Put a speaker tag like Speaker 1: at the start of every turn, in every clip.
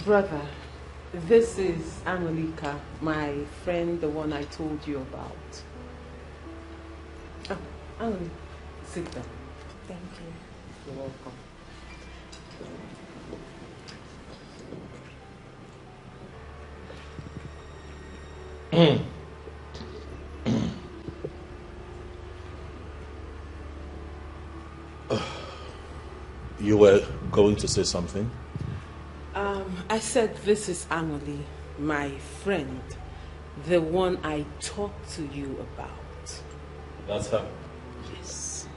Speaker 1: Brother, this is Angelica, my friend, the one I told you about. Oh, Angelica, sit down.
Speaker 2: Thank you.
Speaker 1: You're welcome.
Speaker 3: You were going to say something?
Speaker 1: I said this is Anoli, my friend, the one I talked to you about.
Speaker 3: That's her?
Speaker 1: Yes.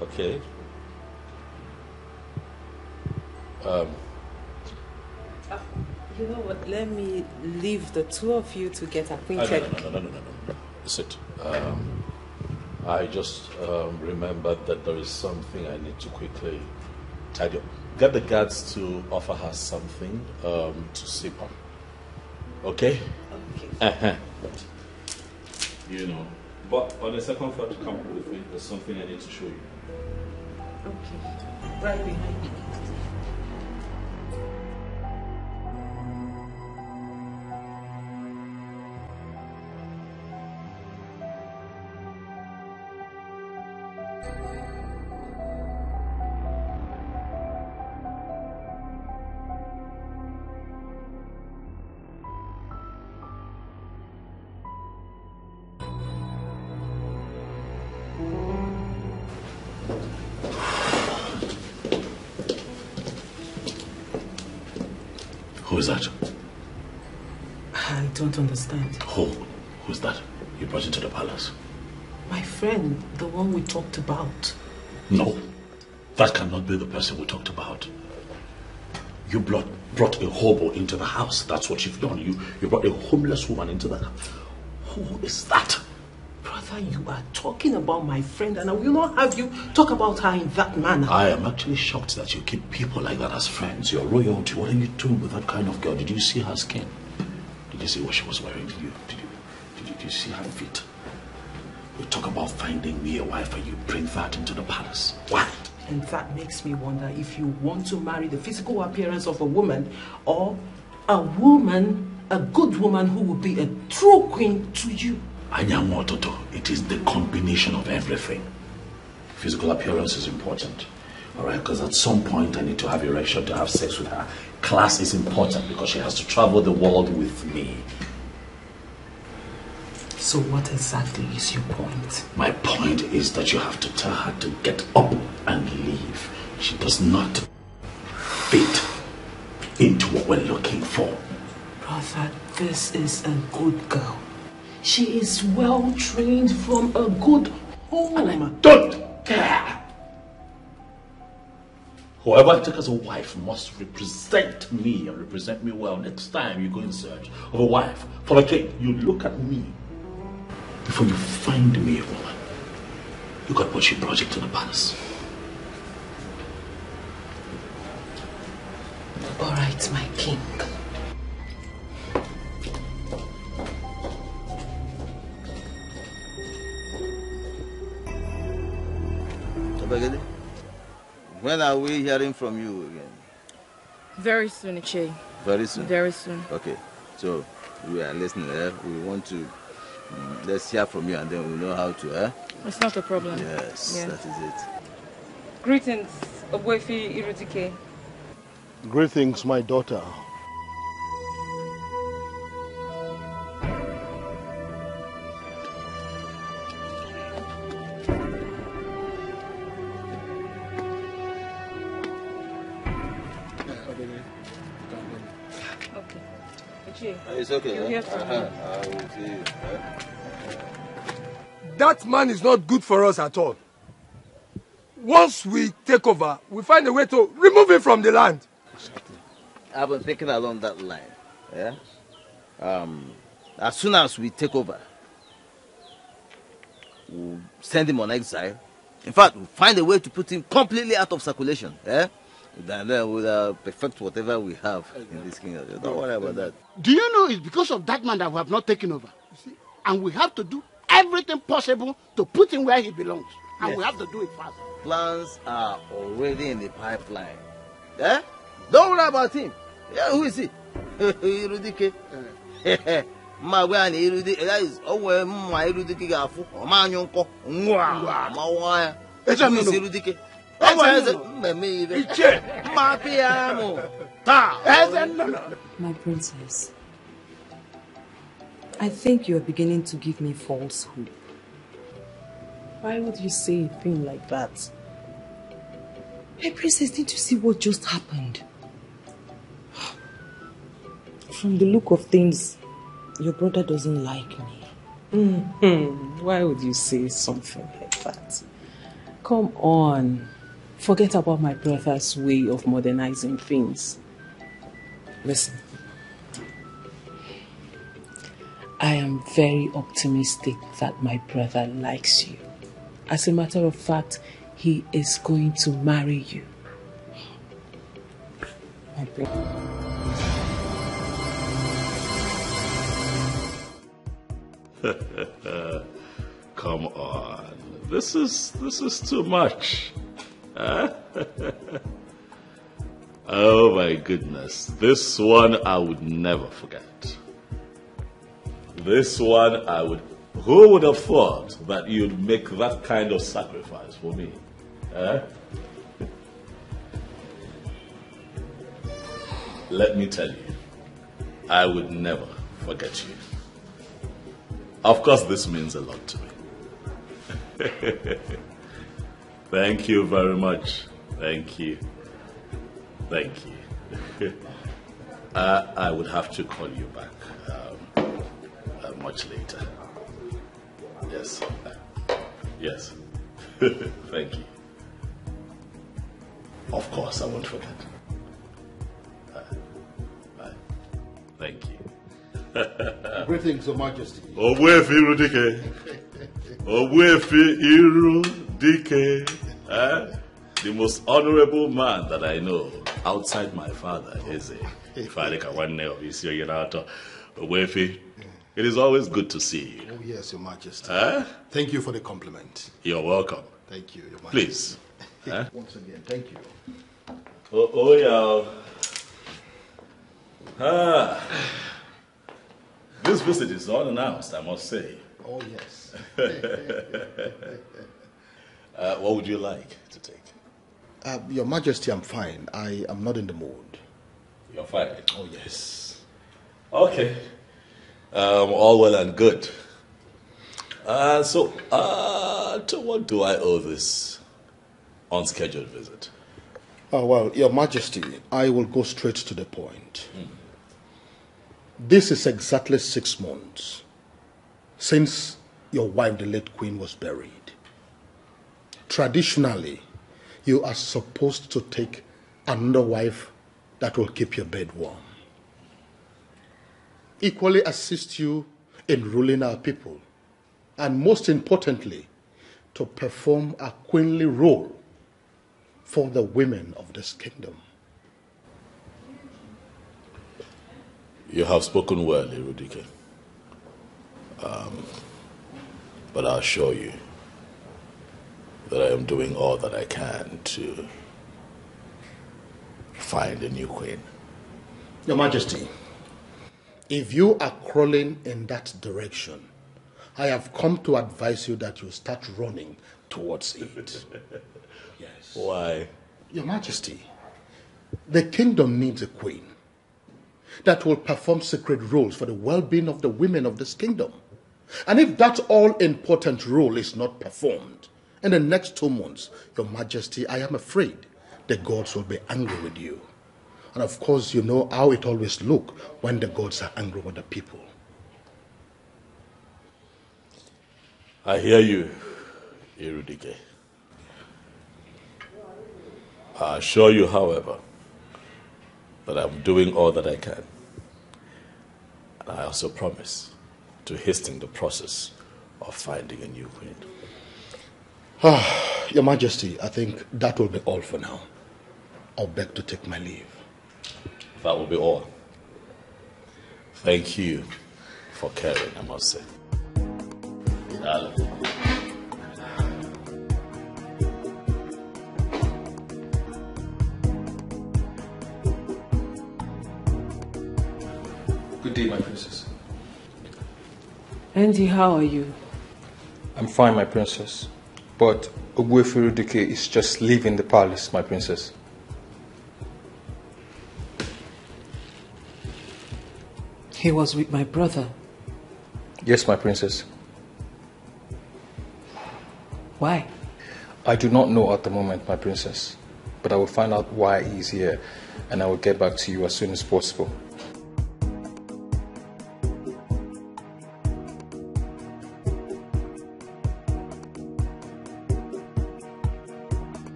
Speaker 3: Okay.
Speaker 1: You know what? Let me leave the two of you to get acquainted.
Speaker 3: No. Sit. I just remembered that there is something I need to quickly tidy up. Get the guards to offer her something to sip on. Okay?
Speaker 1: Okay.
Speaker 3: You know. But on the second floor to come with me, there's something I need to show you.
Speaker 1: Okay. Right behind you.
Speaker 3: Who is that?
Speaker 1: I don't understand.
Speaker 3: Who's that you brought into the palace?
Speaker 1: My friend, the one we talked about.
Speaker 3: No, that cannot be the person we talked about. You brought a hobo into the house. That's what you've done. You brought a homeless woman into the house. Who is that?
Speaker 1: Brother, you are talking about my friend and I will not have you talk about her in that manner.
Speaker 3: I am actually shocked that you keep people like that as friends. You're royalty. What are you doing with that kind of girl? Did you see her skin? Did you see what she was wearing? Did you see her feet? You talk about finding me a wife and you bring that into the palace. Why?
Speaker 1: And that makes me wonder if you want to marry the physical appearance of a woman or a woman, a good woman who will be a true queen to you.
Speaker 3: Anyamototo, it is the combination of everything. Physical appearance is important. Alright, because at some point I need to have erection to have sex with her. Class is important because she has to travel the world with me.
Speaker 1: So what exactly is your point?
Speaker 3: My point is that you have to tell her to get up and leave. She does not fit into what we're looking for.
Speaker 1: Brother, this is a good girl. She is well trained from a good home.
Speaker 3: And I don't care. Whoever I take as a wife must represent me and represent me well. Next time you go in search of a wife for a king, you look at me. Before you find me a woman, you got what you brought into the palace.
Speaker 1: All right, my king.
Speaker 4: When are we hearing from you again?
Speaker 2: Very soon, Iche.
Speaker 4: Very soon?
Speaker 2: Very soon.
Speaker 4: Okay, so we are listening. We want to, let's hear from you and then we'll know how to,
Speaker 2: It's not a problem.
Speaker 4: Yes,
Speaker 2: Yeah.
Speaker 4: that is it.
Speaker 2: Greetings, Ogwefi Irudike.
Speaker 5: Greetings, my daughter.
Speaker 4: It's okay.
Speaker 2: You'll hear from me.
Speaker 4: I will see you.
Speaker 6: That man is not good for us at all. Once we take over, we find a way to remove him from the land.
Speaker 4: I've been thinking along that line. Yeah. As soon as we take over, we'll send him on exile. In fact, we'll find a way to put him completely out of circulation. Yeah. Then we'll perfect whatever we have in this kingdom. Don't worry about that.
Speaker 7: Do you know it's because of that man that we have not taken over? And we have to do everything possible to put him where he belongs. And we have to do it fast.
Speaker 4: Plans are already in the pipeline. Eh? Don't worry about him. Yeah, who is he? Irudike. That is my Irudike Gafu. Omanyonko. Mawaya. Who is Irudike?
Speaker 8: My princess, I think you are beginning to give me false hope.
Speaker 1: Why would you say a thing like that?
Speaker 8: My princess, didn't you see what just happened? From the look of things, your brother doesn't like me.
Speaker 1: Why would you say something like that? Come on. Forget about my brother's way of modernizing things. Listen. I am very optimistic that my brother likes you. As a matter of fact, he is going to marry you. I think.
Speaker 3: Come on. This is too much. Huh? Oh my goodness. This one I would never forget. This one I would... Who would have thought that you'd make that kind of sacrifice for me? Huh? Let me tell you, I would never forget you. Of course, this means a lot to me. Thank you very much. Thank you. Thank you. I would have to call you back much later. Yes. Yes. Thank you. Of course, I won't forget. Bye. Thank you.
Speaker 5: Greetings, Your Majesty.
Speaker 3: Ogbuefi Irudike. Ogbuefi Irudike. The most honorable man that I know outside my father is Ifadika Wanne of Isio Yenato. Ogbuefi, it is always good to see you.
Speaker 5: Oh, yes, Your Majesty. Thank you for the compliment.
Speaker 3: You're welcome.
Speaker 5: Thank you, Your Majesty.
Speaker 3: Please.
Speaker 5: Once again, thank you.
Speaker 3: Oh, yeah. This visit is unannounced, I must say.
Speaker 5: Oh, yes.
Speaker 3: What would you like to take?
Speaker 5: Your Majesty, I'm fine. I am not in the mood.
Speaker 3: You're fine?
Speaker 5: Oh, yes.
Speaker 3: Okay. All well and good. So, to what do I owe this unscheduled visit?
Speaker 5: Well, Your Majesty, I will go straight to the point. This is exactly 6 months since your wife, the late Queen, was buried. Traditionally, you are supposed to take another wife that will keep your bed warm. Equally assist you in ruling our people, and most importantly, to perform a queenly role for the women of this kingdom.
Speaker 3: You have spoken well, Irudike. But I assure you that I am doing all that I can to find a new queen.
Speaker 5: Your Majesty, if you are crawling in that direction, I have come to advise you that you start running towards it. Yes.
Speaker 3: Why?
Speaker 5: Your Majesty, the kingdom needs a queen that will perform sacred roles for the well-being of the women of this kingdom. And if that all-important role is not performed in the next 2 months, Your Majesty, I am afraid the gods will be angry with you. And of course, you know how it always looks when the gods are angry with the people.
Speaker 3: I hear you, Irudike. I assure you, however, that I'm doing all that I can. And I also promise to hasten the process of finding a new queen.
Speaker 5: Your Majesty, I think that will be all for now. I'll beg to take my leave.
Speaker 3: That will be all. Thank you for caring, I must say.
Speaker 9: Good day, my princess.
Speaker 1: Andy, how are you?
Speaker 9: I'm fine, my princess. But Ogbuefi Irudike is just leaving the palace, my princess.
Speaker 1: He was with my brother.
Speaker 9: Yes, my princess.
Speaker 1: Why?
Speaker 9: I do not know at the moment, my princess. But I will find out why he is here, and I will get back to you as soon as possible.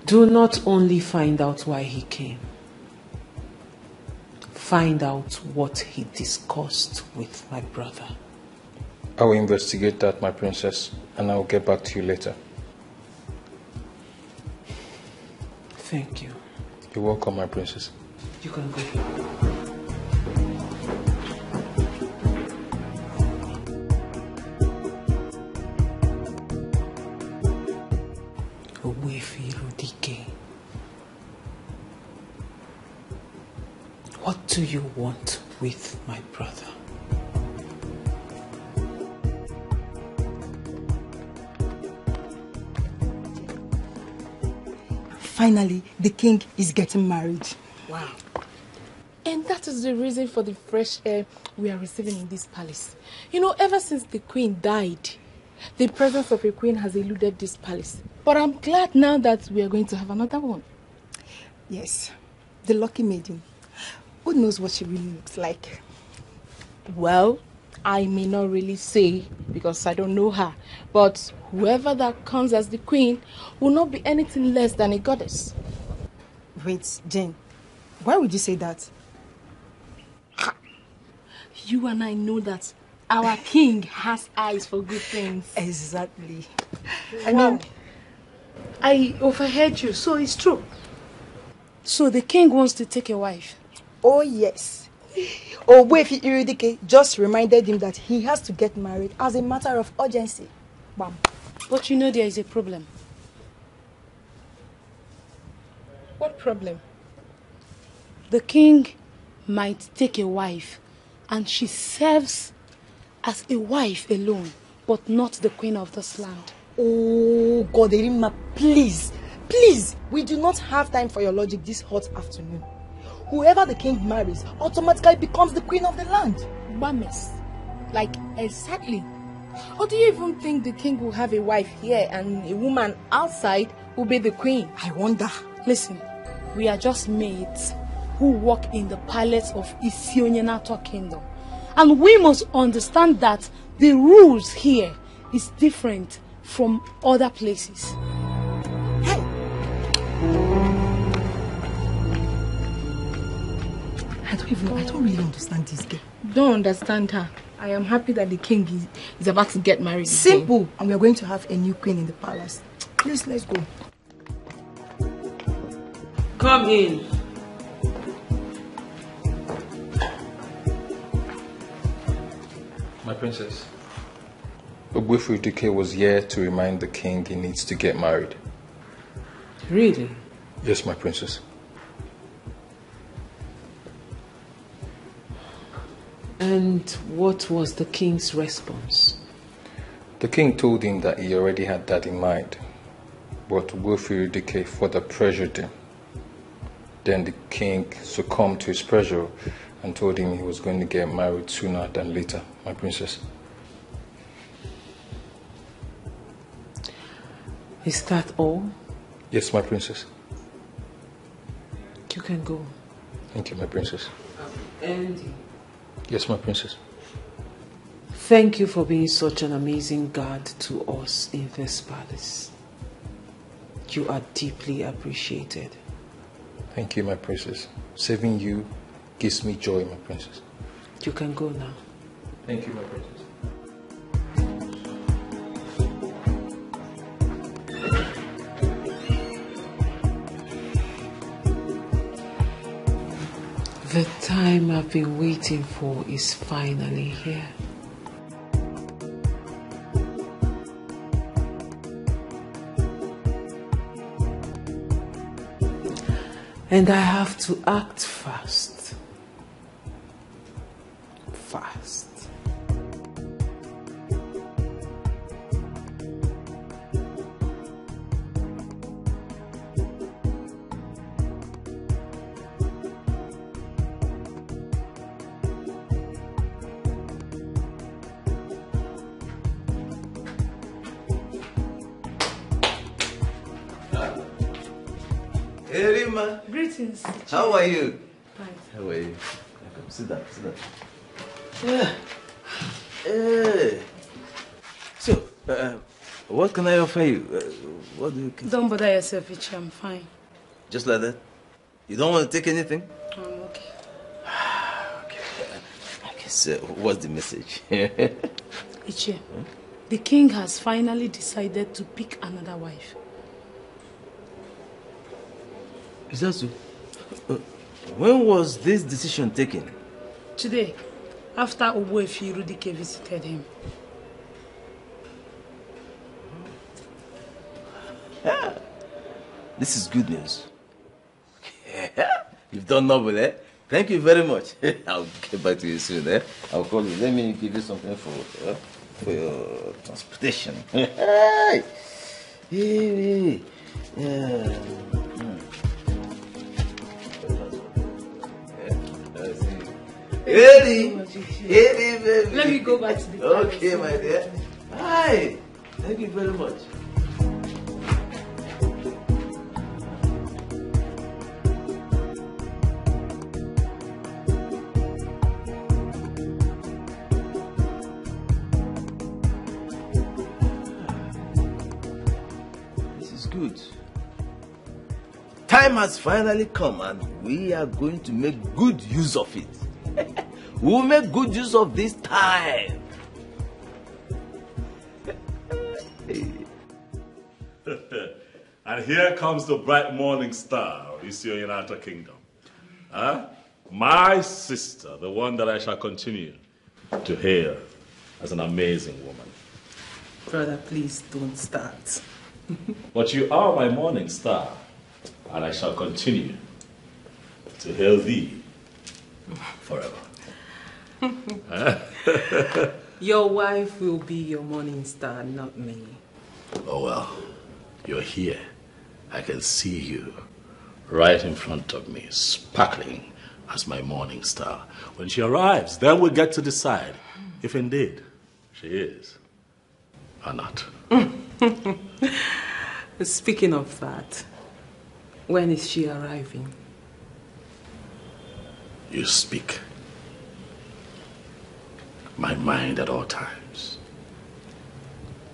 Speaker 1: Do not only find out why he came. Find out what he discussed with my brother.
Speaker 9: I will investigate that, my princess, and I will get back to you later.
Speaker 1: Thank you.
Speaker 9: You're welcome, my princess.
Speaker 1: You can go. Ogbuefi Irudike. What do you want with my brother?
Speaker 10: Finally, the king is getting married.
Speaker 2: Wow. And that is the reason for the fresh air we are receiving in this palace. You know, ever since the queen died, the presence of a queen has eluded this palace. But I'm glad now that we are going to have another one.
Speaker 10: Yes, the lucky maiden. Who knows what she really looks like?
Speaker 2: Well, I may not really say because I don't know her. But whoever that comes as the queen will not be anything less than a goddess.
Speaker 10: Wait, Jane, why would you say that?
Speaker 2: You and I know that our king has eyes for good things.
Speaker 10: Exactly.
Speaker 11: I overheard you, so it's true. So the king wants to take a wife?
Speaker 10: Oh, yes. Ogbuefi Irudike just reminded him that he has to get married as a matter of urgency. Bam.
Speaker 11: But you know there is a problem.
Speaker 2: What problem?
Speaker 11: The king might take a wife and she serves as a wife alone, but not the queen of this land.
Speaker 10: Oh, Goderima, please, please, we do not have time for your logic this hot afternoon. Whoever the king marries automatically becomes the queen of the land.
Speaker 2: Bames. Like, exactly. Or do you even think the king will have a wife here and a woman outside will be the queen?
Speaker 10: I wonder.
Speaker 11: Listen, we are just maids who walk in the palace of Isionyenato Kingdom. And we must understand that the rules here is different from other places.
Speaker 10: Hey! I don't really understand this girl.
Speaker 2: Don't understand her. I am happy that the king is about to get married.
Speaker 10: Simple. Again. And we are going to have a new queen in the palace. Please, let's go.
Speaker 1: Come in.
Speaker 9: My princess, Ogbuefi Irudike was here to remind the king he needs to get married.
Speaker 1: Really?
Speaker 9: Yes, my princess.
Speaker 1: And what was the king's response?
Speaker 9: The king told him that he already had that in mind, but Ogbuefi Irudike further pressured him. Then the king succumbed to his pressure and told him he was going to get married sooner than later, my princess.
Speaker 1: Is that all?
Speaker 9: Yes, my princess.
Speaker 1: You can go.
Speaker 9: Thank you, my princess.
Speaker 1: Andy.
Speaker 9: Yes, my princess.
Speaker 1: Thank you for being such an amazing guard to us in this palace. You are deeply appreciated.
Speaker 9: Thank you, my princess. Saving you gives me joy, my princess.
Speaker 1: You can go now.
Speaker 9: Thank you, my princess.
Speaker 1: The time I've been waiting for is finally here. And I have to act fast. Fast.
Speaker 4: Hey, Rima.
Speaker 11: Greetings.
Speaker 4: How are you?
Speaker 11: Fine.
Speaker 4: How are you? Come, sit down, sit down. Yeah. Hey. So, what can I offer you? What do you...
Speaker 11: Don't bother yourself, Ichi. I'm fine.
Speaker 4: Just like that? You don't want to take anything?
Speaker 11: I'm okay.
Speaker 4: Okay. I guess, what's the message?
Speaker 11: Ichi, the king has finally decided to pick another wife.
Speaker 4: Is that so? When was this decision taken?
Speaker 11: Today, after Ogbuefi Irudike visited him.
Speaker 4: Yeah. This is good news. You've done noble, eh? Thank you very much. I'll get back to you soon, eh? I'll call you. Let me give you something for your transportation. Hey! Yeah. Eddie, baby.
Speaker 11: Let me go back to the
Speaker 4: Okay, my dear. Hi. Thank you very much. This is good. Time has finally come and we are going to make good use of it. We will make good use of this time.
Speaker 3: And here comes the bright morning star of Isio Kingdom. Huh? My sister, the one that I shall continue to hail as an amazing woman.
Speaker 1: Brother, please don't start.
Speaker 3: But you are my morning star, and I shall continue to hail thee forever.
Speaker 1: Your wife will be your morning star, not me.
Speaker 3: Oh well, you're here. I can see you right in front of me, sparkling as my morning star. When she arrives, then we'll get to decide if indeed she is or not.
Speaker 1: Speaking of that, when is she arriving?
Speaker 3: You speak my mind at all times.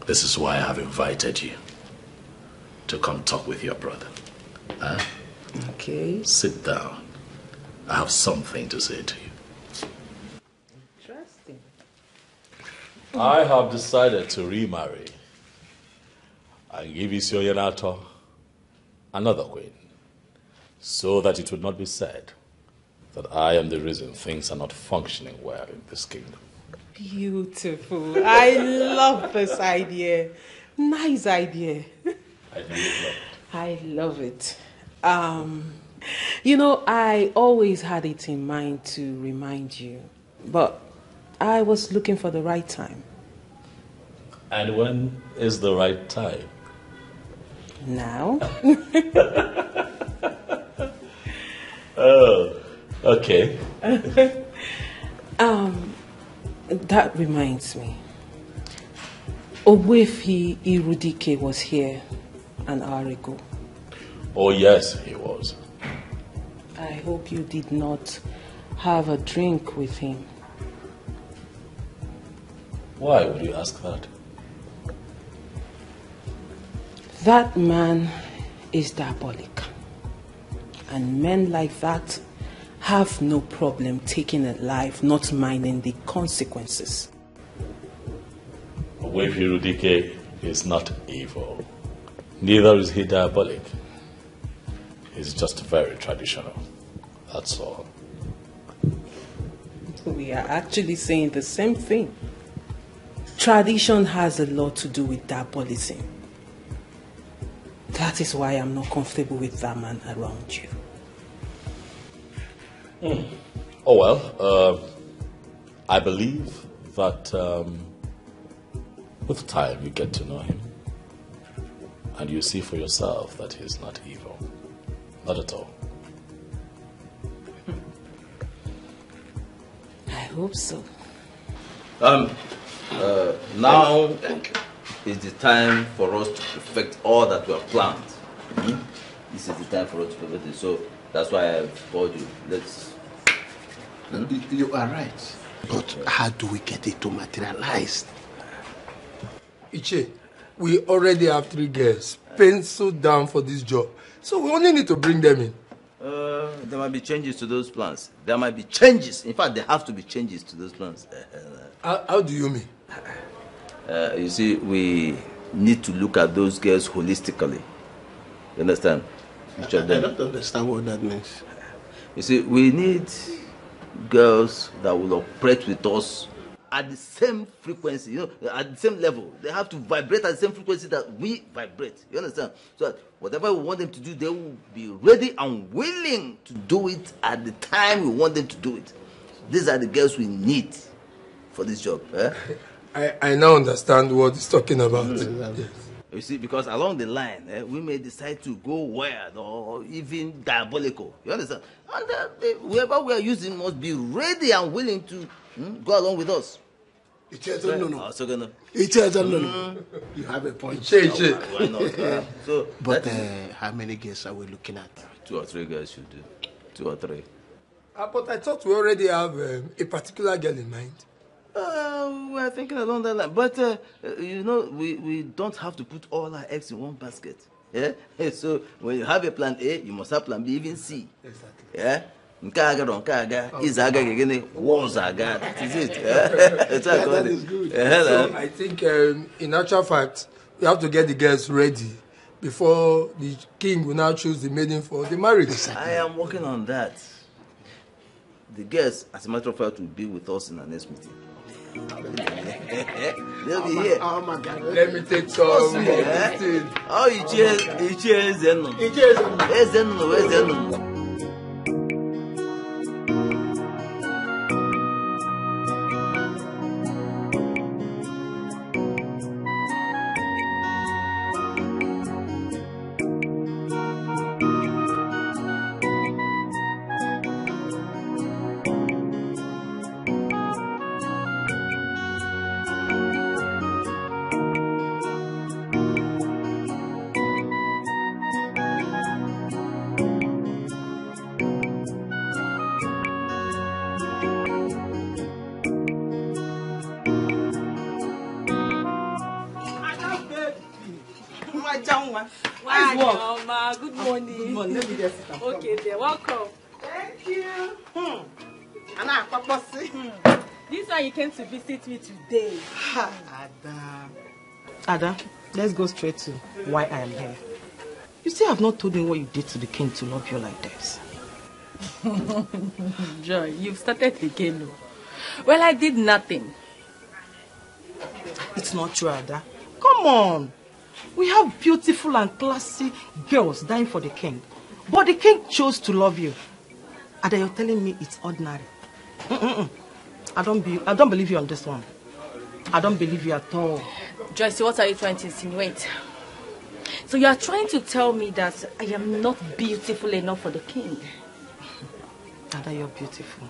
Speaker 3: This is why I have invited you to come talk with your brother. Huh?
Speaker 1: Okay.
Speaker 3: Sit down. I have something to say to you.
Speaker 1: Interesting.
Speaker 3: I have decided to remarry and give Isio Yenato another queen, so that it would not be said that I am the reason things are not functioning well in this kingdom.
Speaker 1: Beautiful. I love this idea. Nice idea.
Speaker 3: I do love it.
Speaker 1: I love it. You know, I always had it in mind to remind you, but I was looking for the right time.
Speaker 3: And when is the right time?
Speaker 1: Now.
Speaker 3: Oh, okay.
Speaker 1: That reminds me. Ogbuefi Irudike was here an hour ago.
Speaker 3: Oh, yes, he was.
Speaker 1: I hope you did not have a drink with him.
Speaker 3: Why would you ask that?
Speaker 1: That man is diabolic. And men like that have no problem taking a life, not minding the consequences.
Speaker 3: Ogbuefi Irudike is not evil. Neither is he diabolic. He's just very traditional. That's all.
Speaker 1: We are actually saying the same thing. Tradition has a lot to do with diabolism. That is why I'm not comfortable with that man around you.
Speaker 3: Oh, well, I believe that with time you get to know him. And you see for yourself that he's not evil. Not at all.
Speaker 1: I hope so.
Speaker 4: Now is the time for us to perfect all that we have planned. This is the time for us to perfect it. So that's why I've called you. Let's.
Speaker 7: You are right. But how do we get it to materialize?
Speaker 6: Iche, we already have 3 girls penciled down for this job. So we only need to bring them in.
Speaker 4: There might be changes to those plans. There might be changes. In fact, there have to be changes to those plans.
Speaker 6: How do you mean?
Speaker 4: You see, we need to look at those girls holistically. You understand? Each of them.
Speaker 7: I don't understand what that means.
Speaker 4: You see, we need girls that will operate with us at the same frequency, at the same level. They have to vibrate at the same frequency that we vibrate. You understand? So that whatever we want them to do, they will be ready and willing to do it at the time we want them to do it. These are the girls we need for this job.
Speaker 6: I now understand what he's talking about. Yes.
Speaker 4: You see, because along the line, we may decide to go weird or even diabolical. You understand? And whoever we are using must be ready and willing to go along with us.
Speaker 7: No. You have a point.
Speaker 4: Why not?
Speaker 7: But how many girls are we looking at?
Speaker 4: 2 or 3 girls should do. 2 or 3.
Speaker 6: But I thought we already have a particular girl in mind.
Speaker 4: We are thinking along that line. But, we don't have to put all our eggs in one basket. Yeah? So, when you have a plan A, you must have plan B, even C.
Speaker 6: Exactly.
Speaker 4: Yeah? That is it.
Speaker 6: That is good. So, I think, in actual fact, we have to get the girls ready before the king will now choose the maiden for the marriage.
Speaker 4: I am working on that. The girls, as a matter of fact, will be with us in our next meeting. They'll be here.
Speaker 6: Oh my God. Let me take some.
Speaker 4: Oh, you cheers, Zeno.
Speaker 10: Good morning. Good morning. Let me just sit down.
Speaker 2: Okay, then welcome.
Speaker 10: Thank you. Anna, Papa,
Speaker 2: This one you came to visit me today.
Speaker 10: Ada, let's go straight to why I am here. You still have not told me what you did to the king to love you like this.
Speaker 2: Joy, you've started again. Well, I did nothing.
Speaker 10: It's not true, Ada. Come on. We have beautiful and classy girls dying for the king. But the king chose to love you. Ada, you're telling me it's ordinary. I don't believe you on this one. I don't believe you at all.
Speaker 2: Joyce, what are you trying to insinuate? So you are trying to tell me that I am not beautiful enough for the king?
Speaker 10: Ada, you're beautiful.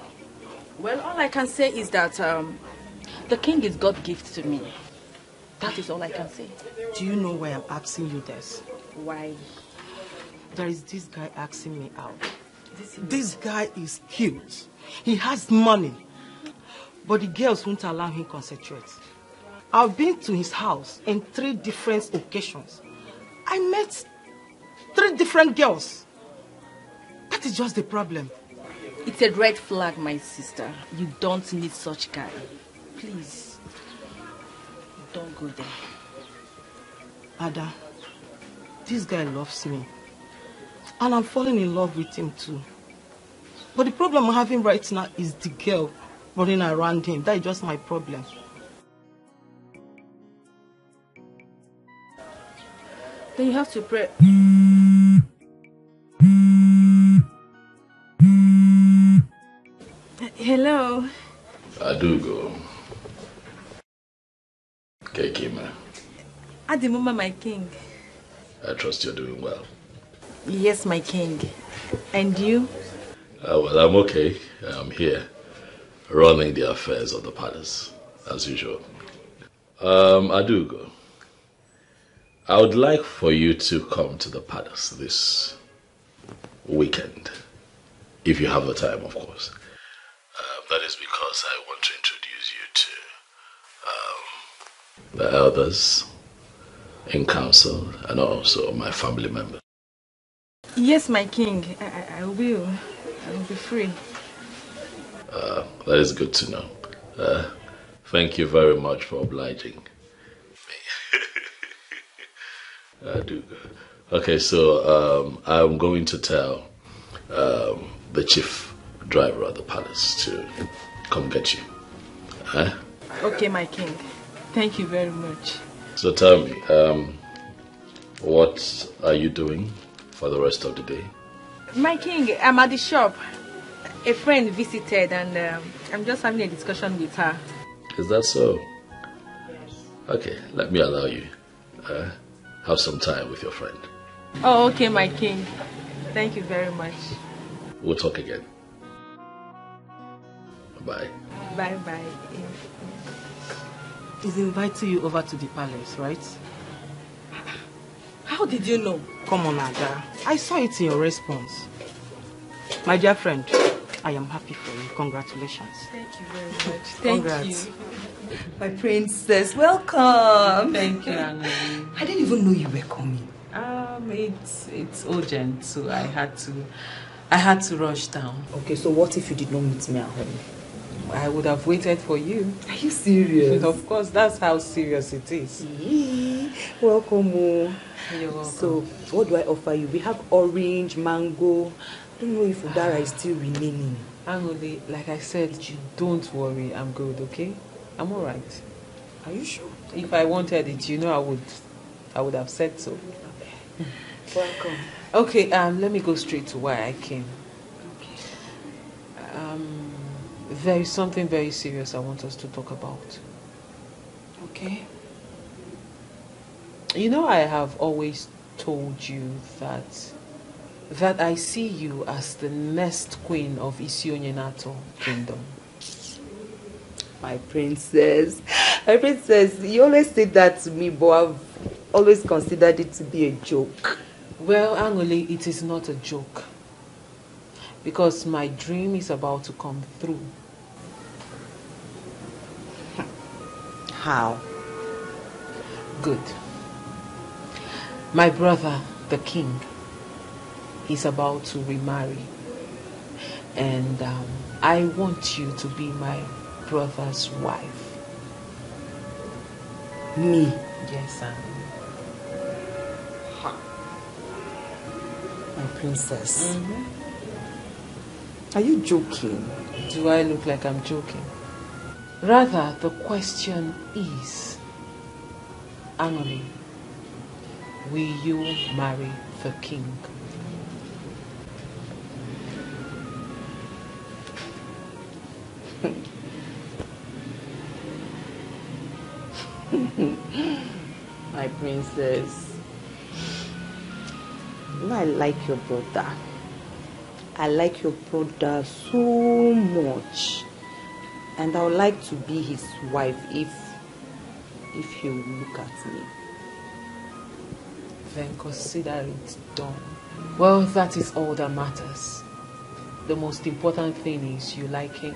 Speaker 2: Well, all I can say is that the king is God's gift to me. That is all I can say.
Speaker 10: Do you know why I'm asking you this?
Speaker 2: Why?
Speaker 10: There is this guy asking me out. This guy is cute. He has money. But the girls won't allow him to concentrate. I've been to his house in 3 different occasions. I met 3 different girls. That is just the problem.
Speaker 2: It's a red flag, my sister. You don't need such guy. Please. Don't go there.
Speaker 10: Ada, this guy loves me. And I'm falling in love with him too. But the problem I'm having right now is the girl. running around him. That is just my problem.
Speaker 2: Then you have to pray. Hello.
Speaker 3: Adugo. Kekima.
Speaker 2: Adimuma, my king.
Speaker 3: I trust you're doing well.
Speaker 2: Yes, my king. And you?
Speaker 3: Well, I'm okay. I'm here, running the affairs of the palace, as usual. Adugo, I would like for you to come to the palace this weekend, if you have the time, of course. That is because I want to introduce you to the elders in council and also my family members.
Speaker 2: Yes, my king. I will. I will be free.
Speaker 3: That is good to know. Thank you very much for obliging me. Adugo. Okay, so I'm going to tell the chief driver of the palace to come get you.
Speaker 2: Okay, my king. Thank you very much.
Speaker 3: So tell me, what are you doing for the rest of the day?
Speaker 2: My king, I'm at the shop. A friend visited and I'm just having a discussion with her.
Speaker 3: Is that so? Yes. Okay, let me allow you. Have some time with your friend.
Speaker 2: Oh, okay, my king. Thank you very much.
Speaker 3: We'll talk again. Bye.
Speaker 2: Bye-bye.
Speaker 10: He's inviting you over to the palace, right?
Speaker 2: How did you know?
Speaker 10: Come on, Ada. I saw it in your response. My dear friend, I am happy for you. Congratulations.
Speaker 2: Thank you very much. Thank
Speaker 10: Congrats.
Speaker 2: you.
Speaker 12: My princess, welcome.
Speaker 13: Thank you, Anne.
Speaker 12: I didn't even know you were coming.
Speaker 13: It's urgent, so I had to rush down.
Speaker 12: Okay, so what if you did not meet me at home?
Speaker 13: I would have waited for you.
Speaker 12: Are you serious?
Speaker 13: Of course, that's how serious it is.
Speaker 12: Welcome.
Speaker 13: You're welcome.
Speaker 12: So, what do I offer you? We have orange, mango. I don't know if Udara is still remaining.
Speaker 13: Angoli, like I said, don't worry. I'm good, okay? I'm all right.
Speaker 12: Are you sure?
Speaker 13: If I wanted it, I would have said so.
Speaker 12: Okay. Welcome.
Speaker 13: Okay, let me go straight to why I came.
Speaker 12: Okay.
Speaker 13: There is something very serious I want us to talk about.
Speaker 12: Okay.
Speaker 13: You know, I have always told you that I see you as the next queen of Isionyenato kingdom.
Speaker 12: My princess, you always say that to me, but I've always considered it to be a joke.
Speaker 13: Well, Angoli, it is not a joke. Because my dream is about to come through.
Speaker 12: How?
Speaker 13: Good. My brother, the king, is about to remarry. And I want you to be my brother's wife.
Speaker 12: Me?
Speaker 13: Yes, Angoli.
Speaker 12: My princess. Are you joking?
Speaker 13: Do I look like I'm joking? Rather, the question is, Angoli, will you marry the king?
Speaker 12: My princess. I like your brother. I like your brother so much. And I would like to be his wife if you look at me.
Speaker 13: Then consider it done. Well, that is all that matters. The most important thing is you like him.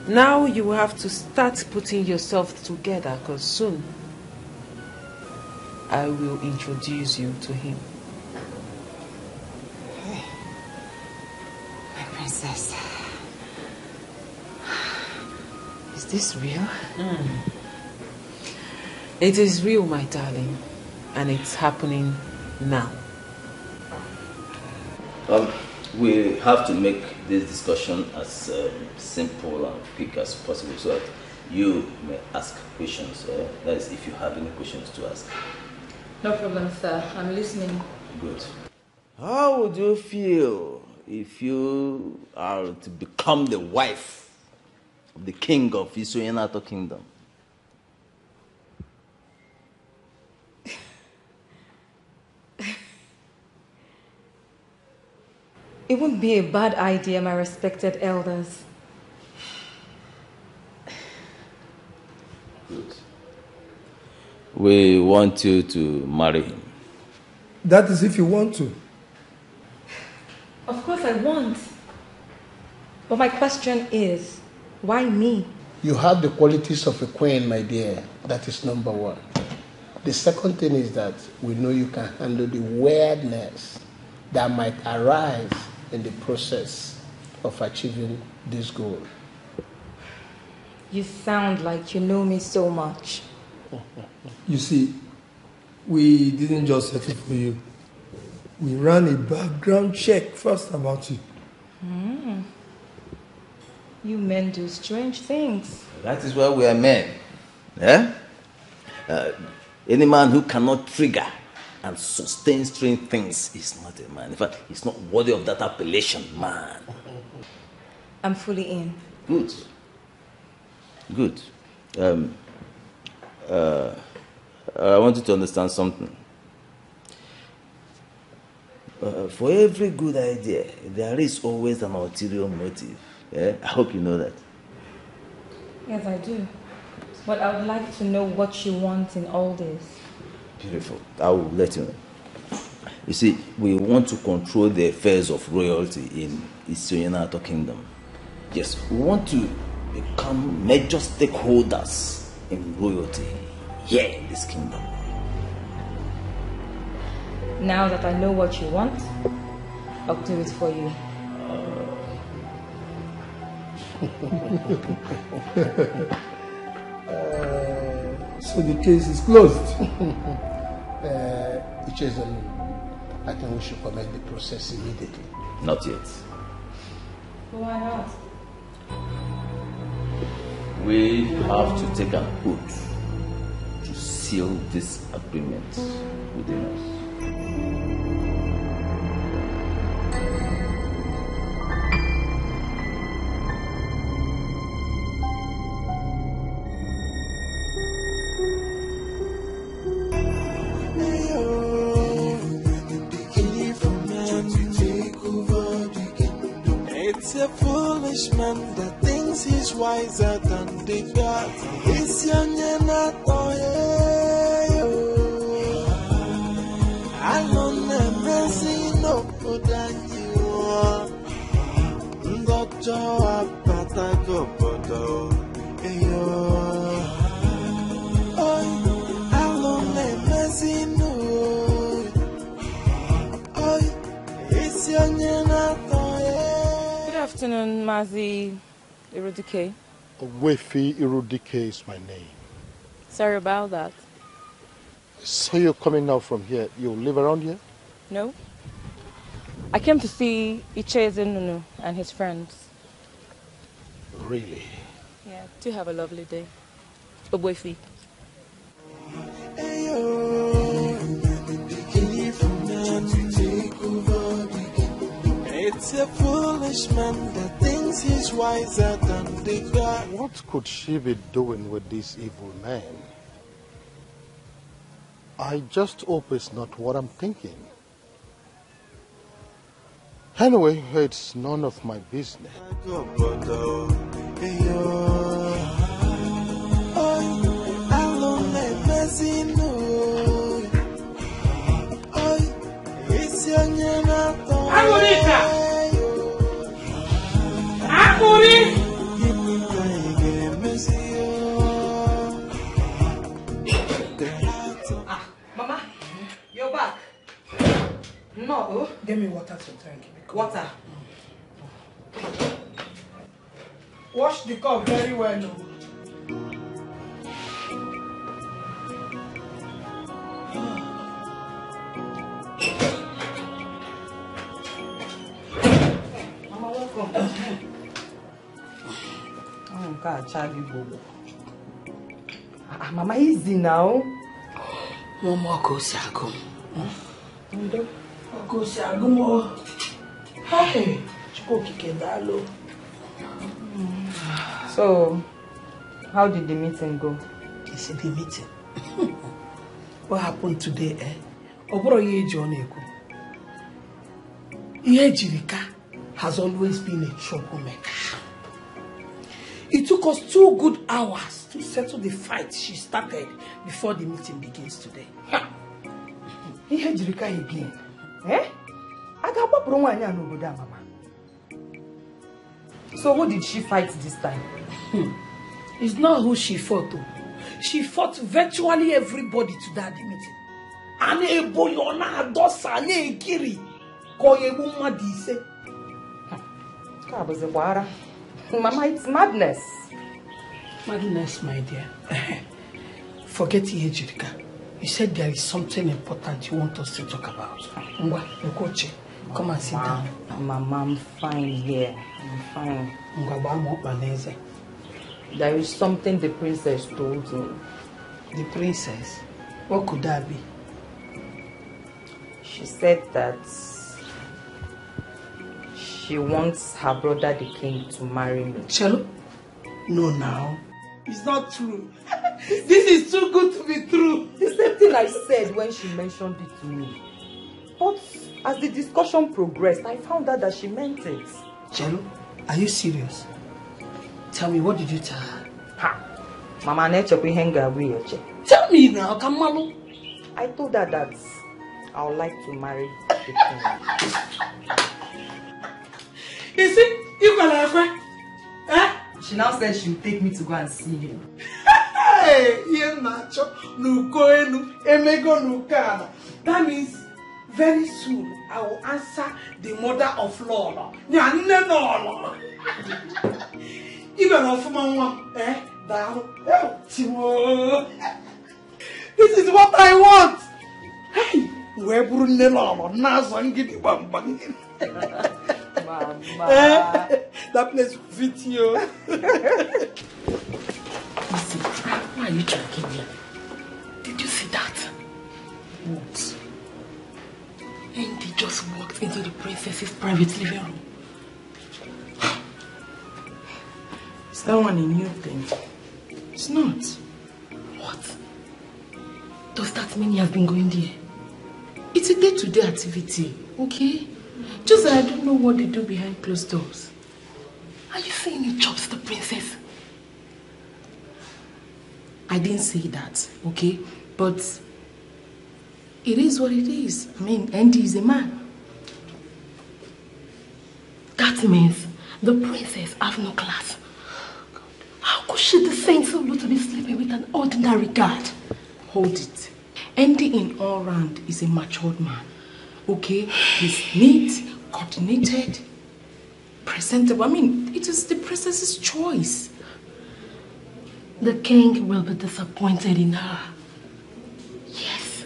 Speaker 13: Now you will have to start putting yourself together, because soon I will introduce you to him.
Speaker 12: My princess. Is this real?
Speaker 13: It is real, my darling, and it's happening now.
Speaker 4: We have to make this discussion as simple and quick as possible so that you may ask questions. That is, if you have any questions to ask.
Speaker 2: No problem, sir. I'm listening.
Speaker 4: Good. How would you feel if you are to become the wife of the king of Isoyenato Kingdom?
Speaker 14: It wouldn't be a bad idea, my respected elders.
Speaker 4: Good. We want you to marry him.
Speaker 6: That is if you want to.
Speaker 14: Of course I want. But my question is, why me?
Speaker 7: You have the qualities of a queen, my dear. That is number one. The second thing is that we know you can handle the weirdness that might arise in the process of achieving this goal.
Speaker 14: You sound like you know me so much.
Speaker 6: You see, we didn't just settle for you. We ran a background check first about you.
Speaker 14: You men do strange things.
Speaker 4: That is why we are men. Any man who cannot trigger and sustain strange things is not a man. In fact, he's not worthy of that appellation, man.
Speaker 14: I'm fully in.
Speaker 4: Good. Good. I want you to understand something. For every good idea, there is always an ulterior motive. I hope you know that.
Speaker 14: Yes, I do. But I would like to know what you want in all this.
Speaker 4: Beautiful. I will let you know. You see, we want to control the affairs of royalty in Isoyenato Kingdom. Yes, we want to become major stakeholders in royalty here in this kingdom.
Speaker 14: Now that I know what you want, I'll do it for you.
Speaker 6: So the case is closed.
Speaker 7: I think we should commence the process immediately.
Speaker 4: Not yet.
Speaker 14: Why not?
Speaker 4: We have to take an oath to seal this agreement within us.
Speaker 15: It's a foolish man that thinks he's wiser than the God. It's young and not I don't never see no good than you are. Doctor, but I go for I don't never see no. It's young and not
Speaker 2: Good afternoon, Mazi Irudike.
Speaker 5: Wefi Irudike is my name.
Speaker 2: Sorry about that.
Speaker 5: So you're coming now from here. You live around here?
Speaker 2: No. I came to see Icheze Nunu and his friends.
Speaker 5: Really?
Speaker 2: Yeah, do have a lovely day. Obwefi.
Speaker 15: It's a foolish man that thinks he's wiser than the God.
Speaker 5: What could she be doing with this evil man? I just hope it's not what I'm thinking. Anyway, it's none of my business.
Speaker 10: Mama, you're back. No.
Speaker 6: Get me water to drink.
Speaker 10: Water.
Speaker 6: Wash the cup very well.
Speaker 10: Mama, welcome. Mama, easy now.
Speaker 2: Mama, go sago. Go sago mo. Hey, chiko kikendalo.
Speaker 14: So, how did the meeting go?
Speaker 2: It's the meeting. What happened today, eh? Oboro Yeji Oneku. Yejirika has always been a troublemaker. It took us 2 good hours to settle the fight she started before the meeting begins today.
Speaker 10: Yejirika again? Eh? Agabapro nwanya n'obodo a, Mama. So who did she fight this time?
Speaker 2: It's not who she fought to. She fought virtually everybody to that meeting. Ane boyona dosa ane giri koye buma dise.
Speaker 10: Mama, it's madness.
Speaker 2: Madness, my dear. Forget Yejirika. You said there is something important you want us to talk about. Ngwa, Nkoche, come and sit down.
Speaker 12: Mama, I'm fine here. I'm fine.
Speaker 10: There is something the princess told me.
Speaker 2: The princess? What could that be?
Speaker 12: She said that she wants her brother the king to marry me.
Speaker 2: Chelo? No, now. It's not true. This is too good to be true.
Speaker 10: The same thing I said when she mentioned it to me. But as the discussion progressed, I found out that she meant it.
Speaker 2: Chelo, are you serious? Tell me, what did you tell her?
Speaker 12: Ha! Mama, tell me
Speaker 2: now, Kamalu.
Speaker 12: I told her that I would like to marry the king.
Speaker 2: You see, you can have her. Eh?
Speaker 10: She now said she would take me to go and see him.
Speaker 2: Hey, that means very soon I will answer the mother of Lola. Even of Mama, eh? This is what I want. Hey, where Brunello, Nazan, give you one. Mama. That place will fit you. Listen, why are you tracking me? Did you see that? What? Andy just walked into the princess's private living room. Is that one a new thing? It's not. What? Does that mean you have been going there? It's a day-to-day activity, okay? Just that I don't know what they do behind closed doors. Are you saying he chops the princess? I didn't say that, okay? But it is what it is. I mean, Andy is a man. That means the princess has no class. How could she descend so low to be sleeping with an ordinary guard? Hold it. Andy in all round is a matured man. Okay? He's neat, coordinated, presentable. I mean, it is the princess's choice. The king will be disappointed in her. Yes.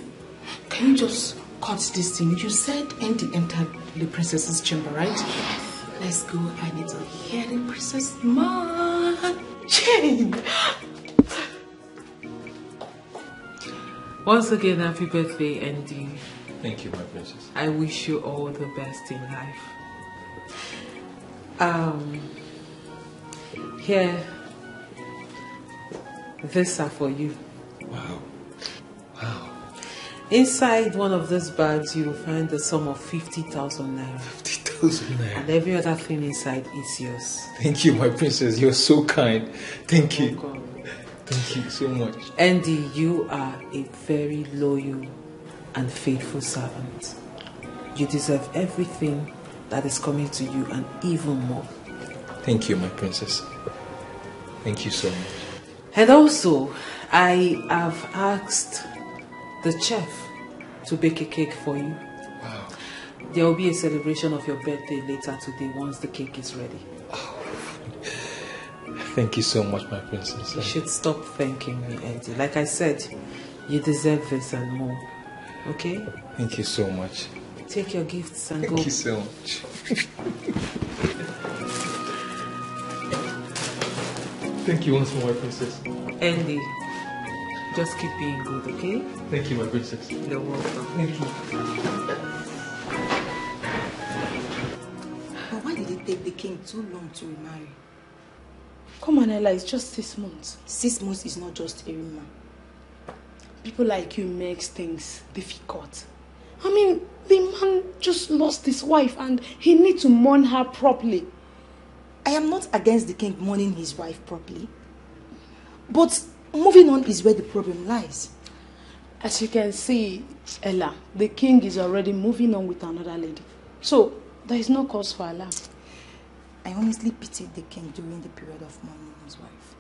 Speaker 2: Can you just cut this thing? You said Andy entered the princess's chamber, right? Yes. Let's go. I need to hear the princess. Man. Jane. Once again, happy birthday, Andy.
Speaker 9: Thank you, my princess.
Speaker 2: I wish you all the best in life. Here, these are for you.
Speaker 9: Wow. Wow.
Speaker 1: Inside one of those bags, you will find the sum of 50,000 naira.
Speaker 9: 50,000 naira.
Speaker 1: And every other thing inside is yours.
Speaker 9: Thank you, my princess. You're so kind. Thank you. Thank you so much.
Speaker 1: Andy, you are a very loyal and faithful servant. You deserve everything that is coming to you and even more.
Speaker 9: Thank you, my princess. Thank you so much.
Speaker 1: And also, I have asked the chef to bake a cake for you.
Speaker 9: Wow.
Speaker 1: There will be a celebration of your birthday later today once the cake is ready.
Speaker 9: Thank you so much, my princess.
Speaker 1: You should stop thanking me, Andy. Like I said, you deserve this and more. Okay?
Speaker 9: Thank you so much.
Speaker 1: Take your gifts and go.
Speaker 9: Thank you so much. Thank you once more, princess.
Speaker 13: Andy, just keep being good, okay?
Speaker 9: Thank you, my princess.
Speaker 13: You're welcome.
Speaker 9: Thank you.
Speaker 16: But why did it take the king too long to remarry?
Speaker 11: Come on, Ella, it's just 6 months.
Speaker 16: 6 months is not just Erima.
Speaker 11: People like you makes things difficult. I mean, the man just lost his wife and he needs to mourn her properly.
Speaker 16: I am not against the king mourning his wife properly. But moving on is where the problem lies.
Speaker 11: As you can see, Ella, the king is already moving on with another lady. So, there is no cause for alarm.
Speaker 16: I honestly pitied the king during the period of mourning his wife.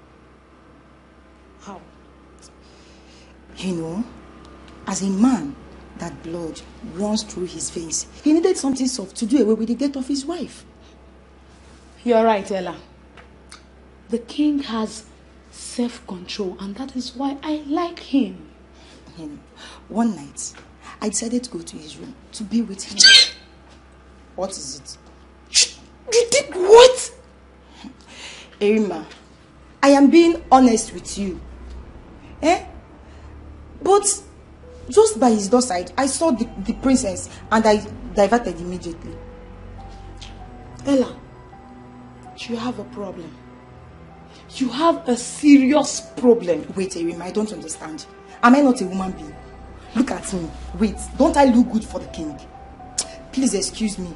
Speaker 11: How?
Speaker 16: You know, as a man, that blood runs through his veins. He needed something soft to do away with the death of his wife.
Speaker 11: You're right, Ella. The king has self-control, and that is why I like him.
Speaker 16: You know, one night, I decided to go to his room to be with him. What is it?
Speaker 11: You did what?
Speaker 16: Erima, I am being honest with you. But just by his doorstep, I saw the princess and I diverted immediately.
Speaker 11: Ella, you have a problem. You have a serious problem.
Speaker 16: Wait, Erima, I don't understand. Am I not a woman being? Look at me. Wait, don't I look good for the king? Please excuse me.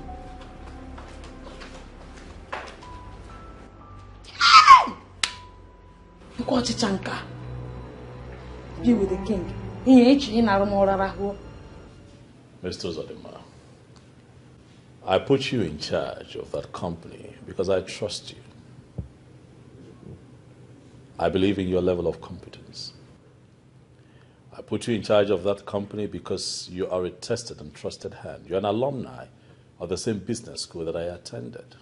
Speaker 11: Be with the king.
Speaker 3: Mr. Zodima, I put you in charge of that company because I trust you. I believe in your level of competence. I put you in charge of that company because you are a tested and trusted hand. You're an alumni of the same business school that I attended.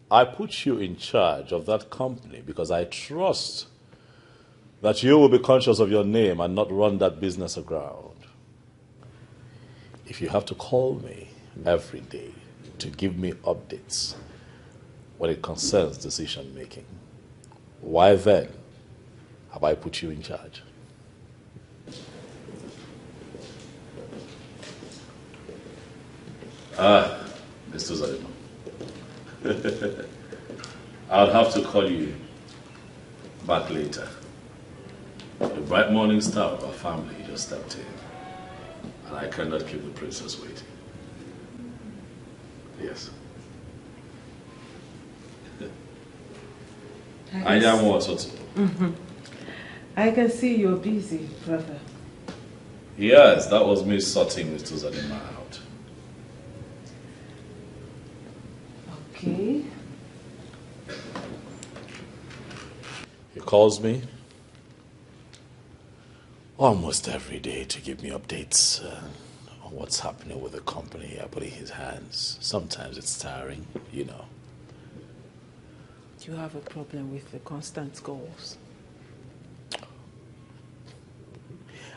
Speaker 3: I put you in charge of that company because I trust that you will be conscious of your name and not run that business aground. If you have to call me every day to give me updates when it concerns decision making, why then have I put you in charge? Mr. Zodima. I'll have to call you back later. The bright morning star of our family just stepped in, and I cannot keep the princess waiting. Yes. I am also.
Speaker 13: I can see you're busy, brother.
Speaker 3: Yes, that was me sorting Mr. Zodima out.
Speaker 13: Okay.
Speaker 3: He calls me almost every day to give me updates on what's happening with the company. I put in his hands. Sometimes it's tiring, you know.
Speaker 13: Do you have a problem with the constant calls?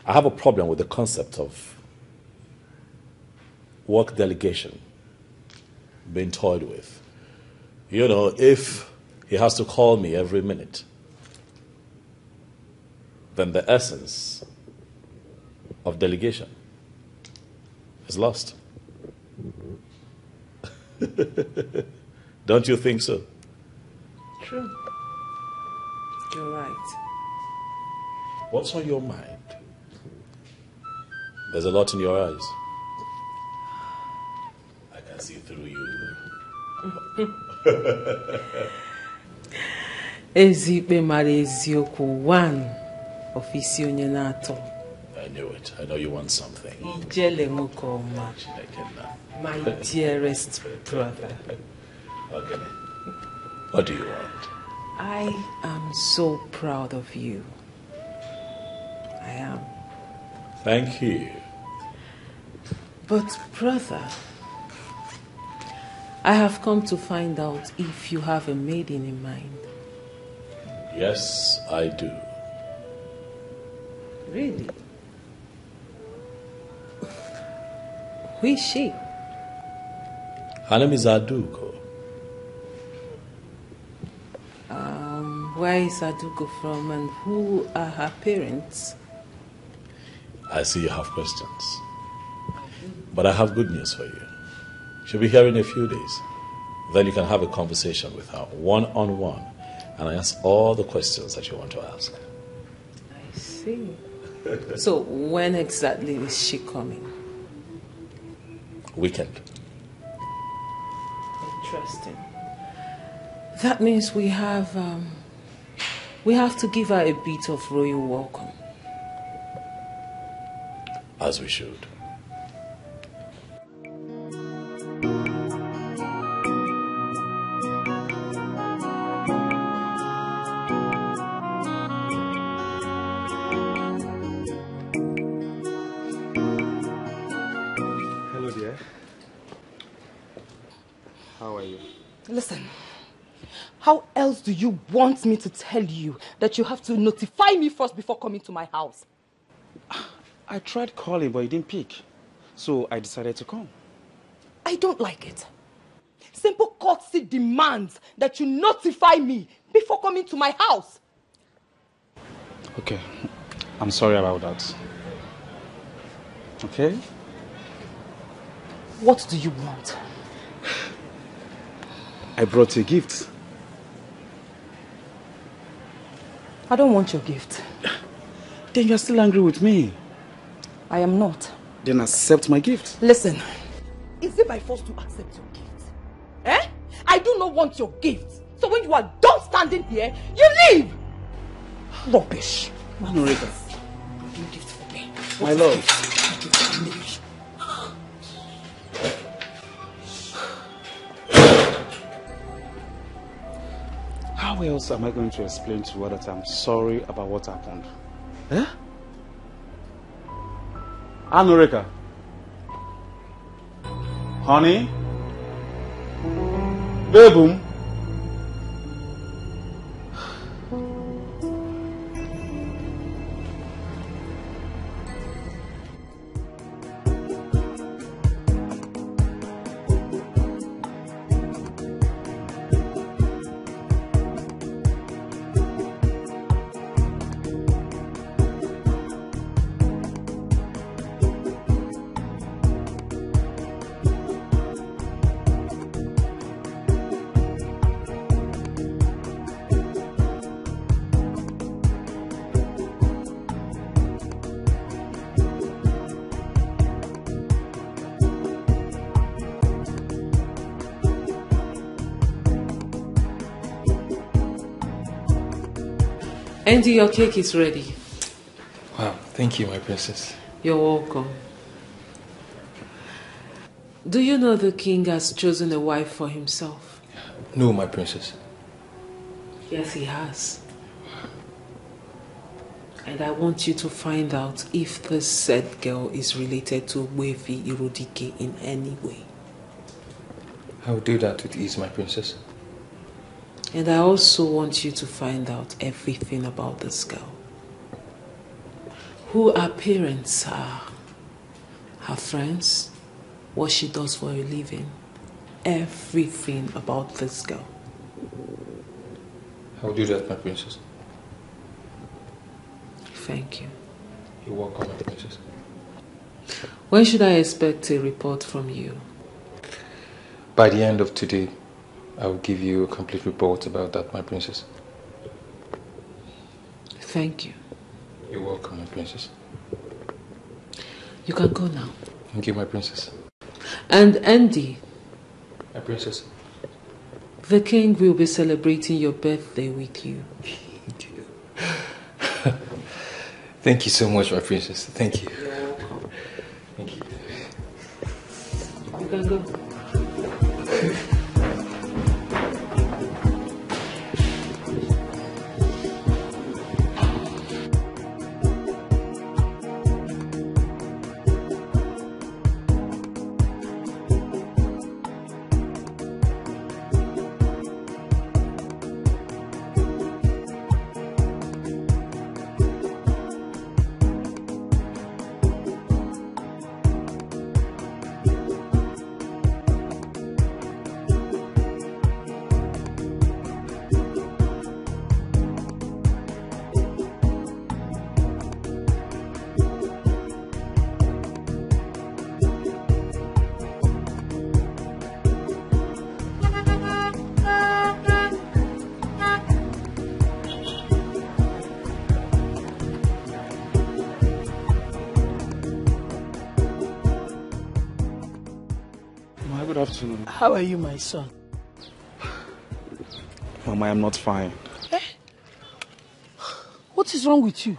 Speaker 3: I have a problem with the concept of work delegation being toyed with. You know, if he has to call me every minute, then the essence of delegation is lost. Don't you think so?
Speaker 13: True. You're right.
Speaker 3: What's on your mind? There's a lot in your eyes. I can see through you.
Speaker 13: Ezikpe mara eziokwu one of isi onye na-atọ.
Speaker 3: I knew it. I know you want something.
Speaker 13: Ijele nwoke ọma. My dearest brother.
Speaker 3: Okay. What do you want?
Speaker 13: I am so proud of you. I am.
Speaker 3: Thank you.
Speaker 13: But brother, I have come to find out if you have a maiden in mind.
Speaker 3: Yes, I do.
Speaker 13: Really? Who is she?
Speaker 3: Her name is Aduko.
Speaker 13: Where
Speaker 1: is Adugo from and who are her parents?
Speaker 3: I see you have questions. But I have good news for you. She'll be here in a few days. Then you can have a conversation with her, one-on-one, and ask all the questions that you want to ask.
Speaker 1: I see. So when exactly is she coming?
Speaker 3: Weekend.
Speaker 1: Interesting. That means we have to give her a bit of royal welcome.
Speaker 3: As we should.
Speaker 17: Hello, dear. How are you?
Speaker 10: Listen, how else do you want me to tell you that you have to notify me first before coming to my house?
Speaker 17: I tried calling, but you didn't pick. So I decided to come.
Speaker 10: I don't like it. Simple courtesy demands that you notify me before coming to my house.
Speaker 17: Okay, I'm sorry about that. Okay?
Speaker 10: What do you want?
Speaker 17: I brought you a gift.
Speaker 10: I don't want your gift.
Speaker 17: Then you're still angry with me.
Speaker 10: I am not.
Speaker 17: Then accept my gift.
Speaker 10: Listen, is it by force to accept your gift? Eh? I do not want your gift. So when you are done standing here, you leave. Rubbish.
Speaker 17: Anorika.
Speaker 10: You gift for me.
Speaker 17: My love. How else am I going to explain to her that I'm sorry about what happened? Eh? Anorika. Honey? Baboom?
Speaker 1: Andy, your cake is ready.
Speaker 9: Wow, thank you, my princess.
Speaker 1: You're welcome. Do you know the king has chosen a wife for himself?
Speaker 9: No, my princess.
Speaker 1: Yes, he has. And I want you to find out if this said girl is related to Wefi Irodike in any way.
Speaker 9: I will do that with ease, my princess.
Speaker 1: And I also want you to find out everything about this girl. Who her parents are, her friends, what she does for a living, everything about this girl.
Speaker 9: I will do that, my princess.
Speaker 1: Thank you.
Speaker 9: You're welcome, my princess.
Speaker 1: When should I expect a report from you?
Speaker 9: By the end of today, I will give you a complete report about that, my princess.
Speaker 1: Thank you.
Speaker 9: You're welcome, my princess.
Speaker 1: You can go now.
Speaker 9: Thank you, my princess.
Speaker 1: And Andy.
Speaker 9: My princess.
Speaker 1: The king will be celebrating your birthday with you.
Speaker 9: Thank you so much, my princess. Thank you.
Speaker 1: You're welcome.
Speaker 9: Thank you.
Speaker 1: You can go.
Speaker 17: Good afternoon.
Speaker 10: How are you, my son?
Speaker 17: Mama, I'm not fine.
Speaker 10: Eh? What is wrong with you?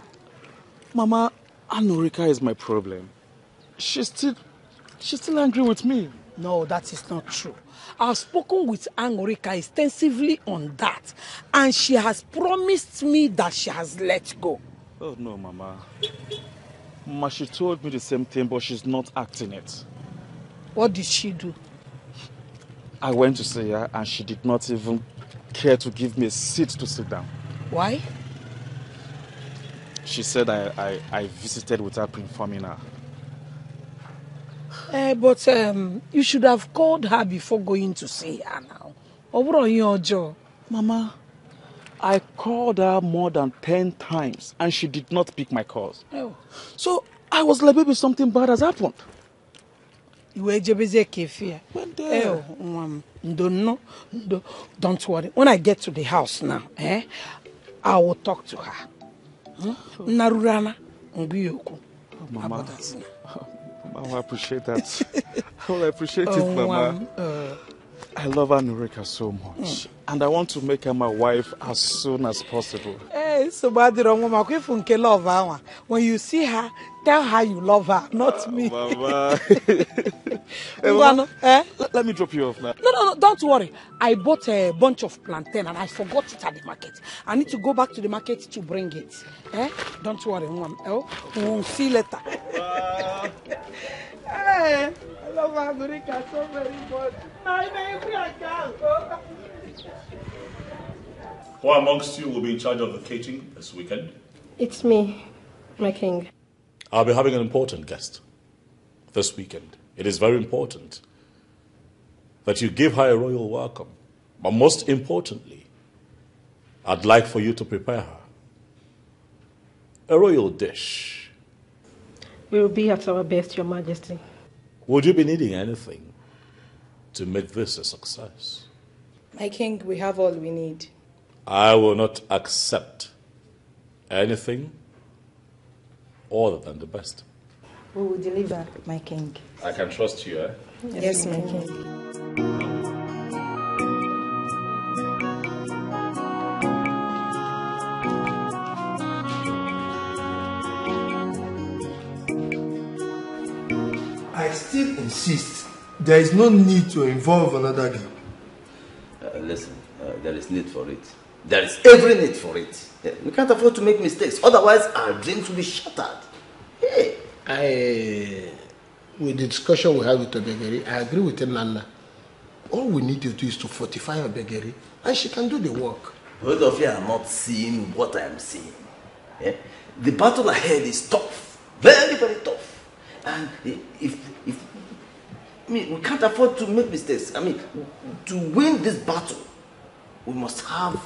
Speaker 17: Mama, Anorika is my problem. She's still angry with me.
Speaker 10: No, that is not true. I've spoken with Anorika extensively on that, and she has promised me that she has let go.
Speaker 17: Oh no, Mama. Mama, she told me the same thing, but she's not acting it.
Speaker 10: What did she do?
Speaker 17: I went to see her, and she did not even care to give me a seat to sit down.
Speaker 10: Why?
Speaker 17: She said I visited without informing her.
Speaker 10: But you should have called her before going to see her now.
Speaker 17: Mama, I called her more than 10 times and she did not pick my calls.
Speaker 10: Oh.
Speaker 17: So I was like, maybe something bad has happened.
Speaker 10: You were Kefia. Don't worry. When I get to the house now, I will talk to her. Narurana,
Speaker 17: Mama, I will appreciate that. I will appreciate it, Mama. I love Anorika so much. And I want to make her my wife as soon as possible.
Speaker 10: When you see her, tell her you love her, not me.
Speaker 17: Mama. Let me drop you off now.
Speaker 10: No, don't worry. I bought a bunch of plantain and I forgot it at the market. I need to go back to the market to bring it. Don't worry, we'll see you later. Hey, I love Anorika so very much.
Speaker 3: Who amongst you will be in charge of the catering this weekend?
Speaker 18: It's me, my king.
Speaker 3: I'll be having an important guest this weekend. It is very important that you give her a royal welcome. But most importantly, I'd like for you to prepare her a royal dish.
Speaker 18: We will be at our best, Your Majesty.
Speaker 3: Would you be needing anything to make this a success?
Speaker 2: My king, we have all we need.
Speaker 3: I will not accept anything other than the best.
Speaker 16: We will deliver, my king.
Speaker 3: I can trust you, eh?
Speaker 16: Yes, my king.
Speaker 6: I still insist there is no need to involve another girl.
Speaker 4: Listen, there is need for it. There is every need for it. We can't afford to make mistakes. Otherwise, our dreams will be shattered. Hey.
Speaker 7: With the discussion we had with Obegeri, I agree with Nana. All we need to do is to fortify Obegeri, and she can do the work.
Speaker 4: Both of you are not seeing what I am seeing. The battle ahead is tough. Very, very tough. And we can't afford to make mistakes. To win this battle, we must have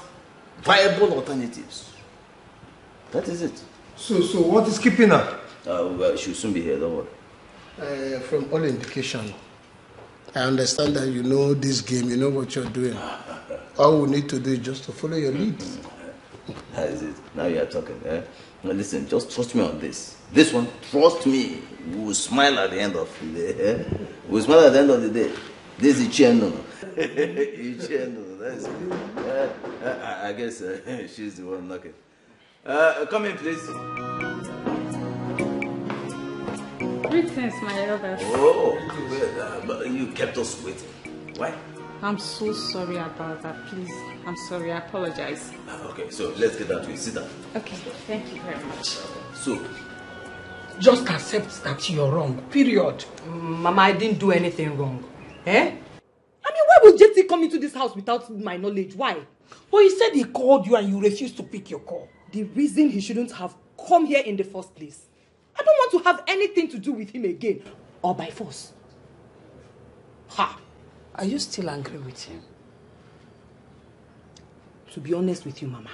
Speaker 4: viable alternatives. That is it.
Speaker 6: So what is keeping her?
Speaker 4: Well, she'll soon be here, don't worry.
Speaker 7: From all indication, I understand that you know this game, you know what you're doing. All we need to do is just to follow your lead.
Speaker 4: That is it. Now you are talking. Now listen, just trust me on this. This one, trust me, we will smile at the end of the day. We will smile at the end of the day. This is Icheno. Icheno, that's it. I guess she's the one knocking. Come in, please.
Speaker 14: Greetings, my elders.
Speaker 4: Oh, but you kept us waiting. Why?
Speaker 14: I'm so sorry about that. Please, I'm sorry. I apologize.
Speaker 4: Okay, so let's get that to you. Sit down.
Speaker 14: Okay, thank you very much.
Speaker 4: So,
Speaker 10: just accept that you're wrong. Period. Mama, I didn't do anything wrong. Why would JT come into this house without my knowledge? Why? Well, he said he called you and you refused to pick your call. The reason he shouldn't have come here in the first place. I don't want to have anything to do with him again. Or by force. Ha! Are you still angry with him? To be honest with you, Mama,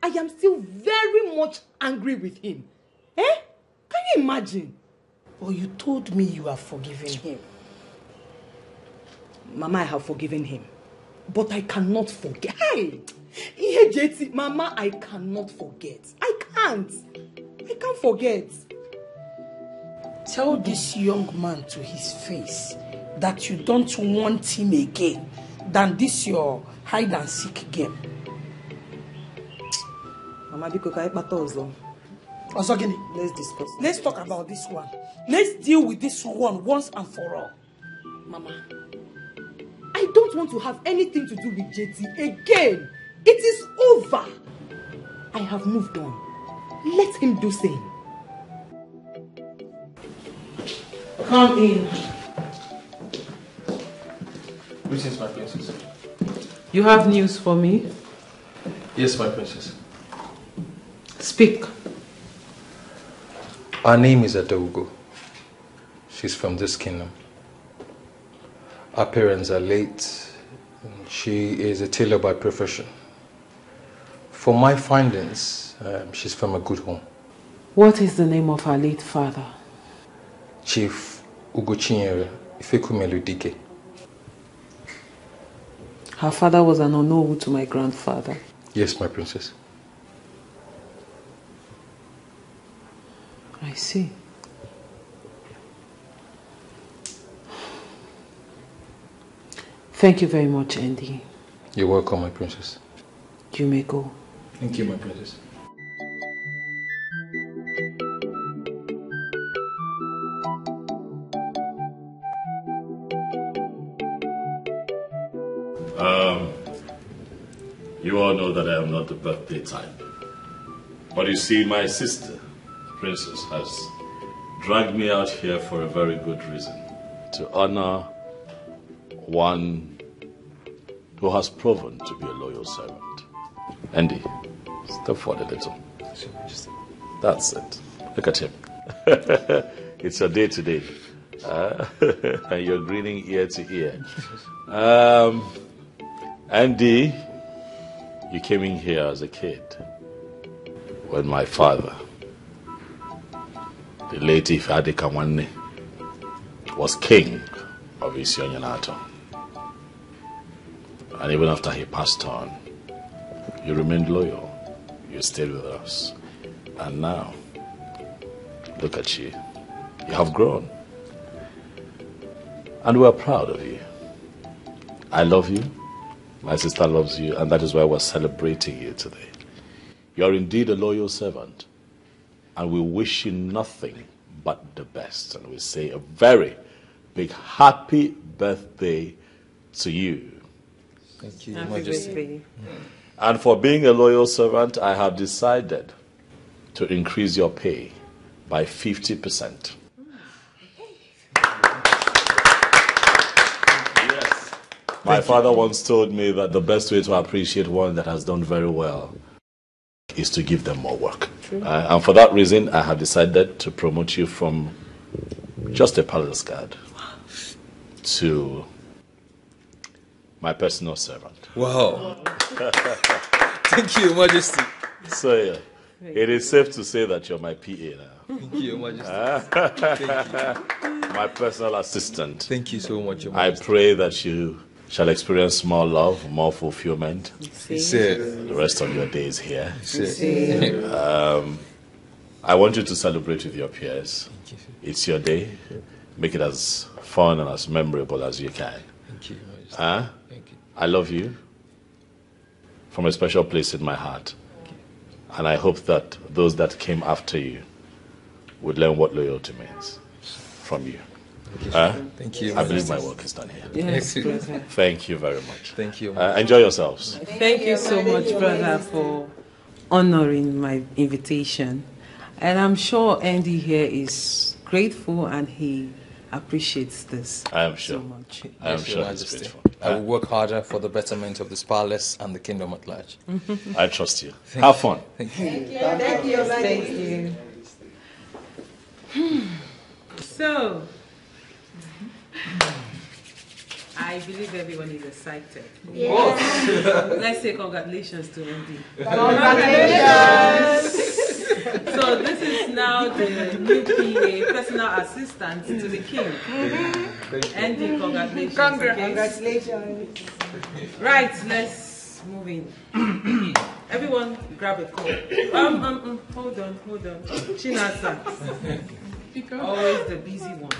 Speaker 10: I am still very much angry with him. Can you imagine? Well, you told me you have forgiven him. Mama, I have forgiven him. But I cannot forget. Hey! JT, Mama, I cannot forget. I can't forget. tell this young man to his face that you don't want him again than this your hide and seek game.
Speaker 12: Mama, biko ka ikpata ozo.
Speaker 10: Ozo gini?
Speaker 12: Let's discuss.
Speaker 10: Let's talk about this one. Let's deal with this one once and for all.
Speaker 19: Mama, I don't want to have anything to do with JT again. It is over. I have moved on. Let him do same.
Speaker 13: Come in.
Speaker 9: Greetings, my princess.
Speaker 13: You have news for me?
Speaker 9: Yes, my princess.
Speaker 13: Speak.
Speaker 9: Her name is Adogo. She's from this kingdom. Her parents are late. She is a tailor by profession. For my findings, she's from a good home.
Speaker 13: What is the name of her late father?
Speaker 9: Chief Ugochinyere Ifekumeludike.
Speaker 13: Her father was an Onowu to my grandfather.
Speaker 9: Yes, my princess.
Speaker 13: I see. Thank you very much, Andy.
Speaker 9: You're welcome, my princess.
Speaker 13: You may go.
Speaker 9: Thank you, my princess.
Speaker 3: You all know that I am not the birthday type. But you see, my sister, Princess, has dragged me out here for a very good reason. To honor one who has proven to be a loyal servant. Andy, step forward a little. That's it. Look at him. It's a day today. And you're grinning ear to ear. Andy, you came in here as a kid when my father, the late Ifeadi Kamwane, was king of Isionyanato. And even after he passed on, you remained loyal. You stayed with us. And now, look at you. You have grown. And we're proud of you. I love you. My sister loves you. And that is why we're celebrating you today. You are indeed a loyal servant. And we wish you nothing but the best. And we say a very big happy birthday to you.
Speaker 9: Thank you,
Speaker 12: Happy
Speaker 9: Majesty.
Speaker 12: birthday.
Speaker 3: And for being a loyal servant, I have decided to increase your pay by 50%. Yes. My father once told me that the best way to appreciate one that has done very well is to give them more work. And for that reason, I have decided to promote you from just a palace guard to my personal servant.
Speaker 9: Wow. Thank you, Majesty.
Speaker 3: So, yeah, it is safe to say that you're my PA now.
Speaker 9: Thank you, Majesty. Thank you.
Speaker 3: My personal assistant.
Speaker 9: Thank you so much, Your
Speaker 3: I
Speaker 9: Majesty.
Speaker 3: pray that you shall experience more love, more fulfillment
Speaker 9: Sir.
Speaker 3: the rest of your days here.
Speaker 9: Sir.
Speaker 3: I want you to celebrate with your peers. It's your day. Make it as fun and as memorable as you can.
Speaker 9: Thank you, Majesty.
Speaker 3: Thank you. I love you from a special place in my heart. And I hope that those that came after you would learn what loyalty means from you.
Speaker 9: Thank you.
Speaker 3: I believe my work is done here.
Speaker 13: Yes,
Speaker 9: Thank you.
Speaker 13: brother.
Speaker 3: Thank you very much.
Speaker 9: Thank you.
Speaker 3: Enjoy yourselves.
Speaker 13: Thank you so much, brother, for honoring my invitation. And I'm sure Andy here is grateful and he appreciates this
Speaker 3: I am sure.
Speaker 13: so much.
Speaker 3: I am
Speaker 9: Yes,
Speaker 3: sure
Speaker 9: Your
Speaker 3: he's
Speaker 9: Majesty.
Speaker 3: grateful.
Speaker 9: I will work harder for the betterment of this palace and the kingdom at large.
Speaker 3: I trust you.
Speaker 9: Thank
Speaker 3: Have
Speaker 9: you.
Speaker 3: fun.
Speaker 9: Thank you.
Speaker 12: Thank you. Thank you.
Speaker 13: So, I believe everyone is excited.
Speaker 12: Yes.
Speaker 13: Let's say congratulations to Andy.
Speaker 12: Congratulations.
Speaker 13: So this is now the new PA, personal assistant to the king. Andy, congratulations.
Speaker 12: Congratulations.
Speaker 13: Right, let's move in. Everyone grab a cup. Hold on. Chinasa. Always the busy one.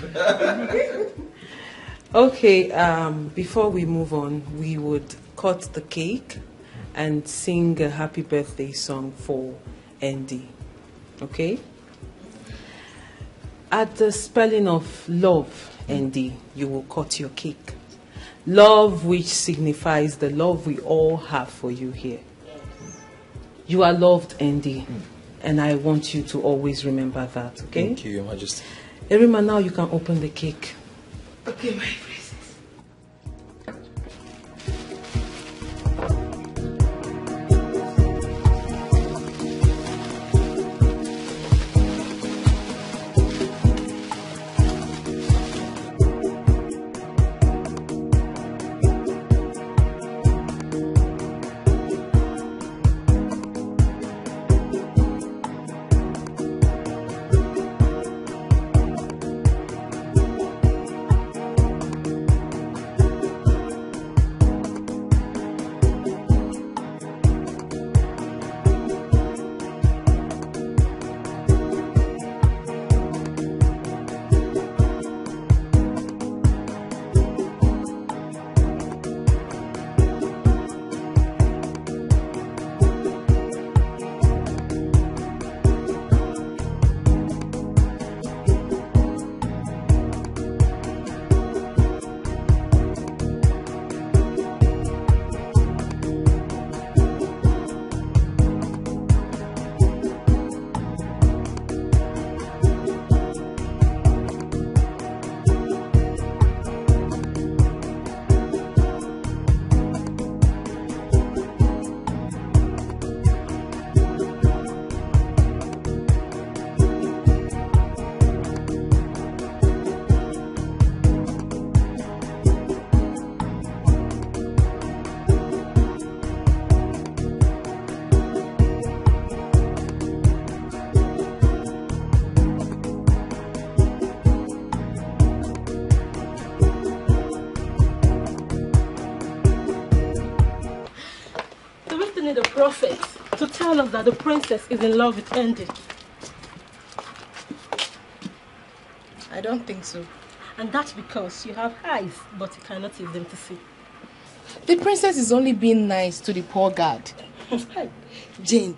Speaker 1: Okay, before we move on, we would cut the cake and sing a happy birthday song for Andy. Okay? At the spelling of love, Andy, you will cut your cake. Love, which signifies the love we all have for you here. You are loved, Andy, and I want you to always remember that, okay?
Speaker 9: Thank you, Your Majesty.
Speaker 1: Erima, now you can open the cake.
Speaker 2: Okay, my princess.
Speaker 18: The prophet to tell us that the princess is in love with Andy.
Speaker 2: I don't think so.
Speaker 18: And that's because you have eyes, but you cannot use them to see.
Speaker 2: The princess is only being nice to the poor guard.
Speaker 16: Jane,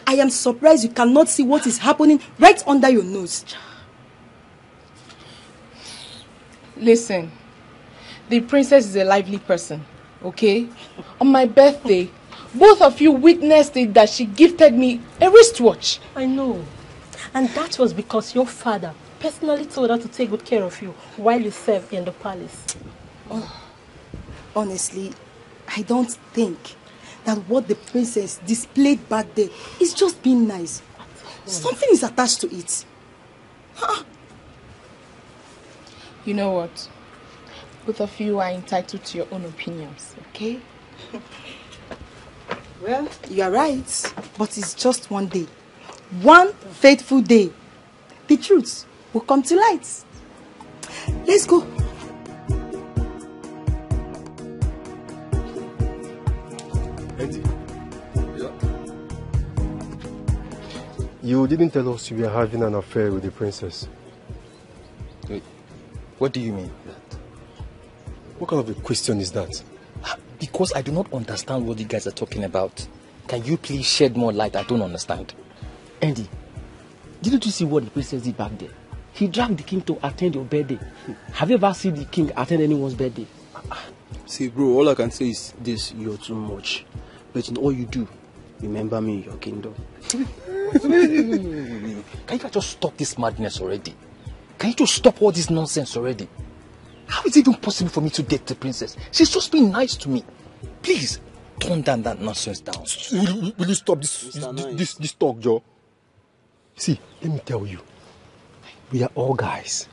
Speaker 16: I am surprised you cannot see what is happening right under your nose.
Speaker 2: Listen, the princess is a lively person, okay? On my birthday, both of you witnessed it that she gifted me a wristwatch.
Speaker 18: I know. And that was because your father personally told her to take good care of you while you served in the palace.
Speaker 16: Oh, honestly, I don't think that what the princess displayed back there is just being nice. Something is attached to it. Huh?
Speaker 2: You know what? Both of you are entitled to your own opinions, okay?
Speaker 16: Well, you are right, but it's just one day. One fateful day. The truth will come to light. Let's go.
Speaker 20: Eddie. Yeah. You didn't tell us you were having an affair with the princess.
Speaker 9: Wait, what do you mean?
Speaker 20: What kind of a question is that?
Speaker 9: Because I do not understand what you guys are talking about. Can you please shed more light? I don't understand.
Speaker 21: Andy, didn't you see what the princess did back there? He dragged the king to attend your birthday. Have you ever seen the king attend anyone's birthday?
Speaker 22: See, bro, all I can say is this: you're too much. But in all you do, remember me in your kingdom.
Speaker 9: Can you guys just stop this madness already? Can you just stop all this nonsense already? How is it even possible for me to date the princess? She's just being nice to me. Please, tone down that nonsense down.
Speaker 20: Will you stop this talk, Joe? See, let me tell you. We are all guys.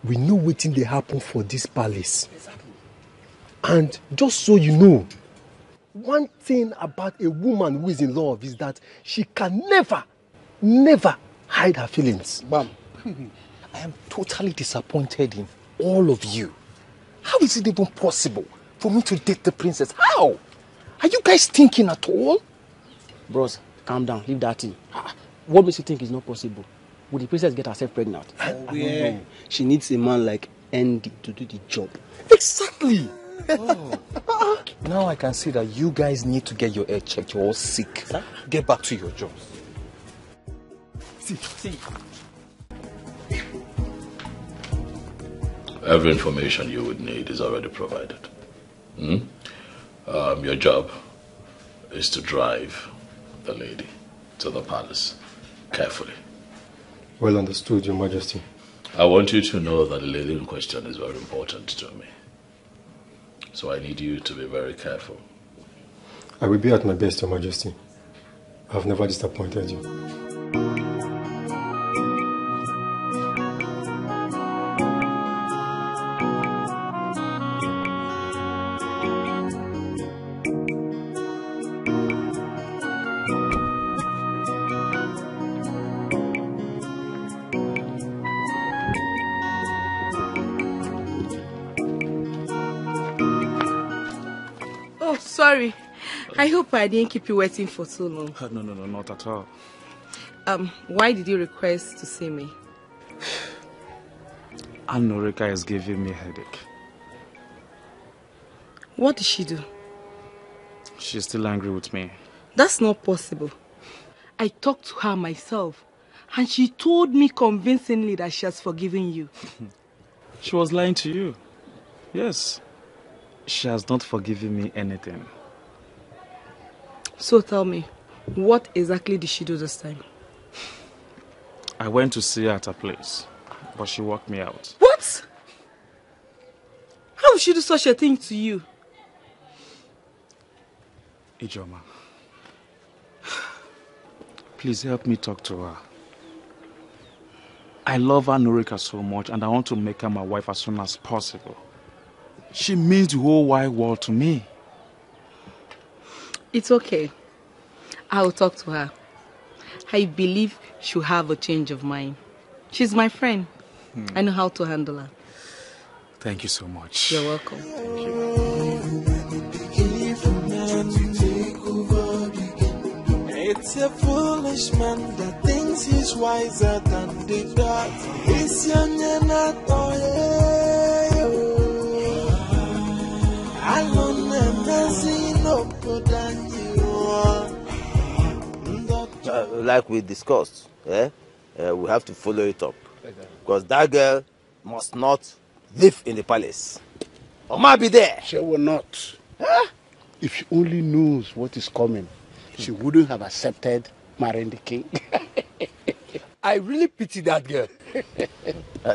Speaker 20: We know what thing they happen for this palace.
Speaker 21: Exactly.
Speaker 20: And just so you know, one thing about a woman who is in love is that she can never hide her feelings.
Speaker 9: Bam. I am totally disappointed in all of you. How is it even possible for me to date the princess? How? Are you guys thinking at all?
Speaker 21: Bros, calm down. Leave that thing. What makes you think it's not possible? Would the princess get herself pregnant?
Speaker 22: I
Speaker 21: don't
Speaker 22: know. She needs a man like Andy to do the job.
Speaker 21: Exactly.
Speaker 9: Now I can see that you guys need to get your head checked. You're all sick. Get back to your jobs.
Speaker 21: See.
Speaker 3: Every information you would need is already provided. Your job is to drive the lady to the palace carefully.
Speaker 20: Well understood, Your Majesty.
Speaker 3: I want you to know that the lady in question is very important to me. So I need you to be very careful.
Speaker 20: I will be at my best, Your Majesty. I have never disappointed you.
Speaker 16: Sorry. I hope I didn't keep you waiting for so long.
Speaker 17: No, not at all.
Speaker 16: Why did you request to see me?
Speaker 17: Anurika is giving me a headache.
Speaker 16: What did she do?
Speaker 17: She's still angry with me.
Speaker 16: That's not possible. I talked to her myself, and she told me convincingly that she has forgiven you.
Speaker 17: She was lying to you. Yes. She has not forgiven me anything.
Speaker 16: So tell me, what exactly did she do this time?
Speaker 17: I went to see her at her place, but she walked me out.
Speaker 16: What? How would she do such a thing to you?
Speaker 17: Ijoma, please help me talk to her. I love Anurika so much and I want to make her my wife as soon as possible. She means the whole wide world to me.
Speaker 16: It's okay. I will talk to her. I believe she'll have a change of mind. She's my friend. I know how to handle her.
Speaker 17: Thank you so much.
Speaker 16: You're welcome.
Speaker 8: It's a foolish man that thinks he's wiser than the God. It's young and not
Speaker 4: like we discussed, we have to follow it up. Because that girl must not live in the palace. Or might be there.
Speaker 7: She will not. If she only knows what is coming, she wouldn't have accepted marrying the king.
Speaker 20: I really pity that girl.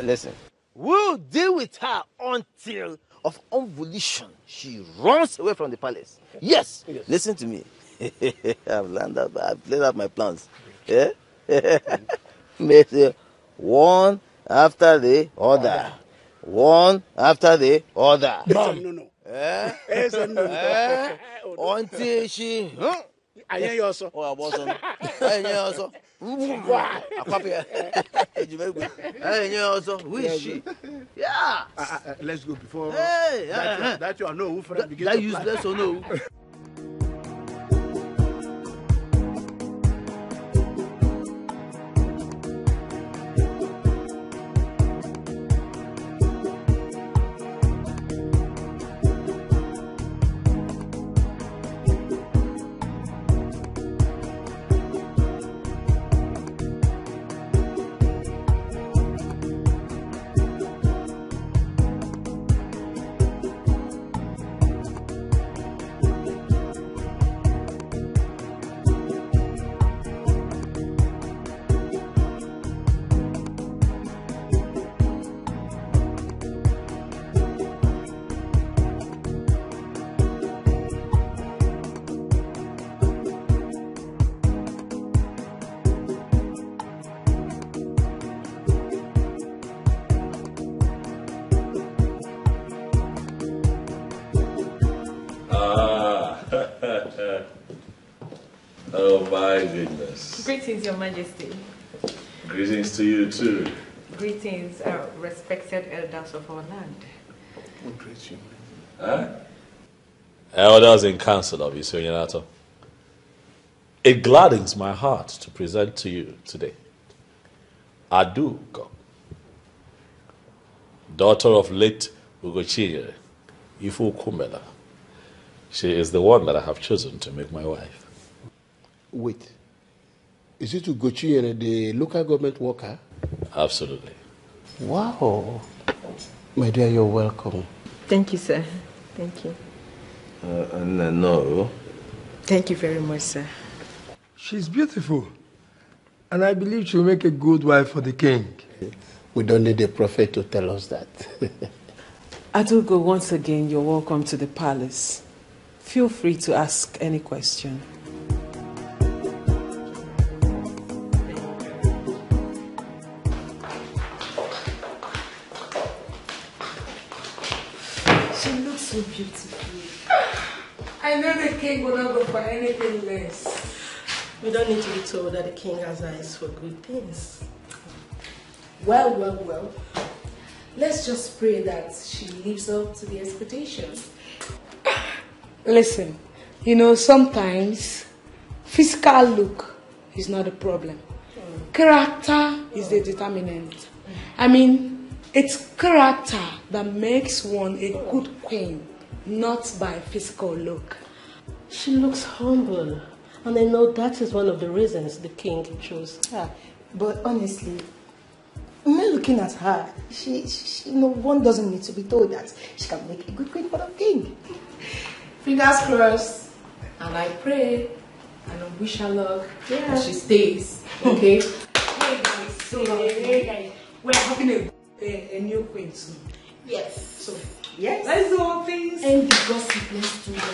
Speaker 4: Listen, we'll deal with her until of own she runs away from the palace. Yes. Listen to me. I've laid out my plans. Yeah? One after the other. One after the other.
Speaker 7: No.
Speaker 4: Until she...
Speaker 7: I hear you also.
Speaker 4: Oh, I wasn't. I hear you also. Who is she? Yeah.
Speaker 7: Let's go before
Speaker 4: hey,
Speaker 7: that you know who for that
Speaker 4: useless or no.
Speaker 3: Oh my goodness.
Speaker 14: Greetings, Your Majesty.
Speaker 3: Greetings to you too.
Speaker 14: Greetings, respected elders of our land.
Speaker 3: Huh? Elders in council of Isonyanato. It gladdens my heart to present to you today Adugo, daughter of late Ugochie Ifu Kumela. She is the one that I have chosen to make my wife.
Speaker 7: Wait. Is it Ugochie, the local government worker?
Speaker 3: Absolutely.
Speaker 7: Wow. My dear, you're welcome.
Speaker 14: Thank you, sir. Thank you.
Speaker 4: No.
Speaker 14: Thank you very much, sir.
Speaker 6: She's beautiful. And I believe she'll make a good wife for the king.
Speaker 7: We don't need a prophet to tell us that.
Speaker 1: Adugo, once again, you're welcome to the palace. Feel free to ask any question.
Speaker 11: She looks so beautiful. I know the king will not go for anything less.
Speaker 18: We don't need to be told that the king has eyes for good things.
Speaker 11: Well. Let's just pray that she lives up to the expectations. Listen, sometimes physical look is not a problem. Character is the determinant. I mean, it's character that makes one a good queen, not by physical look.
Speaker 18: She looks humble, and I know that is one of the reasons the king chose her.
Speaker 16: But honestly, me looking at her, she one doesn't need to be told that she can make a good queen for the king.
Speaker 11: Fingers crossed, and I pray, and I wish her luck that she stays. Okay. Hey guys, we're having a new queen soon. Yes. So yes. Let's do all things. And the gossip, let's do that.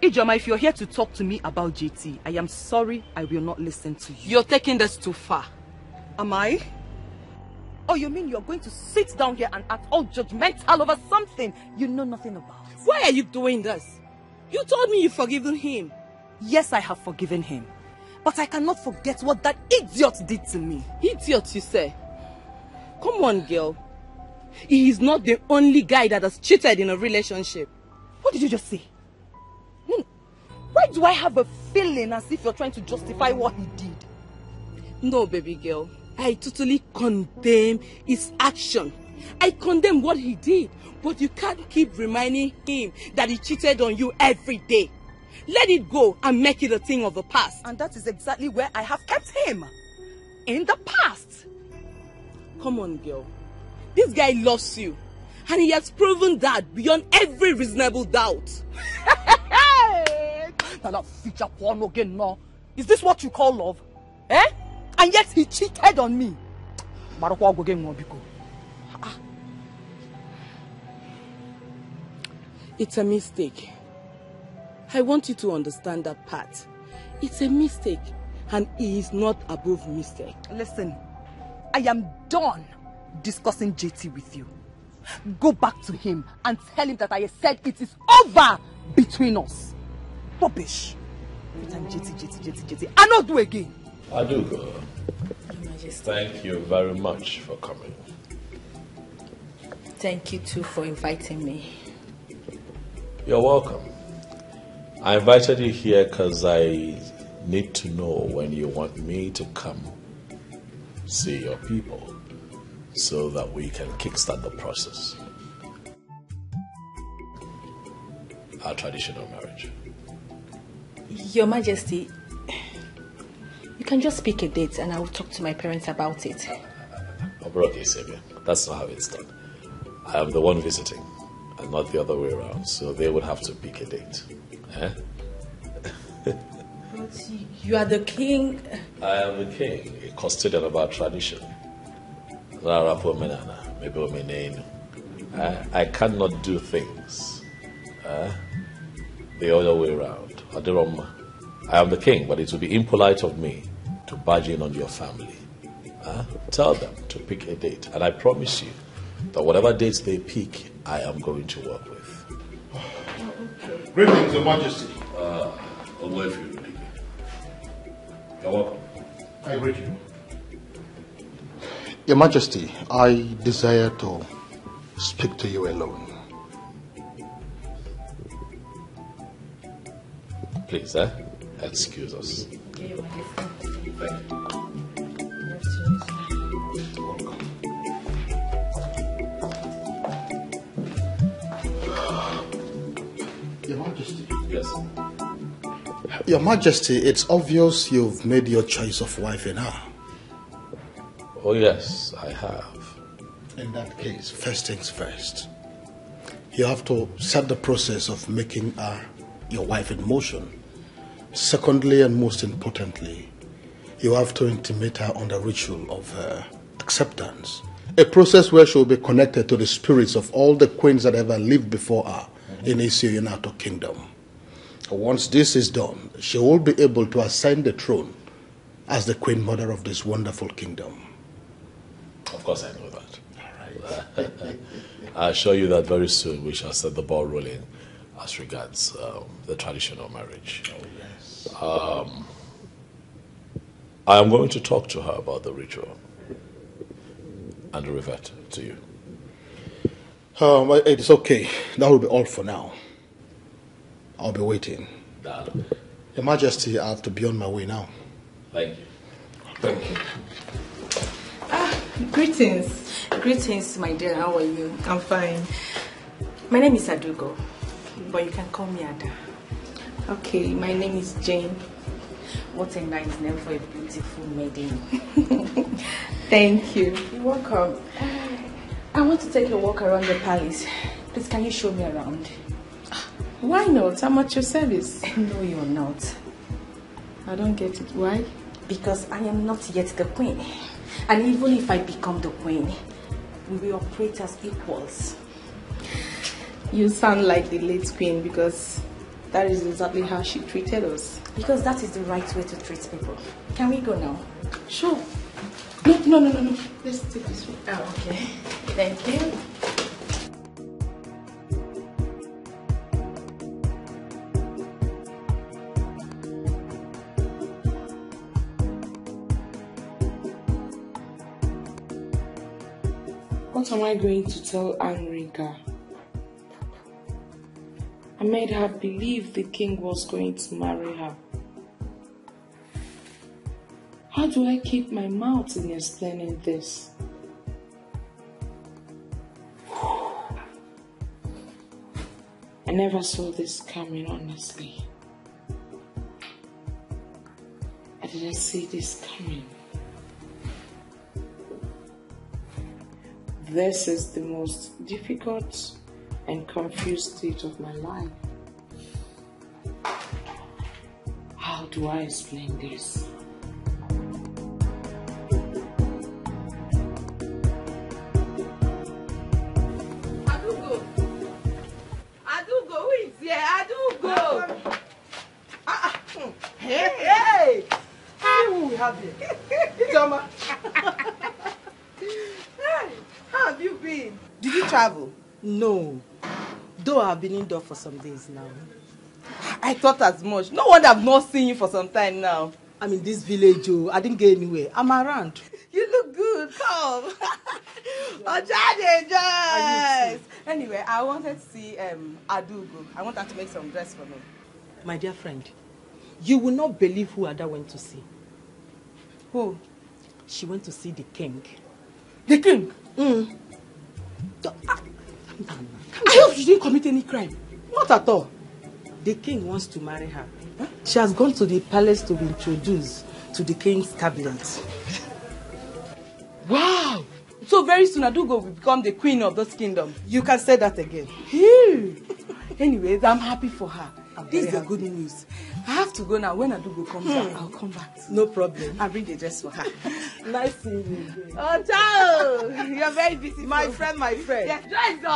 Speaker 10: Ijoma, if you're here to talk to me about JT, I am sorry, I will not listen to you. You're taking this too far. Am I? Oh, you mean you're going to sit down here and act all judgmental over something you know nothing about? Why are you doing this? You told me you've forgiven him. Yes, I have forgiven him. But I cannot forget what that idiot did to me. Idiot, you say? Come on, girl. He is not the only guy that has cheated in a relationship. What did you just say? Why do I have a feeling as if you're trying to justify what he did? No, baby girl. I totally condemn his action. I condemn what he did. But you can't keep reminding him that he cheated on you every day. Let it go and make it a thing of the past. And that is exactly where I have kept him. In the past. Come on, girl. This guy loves you. And he has proven that beyond every reasonable doubt. Is this what you call love? Eh? And yet he cheated on me. It's a mistake. I want you to understand that part. It's a mistake, and he is not above mistake. Listen, I am done discussing JT with you. Go back to him and tell him that I said it is over between us. Rubbish. JT. I not do again.
Speaker 3: Adugo, thank you very much for coming.
Speaker 14: Thank you too for inviting me.
Speaker 3: You're welcome. I invited you here because I need to know when you want me to come see your people so that we can kickstart the process. Our traditional marriage.
Speaker 14: Your Majesty, you can just pick a date and I will talk to my parents about it.
Speaker 3: That's not how it's done. I am the one visiting and not the other way around, so they would have to pick a date. Eh?
Speaker 14: But you are the king.
Speaker 3: I am the king, a custodian of our tradition. I cannot do things the other way around. I am the king, but it would be impolite of me to barge in on your family. Tell them to pick a date, and I promise you that whatever dates they pick, I am going to work with.
Speaker 5: Okay. Greetings, Your Majesty.
Speaker 3: I'll wait for you. You're welcome.
Speaker 5: I greet you.
Speaker 20: Your Majesty, I desire to speak to you alone.
Speaker 3: Please, excuse us. Thank you.
Speaker 5: Your Majesty.
Speaker 3: Yes.
Speaker 5: Your Majesty, it's obvious you've made your choice of wife in her.
Speaker 3: Oh, yes, I have.
Speaker 5: In that case, first things first. You have to set the process of making her your wife in motion. Secondly, and most importantly, you have to intimate her on the ritual of acceptance. A process where she will be connected to the spirits of all the queens that ever lived before her in Isio Kingdom. Once this is done, she will be able to ascend the throne as the queen mother of this wonderful kingdom.
Speaker 3: Of course I know that. Right. I assure you that very soon we shall set the ball rolling as regards the traditional marriage.
Speaker 5: Oh, yes.
Speaker 3: I am going to talk to her about the ritual and revert to you.
Speaker 5: It's okay. That will be all for now. I'll be waiting. Your Majesty, I have to be on my way now.
Speaker 3: Thank you.
Speaker 5: Thank you.
Speaker 14: Greetings. Greetings, my dear. How are you?
Speaker 2: I'm fine.
Speaker 14: My name is Adugo, but you can call me Ada.
Speaker 2: Okay, my name is Jane.
Speaker 14: What a nice name for a beautiful maiden.
Speaker 2: Thank you.
Speaker 14: You're welcome. I want to take a walk around the palace. Please, can you show me around?
Speaker 2: Why not? I'm at your service.
Speaker 14: No, you're not.
Speaker 2: I don't get it. Why?
Speaker 14: Because I am not yet the queen. And even if I become the queen, we will operate as equals.
Speaker 2: You sound like the late queen because that is exactly how she treated us.
Speaker 14: Because that is the right way to treat people. Can we go now?
Speaker 2: Sure. No. Let's take this one.
Speaker 14: Oh, okay. Thank you.
Speaker 2: What am I going to tell Anrika? I made her believe the king was going to marry her. How do I keep my mouth in explaining this? I never saw this coming, honestly. I didn't see this coming. This is the most difficult and confused stage of my life. How do I explain this?
Speaker 10: Adugo, who is here? Adugo! Hey! See who we have here. Ijoma. Hey, how have you been?
Speaker 15: Did you travel? No. Though I've been indoor for some days now.
Speaker 10: I thought as much. No wonder I've not seen you for some time now.
Speaker 15: I'm in this village, oh. I didn't get anywhere. I'm around.
Speaker 10: You look good. Come. Joyce. Anyway, I wanted to see Adugo. I want her to make some dress for me.
Speaker 15: My dear friend, you will not believe who Ada went to see.
Speaker 10: Who?
Speaker 15: She went to see the king.
Speaker 10: The king?
Speaker 15: I hope she didn't commit any crime. Not at all. The king wants to marry her. Huh? She has gone to the palace to be introduced to the king's cabinet.
Speaker 10: Wow! So very soon Adugo will become the queen of this kingdom.
Speaker 15: You can say that again.
Speaker 10: Anyways, I'm happy for her.
Speaker 15: This is the good news.
Speaker 10: I have to go now. When Adugo comes back, I'll come back.
Speaker 15: No problem.
Speaker 10: I'll bring the dress for her.
Speaker 15: Nice seeing you.
Speaker 10: Oh, ciao! You're very busy.
Speaker 15: My friend.
Speaker 10: Yes, dress the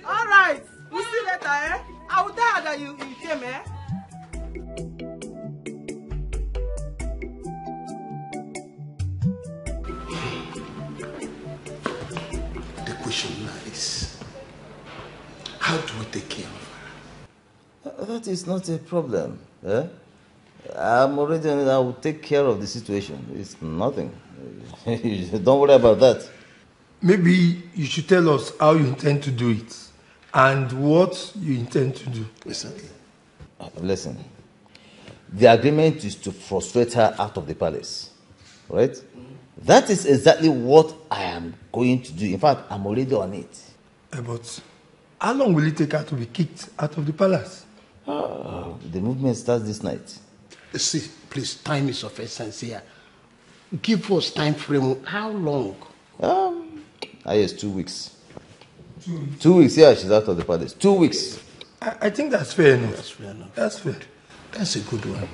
Speaker 10: All right. We'll see you later, eh? I will tell her that you came, eh?
Speaker 5: The question lies, how do we take care of her?
Speaker 4: That is not a problem. Eh? I'm already on it. I will take care of the situation. It's nothing. Don't worry about that.
Speaker 6: Maybe you should tell us how you intend to do it and what you intend to do.
Speaker 5: Exactly.
Speaker 4: Listen, the agreement is to frustrate her out of the palace, right? That is exactly what I am going to do. In fact, I'm already on it.
Speaker 6: But how long will it take her to be kicked out of the palace?
Speaker 4: The movement starts this night.
Speaker 7: See, please, time is of essence here. Give us time frame. How long?
Speaker 4: Yes, 2 weeks. 2 weeks, yeah, she's out of the palace. 2 weeks.
Speaker 6: I think that's fair enough.
Speaker 7: That's fair enough.
Speaker 6: That's fair.
Speaker 7: That's a good one.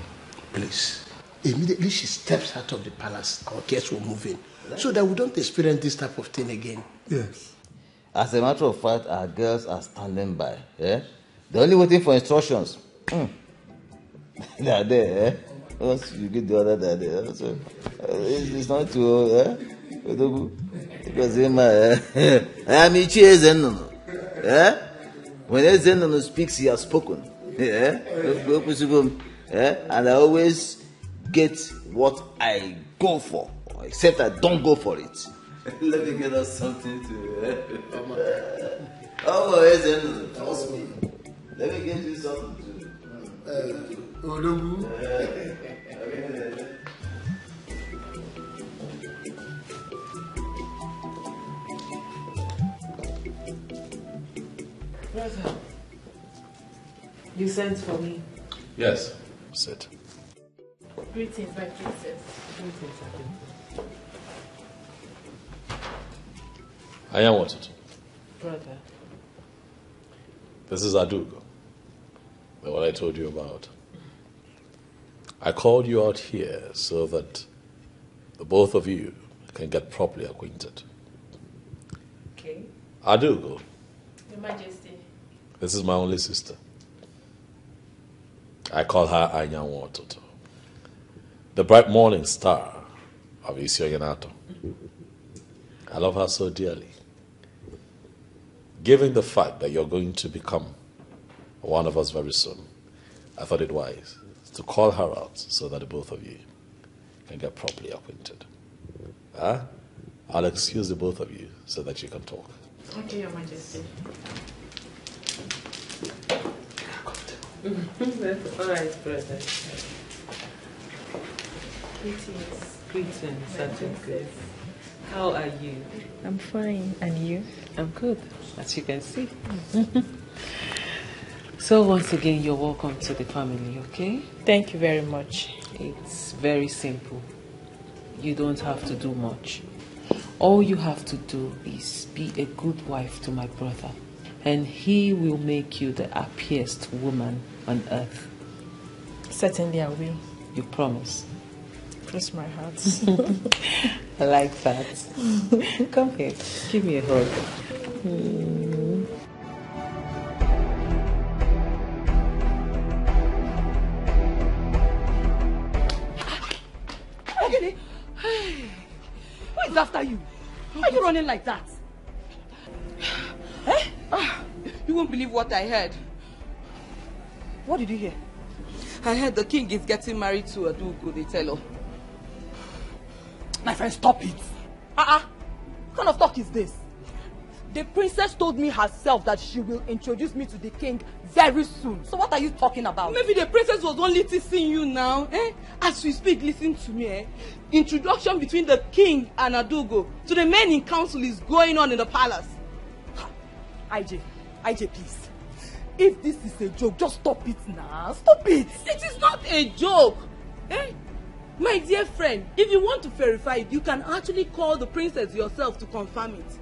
Speaker 7: Please. Immediately she steps out of the palace, our guests will move in. So that we don't experience this type of thing again.
Speaker 6: Yes.
Speaker 4: As a matter of fact, our girls are standing by. Yeah? They're only waiting for instructions. They are there. Once you get the other, they are there. So, it's not too... Because I am Ichi Ezenono. When Ezenono speaks, he has spoken. And I always get what I go for, except I don't go for it. Let me get us something to... Trust me. Let me get you something to...
Speaker 6: Odogu.
Speaker 13: Brother, you sent for me.
Speaker 3: Yes, sit.
Speaker 2: Greetings, my princess.
Speaker 13: Greetings,
Speaker 3: I am wanted.
Speaker 13: brother.
Speaker 3: This is Adugo, the one I told you about. I called you out here so that the both of you can get properly acquainted.
Speaker 13: Okay.
Speaker 3: Adugo,
Speaker 2: Your Majesty.
Speaker 3: this is my only sister. I call her Anyanwu Otutu, the bright morning star of Isioyenato. I love her so dearly. Given the fact that you're going to become one of us very soon, I thought it wise to call her out so that the both of you can get properly acquainted. I'll excuse the both of you so that you can talk.
Speaker 2: Okay, Your Majesty.
Speaker 13: That's all right, brother.
Speaker 2: Greetings.
Speaker 13: Greetings, Sergeant Grace. How are you?
Speaker 2: I'm fine. And you?
Speaker 13: I'm good, as you can see. So once again, you're welcome to the family, okay?
Speaker 2: Thank you very much.
Speaker 13: It's very simple. You don't have to do much. All you have to do is be a good wife to my brother, and he will make you the happiest woman on earth.
Speaker 2: Certainly I will.
Speaker 13: You promise?
Speaker 2: Cross my heart.
Speaker 13: I like that. Come here. Give me a hug.
Speaker 15: Okay. Who is after you? Why are you running like that? You won't believe what I heard. What did you hear? I heard the king is getting married to Adugo, they tell her. My friend, stop it. What kind of talk is this? The princess told me herself that she will introduce me to the king very soon. So what are you talking about? Maybe the princess was only teasing you now. As we speak, listen to me. Introduction between the king and Adugo to the men in council is going on in the palace. IJ, please. If this is a joke, just stop it now. Stop it. It is not a joke. My dear friend, if you want to verify it, you can actually call the princess yourself to confirm it.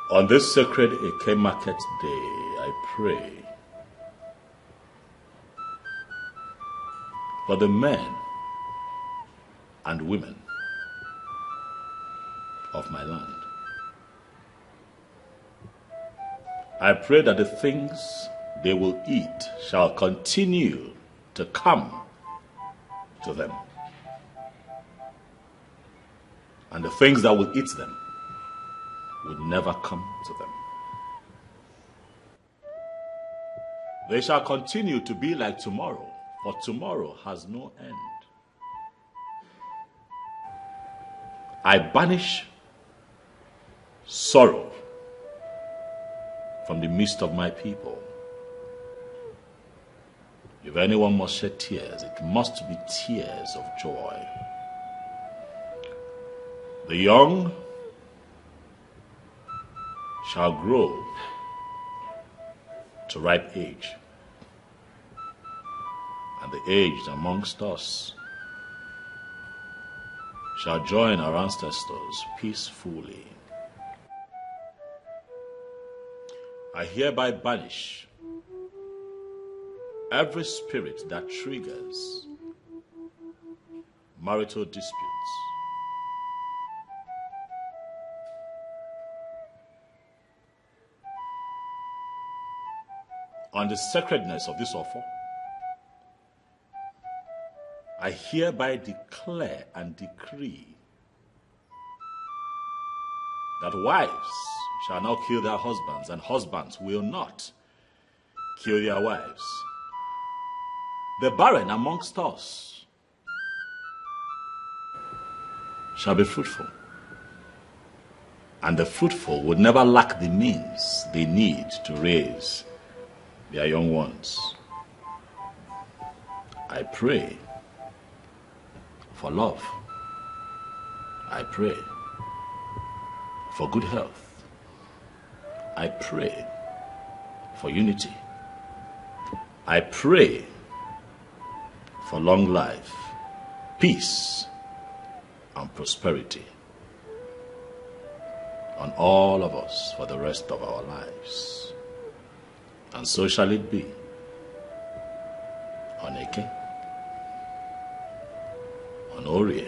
Speaker 3: On this sacred Eke Market Day, I pray for the men and women of my land. I pray that the things they will eat shall continue to come to them. And the things that will eat them will never come to them. They shall continue to be like tomorrow, for tomorrow has no end. I banish sorrow from the midst of my people. If anyone must shed tears, it must be tears of joy. The young shall grow to ripe age, and the aged amongst us shall join our ancestors peacefully. I hereby banish every spirit that triggers marital disputes. On the sacredness of this offer, I hereby declare and decree that wives shall now kill their husbands, and husbands will not kill their wives. The barren amongst us shall be fruitful, and the fruitful would never lack the means they need to raise their young ones. I pray for love. I pray for good health. I pray for unity. I pray for long life, peace, and prosperity on all of us for the rest of our lives. And so shall it be. On Eke, on Orie,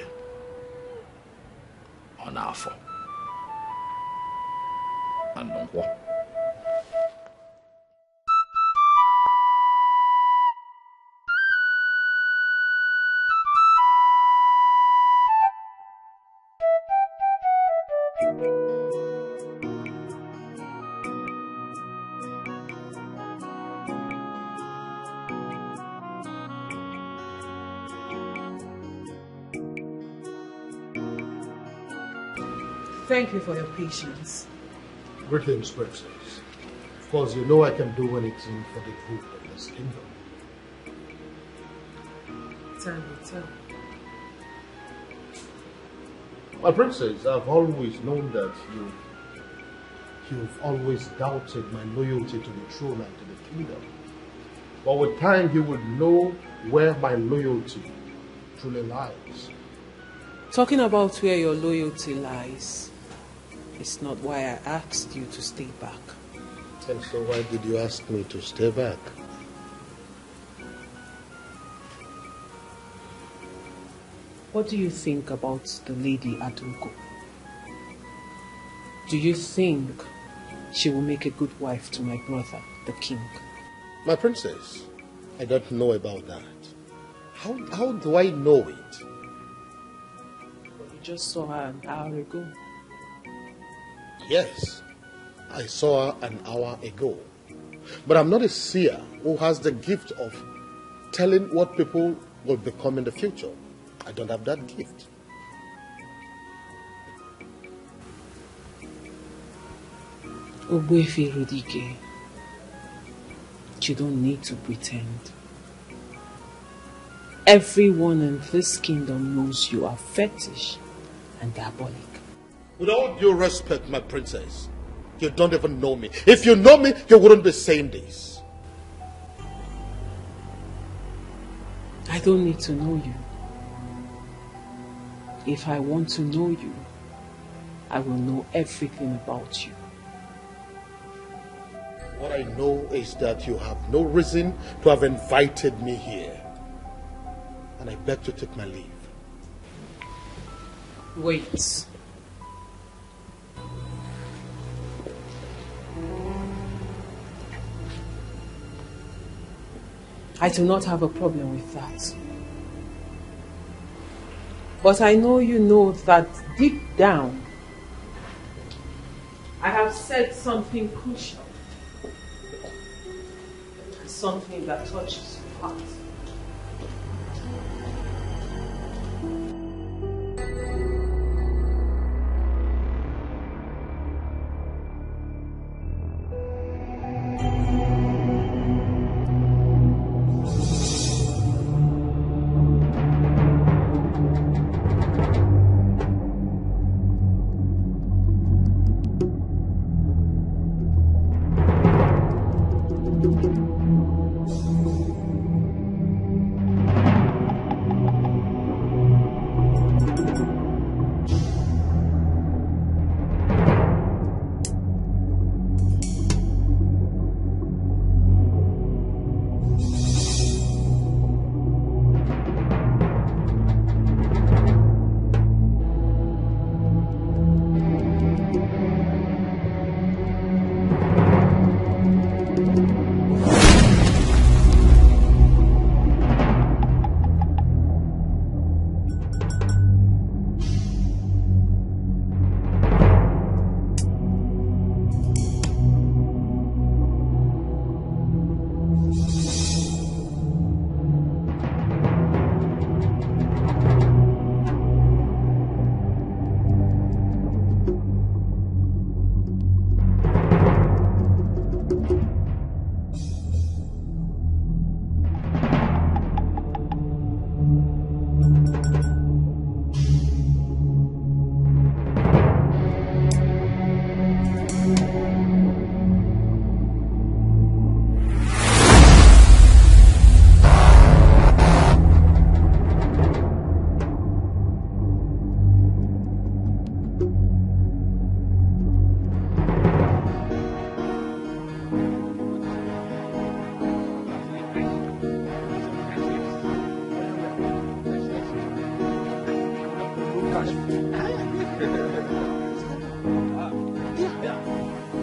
Speaker 3: on Afo, and on Nkwo.
Speaker 1: Thank you for your patience.
Speaker 5: Greetings, Princess. Of course, you know I can do anything for the good of this kingdom.
Speaker 1: Time will tell.
Speaker 5: My princess, I've always known that you've always doubted my loyalty to the throne and to the kingdom. But with time, you will know where my loyalty truly lies.
Speaker 1: Talking about where your loyalty lies is not why I asked you to stay back.
Speaker 5: And so why did you ask me to stay back?
Speaker 1: What do you think about the Lady Adugo? Do you think she will make a good wife to my brother, the king?
Speaker 5: My princess, I don't know about that. How do I know it?
Speaker 1: You just saw her an hour ago.
Speaker 5: Yes, I saw her an hour ago. But I'm not a seer who has the gift of telling what people will become in the future. I don't have that gift.
Speaker 1: Ogbuefi Rudike, you don't need to pretend. Everyone in this kingdom knows you are fetish and diabolic.
Speaker 5: With all due respect, my princess, you don't even know me. If you know me, you wouldn't be saying this.
Speaker 1: I don't need to know you. If I want to know you, I will know everything about you.
Speaker 5: What I know is that you have no reason to have invited me here. And I beg to take my leave.
Speaker 1: Wait.
Speaker 13: I do not have a problem with that. But I know you know that deep down, I have said something crucial. Something that touches your heart.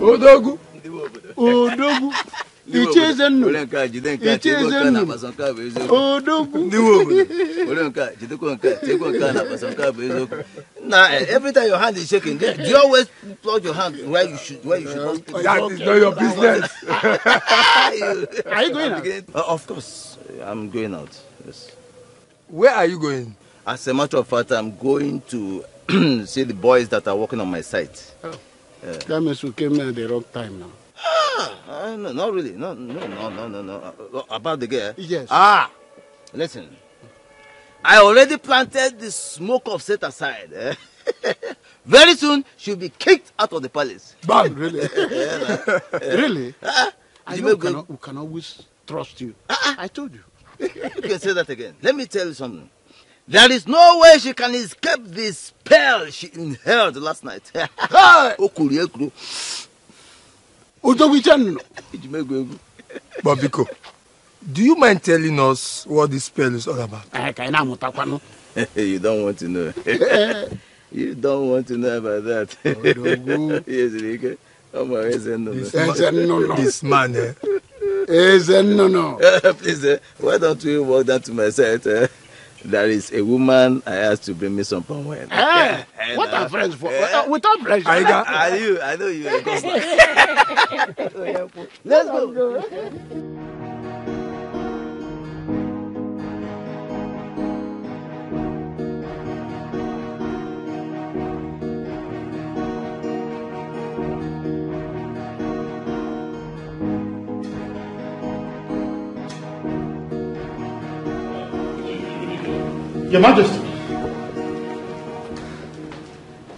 Speaker 6: Odogu. Odogu.
Speaker 4: Ichezenu. Now, every time your hand is shaking, do you always plug your hand where you should not?
Speaker 6: That is not your business.
Speaker 4: Are you going out? Of course, I'm going out. Yes.
Speaker 6: Where are you going?
Speaker 4: As a matter of fact, I'm going to see the boys that are working on my site.
Speaker 7: Oh. That means we came at the wrong time now.
Speaker 4: No, not really. No. About the girl?
Speaker 7: Yes.
Speaker 4: Listen. I already planted the smoke of set aside. Very soon, she'll be kicked out of the palace.
Speaker 7: Bam! Really? Really? I know we can always trust you. I told you.
Speaker 4: You can say that again. Let me tell you something. There is no way she can escape the spell she inhaled last night.
Speaker 6: Babiko, do you mind telling us what this spell is all about?
Speaker 4: You don't want to know. You don't want to know about that. Yes, Rike.
Speaker 6: This man, eh?
Speaker 4: Please, why don't we walk down to my site? There is a woman I asked to bring me some palm wine.
Speaker 7: What are friends for? Without pressure.
Speaker 4: I know you. Let's go.
Speaker 5: Your Majesty.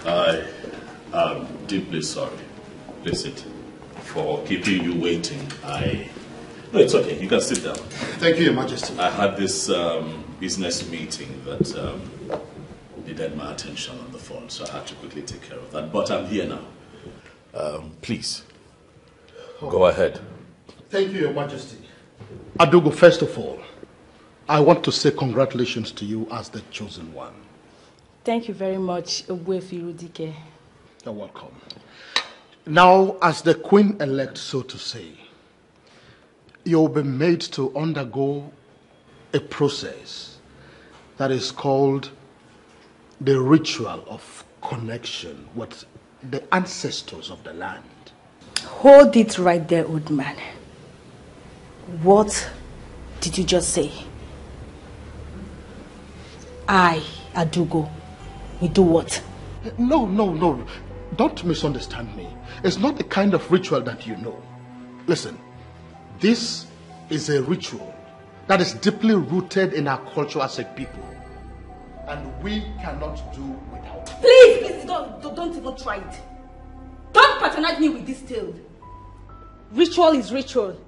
Speaker 3: I am deeply sorry, Licit, for keeping you waiting. No, it's okay. You can sit down.
Speaker 5: Thank you, Your Majesty.
Speaker 3: I had this business meeting that needed my attention on the phone, so I had to quickly take care of that. But I'm here now. Please, go ahead.
Speaker 5: Thank you, Your Majesty. Adugo, first of all, I want to say congratulations to you as the chosen one.
Speaker 14: Thank you very much, Ogbuefi Rudike.
Speaker 5: You're welcome. Now, as the queen-elect, so to say, You'll be made to undergo a process that is called the ritual of connection with the ancestors of the land.
Speaker 14: Hold it right there, old man. What did you just say? I, Adugo, we do what?
Speaker 5: No. Don't misunderstand me. It's not the kind of ritual that you know. Listen, this is a ritual that is deeply rooted in our culture as a people. And we cannot do without it.
Speaker 14: Please, don't even try it. Don't patronize me with this tale. Ritual is ritual.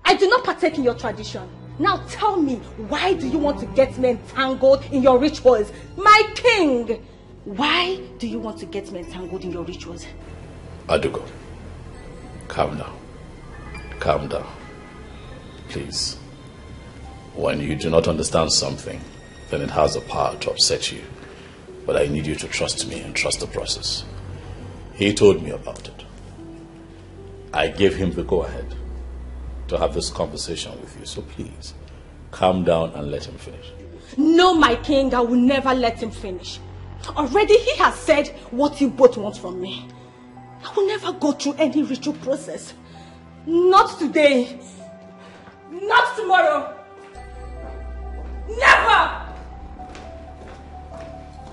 Speaker 14: I do not partake in your tradition. Now tell me, why do you want to get me entangled in your rituals? My king! Why do you want to get me entangled in your rituals?
Speaker 3: Adugo, calm down. Calm down. Please. When you do not understand something, then it has the power to upset you. But I need you to trust me and trust the process. He told me about it. I gave him the go-ahead to have this conversation with you. So please, calm down and let him finish.
Speaker 14: No, my king, I will never let him finish. Already he has said what you both want from me. I will never go through any ritual process. Not today. Not tomorrow. Never!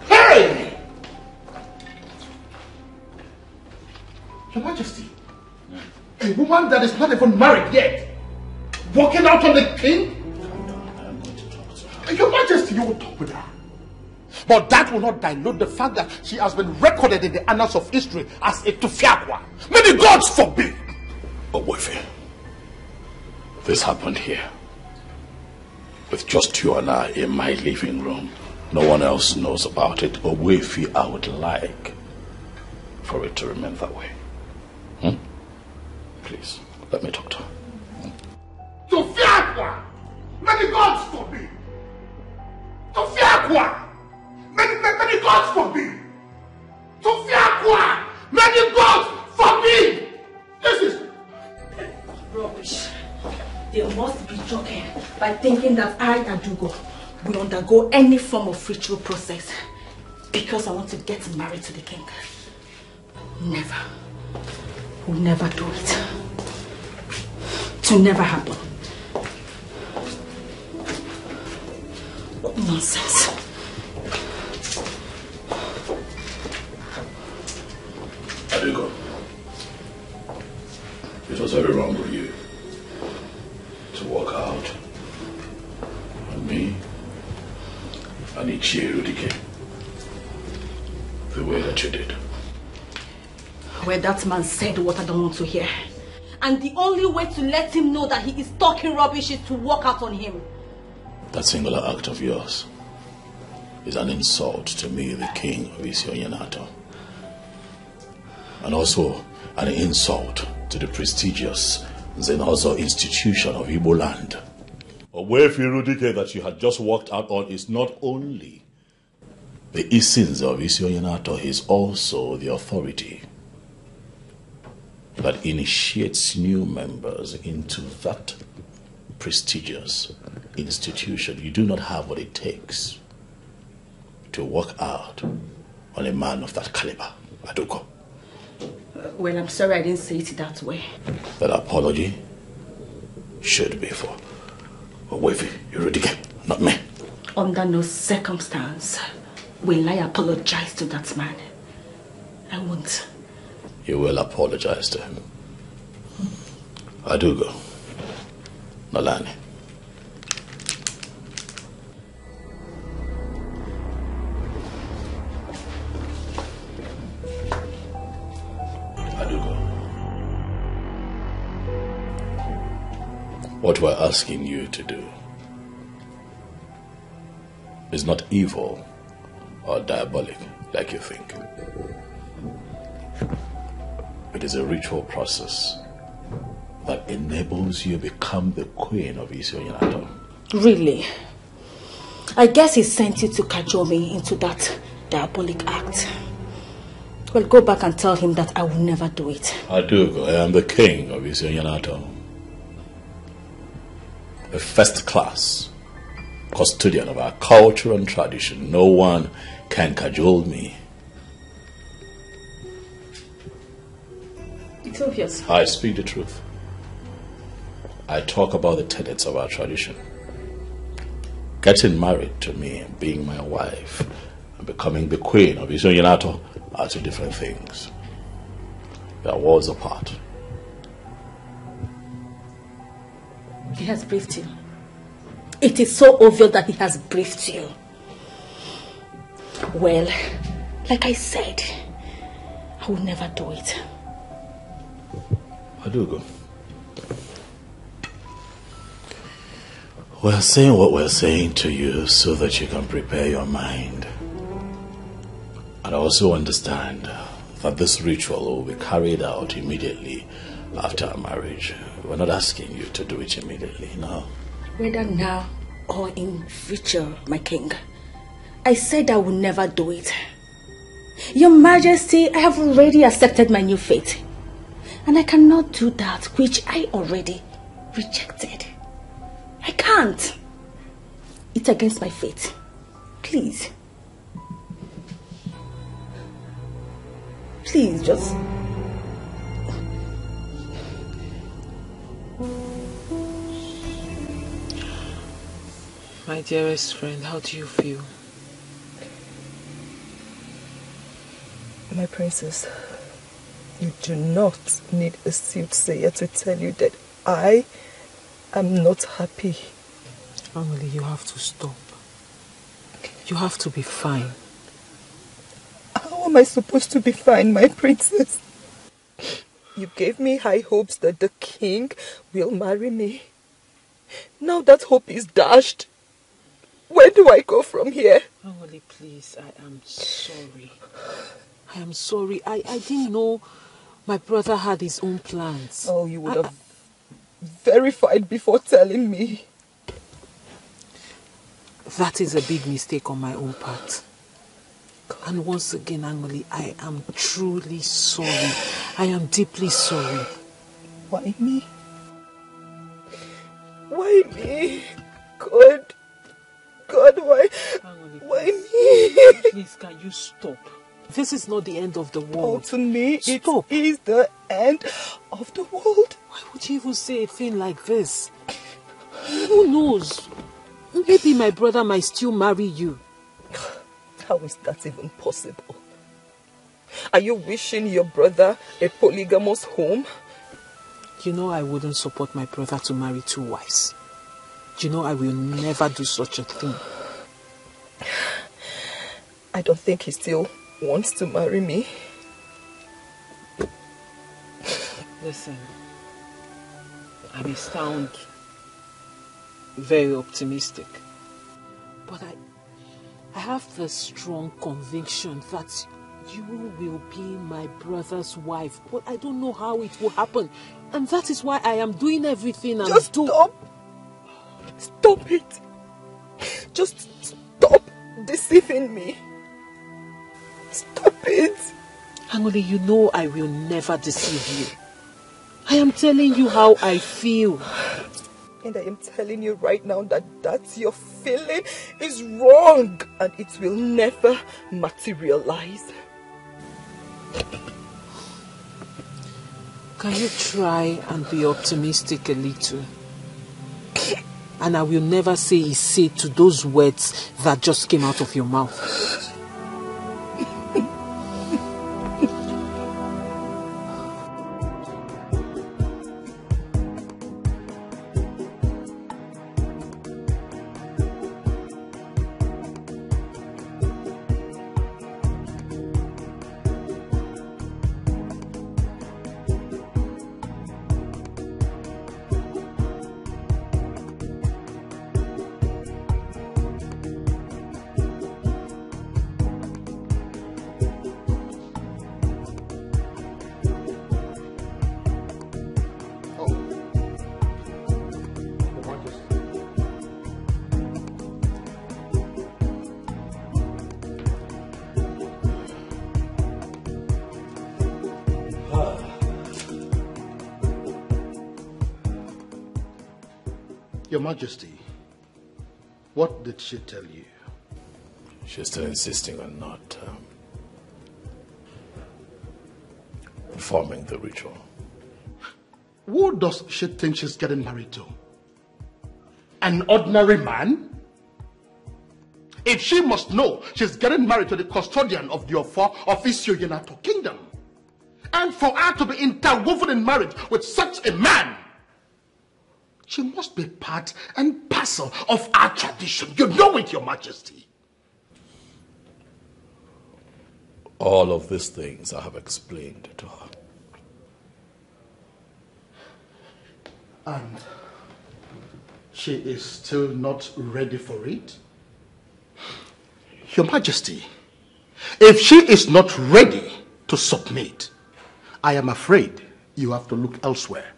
Speaker 5: Hey! Your Majesty, a woman that is not even married yet, walking out on the king? Your Majesty, you will talk with her. But that will not dilute the fact that she has been recorded in the annals of history as a Tufiakwa. May the gods forbid!
Speaker 3: But Wefi, this happened here. With just you and I in my living room. No one else knows about it. But Wefi, I would like for it to remain that way. Please, let me talk to her.
Speaker 5: Tufiakwa! May the gods forbid! Tufiakwa! May the gods forbid! Tufiakwa! May the gods forbid! This is
Speaker 14: rubbish. They must be joking by thinking that I, Adugo, will undergo any form of ritual process because I want to get married to the king. Never. We'll never do it. It will never happen. What nonsense.
Speaker 3: Adugo, it was very wrong of you to walk out on me and Ichie Rudike the way that you did.
Speaker 14: Where that man said what I don't want to hear. And the only way to let him know that he is talking rubbish is to walk out on him.
Speaker 3: That singular act of yours is an insult to me, the king of Isionyenato. And also an insult to the prestigious Zenozo institution of Igbo land. Wefi Rudike that you had just walked out on is not only the Isins of Isionyenato, he is also the authority that initiates new members into that prestigious institution. You do not have what it takes to walk out on a man of that caliber, Adugo.
Speaker 14: Well, I'm sorry I didn't say it that way.
Speaker 3: That apology should be for Wefi Rudike, not me.
Speaker 14: Under no circumstance will I apologize to that man. I won't.
Speaker 3: You will apologize to him. Adugo, Nolani. Adugo, what we're asking you to do is not evil or diabolic like you think. It is a ritual process that enables you to become the queen of Isionyenato.
Speaker 14: Really? I guess he sent you to cajole me into that diabolic act. Well, go back and tell him that I will never do it.
Speaker 3: Adugo, I am the king of Isionyenato. a first-class custodian of our culture and tradition. No one can cajole me.
Speaker 18: It's obvious.
Speaker 3: I speak the truth. I talk about the tenets of our tradition. Getting married to me, being my wife, and becoming the queen of Isonyenato are two different things. They are worlds apart.
Speaker 14: He has briefed you. It is so obvious that he has briefed you. Well, like I said, I will never do it.
Speaker 3: Adugo, we're saying what we're saying to you so that you can prepare your mind. And also understand that this ritual will be carried out immediately after our marriage. We're not asking you to do it immediately, no.
Speaker 14: Whether now or in future, my king, I said I will never do it. Your Majesty, I have already accepted my new fate. And I cannot do that which I already rejected. I can't. It's against my fate. Please. Please, just...
Speaker 13: My dearest friend, how do you feel?
Speaker 12: My princess, you do not need a soothsayer to tell you that I am not happy.
Speaker 13: Emily, you have to stop. You have to be fine.
Speaker 12: How am I supposed to be fine, my princess? You gave me high hopes that the king will marry me. Now that hope is dashed. Where do I go from here?
Speaker 13: Emily, please, I am sorry. I am sorry. I didn't know my brother had his own plans.
Speaker 12: Oh, you would have verified before telling me.
Speaker 13: That is a big mistake on my own part. And once again, Angoli, I am truly sorry. I am deeply sorry.
Speaker 12: Why me? Why me? God, why?
Speaker 13: Angoli,
Speaker 12: why me?
Speaker 13: Please, can you stop? This is not the end of the world.
Speaker 12: Oh, to me, stop. It is the end of the world.
Speaker 13: Why would you even say a thing like this? Who knows? Maybe my brother might still marry you.
Speaker 12: How is that even possible? Are you wishing your brother a polygamous home?
Speaker 13: You know I wouldn't support my brother to marry two wives. You know I will never do such a thing.
Speaker 12: I don't think he still wants to marry me.
Speaker 13: Listen, I may sound very optimistic, but I have the strong conviction that you will be my brother's wife, but I don't know how it will happen, and that is why I am doing everything.
Speaker 12: Just stop! Stop it! Just stop deceiving me! Stop it!
Speaker 13: Angoli, you know I will never deceive you. I am telling you how I feel.
Speaker 12: And I am telling you right now that your feeling is wrong and it will never materialize.
Speaker 13: Can you try and be optimistic a little? And I will never say a say to those words that just came out of your mouth.
Speaker 5: Your Majesty, what did she tell you?
Speaker 3: She's still insisting on not performing the ritual.
Speaker 5: Who does she think she's getting married to? An ordinary man? If she must know she's getting married to the custodian of the Ofo of Isioyenato Kingdom, and for her to be interwoven in marriage with such a man, she must be part and parcel of our tradition. You know it, Your Majesty.
Speaker 3: All of these things I have explained to her.
Speaker 5: And she is still not ready for it? Your Majesty, if she is not ready to submit, I am afraid you have to look elsewhere.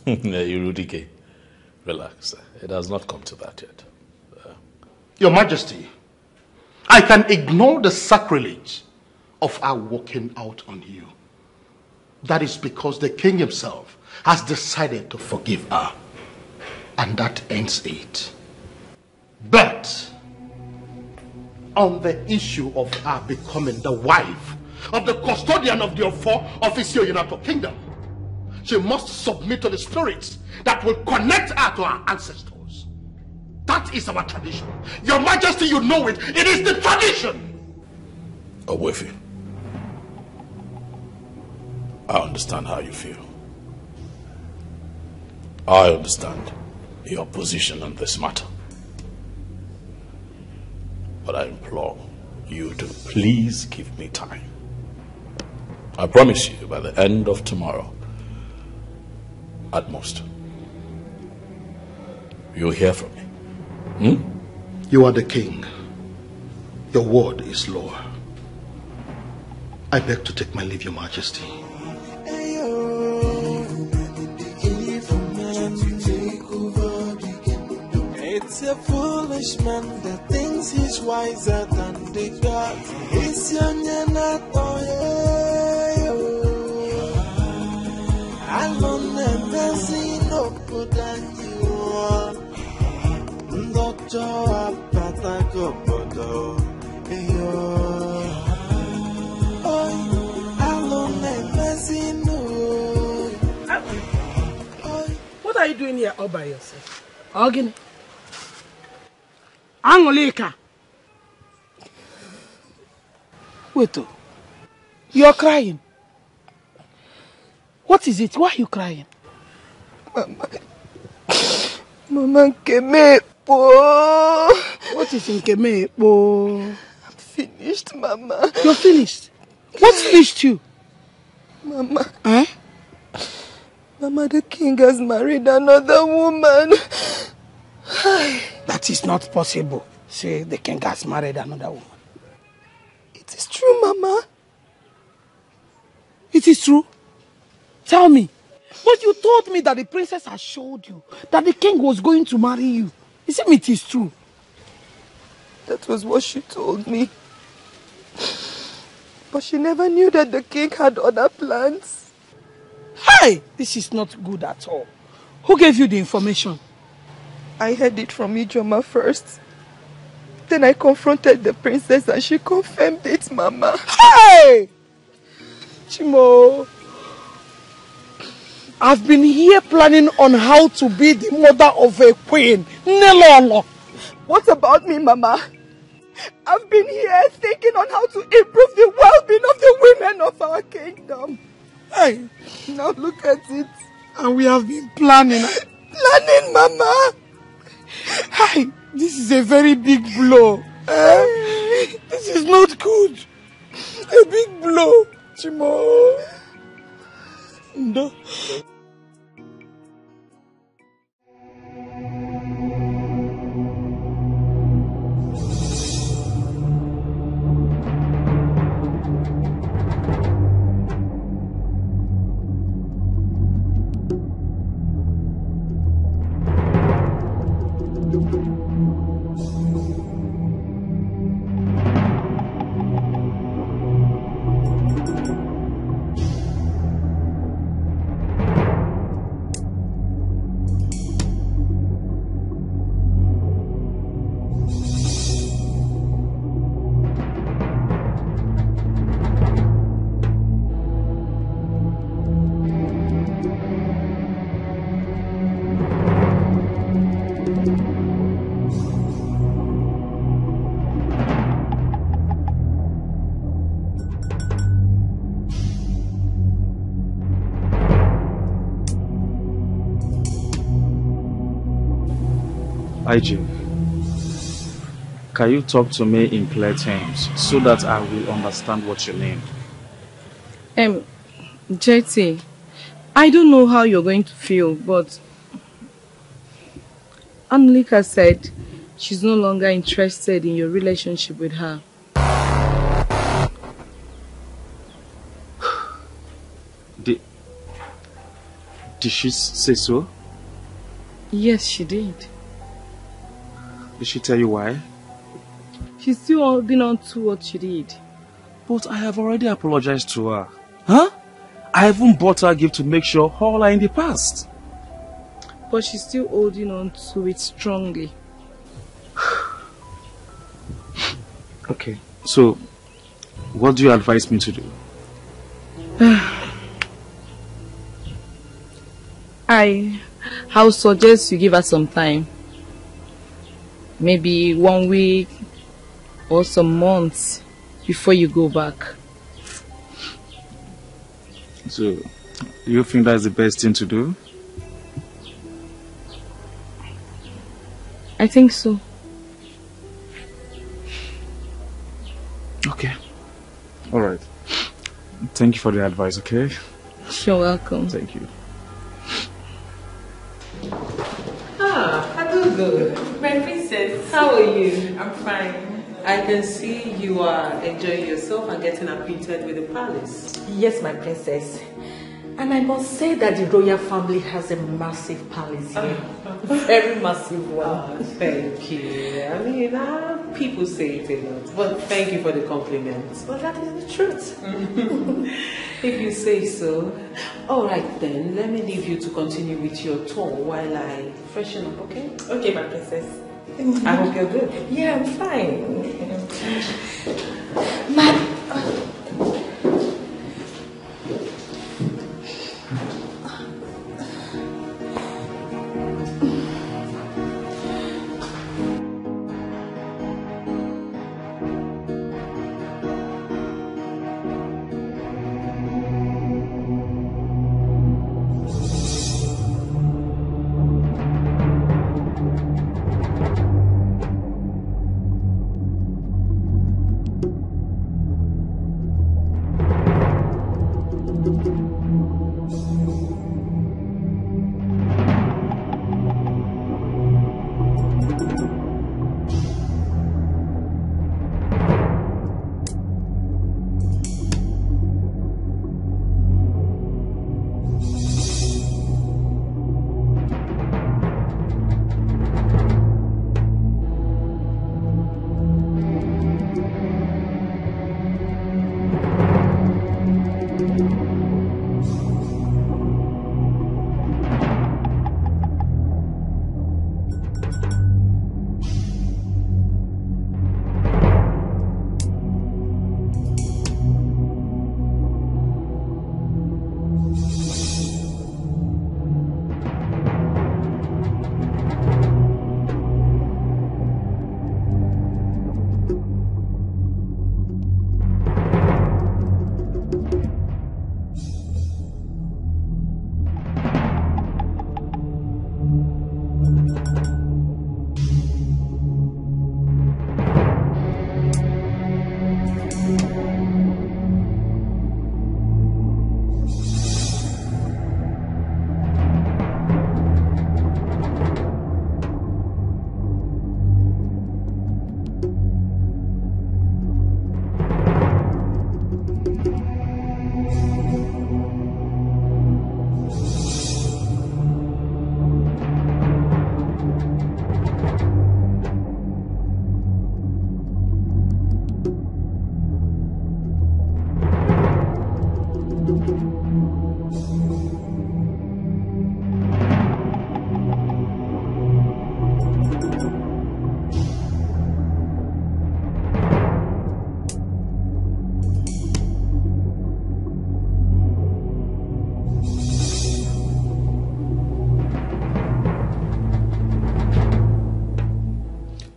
Speaker 3: Irudike, relax. It has not come to that yet.
Speaker 5: Your Majesty, I can ignore the sacrilege of our walking out on you. That is because the king himself has decided to forgive her. And that ends it. But on the issue of her becoming the wife of the custodian of the Ofo of Isioyenato Kingdom, she must submit to the spirits that will connect her to her ancestors. That is our tradition. Your Majesty, you know it. It is the tradition.
Speaker 3: Owefi, I understand how you feel. I understand your position on this matter. But I implore you to please give me time. I promise you by the end of tomorrow, at most, you'll hear from me.
Speaker 5: You are the king. Your word is law. I beg to take my leave, Your Majesty.
Speaker 8: It's a foolish man that thinks he's wiser than the gods. It's
Speaker 19: What are you doing here all by yourself? Ogini. Angolika. Wait, you're crying. What is it? Why are you crying?
Speaker 12: Mama Nkemepo.
Speaker 19: What is Nkemepo?
Speaker 12: I'm finished, Mama.
Speaker 19: You're finished? What finished you?
Speaker 12: Mama.
Speaker 19: Eh?
Speaker 12: Mama, the king has married another woman.
Speaker 19: That is not possible. Say the king has married another woman.
Speaker 12: It is true, Mama.
Speaker 19: It is true? Tell me. But you told me that the princess had showed you that the king was going to marry you. Isn't it is true?
Speaker 12: That was what she told me. But she never knew that the king had other plans.
Speaker 19: Hey! This is not good at all. Who gave you the information?
Speaker 12: I heard it from Ijoma first. Then I confronted the princess and she confirmed it, Mama.
Speaker 19: Hey! Chimo, I've been here planning on how to be the mother of a queen. Nelolo.
Speaker 12: What about me, Mama? I've been here thinking on how to improve the well-being of the women of our kingdom.
Speaker 19: Hey!
Speaker 12: Now look at it.
Speaker 19: And we have been planning.
Speaker 12: Planning, Mama!
Speaker 19: Hey! This is a very big blow. This is not good. A big blow. Chimo. No.
Speaker 17: IJ, can you talk to me in clear terms so that I will understand what you mean?
Speaker 2: JT, I don't know how you're going to feel, but Annalika said she's no longer interested in your relationship with her.
Speaker 17: Did she say so?
Speaker 2: Yes, she did.
Speaker 17: Did she tell you why?
Speaker 2: She's still holding on to what she did.
Speaker 17: But I have already apologized to her. Huh? I even bought her a gift to make sure all are in the past.
Speaker 2: But she's still holding on to it strongly.
Speaker 17: Okay, so what do you advise me to do?
Speaker 2: I'll suggest you give her some time. Maybe 1 week or some months before you go back.
Speaker 17: So, you think that's the best thing to do?
Speaker 2: I think so.
Speaker 17: Okay. Alright. Thank you for the advice, okay?
Speaker 2: You're welcome.
Speaker 17: Thank you.
Speaker 13: Adugo, my princess, how are you? I'm fine. I can see you are enjoying yourself and getting acquainted with the palace.
Speaker 14: Yes, my princess. And I must say that the royal family has a massive palace here. Very massive one.
Speaker 13: Oh, thank you. I mean, people say it a lot, but thank you for the compliment.
Speaker 14: Well, that is the truth.
Speaker 13: If you say so. All right then, let me leave you to continue with your tour while I freshen up, okay?
Speaker 14: Okay, my princess.
Speaker 13: I hope you're good.
Speaker 14: Yeah, I'm fine.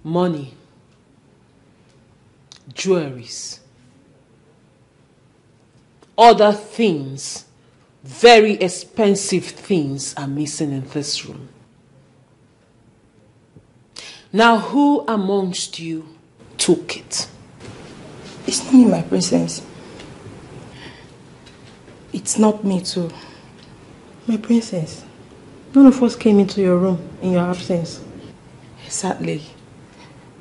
Speaker 13: Money, jewelries, other things, very expensive things are missing in this room.
Speaker 1: Now, who amongst you took it?
Speaker 2: It's not me, my princess. It's not me too.
Speaker 18: My princess, none of us came into your room in your absence.
Speaker 2: Exactly.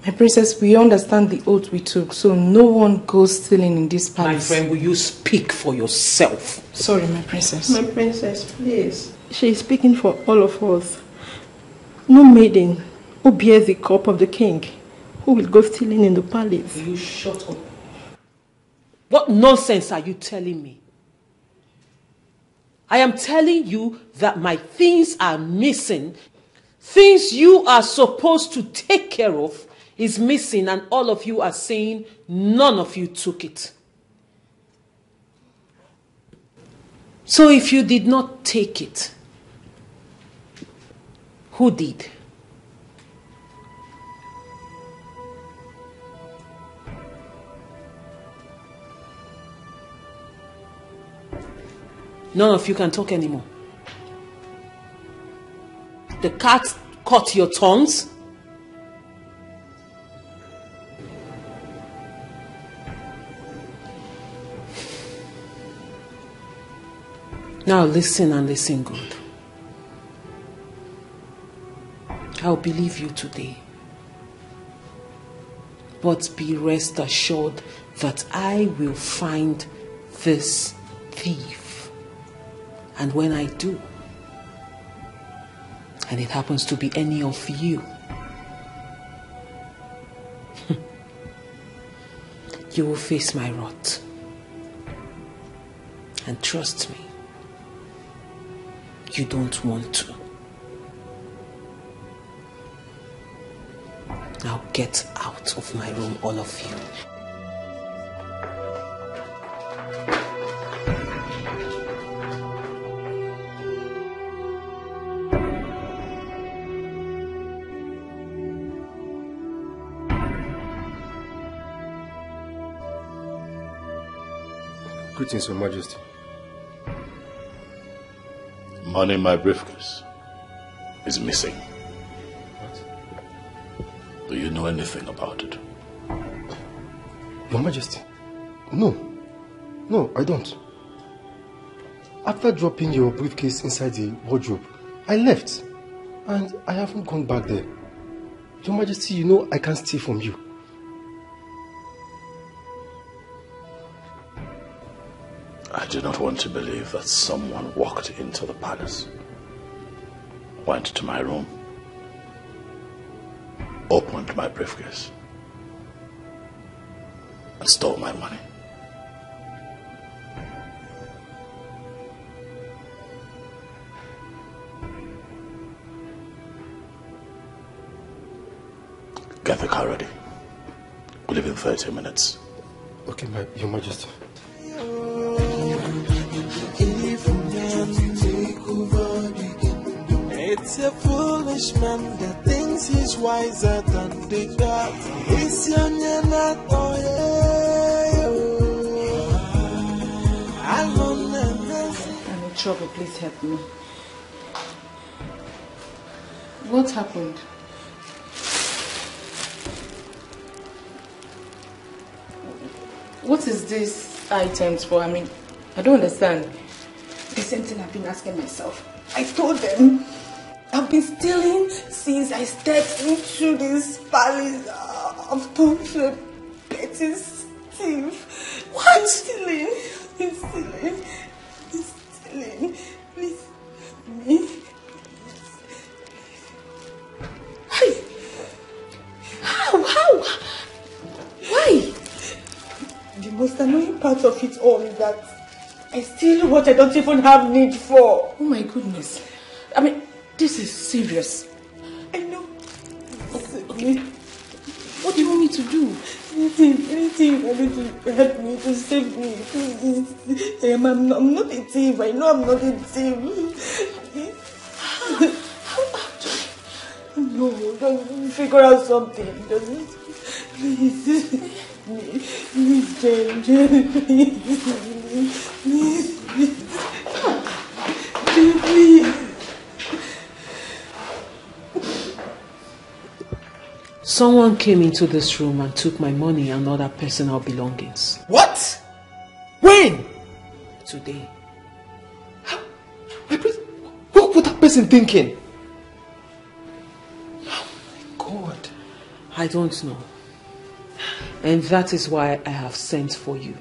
Speaker 2: My princess, we understand the oath we took, so no one goes stealing in this palace.
Speaker 1: My friend, will you speak for yourself?
Speaker 2: Sorry, my princess.
Speaker 18: My princess, please. She is speaking for all of us. No maiden who bears the cup of the king who will go stealing in the palace.
Speaker 1: Will you shut up? What nonsense are you telling me? I am telling you that my things are missing. Things you are supposed to take care of is missing, and all of you are saying none of you took it. So if you did not take it, who did? None of you can talk anymore. The cat caught your tongues. Now listen, and listen good. I'll believe you today. But be rest assured that I will find this thief. And when I do, and it happens to be any of you, you will face my wrath. And trust me, you don't want to. Now get out of my room, all of you.
Speaker 20: Greetings, Your Majesty.
Speaker 3: Money in my briefcase is missing. What? Do you know anything about it?
Speaker 20: Your Majesty, no. No, I don't. After dropping your briefcase inside the wardrobe, I left. And I haven't gone back there. Your Majesty, you know I can't steal from you.
Speaker 3: I do not want to believe that someone walked into the palace, went to my room, opened my briefcase, and stole my money. Get the car ready. We leave in 30 minutes.
Speaker 20: Okay, Your Majesty.
Speaker 8: It's a foolish man that thinks he's wiser than the God. It's young and not
Speaker 2: I'm in trouble, please help me. What happened? What is this items for? I mean, I don't understand.
Speaker 14: The same thing I've been asking myself. I told them I've been stealing since I stepped into this palace. I've turned to a petty thief. What? Stealing. Please, me. Hey. How? Why? The most annoying part of it all is that I steal what I don't even have need for.
Speaker 2: Oh my goodness. I mean, this is serious.
Speaker 14: I know.
Speaker 2: Okay. What do you want me to do?
Speaker 14: Anything you want to help me, to save me, please. I'm not a thief. I know I'm not a thief. No, just figure out something. Please, Jane, please.
Speaker 13: Someone came into this room and took my money and other personal belongings.
Speaker 6: What? When?
Speaker 13: Today.
Speaker 6: What was that person thinking? Oh my God.
Speaker 13: I don't know. And that is why I have sent for you.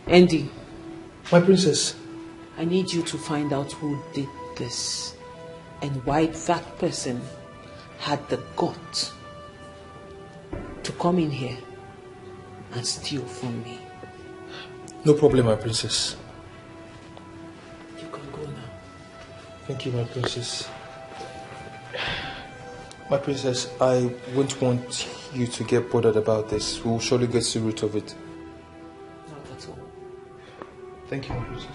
Speaker 13: Andy.
Speaker 6: My princess.
Speaker 13: I need you to find out who did this and why that person had the gut to come in here and steal from me.
Speaker 6: No problem, my princess.
Speaker 13: You can go now.
Speaker 6: Thank you, my princess. My princess, I won't want you to get bothered about this. We will surely get to the root of it.
Speaker 13: Not at all.
Speaker 6: Thank you, my princess.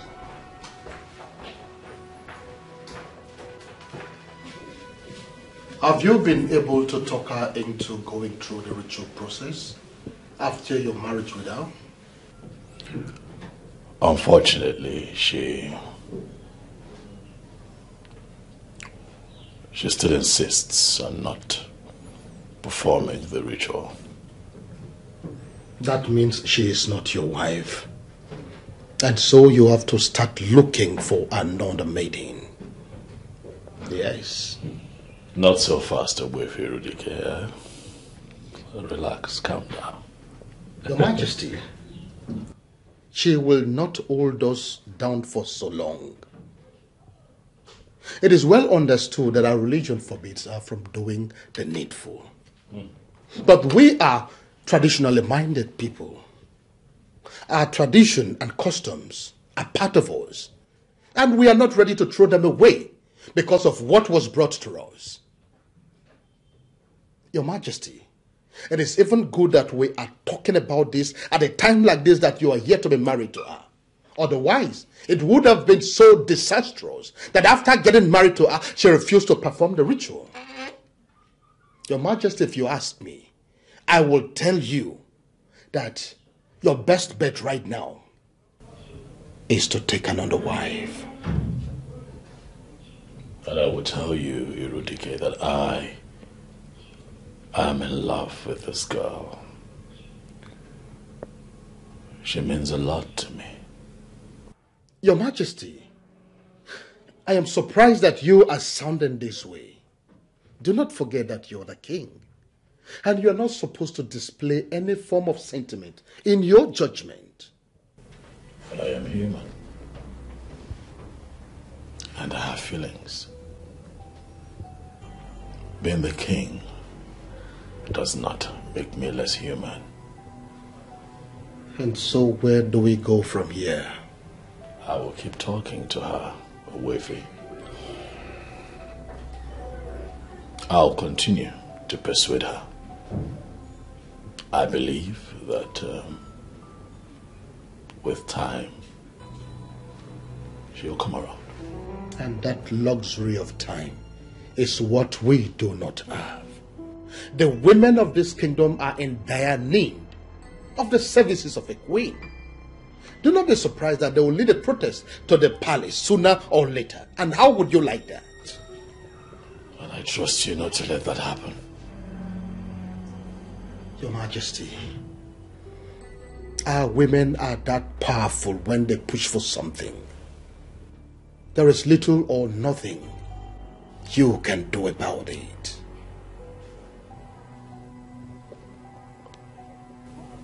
Speaker 5: Have you been able to talk her into going through the ritual process after your marriage with her?
Speaker 3: Unfortunately, she still insists on not performing the ritual.
Speaker 5: That means she is not your wife. And so you have to start looking for another maiden. Yes.
Speaker 3: Not so fast away, Irudike. Relax, calm down.
Speaker 5: Your Majesty, she will not hold us down for so long. It is well understood that our religion forbids her from doing the needful. But we are traditionally minded people. Our tradition and customs are part of us, and we are not ready to throw them away because of what was brought to us. Your Majesty, it is even good that we are talking about this at a time like this, that you are here to be married to her. Otherwise, it would have been so disastrous that after getting married to her, she refused to perform the ritual. Your Majesty, if you ask me, I will tell you that your best bet right now is to take another wife.
Speaker 3: And I will tell you, Irudike, that I am in love with this girl. She means a lot to me.
Speaker 5: Your Majesty, I am surprised that you are sounding this way. Do not forget that you're the king, and you're not supposed to display any form of sentiment in your judgment.
Speaker 3: But I am human, and I have feelings. Being the king does not make me less human.
Speaker 5: And so where do we go from here?
Speaker 3: I will keep talking to her, Owefi. I'll continue to persuade her. I believe that with time, she'll come around.
Speaker 5: And that luxury of time is what we do not have. The women of this kingdom are in dire need of the services of a queen. Do not be surprised that they will lead a protest to the palace sooner or later. And how would you like that?
Speaker 3: And I trust you not to let that happen.
Speaker 5: Your Majesty, our women are that powerful when they push for something. There is little or nothing you can do about it.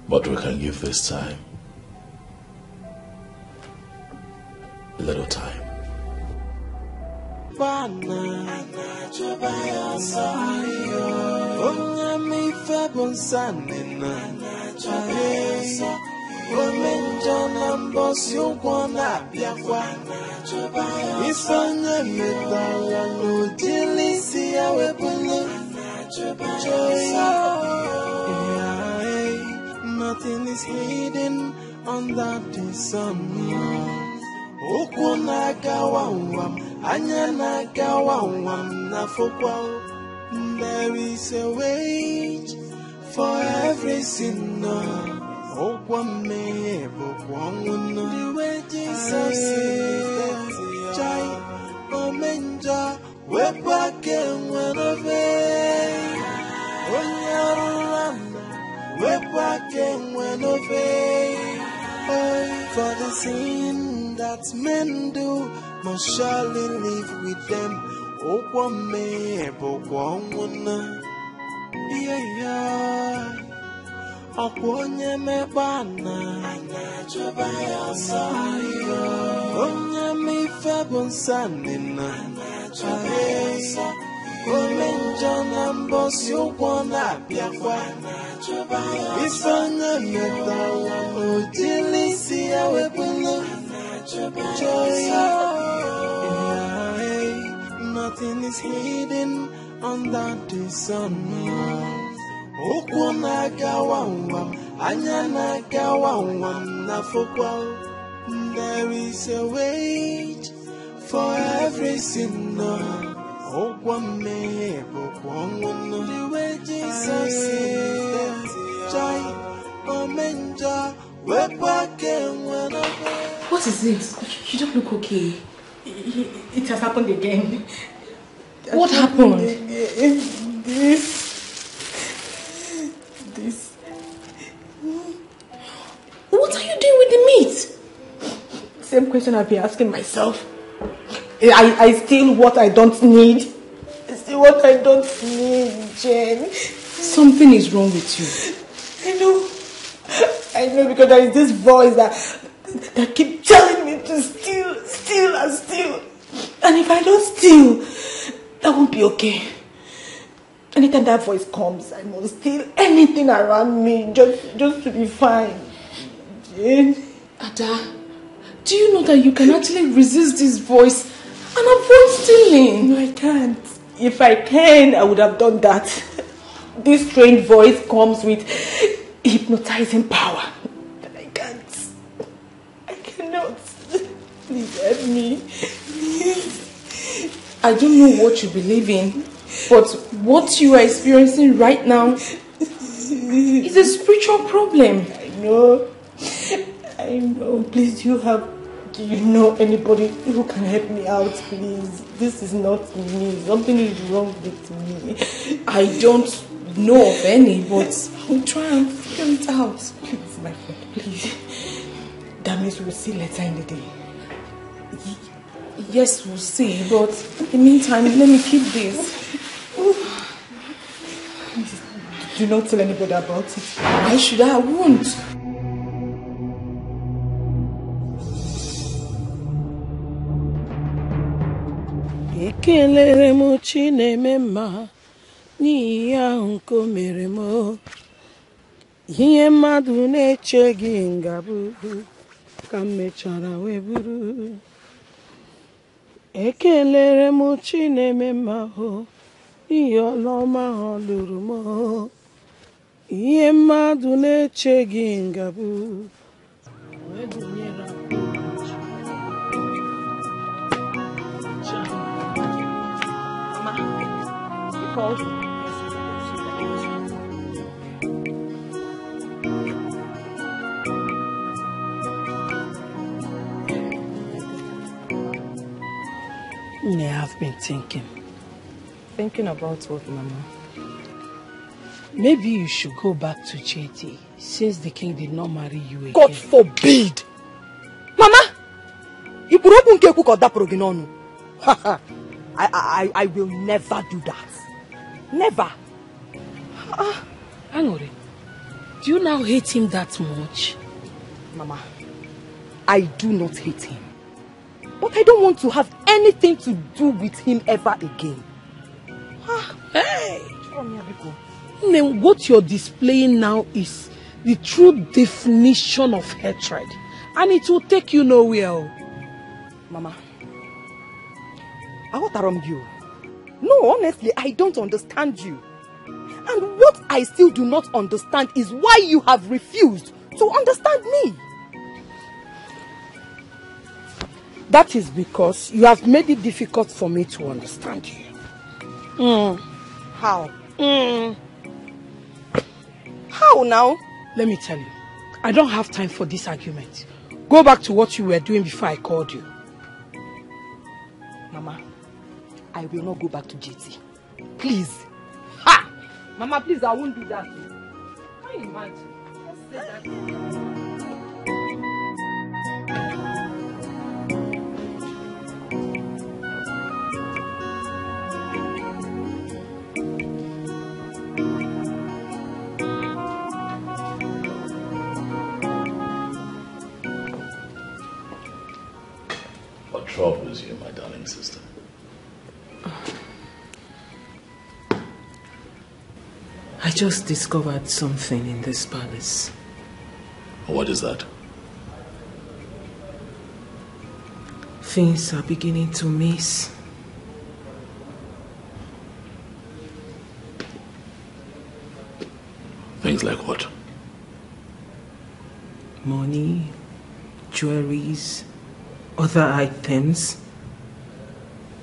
Speaker 3: But we can give this time a little time.
Speaker 8: Nothing is hidden under the sun. Okwu na-agawa nwam, anya na-agawa nwam na fokwa. There is a wage for every sinner. Okwu mmehie bụkwa ọnwụ. The wages of sin is death. Chai, omenja, wepụ aka enwe n'ofe. back and when obey. Oh, for the sin that men do must surely live with them. Oh, one may, but one yeah. Onye mebana Chobaya Sayo Onye mi febon sanina Chobaya Sayo Omenjo nambos yo wana biakwa Chobaya Ifanya metawa Ojilisi ya webulu Chobaya Nothing is hidden under the sun. Okwana gawawam, anyana gawawam nafokwa. There is a wait for every sinner. Okwame, okwangwana. The way Jesus is, Jai, Omenja,
Speaker 2: what is this? You don't look okay.
Speaker 11: It has happened again.
Speaker 2: What happened?
Speaker 11: This.
Speaker 2: What are you doing with the meat?
Speaker 11: Same question I've been asking myself. I steal what I don't need. I steal what I don't need, Jen.
Speaker 2: Something is wrong with you.
Speaker 11: I know because there is this voice that keeps telling me to steal and steal. And if I don't steal, that won't be okay. Anytime that voice comes, I must steal anything around me just to be fine. Jane.
Speaker 2: Ada, do you know that you can actually resist this voice and avoid stealing?
Speaker 11: No, I can't. If I can, I would have done that. This strange voice comes with hypnotizing power. I can't. I cannot. Please help me. Please.
Speaker 2: I don't know what you believe in, but what you are experiencing right now is a spiritual problem.
Speaker 11: I know. Please, do you know anybody who can help me out, please? This is not me. Something is wrong with me.
Speaker 2: I don't know of any, but I'll try and figure it out.
Speaker 11: Please, my friend, please. That means we'll see later in the day.
Speaker 2: Yes, we'll see, but in the meantime, let me keep this.
Speaker 11: Do not tell anybody about it.
Speaker 2: Why should I? I won't.
Speaker 9: Ekelere m Chineme mma n'ihi ahụ nke o mere m. Ihe mmadụ na-echeghị ngabụ ka m mechara wee bụrụ. Ekelere m Chineme mma n'ihi ọlụ ọma ọ lụrụ m. Ihe mmadụ na-echeghị ngabụ wee gụnyere
Speaker 11: called?
Speaker 9: I have been thinking.
Speaker 11: Thinking about what, Mama?
Speaker 9: Maybe you should go back to JT since the king did not marry you again.
Speaker 11: God forbid! Mama! I will never do that. Never.
Speaker 9: Angore, do you now hate him that much?
Speaker 11: Mama, I do not hate him. But I don't want to have anything to do with him ever again.
Speaker 9: Hey! Then what you're displaying now is the true definition of hatred. And it will take you nowhere.
Speaker 11: Mama, I want to wrong you. No, honestly, I don't understand you. And what I still do not understand is why you have refused to understand me.
Speaker 9: That is because you have made it difficult for me to understand you.
Speaker 11: How? How now?
Speaker 9: Let me tell you, I don't have time for this argument. Go back to what you were doing before I called you.
Speaker 11: Mama, I will not go back to JT. Please. Ha! Mama, please, I won't do that. Can you imagine?
Speaker 3: What troubles you, my darling sister?
Speaker 1: I just discovered something in this palace.
Speaker 3: What is that?
Speaker 1: Things are beginning to miss.
Speaker 3: Things like what?
Speaker 1: Money, jewelries, other items.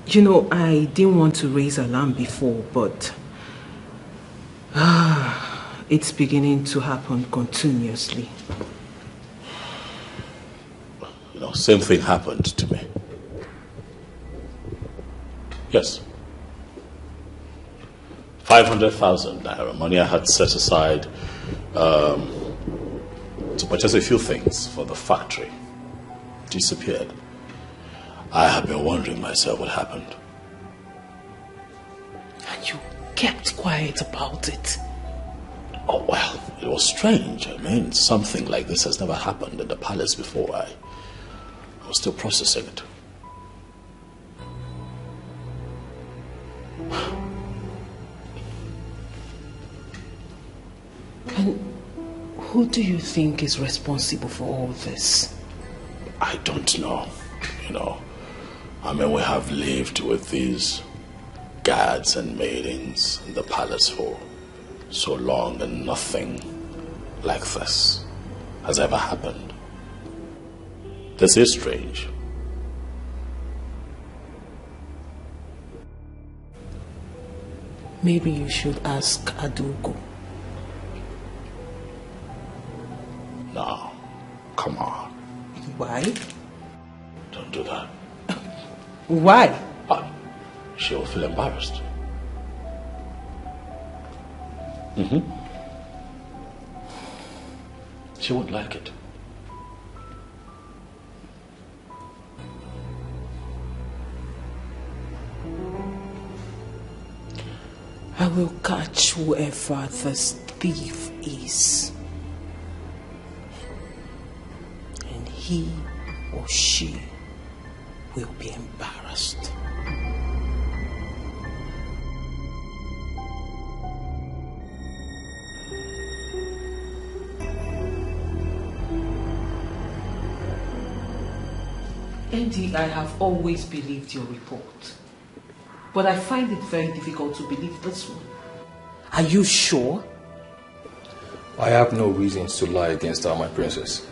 Speaker 1: You know, I didn't want to raise alarm before, but it's beginning to happen continuously.
Speaker 3: You know, same thing happened to me. Yes. 500,000 naira, money I had set aside to purchase a few things for the factory, disappeared. I have been wondering myself what happened.
Speaker 1: And you kept quiet about it.
Speaker 3: Oh, well, it was strange. I mean, something like this has never happened in the palace before. I was still processing it.
Speaker 1: And who do you think is responsible for all this?
Speaker 3: I don't know. You know, I mean, we have lived with these guards and maidens in the palace for so long, and nothing like this has ever happened. This is strange.
Speaker 1: Maybe you should ask Adugo.
Speaker 3: No, come on.
Speaker 1: Why?
Speaker 3: Don't do that.
Speaker 1: Why?
Speaker 3: She will feel embarrassed. She won't like it.
Speaker 1: I will catch whoever this thief is. And he or she will be embarrassed. Andy, I have always believed your report. But I find it very difficult to believe this one. Are you sure?
Speaker 2: I have no reasons to lie against her, my princess.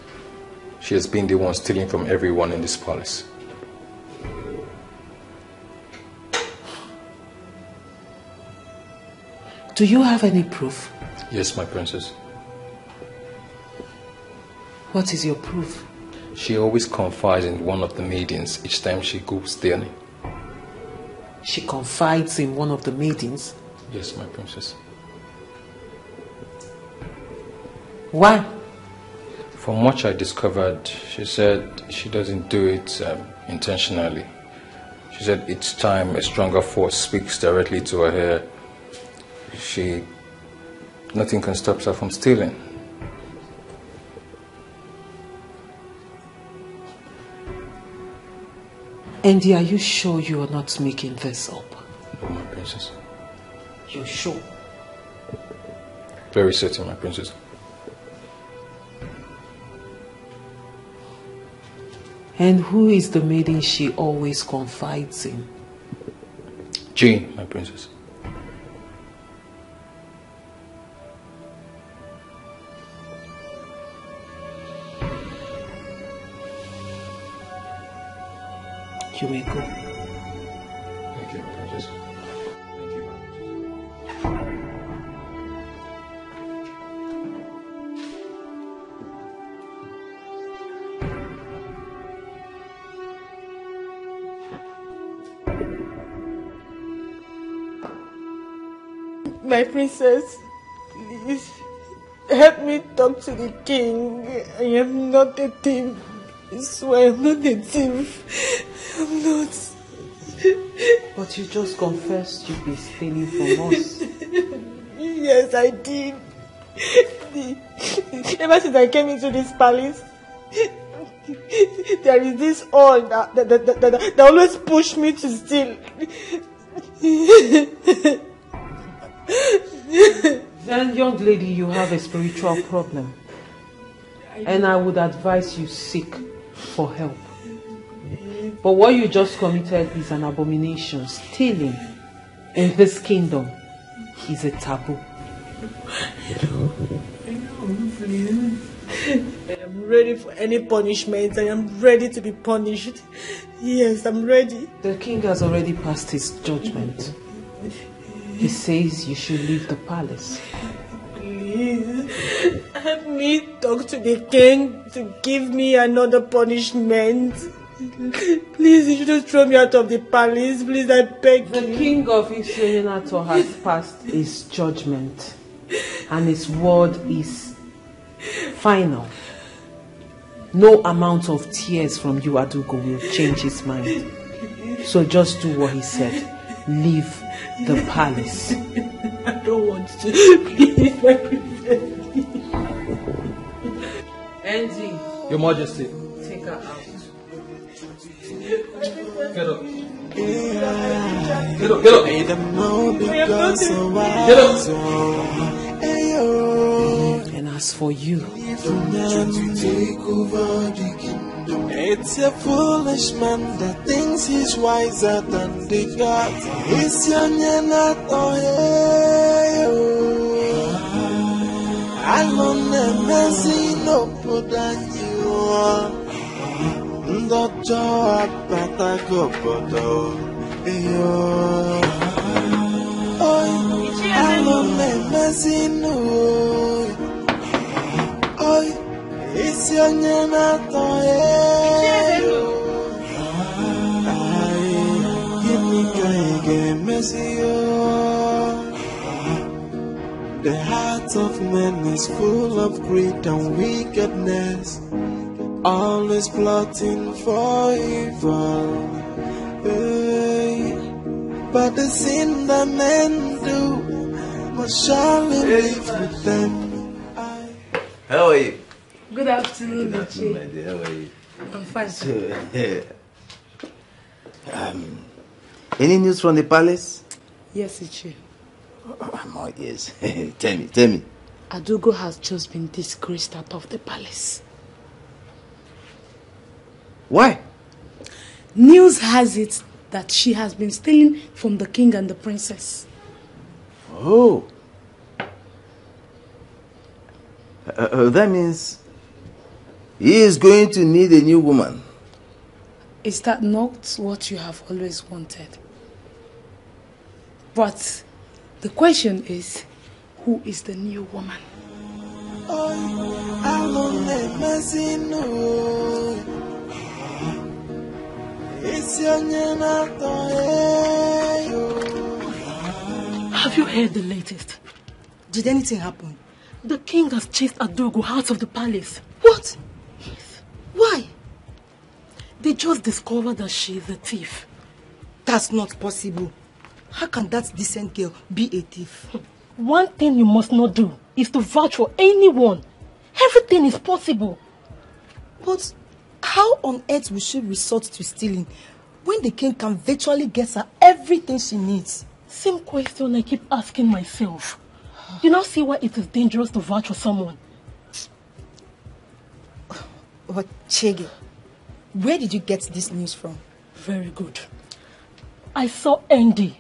Speaker 2: She has been the one stealing from everyone in this palace.
Speaker 1: Do you have any proof?
Speaker 2: Yes, my princess.
Speaker 1: What is your proof?
Speaker 2: She always confides in one of the maidens each time she goes there.
Speaker 1: She confides in one of the maidens?
Speaker 2: Yes, my princess.
Speaker 1: Why?
Speaker 2: From what I discovered, she said she doesn't do it intentionally. She said each time a stronger force speaks directly to her hair, nothing can stop her from stealing.
Speaker 1: Andy, are you sure you are not making this up?
Speaker 2: No, my princess.
Speaker 1: You're sure?
Speaker 2: Very certain, my princess.
Speaker 1: And who is the maiden she always confides in?
Speaker 2: Jean, my princess.
Speaker 1: You may go.
Speaker 2: Thank you, princess. Thank you.
Speaker 18: My princess, please.
Speaker 9: help me talk to the king. I am not a thief. I swear I'm not a thief. I'm not.
Speaker 13: But you just confessed you've been stealing from us.
Speaker 9: Yes, I did. Ever since I came into this palace, there is this all that always push me to steal.
Speaker 13: Then, young lady, you have a spiritual problem. And I would advise you seek for help. But what you just committed is an abomination. Stealing in this kingdom is a taboo.
Speaker 9: Please. I am ready for any punishment. I am ready to be punished. Yes, I'm ready.
Speaker 13: The king has already passed his judgment. He says you should leave the palace.
Speaker 9: Please, help me talk to the king to give me another punishment. Please, you shouldn't throw me out of the palace. Please, I beg you.
Speaker 13: The king of Ifeanyi has passed his judgment. And his word is final. No amount of tears from you, Adugo, will change his mind. So just do what he said. Leave the palace.
Speaker 9: I don't want to. Please, my princess.
Speaker 13: Andy.
Speaker 21: Your Majesty.
Speaker 13: Take her out.
Speaker 21: Get up.
Speaker 8: Get
Speaker 21: up, get up.
Speaker 8: Get up.
Speaker 13: And as for you,
Speaker 8: it's a foolish man that thinks he's wiser than the gods. It's your I don't never no put on you. The job, but I go for I don't never no. It's your The heart of man is full of greed and wickedness, always plotting for evil. But the sin that men do must surely live with them.
Speaker 4: How are you?
Speaker 11: Good afternoon,
Speaker 4: my dear. How are you?
Speaker 11: I'm fine.
Speaker 4: So, any news from the palace?
Speaker 11: Yes, Ichi.
Speaker 4: I'm all ears. Tell me.
Speaker 11: Adugo has just been disgraced out of the palace.
Speaker 4: Why?
Speaker 11: News has it that she has been stealing from the king and the princess.
Speaker 4: Oh. That means he is going to need a new woman.
Speaker 11: Is that not what you have always wanted? But the question is, who is the new woman?
Speaker 18: Have you heard the latest?
Speaker 16: Did anything happen?
Speaker 18: The king has chased Adugo out of the palace.
Speaker 16: What?
Speaker 18: Yes.
Speaker 16: Why?
Speaker 18: They just discovered that she is a thief.
Speaker 16: That's not possible. How can that decent girl be a thief?
Speaker 18: One thing you must not do is to vouch for anyone. Everything is possible.
Speaker 16: But how on earth will she resort to stealing when the king can virtually get her everything she needs?
Speaker 18: Same question I keep asking myself. You now see why it is dangerous to vouch for someone.
Speaker 16: But Chege, where did you get this news from?
Speaker 18: Very good. I saw Andy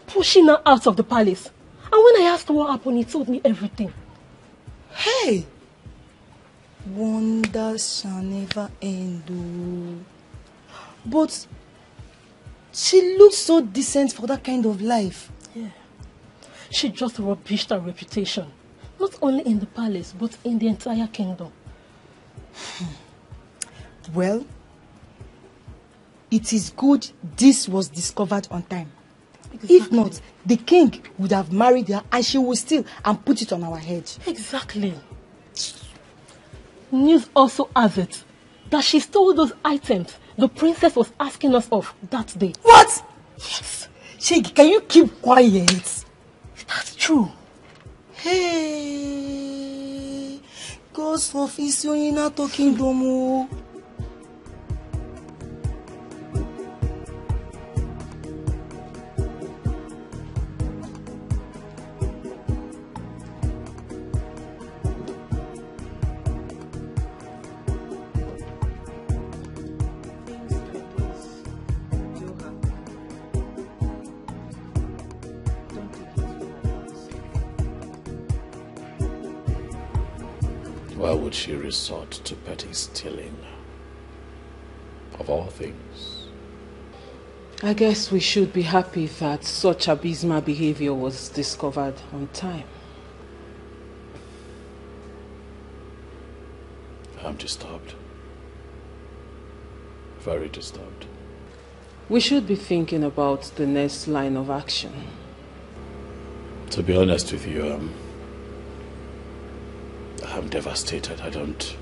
Speaker 18: pushing her out of the palace. And when I asked what happened, he told me everything.
Speaker 16: Hey! Wonders shall never end. But she looks so decent for that kind of life.
Speaker 18: Yeah. She just rubbished her reputation. Not only in the palace, but in the entire kingdom.
Speaker 16: Well, it is good this was discovered on time. Exactly. If not, the king would have married her and she would steal and put it on our head.
Speaker 18: Exactly. News also has it that she stole those items the princess was asking us of that day.
Speaker 16: What? Yes. Shege, can you keep quiet?
Speaker 18: That's true.
Speaker 16: Hey, Ghost of Isionyena talking domo.
Speaker 3: Why would she resort to petty stealing? Of all things.
Speaker 1: I guess we should be happy that such abysmal behavior was discovered on time.
Speaker 3: I'm disturbed. Very disturbed.
Speaker 1: We should be thinking about the next line of action.
Speaker 3: To be honest with you, I'm devastated. I don't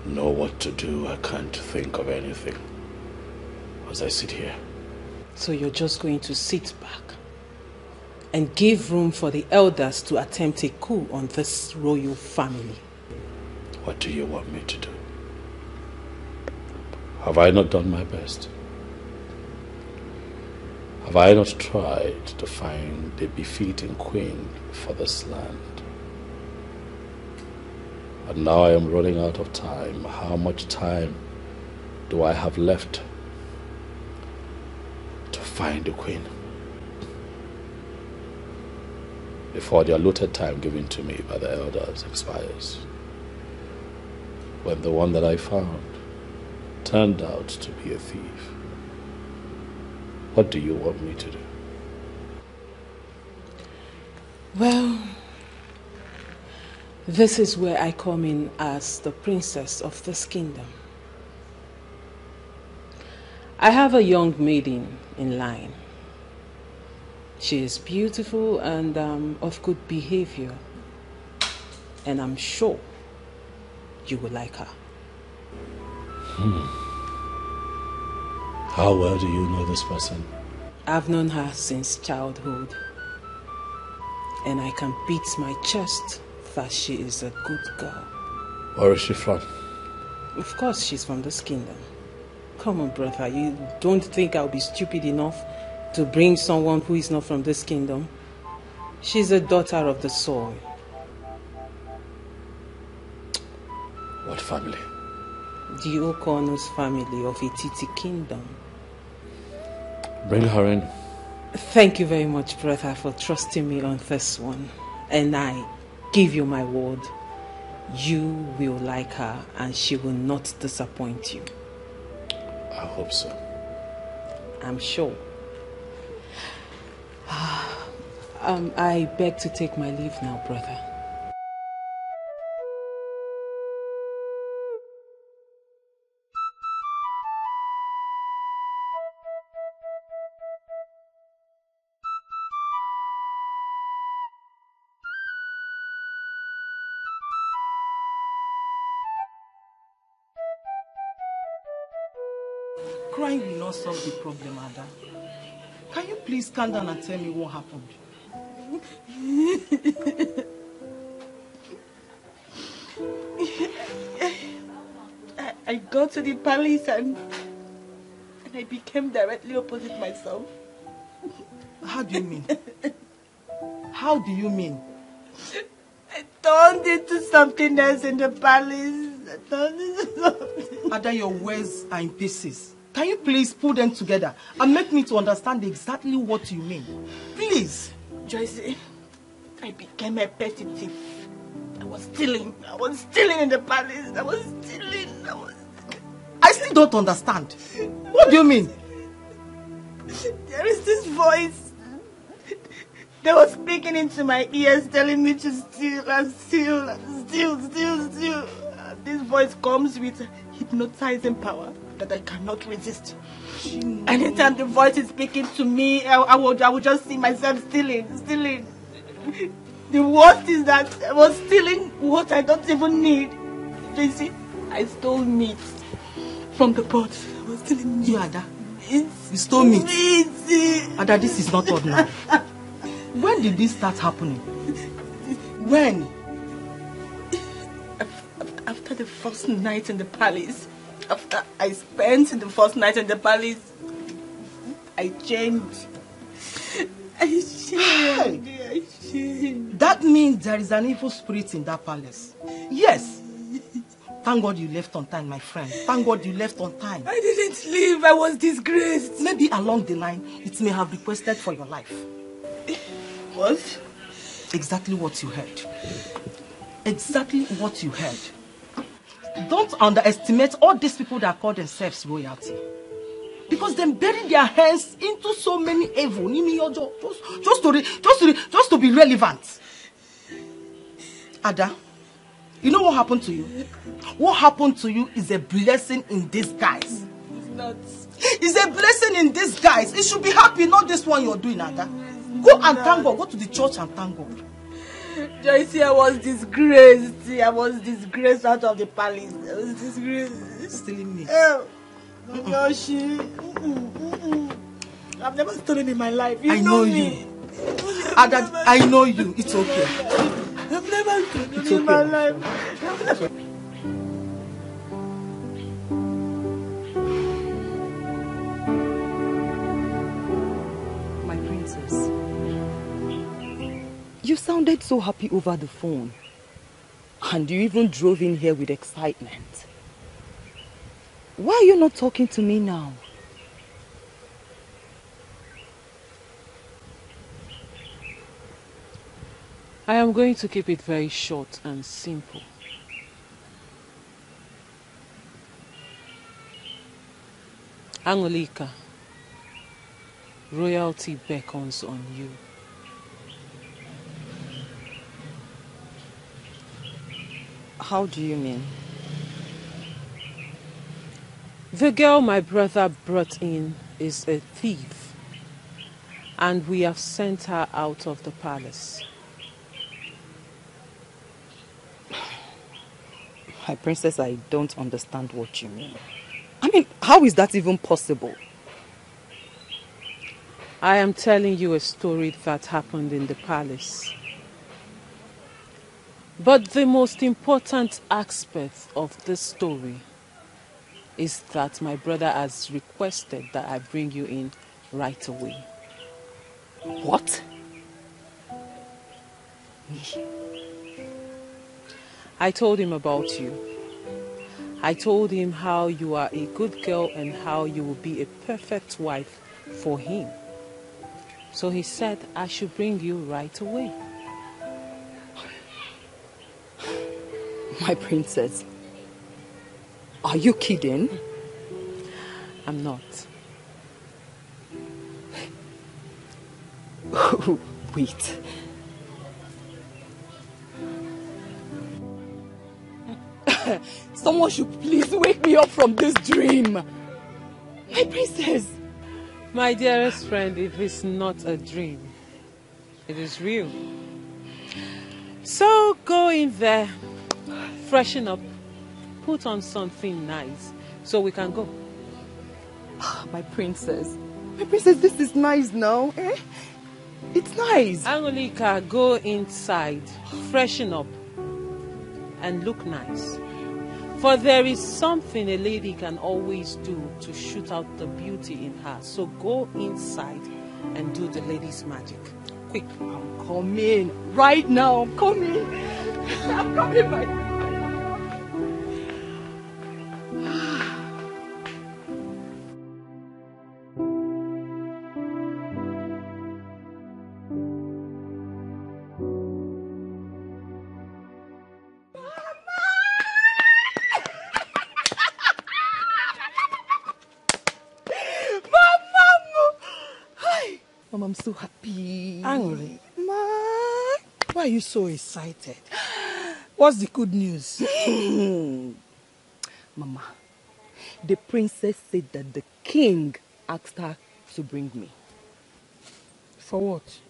Speaker 3: know what to do. I can't think of anything as I sit here.
Speaker 1: So you're just going to sit back and give room for the elders to attempt a coup on this royal family?
Speaker 3: What do you want me to do? Have I not done my best? Have I not tried to find a befitting queen for this land? And now I am running out of time. How much time do I have left to find a queen before the allotted time given to me by the elders expires? When the one that I found turned out to be a thief. What do you want me to do?
Speaker 1: Well, this is where I come in as the princess of this kingdom. I have a young maiden in line. She is beautiful and of good behavior, and I'm sure you will like her.
Speaker 3: How well do you know this person?
Speaker 1: I've known her since childhood, and I can beat my chest that she is a good girl.
Speaker 3: Where is she from?
Speaker 1: Of course she's from this kingdom. Come on, brother, you don't think I'll be stupid enough to bring someone who is not from this kingdom? She's a daughter of the soil.
Speaker 3: What family?
Speaker 1: The Okono's family of Ititi kingdom.
Speaker 3: Bring her in.
Speaker 1: Thank you very much, brother, for trusting me on this one. And I give you my word, you will like her and she will not disappoint you.
Speaker 3: I hope so.
Speaker 1: I'm sure. I beg to take my leave now, brother.
Speaker 19: Crying will not solve the problem, Ada. Can you please calm down and tell me what happened?
Speaker 14: I got to the palace and I became directly opposite myself.
Speaker 19: How do you mean? How do you mean?
Speaker 14: I turned into something else in the palace. I turned into something.
Speaker 19: Ada, your words are in pieces. Can you please put them together and make me to understand exactly what you mean? Please.
Speaker 14: Joyce, I became a petty thief. I was stealing in the palace. I was stealing.
Speaker 19: I still don't understand. What do you mean?
Speaker 14: There is this voice that was speaking into my ears telling me to steal and steal and steal. This voice comes with hypnotizing power that I cannot resist. Anytime the voice is speaking to me, I would just see myself stealing. The worst is that I was stealing what I don't even need. You see, I stole meat from the pot. I was stealing meat.
Speaker 16: You, Ada? You stole meat? Ada, this is not ordinary. When did this start happening? When?
Speaker 14: After the first night in the palace. After I spent the first night in the palace, I changed. I changed.
Speaker 16: That means there is an evil spirit in that palace. Yes. Thank God you left on time, my friend. Thank God you left on time.
Speaker 14: I didn't leave. I was disgraced.
Speaker 16: Maybe along the line, it may have requested for your life.
Speaker 14: What?
Speaker 16: Exactly what you heard. Exactly what you heard. Don't underestimate all these people that call themselves royalty. Because they bury their hands into so many evil. Just to be relevant. Ada, you know what happened to you? What happened to you is a blessing in disguise.
Speaker 14: It's not.
Speaker 16: It's a blessing in disguise. You should be happy, not this one you're doing, Ada. Go and thank God. Go to the church and thank God.
Speaker 14: Joyce, I was disgraced. I was disgraced out of the palace. I was disgraced.
Speaker 16: Stealing me.
Speaker 14: Yoshi. I've never stolen in my life.
Speaker 16: I know you. Ada, I know you. It's okay.
Speaker 14: I've never stolen in my life.
Speaker 15: My princess. You sounded so happy over the phone. And you even drove in here with excitement. Why are you not talking to me now?
Speaker 13: I am going to keep it very short and simple. Angolika, royalty beckons on you.
Speaker 15: How do you mean?
Speaker 13: The girl my brother brought in is a thief, and we have sent her out of the palace.
Speaker 15: My princess, I don't understand what you mean. I mean, how is that even possible?
Speaker 13: I am telling you a story that happened in the palace. But the most important aspect of this story is that my brother has requested that I bring you in right away.
Speaker 15: What?
Speaker 13: I told him about you. I told him how you are a good girl and how you will be a perfect wife for him. So he said I should bring you right away.
Speaker 15: My princess, are you kidding?
Speaker 13: I'm not.
Speaker 15: Wait. Someone should please wake me up from this dream. My princess.
Speaker 13: My dearest friend, it is not a dream. It is real. So go in there, freshen up, put on something nice so we can go.
Speaker 15: My princess. My princess, this is nice now. Eh? It's nice.
Speaker 13: Angolika, go inside, freshen up, and look nice. For there is something a lady can always do to shoot out the beauty in her. So go inside and do the lady's magic. Quick.
Speaker 15: I'm coming. Right now, I'm coming. I'm coming back.
Speaker 16: Mom, I'm so happy.
Speaker 19: Angry? Ma, why are you so excited? What's the good news?
Speaker 15: Mama,
Speaker 12: The princess said that the king asked her to bring me.
Speaker 19: For what?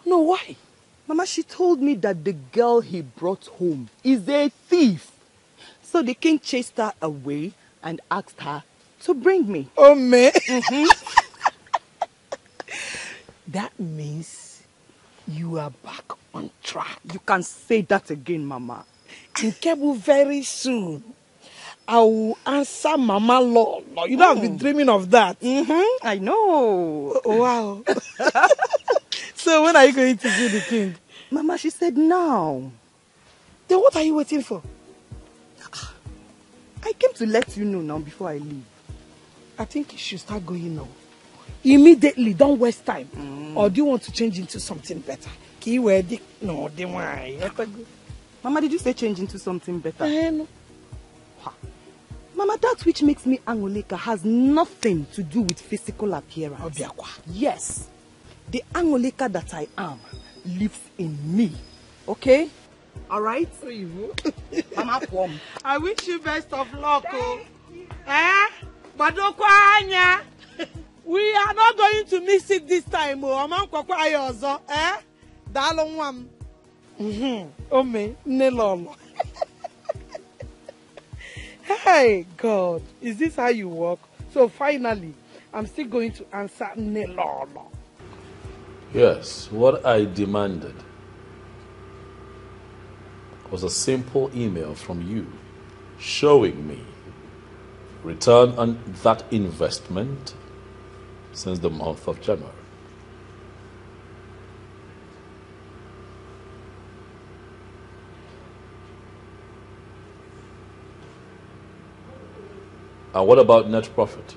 Speaker 19: No, why?
Speaker 12: Mama, she told me that the girl he brought home is a thief. So the king chased her away and asked her to bring me.
Speaker 19: Oh, man.
Speaker 12: That means you are back on track. You can say that again, Mama.
Speaker 19: In Kebu, very soon, I will answer Mama Lord. You know, I've been dreaming of that.
Speaker 12: I know.
Speaker 19: Oh, wow. So when are you going to see the king?
Speaker 12: Mama, she said now.
Speaker 19: Then what are you waiting for?
Speaker 12: I came to let you know now before I leave.
Speaker 19: I think you should start going now. Immediately, don't waste time. Or do you want to change into something better? No,
Speaker 12: Mama, did you say change into something better?
Speaker 19: No.
Speaker 12: Mama, that which makes me Angoleka has nothing to do with physical appearance. Yes. The Angoleka that I am lives in me. Okay? Alright? Mama, come.
Speaker 19: I wish you best of luck. Badokwanya. We are not going to miss it this time. Dalongwam. Ome, Nelolo. Hey, God, is this how you walk? So finally, I'm still going to answer Nelolo.
Speaker 3: Yes, what I demanded was a simple email from you showing me return on that investment since the month of January. And what about net profit?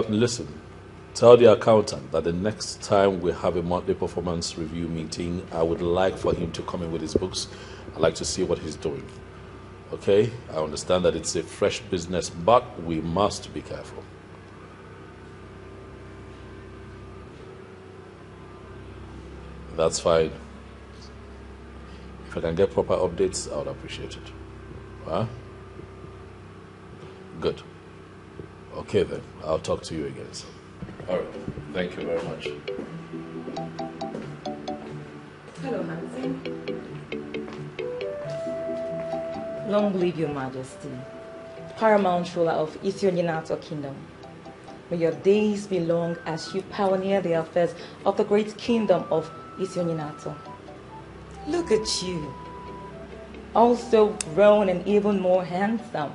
Speaker 3: Listen, tell the accountant that the next time we have a monthly performance review meeting, I would like for him to come in with his books. I'd like to see what he's doing. Okay? I understand that it's a fresh business, but we must be careful. That's fine. If I can get proper updates, I would appreciate it. Huh? Good. Okay then, I'll talk to you again soon. All right, thank you very much.
Speaker 10: Hello, Nancy. Long live your majesty, paramount ruler of Isonyanato Kingdom. May your days be long as you pioneer the affairs of the great kingdom of Isonyanato. Look at you, also grown and even more handsome.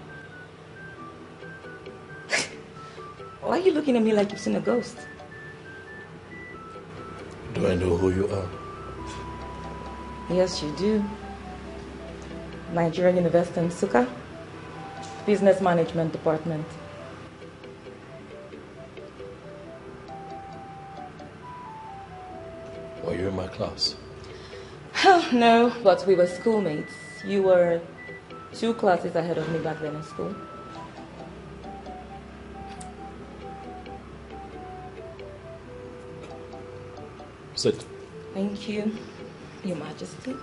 Speaker 10: Why are you looking at me like you've seen a ghost?
Speaker 3: Do I know who you are?
Speaker 10: Yes, you do. Nigerian University in Nsukka, Business Management Department.
Speaker 3: Were you in my class?
Speaker 10: No, but we were schoolmates. You were 2 classes ahead of me back then in school.
Speaker 3: Sit.
Speaker 10: Thank you, Your Majesty.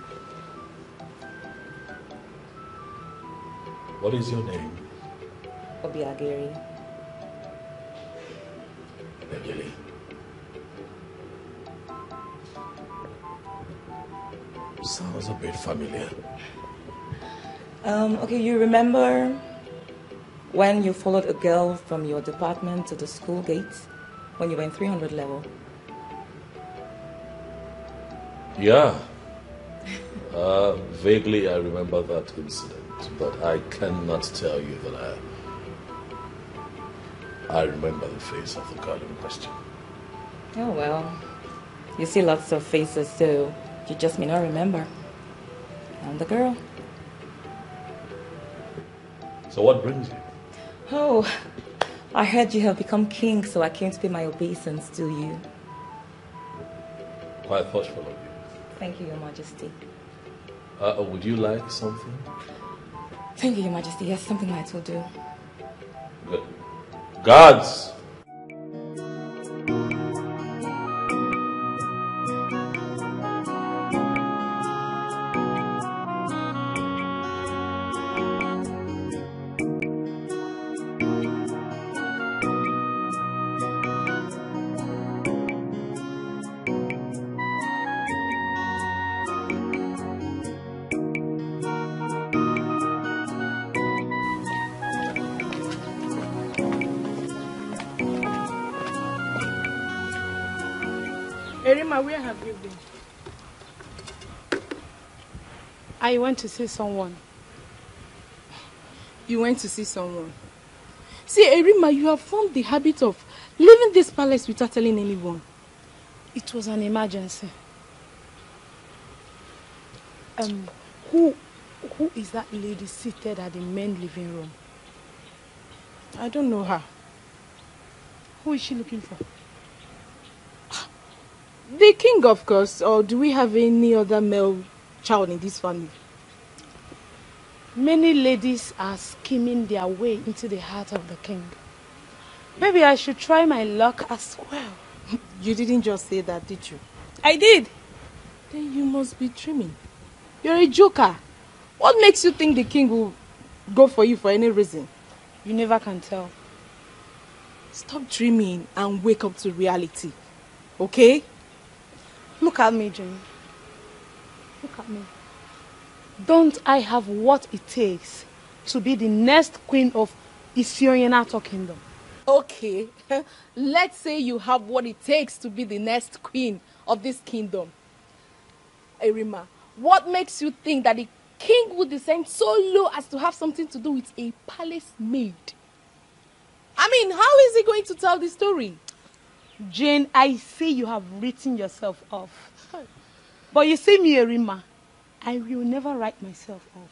Speaker 3: What is your name?
Speaker 10: Obiageri.
Speaker 3: Negili. Sounds a bit familiar.
Speaker 10: Okay, you remember when you followed a girl from your department to the school gate when you were in 300 level?
Speaker 3: Yeah. Vaguely I remember that incident, but I cannot tell you that I remember the face of the girl in question.
Speaker 10: Oh well, you see lots of faces, so you just may not remember. I'm the girl.
Speaker 3: So what brings you?
Speaker 10: Oh, I heard you have become king, so I came to pay my obeisance to you.
Speaker 3: Quite thoughtful of you.
Speaker 10: Thank you, Your Majesty.
Speaker 3: Would you like something?
Speaker 10: Thank you, Your Majesty. Yes, something light will do.
Speaker 3: Good. Guards!
Speaker 11: Erima, where have you been? I went to see someone.
Speaker 2: You went to see someone? See, Erima, you have formed the habit of leaving this palace without telling anyone.
Speaker 11: It was an emergency. Who is that lady seated at the main living room?
Speaker 2: I don't know her.
Speaker 11: Who is she looking for?
Speaker 2: The king, of course. Or do we have any other male child in this family?
Speaker 11: Many ladies are scheming their way into the heart of the king. Maybe I should try my luck as well.
Speaker 2: You didn't just say that, did you?
Speaker 11: I did.
Speaker 2: Then you must be dreaming. You're a joker. What makes you think the king will go for you for any reason?
Speaker 11: You never can tell.
Speaker 2: Stop dreaming and wake up to reality. Okay?
Speaker 11: Look at me, Jimmy. Look at me. Don't I have what it takes to be the next queen of Isionyenato Kingdom?
Speaker 2: Okay. Let's say you have what it takes to be the next queen of this kingdom. Erima, what makes you think that the king would descend so low as to have something to do with a palace maid? I mean, how is he going to tell the story?
Speaker 11: Jane, I see you have written yourself off. But you see me, Erima, I will never write myself off.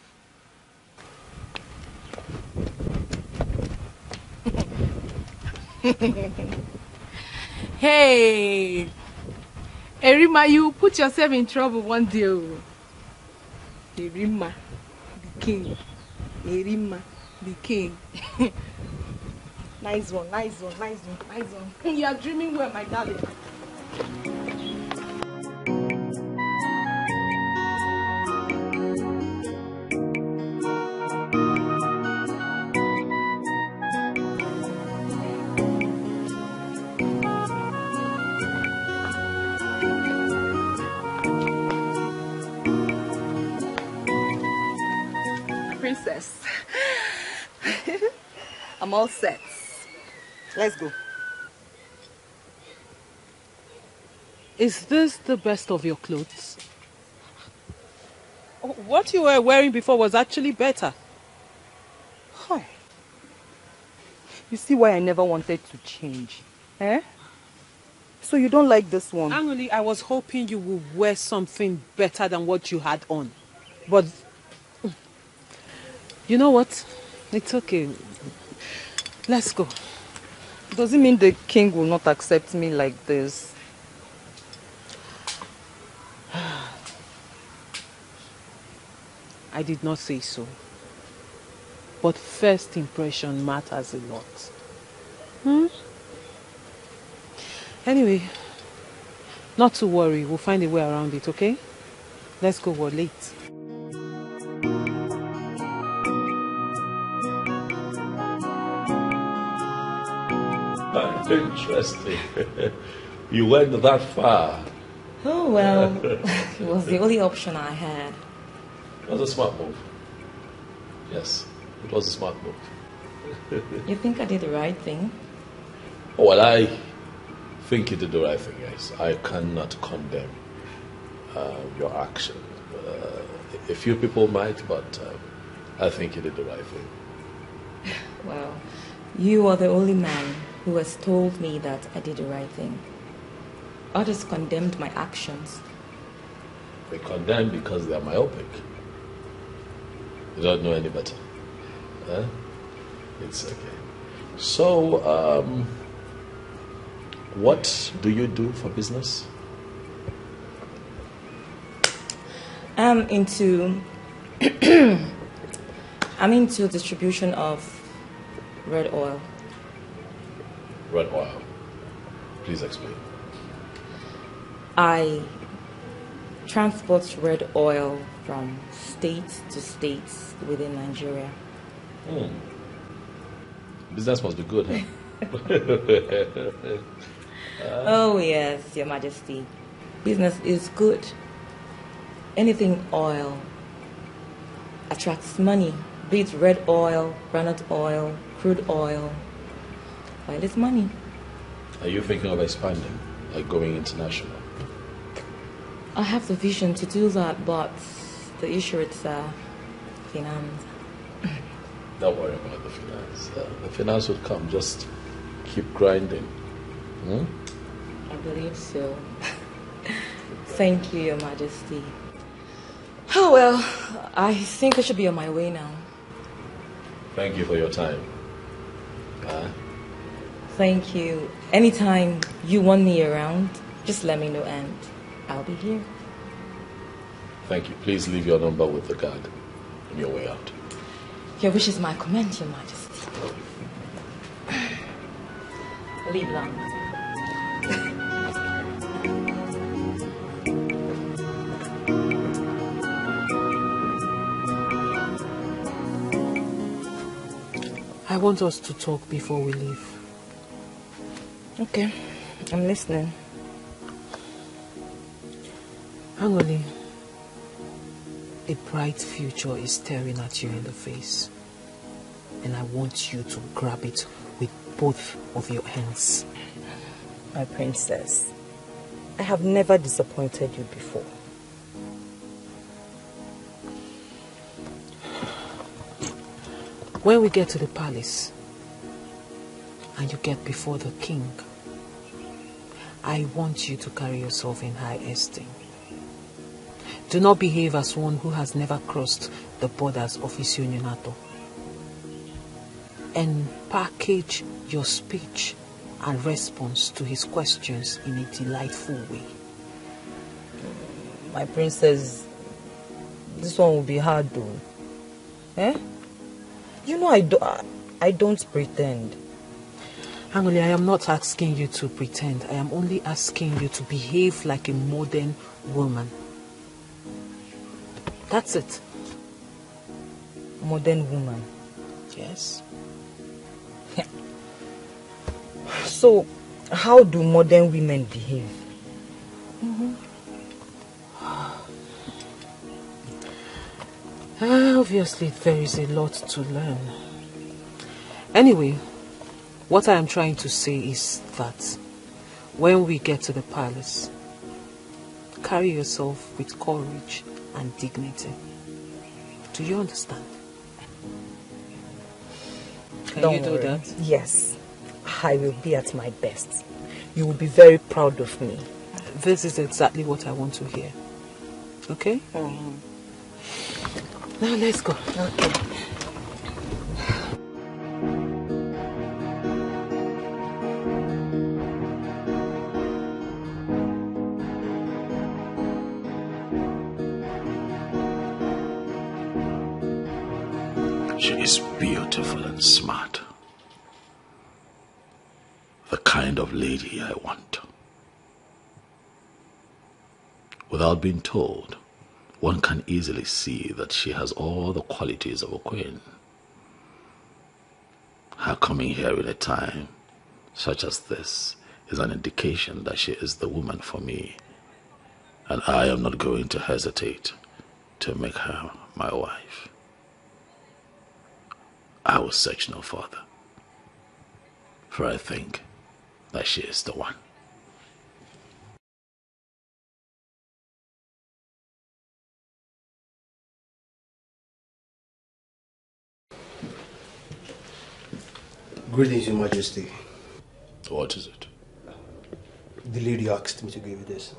Speaker 2: Hey, Erima, you put yourself in trouble one day. Erima, the king. Erima, the king. Nice one, nice one, nice one, nice one. You are dreaming well, my darling.
Speaker 12: Princess. I'm all set. Let's go.
Speaker 1: Is this the best of your clothes? What you were wearing before was actually better.
Speaker 12: Hi. You see why I never wanted to change, eh? So you don't like this one?
Speaker 1: Actually, I was hoping you would wear something better than what you had on. But, you know what? It's okay. Let's go.
Speaker 12: Does it mean the king will not accept me like this?
Speaker 1: I did not say so. But first impression matters a lot. Anyway, not to worry. We'll find a way around it, okay? Let's go. We're late.
Speaker 3: Interesting. You went that far.
Speaker 10: Oh, well, it was the only option I had.
Speaker 3: It was a smart move. Yes, it was a smart move.
Speaker 10: You think I did the right thing?
Speaker 3: Well, I think you did the right thing, yes. I cannot condemn your action. A few people might, but I think you did the right thing.
Speaker 10: Well, you are the only man who has told me that I did the right thing. Others condemned my actions.
Speaker 3: They condemn because they are myopic. You don't know any better. Huh? It's okay. So, what do you do for business?
Speaker 10: I'm into distribution of red oil.
Speaker 3: Red oil. Please explain.
Speaker 10: I transport red oil from state to state within Nigeria.
Speaker 3: Business must be good, huh?
Speaker 10: Oh yes, Your Majesty. Business is good. Anything oil attracts money. Be it red oil, granite oil, crude oil. Oil is money.
Speaker 3: Are you thinking of expanding, like going international?
Speaker 10: I have the vision to do that, but the issue is finance.
Speaker 3: Don't worry about the finance. The finance will come. Just keep grinding. Hmm?
Speaker 10: I believe so. Thank you, Your Majesty. Oh, well, I think I should be on my way now.
Speaker 3: Thank you for your time.
Speaker 10: Thank you. Anytime you want me around, just let me know and I'll be here.
Speaker 3: Thank you. Please leave your number with the guard on your way out.
Speaker 10: Your wish is my command, Your Majesty. Leave long.
Speaker 13: I want us to talk before we leave.
Speaker 10: Okay, I'm listening.
Speaker 13: Angoli, a bright future is staring at you in the face. And I want you to grab it with both of your hands.
Speaker 10: My princess, I have never disappointed you before.
Speaker 13: When we get to the palace and you get before the king, I want you to carry yourself in high esteem. Do not behave as one who has never crossed the borders of Isionyanato. And package your speech and response to his questions in a delightful way.
Speaker 10: My princess, this one will be hard though. Eh? You know I don't pretend.
Speaker 13: Angoli, I am not asking you to pretend. I am only asking you to behave like a modern woman. That's it.
Speaker 10: Modern woman?
Speaker 13: Yes.
Speaker 10: So, how do modern women behave?
Speaker 13: Obviously, there is a lot to learn. Anyway, what I am trying to say is that when we get to the palace, carry yourself with courage and dignity. Do you understand? Can you do that?
Speaker 10: Yes. I will be at my best. You will be very proud of me.
Speaker 13: This is exactly what I want to hear. Okay? Now let's go.
Speaker 10: Okay.
Speaker 3: She is beautiful and smart. The kind of lady I want. Without being told, one can easily see that she has all the qualities of a queen. Her coming here in a time such as this is an indication that she is the woman for me, and I am not going to hesitate to make her my wife. I will search no further, for I think that she is the one.
Speaker 20: Greetings, Your Majesty.
Speaker 3: What is it?
Speaker 20: The lady asked me to give you this.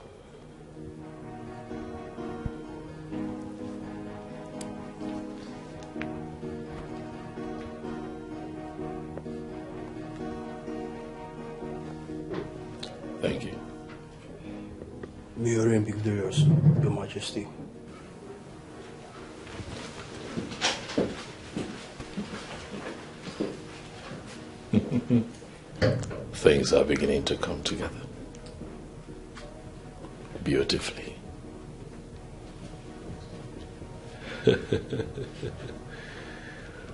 Speaker 3: Thank you.
Speaker 20: May you reign be glorious, Your Majesty.
Speaker 3: Things are beginning to come together beautifully.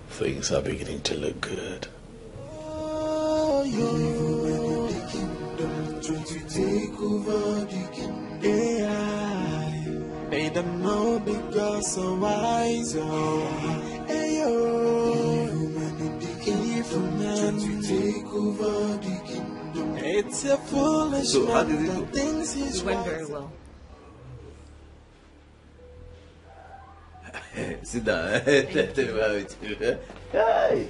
Speaker 3: Things are beginning to look good.
Speaker 8: To take over the kingdom. They don't know because of wise. To take over the kingdom. It's a foolish
Speaker 10: So how did it go? It went very well.
Speaker 4: Sit down. Tell me about it. Hey.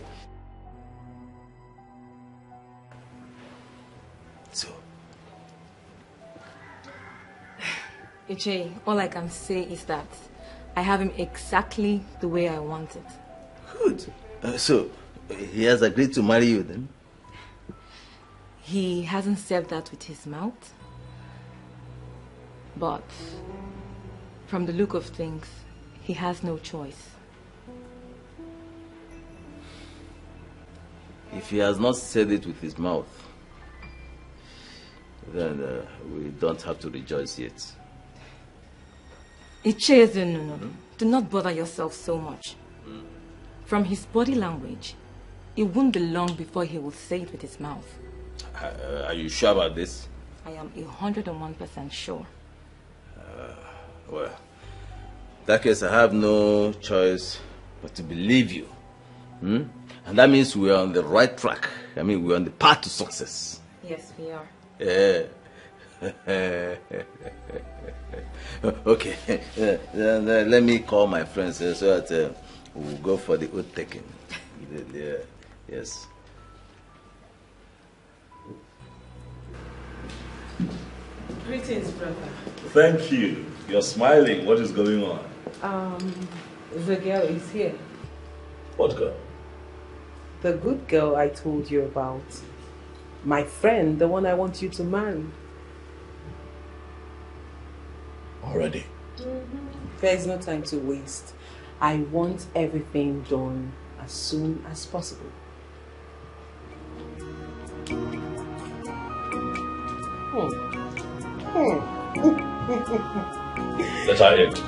Speaker 4: So.
Speaker 10: Iche, all I can say is that I have him exactly the way I want it.
Speaker 4: Good. So, he has agreed to marry you then?
Speaker 10: He hasn't said that with his mouth. But from the look of things, he has no choice.
Speaker 4: If he has not said it with his mouth, then we don't have to rejoice yet.
Speaker 10: Iche, no. Do not bother yourself so much. From his body language, it won't be long before he will say it with his mouth.
Speaker 4: Are you sure about this?
Speaker 10: I am 101% sure.
Speaker 4: Well, in that case, I have no choice but to believe you. And that means we are on the right track. I mean, we're on the path to success.
Speaker 10: Yes, we are.
Speaker 4: Yeah. Okay. Let me call my friends so that we'll go for the oath taking. Yes.
Speaker 13: Greetings, brother.
Speaker 3: Thank you. You're smiling. What is going on?
Speaker 13: The girl is here.
Speaker 3: What girl?
Speaker 13: The good girl I told you about. My friend, the one I want you to marry.
Speaker 3: Already?
Speaker 13: There's no time to waste. I want everything done as soon as possible.
Speaker 3: Let's try it.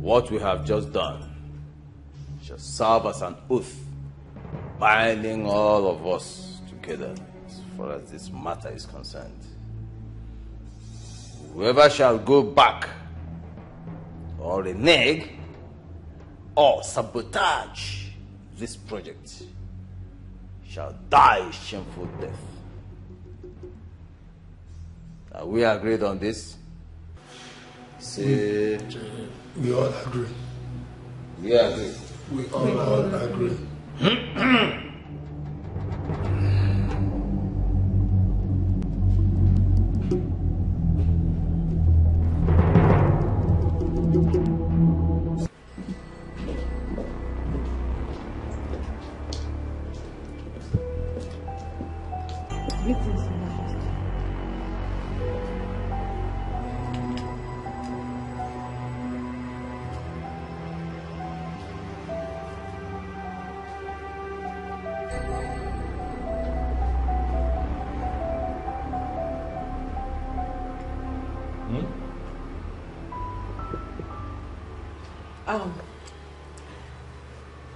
Speaker 4: What we have just done shall serve as an oath, binding all of us together as far as this matter is concerned. Whoever shall go back or renege or sabotage this project shall die a shameful death. Are we agreed on this? Say...
Speaker 6: We all agree.
Speaker 4: We agree.
Speaker 6: We all agree.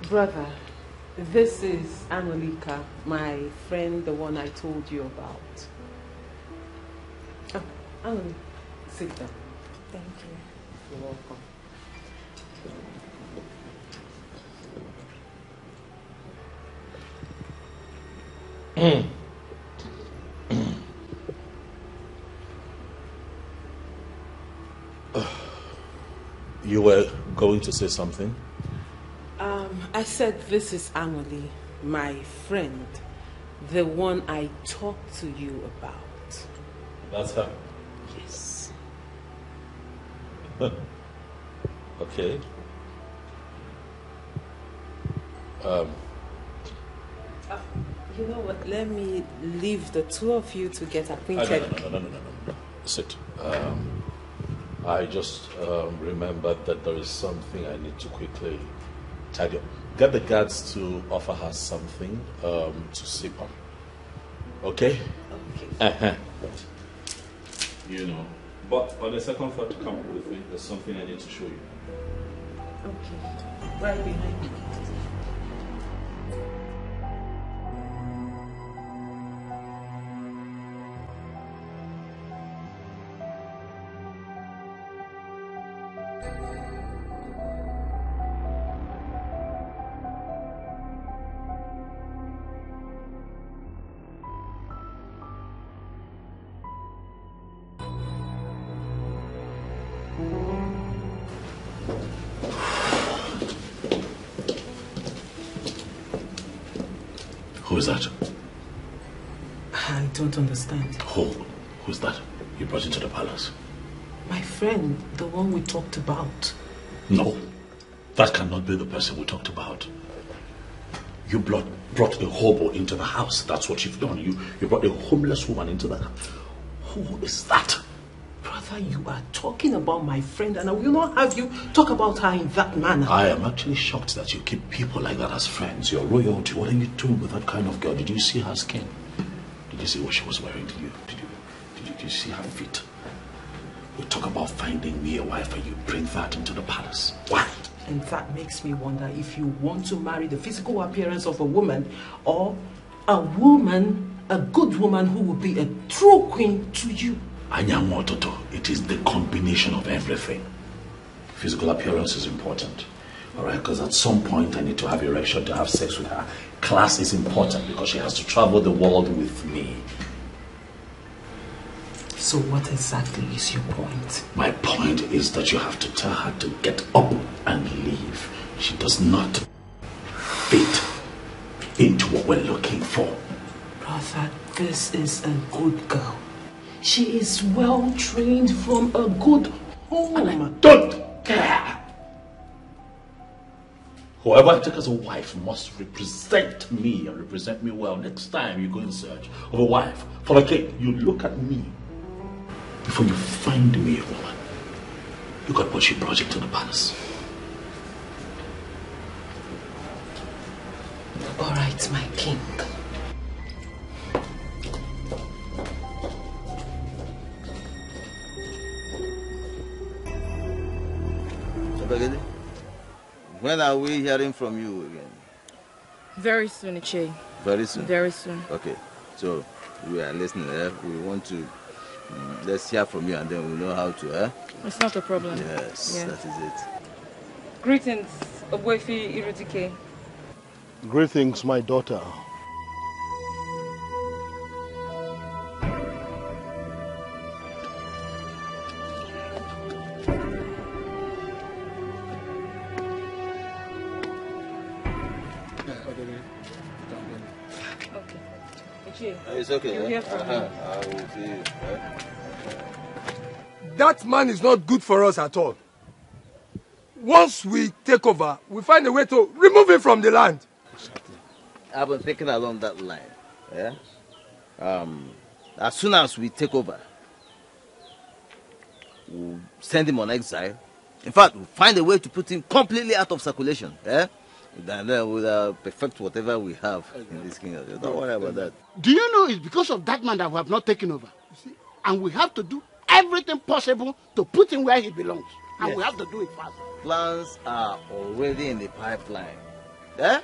Speaker 1: Brother, this is Anolika, my friend, the one I told you about. Oh, Anolika, sit down.
Speaker 10: Thank you.
Speaker 1: You're welcome.
Speaker 3: You were going to say something?
Speaker 1: I said this is Anoli, my friend, the one I talked to you about.
Speaker 3: That's her?
Speaker 1: Yes.
Speaker 3: Okay.
Speaker 1: You know what? Let me leave the two of you to get acquainted.
Speaker 3: No. Sit. I just remembered that there is something I need to quickly tidy up. Get the guards to offer her something to sip on. Okay?
Speaker 1: Okay.
Speaker 3: You know. But on the second thought to come with me, there's something I need to show you.
Speaker 1: Okay. Right behind you.
Speaker 3: Who is that?
Speaker 1: I don't understand.
Speaker 3: Who's that you brought into the palace?
Speaker 1: My friend, the one we talked about.
Speaker 3: No, that cannot be the person we talked about. You brought a hobo into the house. That's what you've done. You brought a homeless woman into the house. Who is that?
Speaker 1: Brother, you are talking about my friend and I will not have you talk about her in that manner.
Speaker 3: I am actually shocked that you keep people like that as friends. Your royalty, what are you doing with that kind of girl? Did you see her skin? Did you see what she was wearing? Did you see her feet? We talk about finding me a wife and you bring that into the palace. Why?
Speaker 1: And that makes me wonder if you want to marry the physical appearance of a woman or a woman, a good woman who will be a true queen to you.
Speaker 3: Anyamototo, it is the combination of everything. Physical appearance is important. Alright, because at some point I need to have erection to have sex with her. Class is important because she has to travel the world with me.
Speaker 1: So what exactly is your point?
Speaker 3: My point is that you have to tell her to get up and leave. She does not fit into what we're looking for.
Speaker 1: Brother, this is a good girl. She is well trained from a good home.
Speaker 3: And I don't care. Whoever I take as a wife must represent me and represent me well. Next time you go in search of a wife for a king, you look at me. Before you find me a woman, look at what she brought into the palace.
Speaker 1: All right, my king.
Speaker 4: When are we hearing from you again?
Speaker 15: Very soon, Iche.
Speaker 4: Very soon?
Speaker 15: Very soon.
Speaker 4: Okay, so we are listening. We want to, let's hear from you and then we'll know how to.
Speaker 15: It's not a problem.
Speaker 4: Yes, that is it.
Speaker 15: Greetings, Obuefi Irudike.
Speaker 5: Greetings, my daughter.
Speaker 4: It's okay.
Speaker 15: You'll hear from me.
Speaker 4: I will see you.
Speaker 6: That man is not good for us at all. Once we take over, we find a way to remove him from the land.
Speaker 4: I've been thinking along that line. Yeah. As soon as we take over, we'll send him on exile. In fact, we'll find a way to put him completely out of circulation. Yeah. Then we'll perfect whatever we have in this kingdom. Don't worry about that.
Speaker 7: Do you know it's because of that man that we have not taken over? And we have to do everything possible to put him where he belongs. And we have to do it fast.
Speaker 4: Plans are already in the pipeline. Eh?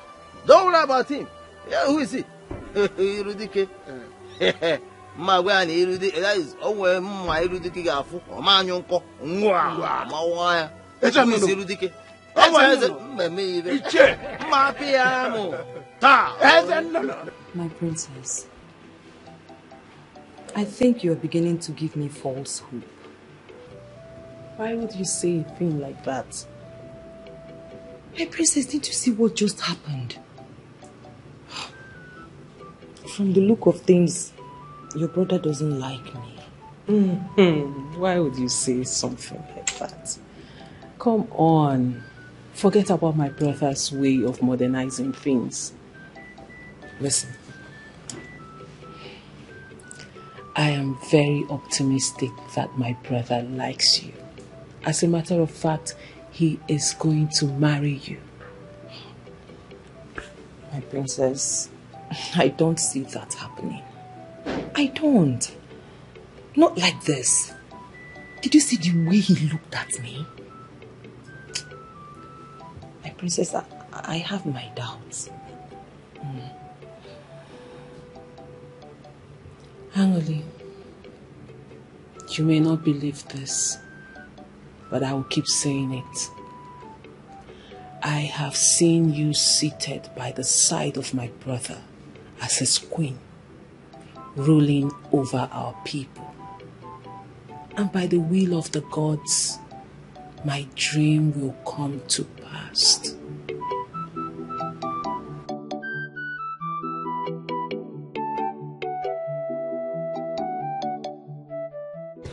Speaker 4: Don't worry about him. Yeah, who is he? Irudike. That is always my Irudike Gafu. Omanyonko. Mawaya. Who is Irudike?
Speaker 10: My princess, I think you're beginning to give me false hope.
Speaker 1: Why would you say a thing like that?
Speaker 10: My princess, didn't you see what just happened? From the look of things, your brother doesn't like me.
Speaker 1: Why would you say something like that? Come on. Forget about my brother's way of modernizing things. Listen. I am very optimistic that my brother likes you. As a matter of fact, he is going to marry you.
Speaker 10: My princess, I don't see that happening. I don't. Not like this. Did you see the way he looked at me? My princess, I have my doubts.
Speaker 1: Angoli, you may not believe this, but I will keep saying it. I have seen you seated by the side of my brother as his queen, ruling over our people. And by the will of the gods, my dream will come to pass.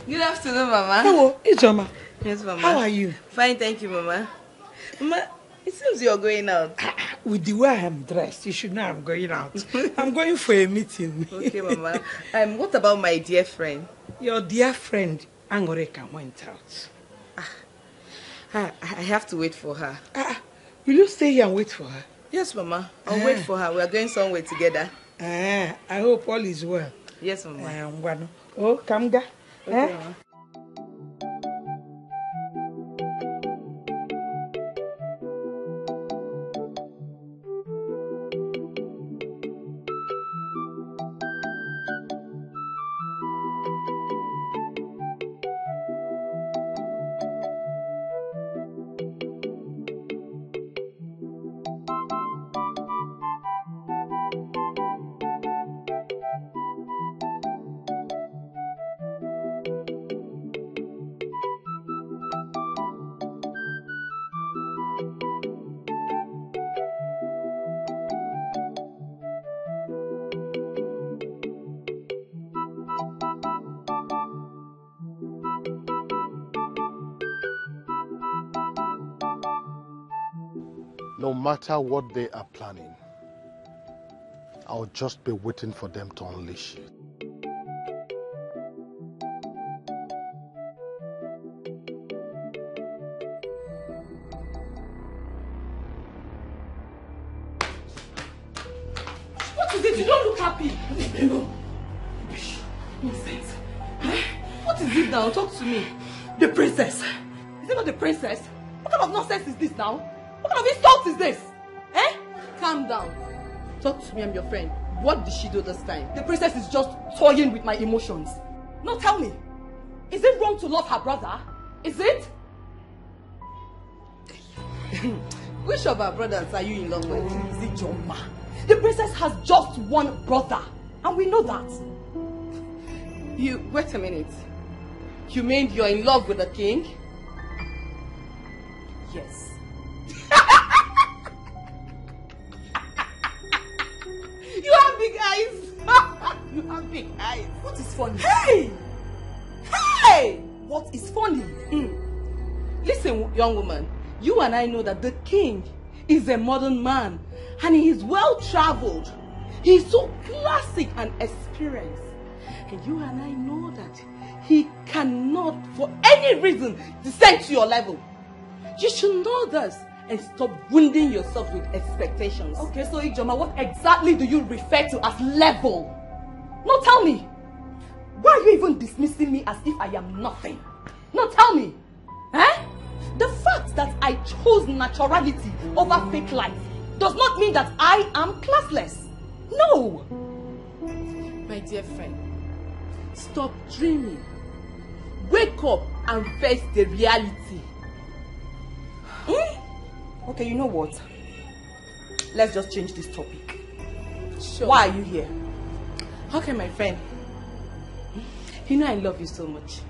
Speaker 15: Good afternoon, Mama.
Speaker 19: Hello, Ijoma.
Speaker 15: Yes, Mama.
Speaker 19: How are you?
Speaker 15: Fine, thank you, Mama. Mama, it seems you're going out.
Speaker 19: With the way I am dressed, you should know I'm going out. I'm going for a meeting.
Speaker 15: Okay, Mama. What about my dear friend?
Speaker 19: Your dear friend, Angoreka, went out.
Speaker 15: I have to wait for her.
Speaker 19: Will you stay here and wait for her?
Speaker 15: Yes, Mama. I'll wait for her. We are going somewhere together.
Speaker 19: I hope all is well.
Speaker 15: Yes, Mama.
Speaker 19: Oh, Kamga.
Speaker 15: Okay, Mama.
Speaker 5: No matter what they are planning, I'll just be waiting for them to unleash it.
Speaker 15: What is it? You don't look happy. Nonsense. What is it now? Talk to me. The princess. Is it not the princess? What kind of nonsense is this now? What kind of insult is this? Eh? Calm down. Talk to me, I'm your friend. What did she do this time? The princess is just toying with my emotions. Now tell me, is it wrong to love her brother? Is it? Which of our brothers are you in love with? Is it Joma? The princess has just one brother, and we know that. Wait a minute. You mean you're in love with the king? Yes. You have big eyes. You have big eyes. What is funny? Hey! Hey! What is funny? Listen, young woman. You and I know that the king is a modern man and he is well traveled. He is so classic and experienced. And you and I know that he cannot, for any reason, descend to your level. You should know this. and stop wounding yourself with expectations. Okay, so Ijoma, what exactly do you refer to as level? No, tell me. Why are you even dismissing me as if I am nothing? No, tell me. Eh? The fact that I chose naturality over fake life does not mean that I am classless. No.
Speaker 2: My dear friend, stop dreaming. Wake up and face the reality.
Speaker 15: Okay, you know what? Let's just change this topic.
Speaker 2: Sure.
Speaker 15: Why are you here?
Speaker 2: Okay, my friend. You know I love you so much.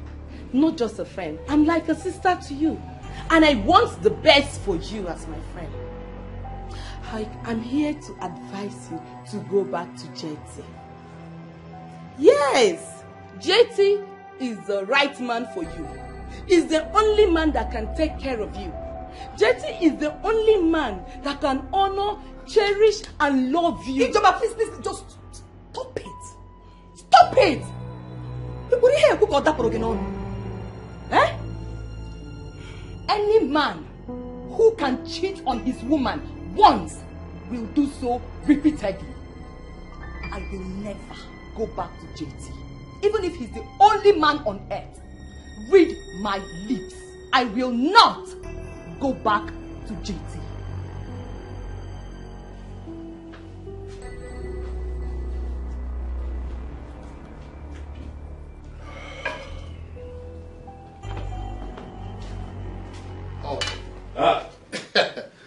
Speaker 2: Not just a friend. I'm like a sister to you. And I want the best for you as my friend. I'm here to advise you to go back to JT. Yes! JT is the right man for you. He's the only man that can take care of you. JT is the only man that can honor, cherish, and love you.
Speaker 15: Ijoma, please, just stop it. Stop it! What do you cook all that on? Eh? Any man who can cheat on his woman once will do so repeatedly. I will never go back to JT. Even if he's the only man on earth. Read my lips. I will not go back to JT.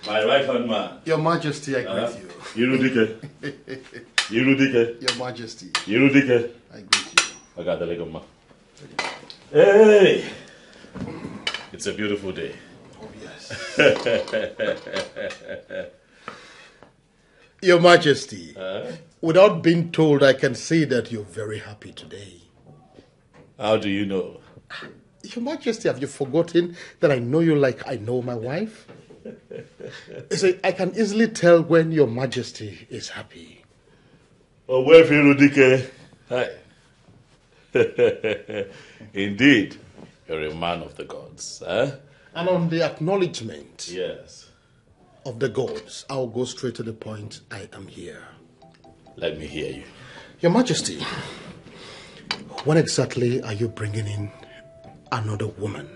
Speaker 3: My right hand man.
Speaker 5: Your Majesty, I greet you.
Speaker 3: Irudike. Irudike.
Speaker 5: Your Majesty.
Speaker 3: Irudike.
Speaker 5: I greet you.
Speaker 3: I got the leg of ma. Hey! It's a beautiful day.
Speaker 5: Oh, yes. Your Majesty, without being told, I can say that you're very happy today.
Speaker 3: How do you know?
Speaker 5: Your Majesty, have you forgotten that I know you like I know my wife? You see, I can easily tell when Your Majesty is happy.
Speaker 3: Oh, well, Irudike. Hi. Indeed, you're a man of the gods. Eh?
Speaker 5: And on the acknowledgement
Speaker 3: of
Speaker 5: the gods, I'll go straight to the point. I am here.
Speaker 3: Let me hear you.
Speaker 5: Your Majesty, when exactly are you bringing in another woman,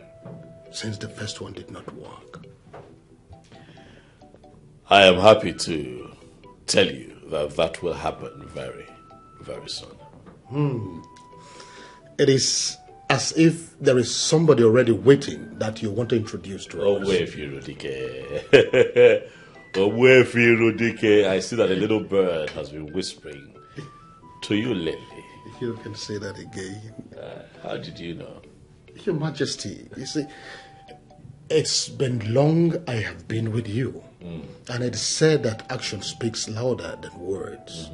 Speaker 5: since the first one did not work?
Speaker 3: I am happy to tell you that will happen very, very soon.
Speaker 5: It is as if there is somebody already waiting that you want to introduce to us.
Speaker 3: Oh, Irudike. I see that a little bird has been whispering to you lately.
Speaker 5: You can say that again.
Speaker 3: How did you know?
Speaker 5: Your Majesty, you see, it's been long I have been with you. And it is said that action speaks louder than words.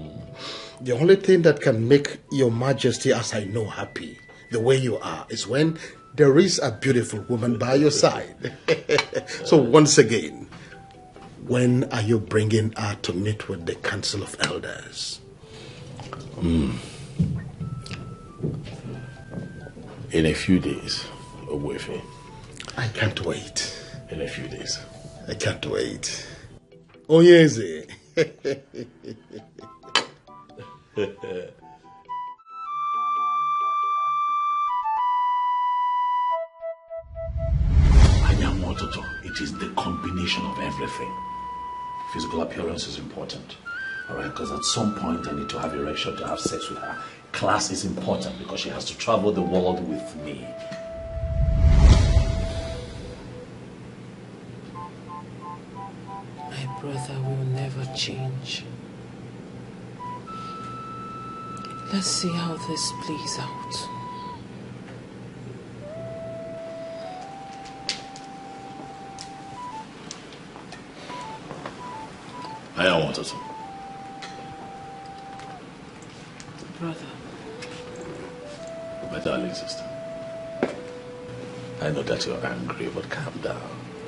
Speaker 5: The only thing that can make Your Majesty, as I know, happy, the way you are, is when there is a beautiful woman by your side. So once again, when are you bringing her to meet with the Council of Elders?
Speaker 3: In a few days, Ogbuefi.
Speaker 5: I can't wait.
Speaker 3: In a few days.
Speaker 5: I can't wait. Oh, yes.
Speaker 3: It is the combination of everything. Physical appearance is important. Alright, because at some point I need to have a erection to have sex with her. Class is important because she has to travel the world with me.
Speaker 1: My brother will never change. Let's see how this plays out.
Speaker 3: I don't want to.
Speaker 1: Brother.
Speaker 3: My darling sister. I know that you're angry, but calm down.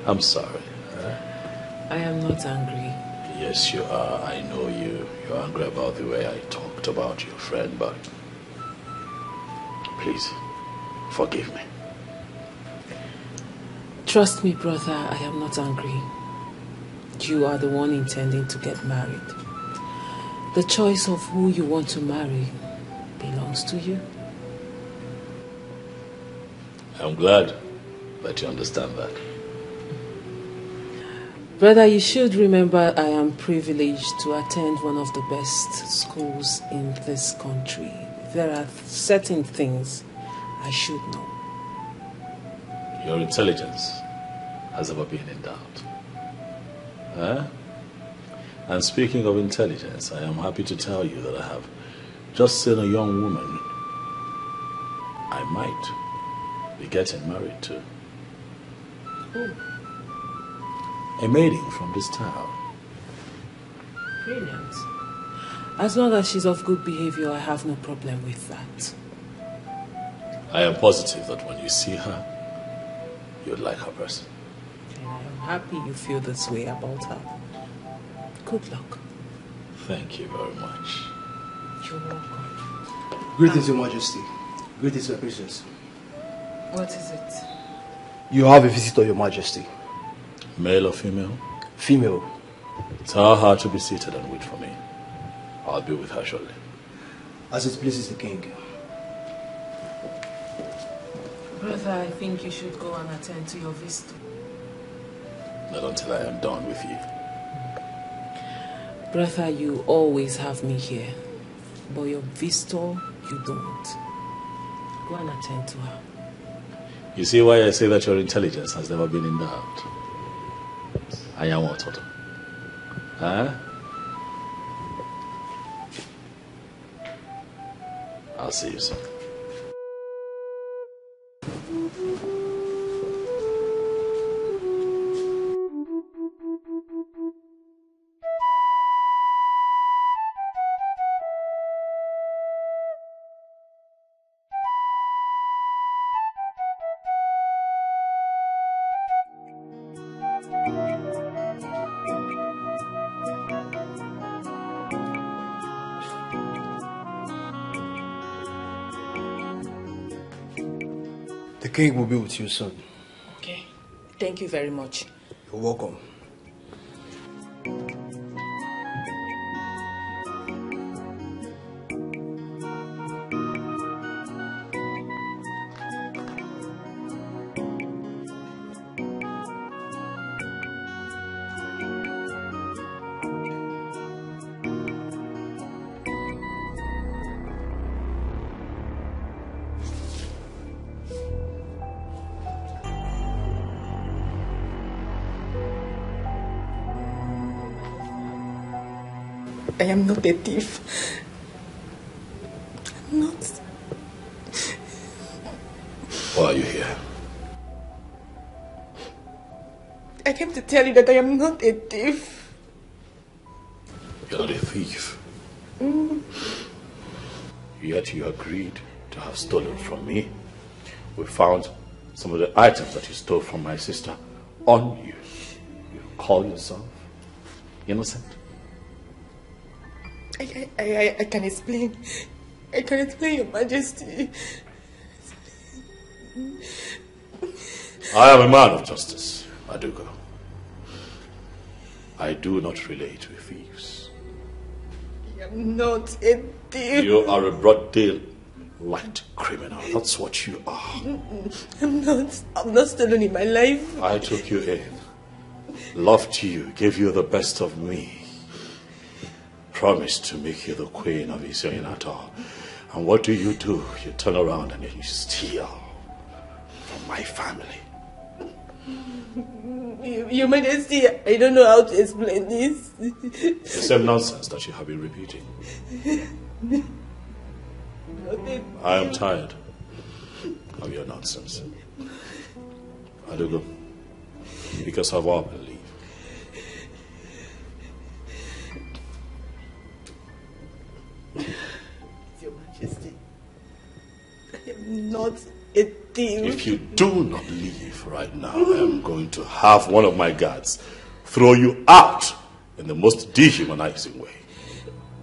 Speaker 3: I'm sorry.
Speaker 1: I am not angry.
Speaker 3: Yes, you are. I know you. You're angry about the way I talked about your friend, but please, forgive me.
Speaker 1: Trust me, brother, I am not angry. You are the one intending to get married. The choice of who you want to marry belongs to you.
Speaker 3: I'm glad that you understand that.
Speaker 1: Brother, you should remember I am privileged to attend one of the best schools in this country. There are certain things I should know.
Speaker 3: Your intelligence has never been in doubt. Huh? And speaking of intelligence, I am happy to tell you that I have just seen a young woman I might be getting married to. A maiden from this town.
Speaker 1: Brilliant. As long as she's of good behavior, I have no problem with that.
Speaker 3: I am positive that when you see her, you'd like her person.
Speaker 1: And I am happy you feel this way about her. Good luck.
Speaker 3: Thank you very much.
Speaker 1: You're welcome.
Speaker 17: Greetings, Your Majesty. Greetings, Your Princess.
Speaker 1: What is it?
Speaker 17: You have a visitor, Your Majesty.
Speaker 3: Male or female?
Speaker 17: Female.
Speaker 3: Tell her to be seated and wait for me. I'll be with her shortly.
Speaker 17: As it pleases the king.
Speaker 1: Brother, I think you should go and attend to your visitor.
Speaker 3: Not until I am done with you.
Speaker 1: Brother, you always have me here. But your visitor, you don't. Go and attend to her.
Speaker 3: You see why I say that your intelligence has never been in doubt? I am what, Toto? Huh? I'll see you soon.
Speaker 17: The king will be with you soon.
Speaker 1: Okay. Thank you very much.
Speaker 17: You're welcome.
Speaker 12: I am not a thief. I'm not.
Speaker 3: Why are you here?
Speaker 12: I came to tell you that I am not a thief.
Speaker 3: You're not a thief. Yet you agreed to have stolen from me. We found some of the items that you stole from my sister on you. You call yourself innocent?
Speaker 12: I can explain. I can explain, Your Majesty.
Speaker 3: I am a man of justice, Adugo. I do not relate with thieves.
Speaker 12: I am not a thief.
Speaker 3: You are a broad daylight criminal. That's what you are.
Speaker 12: I'm not stolen in my life.
Speaker 3: I took you in, loved you, gave you the best of me, promised to make you the queen of Isionator. And what do? You turn around and you steal from my family.
Speaker 12: Your Majesty, I don't know how to explain this.
Speaker 3: The same nonsense that you have been repeating. I am tired of your nonsense. Adugo, because of our belief.
Speaker 12: Your Majesty, I am not a thief.
Speaker 3: If you do not leave right now, I am going to have one of my guards throw you out in the most dehumanizing way.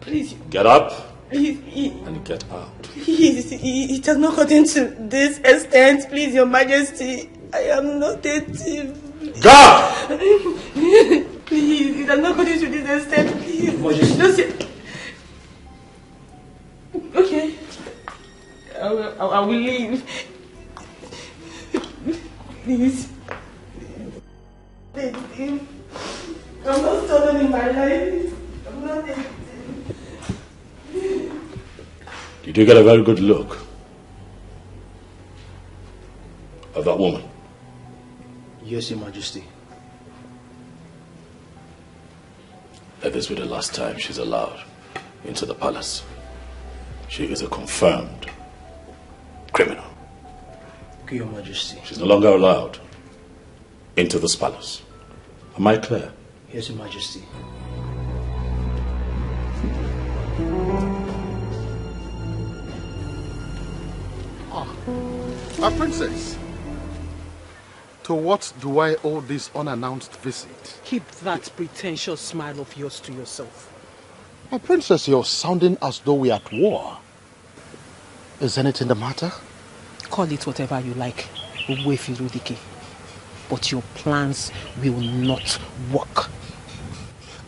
Speaker 12: Please.
Speaker 3: Get up
Speaker 12: Please,
Speaker 3: and get out.
Speaker 12: it has not gotten to this extent. Please, Your Majesty, I am not a thief.
Speaker 3: Guard!
Speaker 14: Please, it has not got into this extent. Please. Don't say... Okay. I will leave. Please. I'm not stolen in my life. I'm not a...
Speaker 3: Did you get a very good look at that woman?
Speaker 17: Yes, Your Majesty.
Speaker 3: Let this be the last time she's allowed into the palace. She is a confirmed criminal.
Speaker 17: Okay, Your Majesty.
Speaker 3: She's no longer allowed into this palace. Am I clear?
Speaker 17: Yes, Your Majesty.
Speaker 5: Our princess, to what do I owe this unannounced visit?
Speaker 19: Keep that pretentious smile of yours to yourself.
Speaker 5: My princess, you're sounding as though we're at war. Is anything the matter?
Speaker 1: Call it whatever you like, Uwefirudike. But your plans will not work.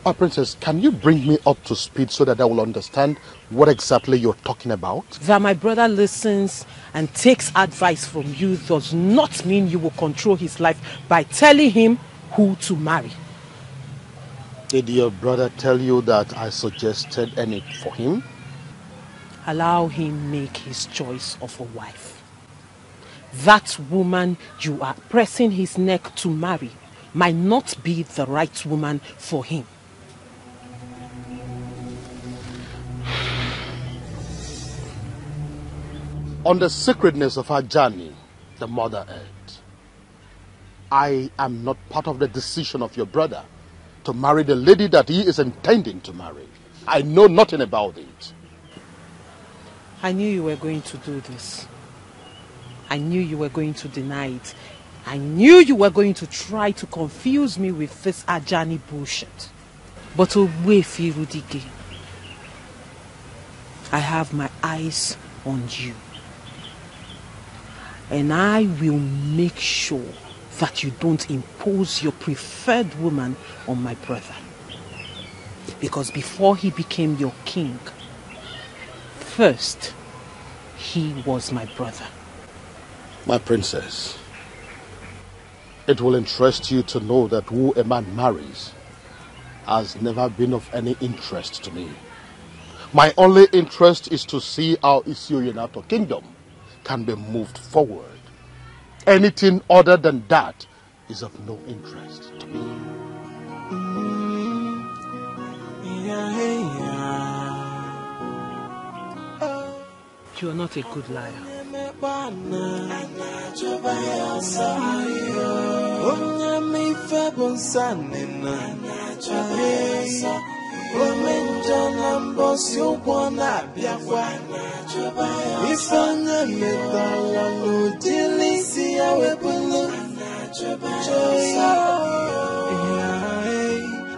Speaker 5: My princess, can you bring me up to speed so that I will understand what exactly you're talking about?
Speaker 1: That my brother listens and takes advice from you does not mean you will control his life by telling him who to marry.
Speaker 5: Did your brother tell you that I suggested any for him?
Speaker 1: Allow him make his choice of a wife. That woman you are pressing his neck to marry might not be the right woman for him.
Speaker 5: On the sacredness of our journey, the Mother Earth, I am not part of the decision of your brother to marry the lady that he is intending to marry. I know nothing about it.
Speaker 1: I knew you were going to do this. I knew you were going to deny it. I knew you were going to try to confuse me with this Ajani bullshit. But Uwefirudike, I have my eyes on you. And I will make sure that you don't impose your preferred woman on my brother. Because before he became your king, first, he was my brother.
Speaker 5: My princess, it will interest you to know that who a man marries has never been of any interest to me. My only interest is to see how Isioyenato kingdom can be moved forward. Anything other than that is of no interest to me.
Speaker 1: You are not a good liar.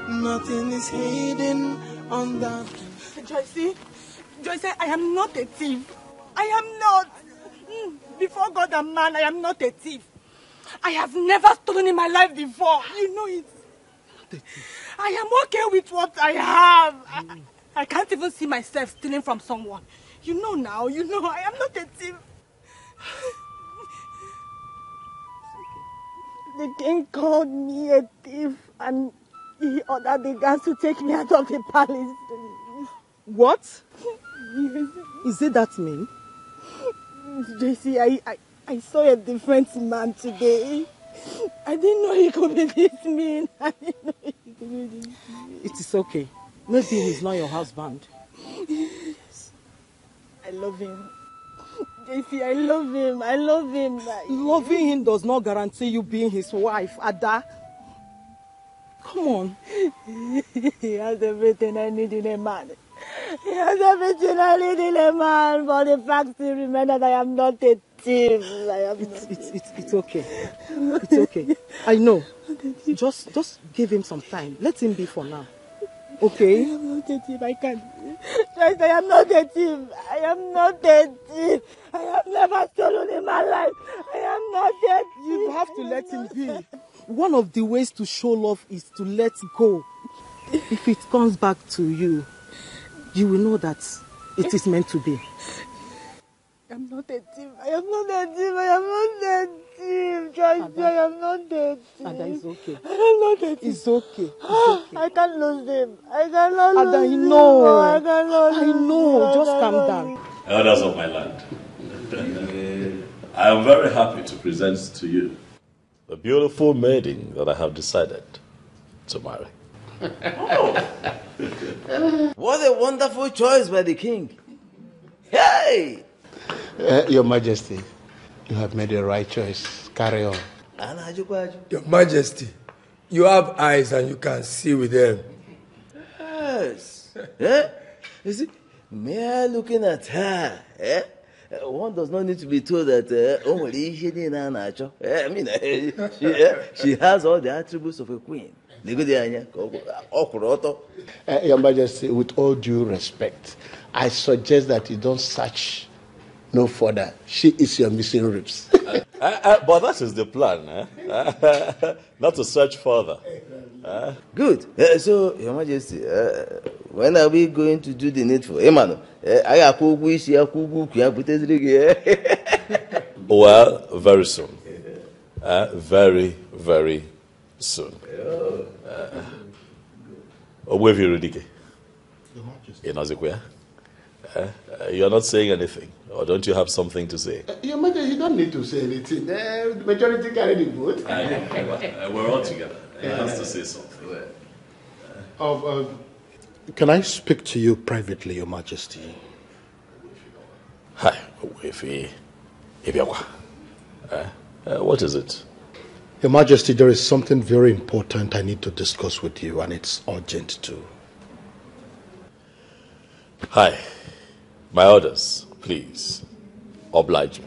Speaker 14: Nothing is hidden on that. Joyce, I am not a thief. I am not. Before God and man, I am not a thief. I have never stolen in my life before. You know it. I am okay with what I have. I can't even see myself stealing from someone. You know now, you know, I am not a thief. The king called me a thief and he ordered the guards to take me out of the palace.
Speaker 19: What?
Speaker 14: Yes.
Speaker 19: Is it that mean?
Speaker 14: JC, I saw a different man today. I didn't know he could be this mean. I didn't know he could be this mean.
Speaker 19: It is okay. Maybe he's not your husband.
Speaker 14: Yes. I love him. JC, I love him. I love him.
Speaker 19: Loving him does not guarantee you being his wife, Ada. Come on.
Speaker 14: He has everything I need in a man. He has everything I need in a man, but the fact still remains that I am not a thief.
Speaker 19: It's okay. It's okay. I know. Just give him some time. Let him be for now. Okay?
Speaker 14: I am not a thief. I can't. Just, I am not a thief. I am not a thief. I have never stolen in my life. I am not a thief.
Speaker 19: You have to let him be. one of the ways to show love is to let go. If it comes back to you, you will know that it is meant to be.
Speaker 11: I'm not a thief. I am not a thief. I am not a thief. Trust me, I am not a thief.
Speaker 19: Ada, it's okay.
Speaker 11: I am not a thief.
Speaker 19: It's okay. It's okay.
Speaker 11: I can't lose him. I cannot lose
Speaker 19: Ada, I
Speaker 11: him.
Speaker 19: know.
Speaker 11: I cannot lose
Speaker 19: I know.
Speaker 11: him.
Speaker 19: Just calm down.
Speaker 3: Elders of my land, I am very happy to present to you the beautiful maiden that I have decided to marry.
Speaker 4: What a wonderful choice by the king. Hey!
Speaker 7: Your Majesty, you have made the right choice. Carry on.
Speaker 6: Your Majesty, you have eyes and you can see with them.
Speaker 4: Yes. Eh? You see, mere looking at her, one does not need to be told that she has all the attributes of a queen.
Speaker 7: Your Majesty, with all due respect, I suggest that you don't search no further. She is your missing ribs.
Speaker 3: But that is the plan, not to search further.
Speaker 4: Good. So, Your Majesty, when are we going to do the needful?
Speaker 3: Well, very soon. Very, very soon. You're not saying anything, or don't you have something to say?
Speaker 7: Your Majesty, you don't need to say anything. The majority carry the vote.
Speaker 3: We're all together. He has to say something.
Speaker 5: Can I speak to you privately, Your Majesty?
Speaker 3: Hi, what is it?
Speaker 5: Your Majesty, there is something very important I need to discuss with you, and it's urgent too.
Speaker 3: Hi, my orders, please. Oblige me.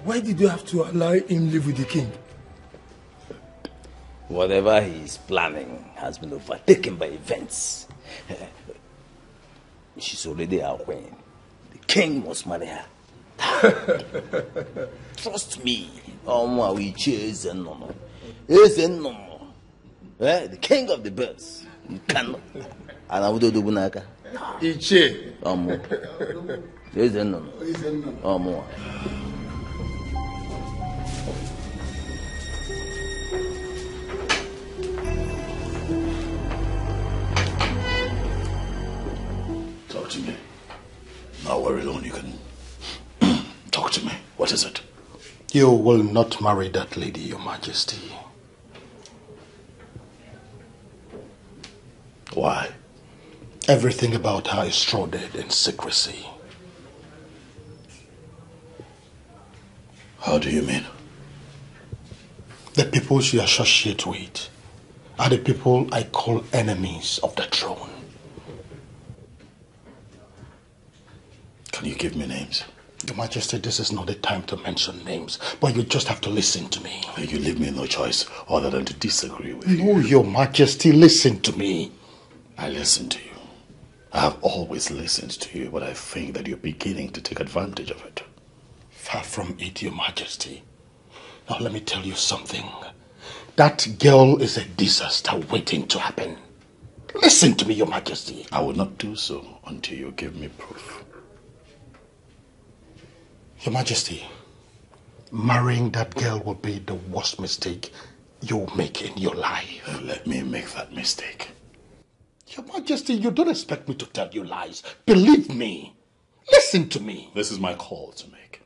Speaker 6: Why did you have to allow him live with the king?
Speaker 4: Whatever he is planning has been overtaken by events. She's already our queen. The king must marry her. Trust me. The king of the birds. You cannot. And I would do Bunaka.
Speaker 6: Iche.
Speaker 3: Talk to me. Now we're alone, you can talk to me. What is it?
Speaker 5: You will not marry that lady, Your Majesty.
Speaker 3: Why?
Speaker 5: Everything about her is shrouded in secrecy.
Speaker 3: How do you mean?
Speaker 5: The people she associates with are the people I call enemies of the throne.
Speaker 3: Can you give me names?
Speaker 5: Your Majesty, this is not the time to mention names, but you just have to listen to me.
Speaker 3: You leave me no choice other than to disagree with you.
Speaker 5: No, Your Majesty, listen to me.
Speaker 3: I listen to you. I have always listened to you, but I think that you're beginning to take advantage of it.
Speaker 5: Far from it, Your Majesty. Now let me tell you something. That girl is a disaster waiting to happen. Listen to me, Your Majesty.
Speaker 3: I will not do so until you give me proof.
Speaker 5: Your Majesty, marrying that girl will be the worst mistake you'll make in your life.
Speaker 3: Let me make that mistake.
Speaker 5: Your Majesty, you don't expect me to tell you lies. Believe me. Listen to me.
Speaker 3: This is my call to make.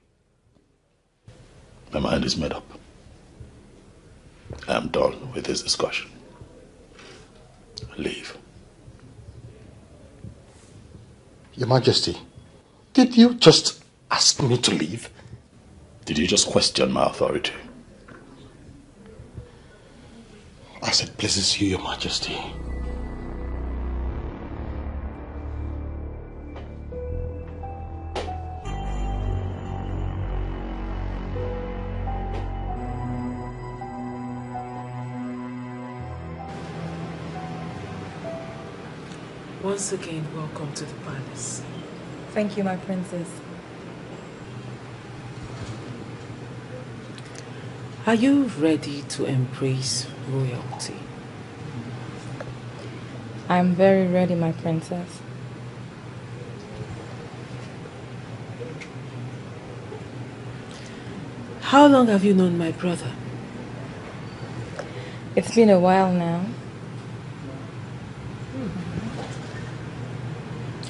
Speaker 3: My mind is made up. I am done with this discussion. Leave.
Speaker 5: Your Majesty, did you just ask me to leave?
Speaker 3: Did you just question my authority?
Speaker 5: As it pleases you, Your Majesty.
Speaker 13: Once again, welcome to the palace.
Speaker 10: Thank you, my princess.
Speaker 13: Are you ready to embrace royalty?
Speaker 10: I'm very ready, my princess.
Speaker 13: How long have you known my brother?
Speaker 10: It's been a while now.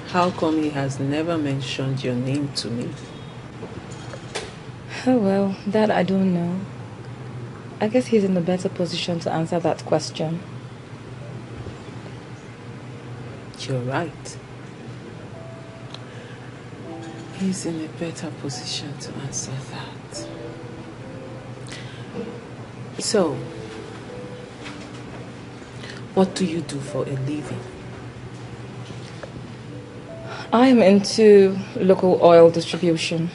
Speaker 13: How come he has never mentioned your name to me?
Speaker 10: Oh well, that I don't know. I guess he's in a better position to answer that question.
Speaker 13: You're right. He's in a better position to answer that. So, what do you do for a living?
Speaker 10: I am into local oil distribution.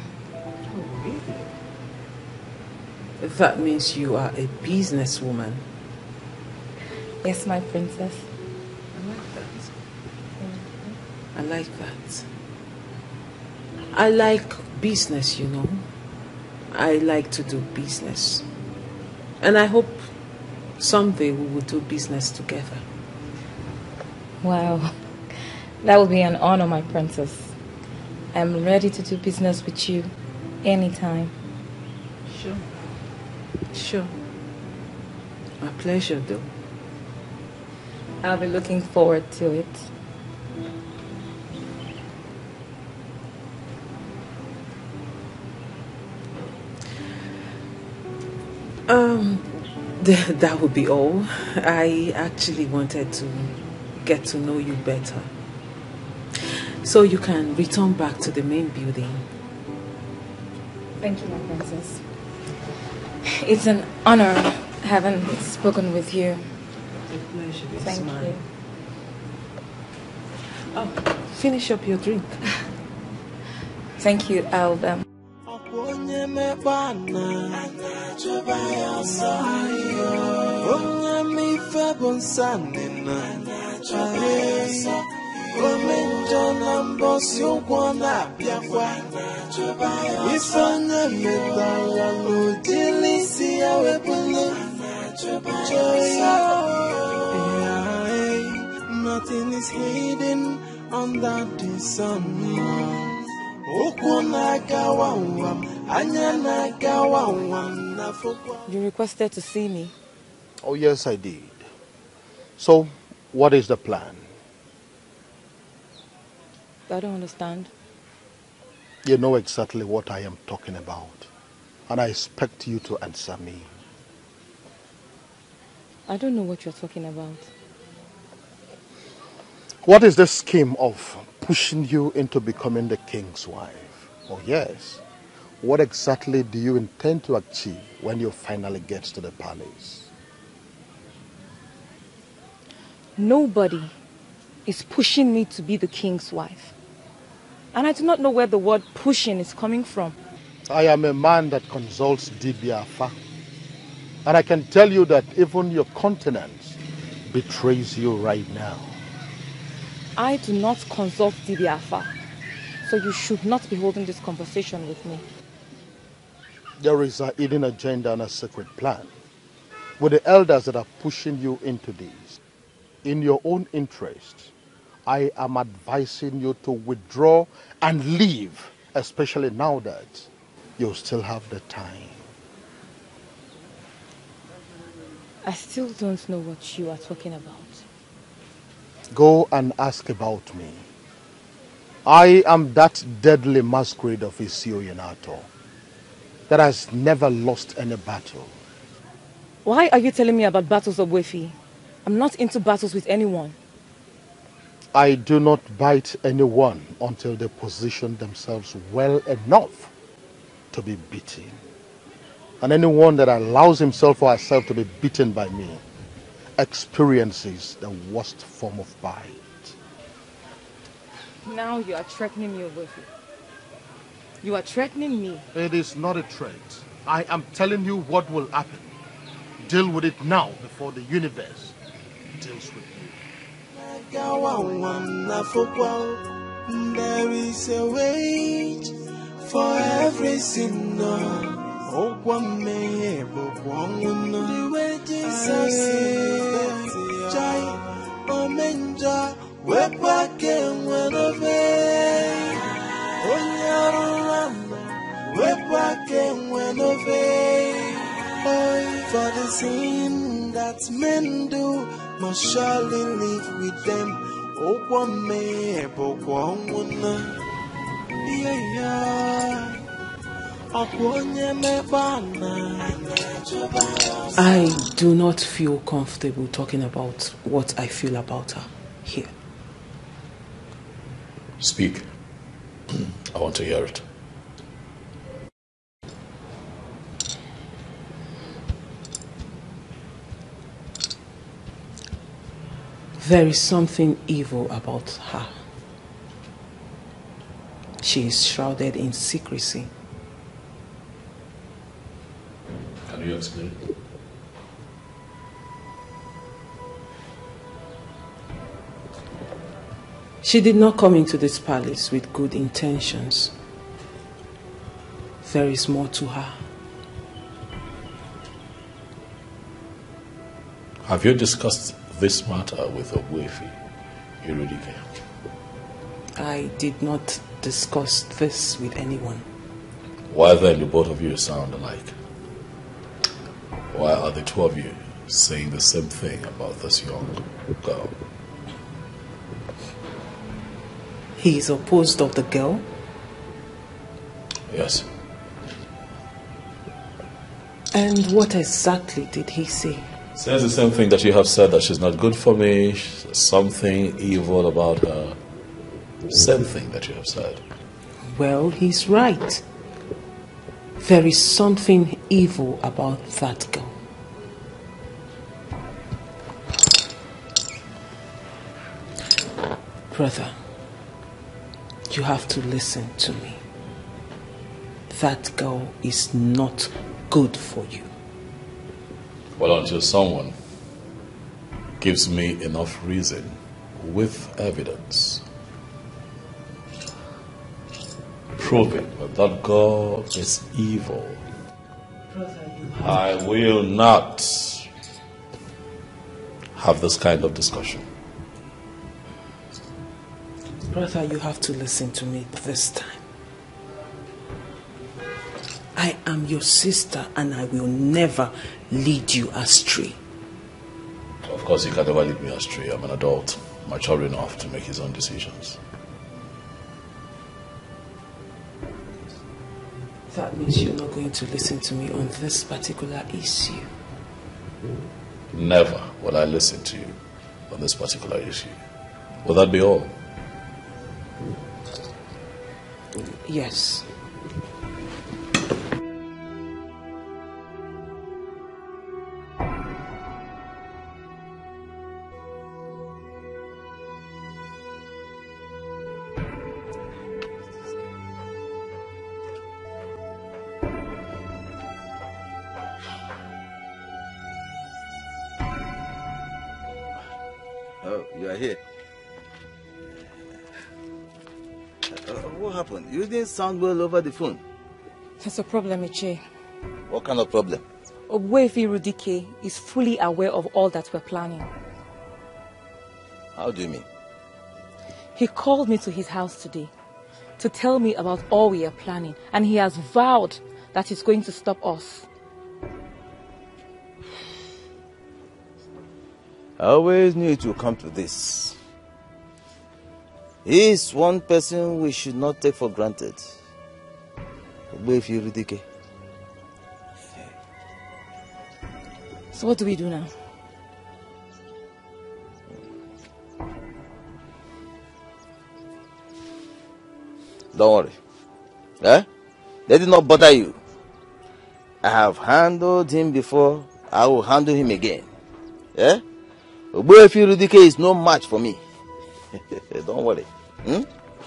Speaker 13: That means you are a businesswoman.
Speaker 10: Yes, my princess.
Speaker 13: I like that. I like business, you know. I like to do business. And I hope someday we will do business together.
Speaker 10: Wow. That will be an honor, my princess. I'm ready to do business with you anytime.
Speaker 13: Sure. Sure. My pleasure, though.
Speaker 10: I'll be looking forward to it.
Speaker 13: That would be all. I actually wanted to get to know you better. So you can return back to the main building.
Speaker 10: Thank you, my princess. It's an honor having spoken with you.
Speaker 13: A pleasure.
Speaker 10: Thank you.
Speaker 13: Oh, finish up your drink.
Speaker 10: Thank you, Alva.
Speaker 8: Onye mekwana chụba ya ọsọ onye mife bụ nsanina ome njọ na mbọsị ụkwụ na-abịakwa ife onye metara n'ụdịrị isi ya wepụlụ nothing is hidden under the sun.
Speaker 10: You requested to see me.
Speaker 5: Oh, yes, I did. So, what is the plan?
Speaker 10: I don't understand.
Speaker 5: You know exactly what I am talking about. And I expect you to answer me.
Speaker 10: I don't know what you're talking about.
Speaker 5: What is the scheme of pushing you into becoming the king's wife? Oh, yes. What exactly do you intend to achieve when you finally get to the palace?
Speaker 10: Nobody is pushing me to be the king's wife. And I do not know where the word pushing is coming from.
Speaker 5: I am a man that consults Dibia Afa. And I can tell you that even your countenance betrays you right now.
Speaker 10: I do not consult Dibia Afa, so you should not be holding this conversation with me.
Speaker 5: There is a hidden agenda and a secret plan with the elders that are pushing you into this. In your own interest, I am advising you to withdraw and leave, especially now that you still have the time.
Speaker 10: I still don't know what you are talking about.
Speaker 5: Go and ask about me. I am that deadly masquerade of Isio Yanato that has never lost any battle.
Speaker 10: Why are you telling me about battles of Wefi? I'm not into battles with anyone.
Speaker 5: I do not bite anyone until they position themselves well enough to be beaten. And anyone that allows himself or herself to be beaten by me experiences the worst form of bite.
Speaker 10: Now you are threatening me, Wefi. You are threatening me.
Speaker 5: It is not a threat. I am telling you what will happen. Deal with it now before the universe deals with you.
Speaker 8: There is a wage for every sinner. Oh, one may the wages of sin. Jai, Omenja, we're back in one of it. We're back in one of it. Oh, for the sin that men do must surely live with them. Oh, one may
Speaker 1: I do not feel comfortable talking about what I feel about her here.
Speaker 3: Speak. I want to hear it.
Speaker 1: There is something evil about her. She is shrouded in secrecy.
Speaker 3: Can you explain?
Speaker 1: She did not come into this palace with good intentions. There is more to her.
Speaker 3: Have you discussed this matter with Ogbuefi Irudike?
Speaker 1: I did not discuss this with anyone.
Speaker 3: Why then do both of you sound alike? Why are the two of you saying the same thing about this young girl?
Speaker 1: He is opposed of the girl?
Speaker 3: Yes.
Speaker 1: And what exactly did he say?
Speaker 3: Says the same thing that you have said, that she's not good for me, something evil about her. Same thing that you have said.
Speaker 1: Well, he's right. There is something evil about that girl. Brother, you have to listen to me. That girl is not good for you.
Speaker 3: Well, until someone gives me enough reason with evidence proving that God is evil, I will not have this kind of discussion.
Speaker 1: Brother, you have to listen to me this time. I am your sister and I will never lead you astray.
Speaker 3: Of course, you can never lead me astray. I'm an adult, mature enough to make his own decisions.
Speaker 1: That means you're not going to listen to me on this particular issue.
Speaker 3: Never will I listen to you on this particular issue. Will that be all?
Speaker 1: Yes.
Speaker 4: Oh, you are here. What happened? You didn't sound well over the phone.
Speaker 10: There's a problem, Iche.
Speaker 4: What kind of problem?
Speaker 10: Ogbuefi Irudike is fully aware of all that we're planning.
Speaker 4: How do you mean?
Speaker 10: He called me to his house today to tell me about all we are planning, and he has vowed that he's going to stop us.
Speaker 4: I always knew it would come to this. He is one person we should not take for granted. Ogbuefi Irudike.
Speaker 10: So what do we do now?
Speaker 4: Don't worry. Let it not bother you. I have handled him before. I will handle him again. Ogbuefi Irudike is no match for me. Don't worry.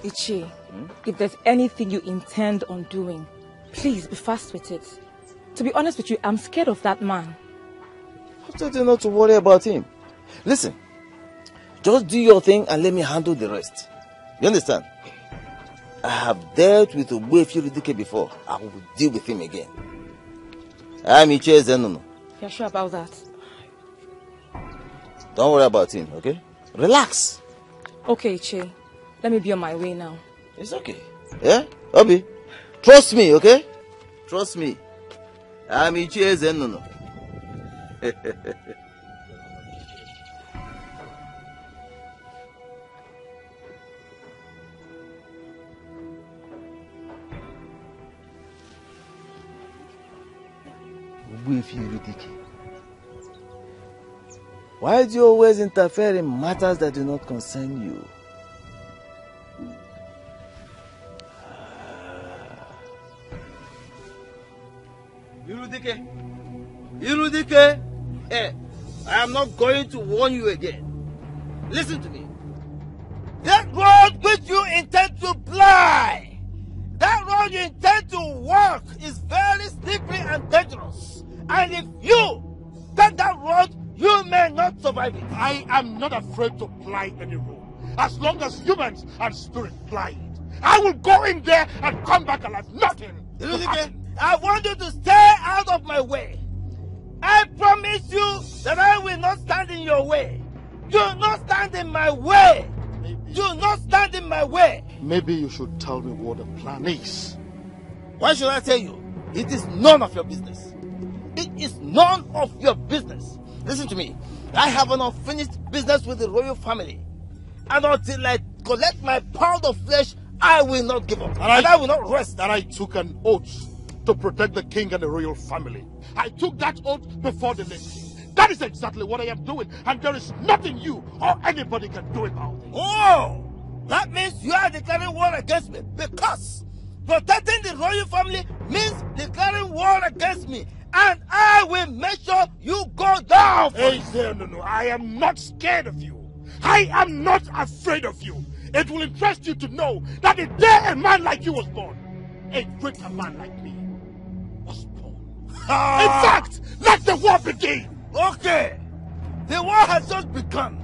Speaker 10: Iche, if there's anything you intend on doing, please be fast with it. To be honest with you, I'm scared of that man.
Speaker 4: I told you not to worry about him. Listen, Just do your thing and let me handle the rest. You understand? I have dealt with Ogbuefi Irudike before. I will deal with him again. I'm Ichie Ezenunu.
Speaker 10: You're sure about that?
Speaker 4: Don't worry about him, okay? Relax.
Speaker 10: Okay, Ichie. Let me be on my way now.
Speaker 4: It's okay. Yeah? Obi, trust me, okay? Trust me. I'm Ichie Ezenunu. Why do you always interfere in matters that do not concern you? Irudike, I am not going to warn you again. Listen to me. That road which you intend to ply, that road you intend to walk is very slippery and dangerous. And if you take that road, you may not survive it.
Speaker 7: I am not afraid to ply any road. As long as humans and spirit ply it. I will go in there and come back alive. Nothing.
Speaker 4: I want you to stay out of my way. I promise you that I will not stand in your way. Do not stand in my way. Do not stand in my way.
Speaker 7: Maybe you should tell me what the plan is.
Speaker 4: Why should I tell you? It is none of your business. It is none of your business. Listen to me. I have an unfinished business with the royal family. And until I collect my pound of flesh, I will not give up. And I will not rest.
Speaker 7: And I took an oath to protect the king and the royal family. I took that oath before the late king. That is exactly what I am doing. And there is nothing you or anybody can do about it.
Speaker 4: Oh! That means you are declaring war against me. Because protecting the royal family means declaring war against me. And I will make sure you go down.
Speaker 7: Hey, no. I am not scared of you. I am not afraid of you. It will interest you to know that the day a man like you was born, a greater man like me was born. In fact, let the war begin.
Speaker 4: Okay. The war has just begun.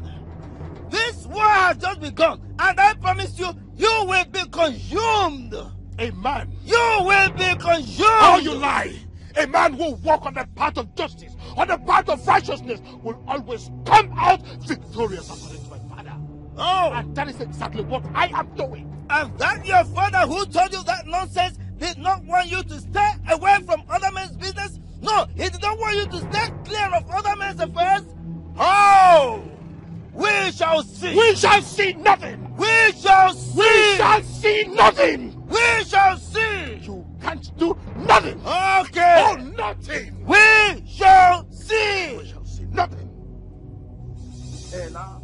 Speaker 4: This war has just begun. And I promise you, you will be consumed.
Speaker 7: A man.
Speaker 4: You will be consumed.
Speaker 7: Oh, you lie. A man who walk on the path of justice, on the path of righteousness, will always come out victorious according to my father.
Speaker 4: Oh!
Speaker 7: And that is exactly what I am doing.
Speaker 4: And that your father who told you that nonsense did not want you to stay away from other men's business? No, he did not want you to stay clear of other men's affairs? Oh! We shall see.
Speaker 7: We shall see nothing.
Speaker 4: We shall see.
Speaker 7: We shall see nothing.
Speaker 4: We shall see.
Speaker 7: You can't do nothing.
Speaker 4: Okay.
Speaker 7: Oh, nothing.
Speaker 4: We shall see.
Speaker 7: We shall see nothing.
Speaker 4: Hey, now.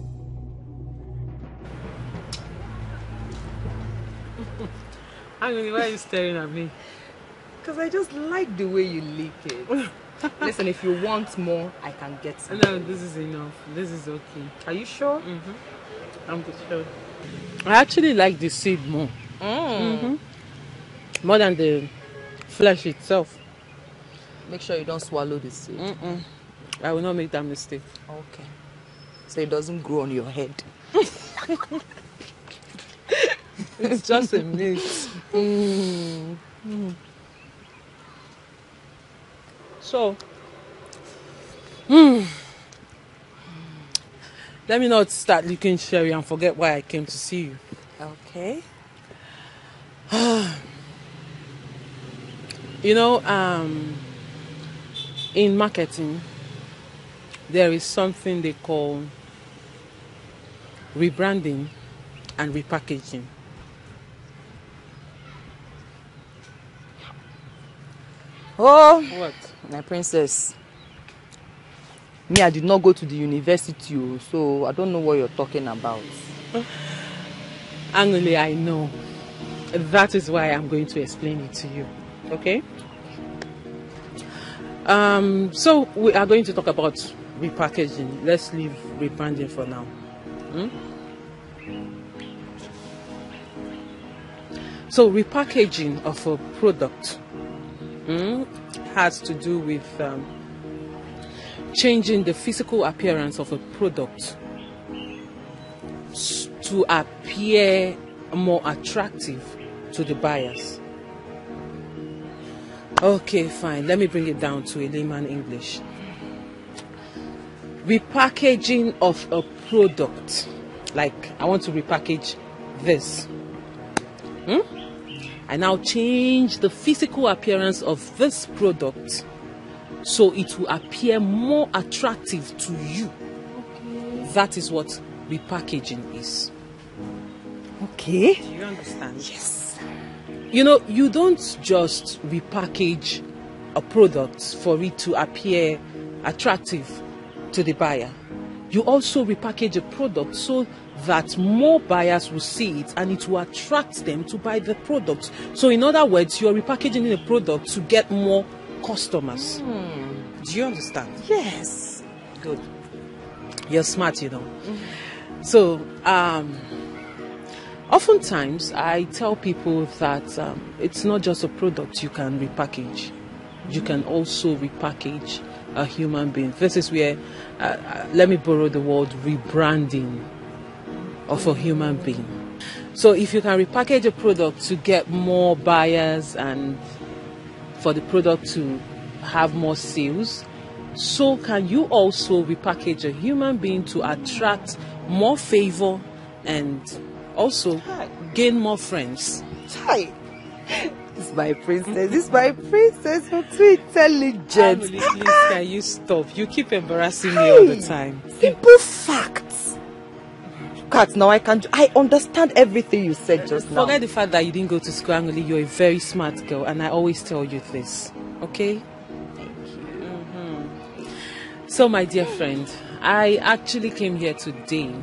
Speaker 13: Angoli, why are you staring at me?
Speaker 16: Because I just like the way you lick it. Listen, if you want more, I can get some.
Speaker 13: No, this is enough. This is okay.
Speaker 16: Are you sure?
Speaker 13: Mm-hmm. I'm sure. I actually like the seed more. More than the flesh itself.
Speaker 16: Make sure you don't swallow the seed.
Speaker 13: I will not make that mistake.
Speaker 16: Okay. So it doesn't grow on your head.
Speaker 13: It's just a myth. So, let me not start licking Sherry and forget why I came to see you.
Speaker 16: Okay.
Speaker 13: You know, in marketing, there is something they call rebranding and repackaging.
Speaker 16: Oh,
Speaker 13: what?
Speaker 16: My princess. Me, I did not go to the university, so I don't know what you're talking about.
Speaker 13: Angoli, I know. That is why I'm going to explain it to you. Okay? So we are going to talk about repackaging. Let's leave rebranding for now. So repackaging of a product has to do with changing the physical appearance of a product
Speaker 1: to appear more attractive to the buyers. Okay, fine. Let me bring it down to a layman English. Repackaging of a product. Like, I want to repackage this. I now change the physical appearance of this product so it will appear more attractive to you. Okay. That is what repackaging is.
Speaker 12: Okay.
Speaker 1: Do you understand? Yes. You know, you don't just repackage a product for it to appear attractive to the buyer. You also repackage a product so that more buyers will see it and it will attract them to buy the product. So in other words, you're repackaging a product to get more customers. Do you understand?
Speaker 12: Yes.
Speaker 1: Good. You're smart, you know. So, oftentimes I tell people that it's not just a product you can repackage. You can also repackage a human being. This is where, let me borrow the word rebranding of a human being. So if you can repackage a product to get more buyers and for the product to have more sales, so can you also repackage a human being to attract more favor and also gain more friends.
Speaker 12: Hi. This is my princess. This is my princess. You're too intelligent.
Speaker 1: Emily, please, can you stop? You keep embarrassing me all the time.
Speaker 12: Simple facts. Kat, now I understand everything you said just now.
Speaker 1: Forget the fact that you didn't go to school, Emily. You're a very smart girl, and I always tell you this. Okay?
Speaker 12: Thank you.
Speaker 1: So, my dear friend, I actually came here today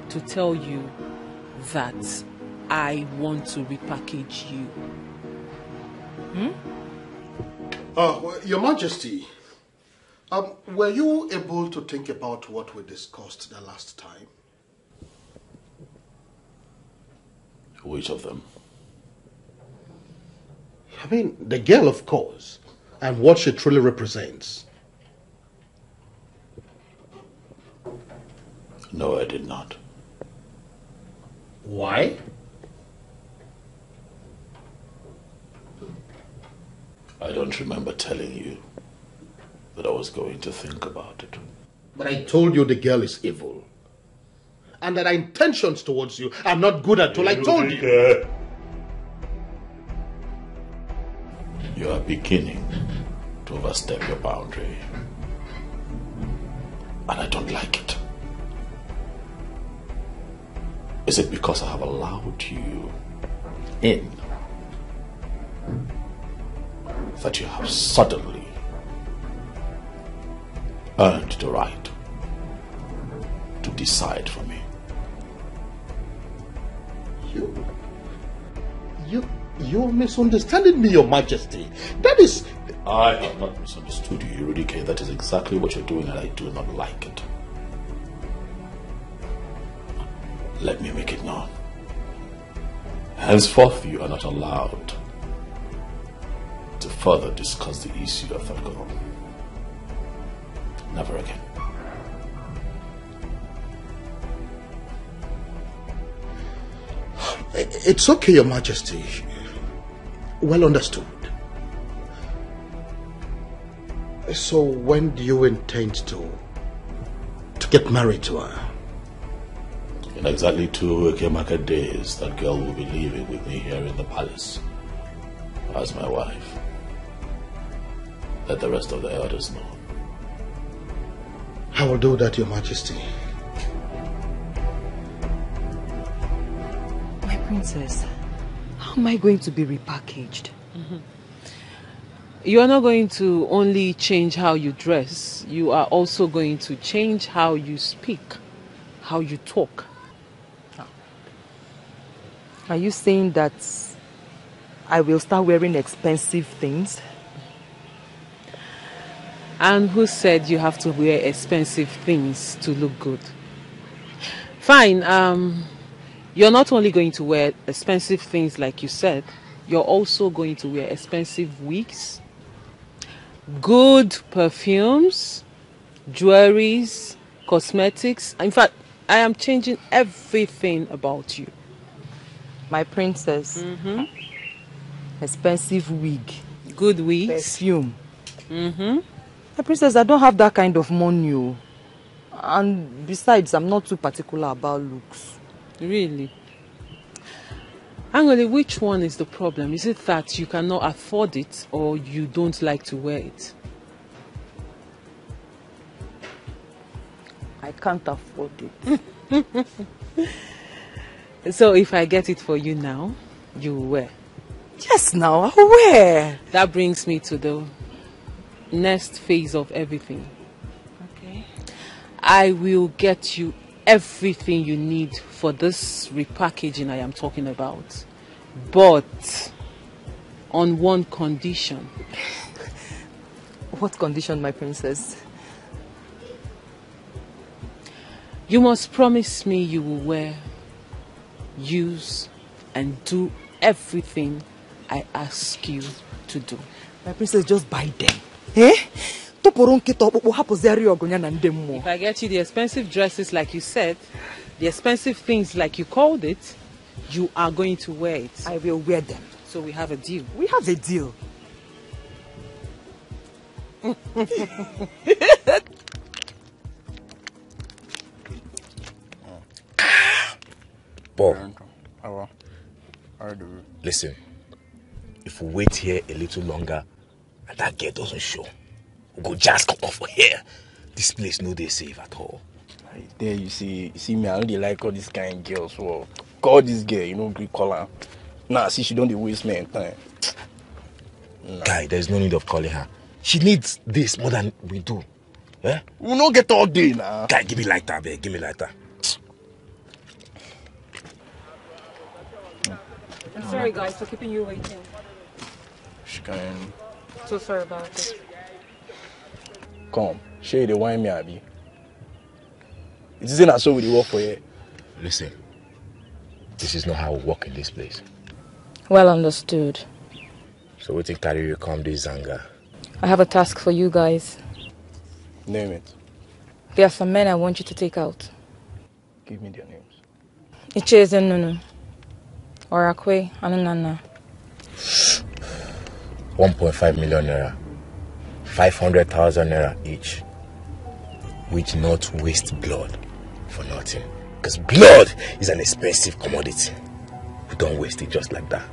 Speaker 1: to tell you that I want to repackage you.
Speaker 5: Well, Your Majesty, were you able to think about what we discussed the last time?
Speaker 3: Which of them?
Speaker 5: I mean, the girl, of course, and what she truly represents.
Speaker 3: No, I did not.
Speaker 5: Why?
Speaker 3: I don't remember telling you that I was going to think about it.
Speaker 5: But I told you the girl is evil. And that our intentions towards you are not good at all. I told you.
Speaker 3: You are beginning to overstep your boundary. And I don't like it. Is it because I have allowed you in that you have suddenly earned the right to decide for me?
Speaker 5: You're misunderstanding me, Your Majesty. That is...
Speaker 3: I have not misunderstood you, Eurydike. That is exactly what you're doing, and I do not like it. Let me make it known. Henceforth, you are not allowed to further discuss the issue of that girl. Never again.
Speaker 5: It's okay, Your Majesty. Well understood. So when do you intend to get married to her?
Speaker 3: In exactly 2 Ekemaka days, that girl will be living with me here in the palace as my wife. Let the rest of the elders know.
Speaker 5: I will do that, Your Majesty.
Speaker 12: My princess, how am I going to be repackaged?
Speaker 1: You are not going to only change how you dress, you are also going to change how you speak, how you talk.
Speaker 12: Are you saying that I will start wearing expensive things?
Speaker 1: And who said you have to wear expensive things to look good? Fine, you're not only going to wear expensive things like you said, you're also going to wear expensive wigs, good perfumes, jewelries, cosmetics. In fact, I am changing everything about you.
Speaker 12: My princess. Expensive wig.
Speaker 1: Good wigs.
Speaker 12: Perfume. My princess, I don't have that kind of money. Oh. And besides, I'm not too particular about looks.
Speaker 1: Really? Angole, which one is the problem? Is it that you cannot afford it or you don't like to wear it?
Speaker 12: I can't afford it.
Speaker 1: So if I get it for you now, you will wear?
Speaker 12: Yes, now I'll wear.
Speaker 1: That brings me to the next phase of everything.
Speaker 12: Okay.
Speaker 1: I will get you everything you need for this repackaging I am talking about. But on one condition.
Speaker 12: What condition, my princess?
Speaker 1: You must promise me you will wear, use, and do everything I ask you to do.
Speaker 12: My princess, just buy them. Eh? If
Speaker 1: I get you the expensive dresses like you said, the expensive things like you called it, you are going to wear it.
Speaker 12: I will wear them.
Speaker 1: So we have a deal.
Speaker 12: We have a deal.
Speaker 9: Bob, listen, if we wait here a little longer and that girl doesn't show, we'll go just come off here. This place no dey safe at all.
Speaker 21: There you see me, I don't like all this kind of girls. So call this girl, you know, Greek color. Nah, see, she don't dey waste me time.
Speaker 9: Nah. Guy, there's no need of calling her. She needs this more than we do. Eh?
Speaker 21: We don't get all day now.
Speaker 9: Guy, give me lighter, babe. Give me lighter.
Speaker 10: I'm sorry, guys, for keeping you waiting.
Speaker 21: She can.
Speaker 10: So sorry about it.
Speaker 21: Come, share the wine me, Abby. It isn't as so we work for you.
Speaker 9: Listen, this is not how we work in this place.
Speaker 10: Well understood.
Speaker 9: So we think carry you come this Zanga.
Speaker 10: I have a task for you guys.
Speaker 21: Name it.
Speaker 10: There are some men I want you to take out.
Speaker 21: Give me their names.
Speaker 10: Icheze Nunu, Orakwe, Ananana.
Speaker 9: 1.5 million naira. 500,000 naira each. Which not waste blood for nothing. Because blood is an expensive commodity. We don't waste it just like that.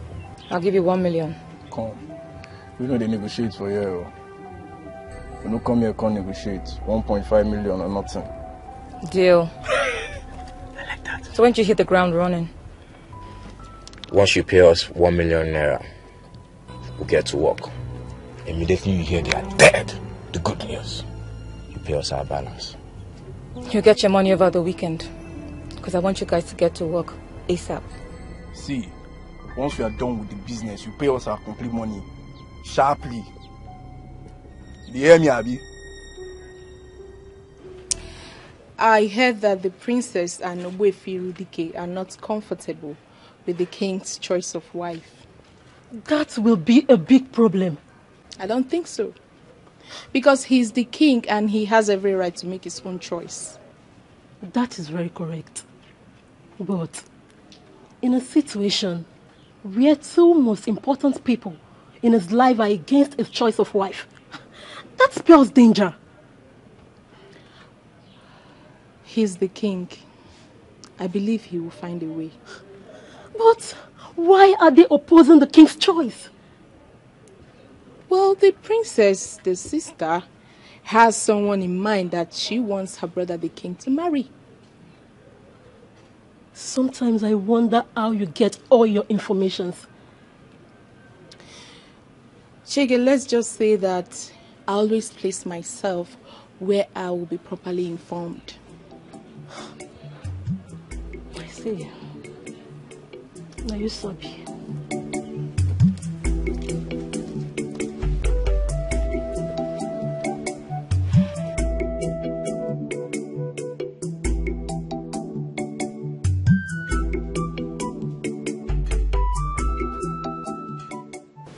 Speaker 10: I'll give you 1 million.
Speaker 21: Come. We know they negotiate for you. We don't come here come negotiate. 1.5 million or nothing.
Speaker 10: Deal. I like that. So when you hit the ground running?
Speaker 9: Once you pay us 1 million naira, we'll get to work. Immediately you hear they are dead. The good news. You pay us our balance.
Speaker 10: You'll get your money over the weekend. Because I want you guys to get to work ASAP.
Speaker 21: See, once we are done with the business, you pay us our complete money. Sharply. You hear me, Abby?
Speaker 2: I heard that the princess and Ogbuefi Rudike are not comfortable with the king's choice of wife.
Speaker 11: That will be a big problem.
Speaker 2: I don't think so. Because he's the king and he has every right to make his own choice.
Speaker 11: That is very correct. But in a situation where two most important people in his life are against his choice of wife, that spells danger.
Speaker 2: He's the king. I believe he will find a way.
Speaker 11: But why are they opposing the king's choice?
Speaker 2: Well, the princess, the sister, has someone in mind that she wants her brother, the king, to marry.
Speaker 11: Sometimes I wonder how you get all your informations.
Speaker 2: Chege, let's just say that I always place myself where I will be properly informed.
Speaker 11: I see. Now you sabi.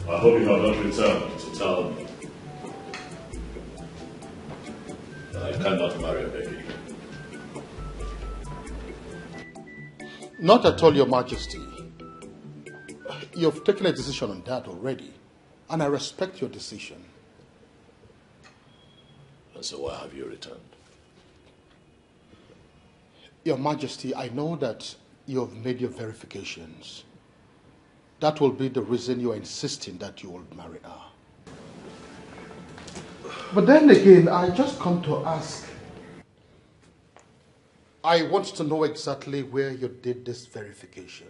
Speaker 3: I hope you have not returned to tell me that I cannot marry Becky.
Speaker 5: Not at all, Your Majesty. You've taken a decision on that already, and I respect your decision.
Speaker 3: And so why have you returned?
Speaker 5: Your Majesty, I know that you have made your verifications. That will be the reason you are insisting that you will marry her. But then again, I just come to ask. I want to know exactly where you did this verification.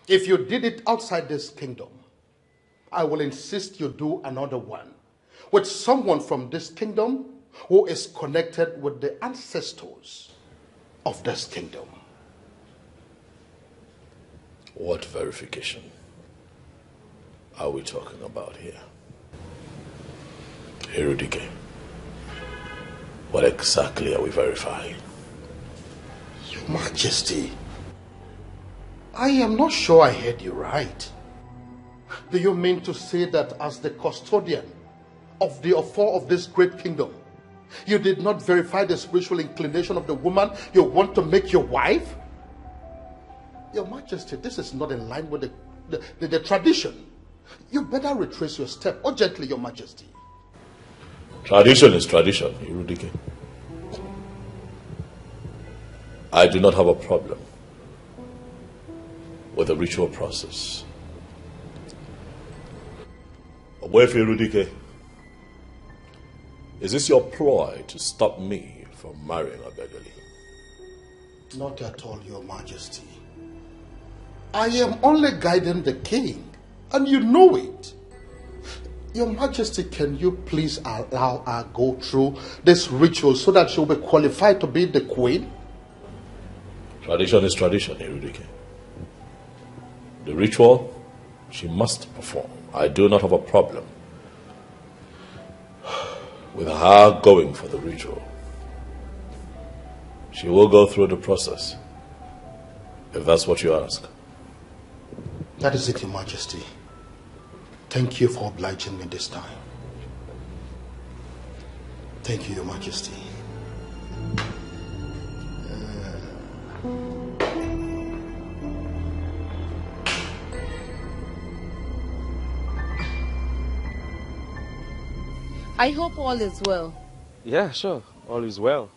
Speaker 5: If you did it outside this kingdom, I will insist you do another one with someone from this kingdom who is connected with the ancestors of this kingdom.
Speaker 3: What verification are we talking about here? Erudike, what exactly are we verifying?
Speaker 5: Your Majesty, I am not sure I heard you right. Do you mean to say that as the custodian of the affair of this great kingdom, you did not verify the spiritual inclination of the woman you want to make your wife? Your Majesty, this is not in line with the tradition. You better retrace your step urgently, Your Majesty.
Speaker 3: Tradition is tradition, Erudike. I do not have a problem with the ritual process. Wife Erudike, is this your ploy to stop me from marrying Obegali?
Speaker 5: Not at all, Your Majesty. I am only guiding the king, and you know it. Your Majesty, can you please allow her go through this ritual so that she'll be qualified to be the queen?
Speaker 3: Tradition is tradition, Erudike. The ritual, she must perform. I do not have a problem with her going for the ritual. She will go through the process, if that's what you ask.
Speaker 5: That is it, Your Majesty. Thank you for obliging me this time. Thank you, Your Majesty.
Speaker 15: I hope all is well.
Speaker 18: Yeah, sure. All is well.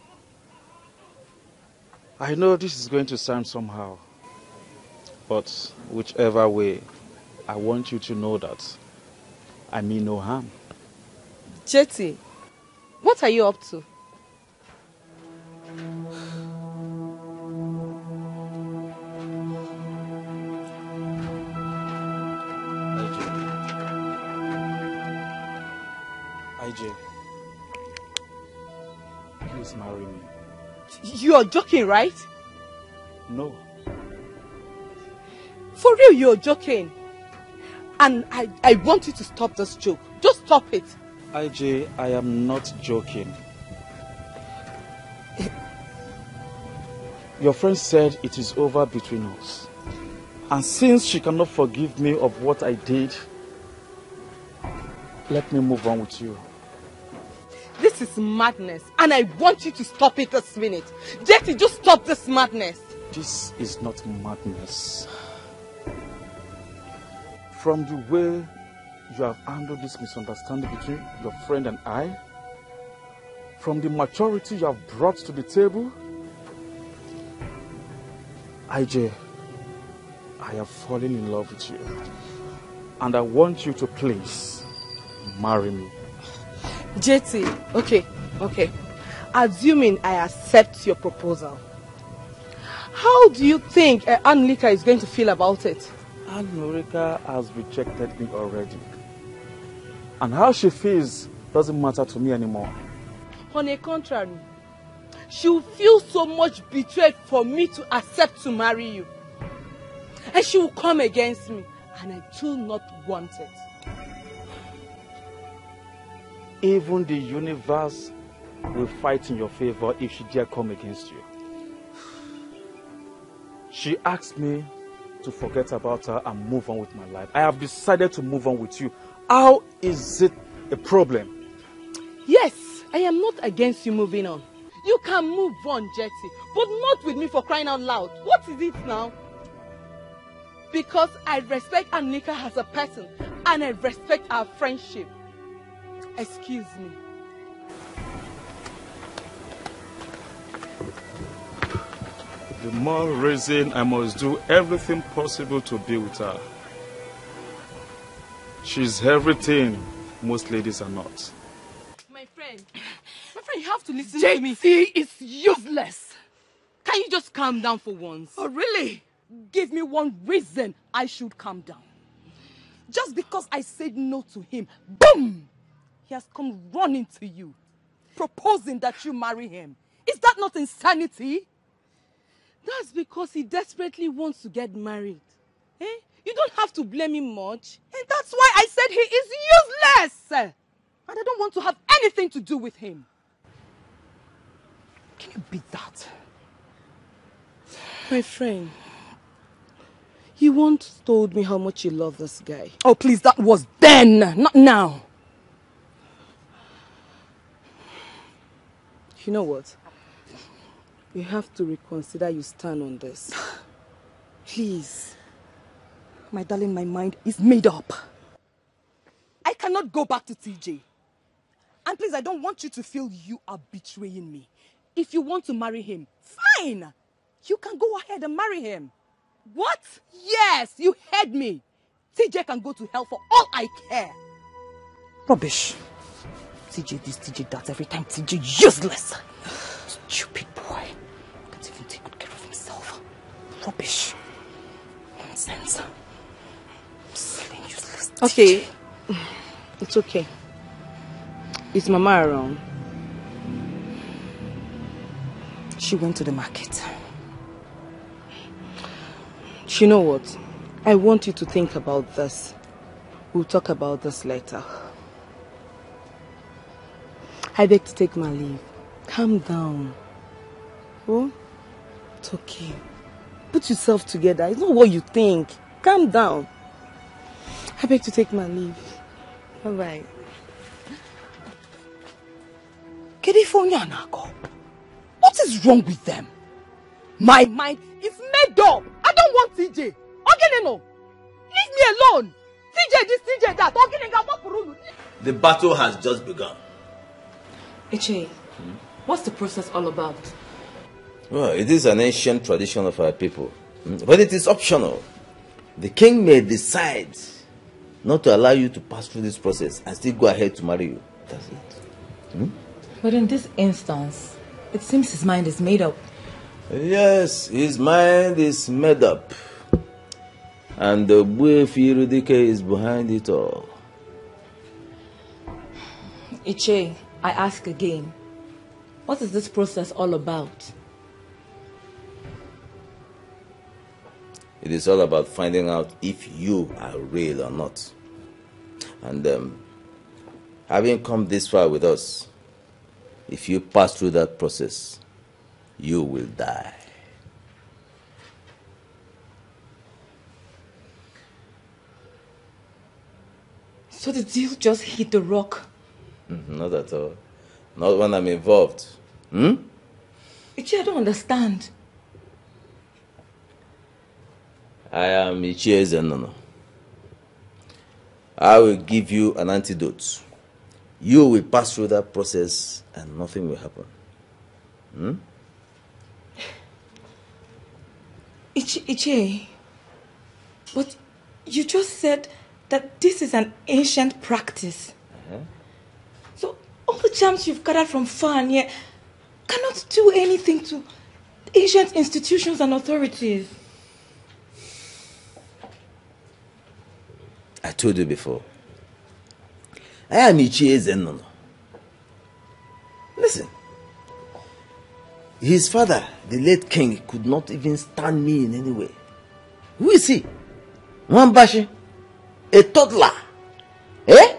Speaker 18: I know this is going to sound somehow, but whichever way, I want you to know that I mean no harm.
Speaker 15: Jetty, what are you up to?
Speaker 18: IJ, please marry me.
Speaker 15: You're joking, right?
Speaker 18: No.
Speaker 15: For real, you're joking. And I want you to stop this joke. Just stop it.
Speaker 18: IJ, I am not joking. Your friend said it is over between us. And since she cannot forgive me of what I did, let me move on with you.
Speaker 15: This is madness, and I want you to stop it this minute. Jetty, just stop this madness.
Speaker 18: This is not madness. From the way you have handled this misunderstanding between your friend and I, from the maturity you have brought to the table, IJ, I have fallen in love with you. And I want you to please marry me.
Speaker 15: Jetty, okay. Assuming I accept your proposal, how do you think Anulika is going to feel about it?
Speaker 18: Anulika has rejected me already. And how she feels doesn't matter to me anymore.
Speaker 15: On the contrary, she will feel so much betrayed for me to accept to marry you. And she will come against me, and I do not want it.
Speaker 18: Even the universe will fight in your favor if she dare come against you. She asked me to forget about her and move on with my life. I have decided to move on with you. How is it a problem?
Speaker 15: Yes, I am not against you moving on. You can move on, Jetty, but not with me, for crying out loud. What is it now? Because I respect Anika as a person and I respect our friendship. Excuse me.
Speaker 18: The more reason I must do everything possible to be with her. She's everything most ladies are not.
Speaker 15: My friend, you have to listen to me.
Speaker 19: JT is useless.
Speaker 15: Can you just calm down for once?
Speaker 19: Oh, really?
Speaker 15: Give me one reason I should calm down. Just because I said no to him, boom! He has come running to you, proposing that you marry him. Is that not insanity? That's because he desperately wants to get married. Eh? You don't have to blame him much. And that's why I said he is useless. And I don't want to have anything to do with him. Can you beat that? My friend, you once told me how much you love this guy. Oh, please, that was then, not now. You know what? You have to reconsider your stand on this. Please. My darling, my mind is made up. I cannot go back to TJ. And please, I don't want you to feel you are betraying me. If you want to marry him, fine. You can go ahead and marry him. What? Yes, you heard me. TJ can go to hell for all I care. Rubbish. TJ this, TJ that, every time TJ useless. Stupid boy. Can't even take good care of himself. Rubbish. Nonsense. Silly, useless. Okay. It's okay. Is Mama around? She went to the market. You know what? I want you to think about this. We'll talk about this later. I beg to take my leave. Calm down. Oh? It's okay. Put yourself together. It's not what you think. Calm down. I beg to take my leave. Bye-bye. What is wrong with them? My mind is made up. I don't want TJ. Leave me alone. TJ this, TJ that.
Speaker 4: The battle has just begun.
Speaker 10: Iche, what's the process all about?
Speaker 4: Well, it is an ancient tradition of our people, but it is optional. The king may decide not to allow you to pass through this process and still go ahead to marry you. That's it.
Speaker 10: But in this instance, it seems his mind is made up.
Speaker 4: Yes, his mind is made up. And the Buefi Irudike is behind it all.
Speaker 10: Iche, I ask again, what is this process all about?
Speaker 4: It is all about finding out if you are real or not. And having come this far with us, if you pass through that process, you will die.
Speaker 10: So the deal just hit the rock?
Speaker 4: Not at all. Not when I'm involved.
Speaker 10: Ichie, I don't understand.
Speaker 4: I am Ichie Zenono. I will give you an antidote. You will pass through that process and nothing will happen.
Speaker 10: Ichie, but you just said that this is an ancient practice. So all the charms you've gathered from far and near cannot do anything to ancient institutions and authorities.
Speaker 4: I told you before. I am Ichie Zenono. Listen. His father, the late king, could not even stand me in any way. Who is he? Mwambashi? A toddler? Eh?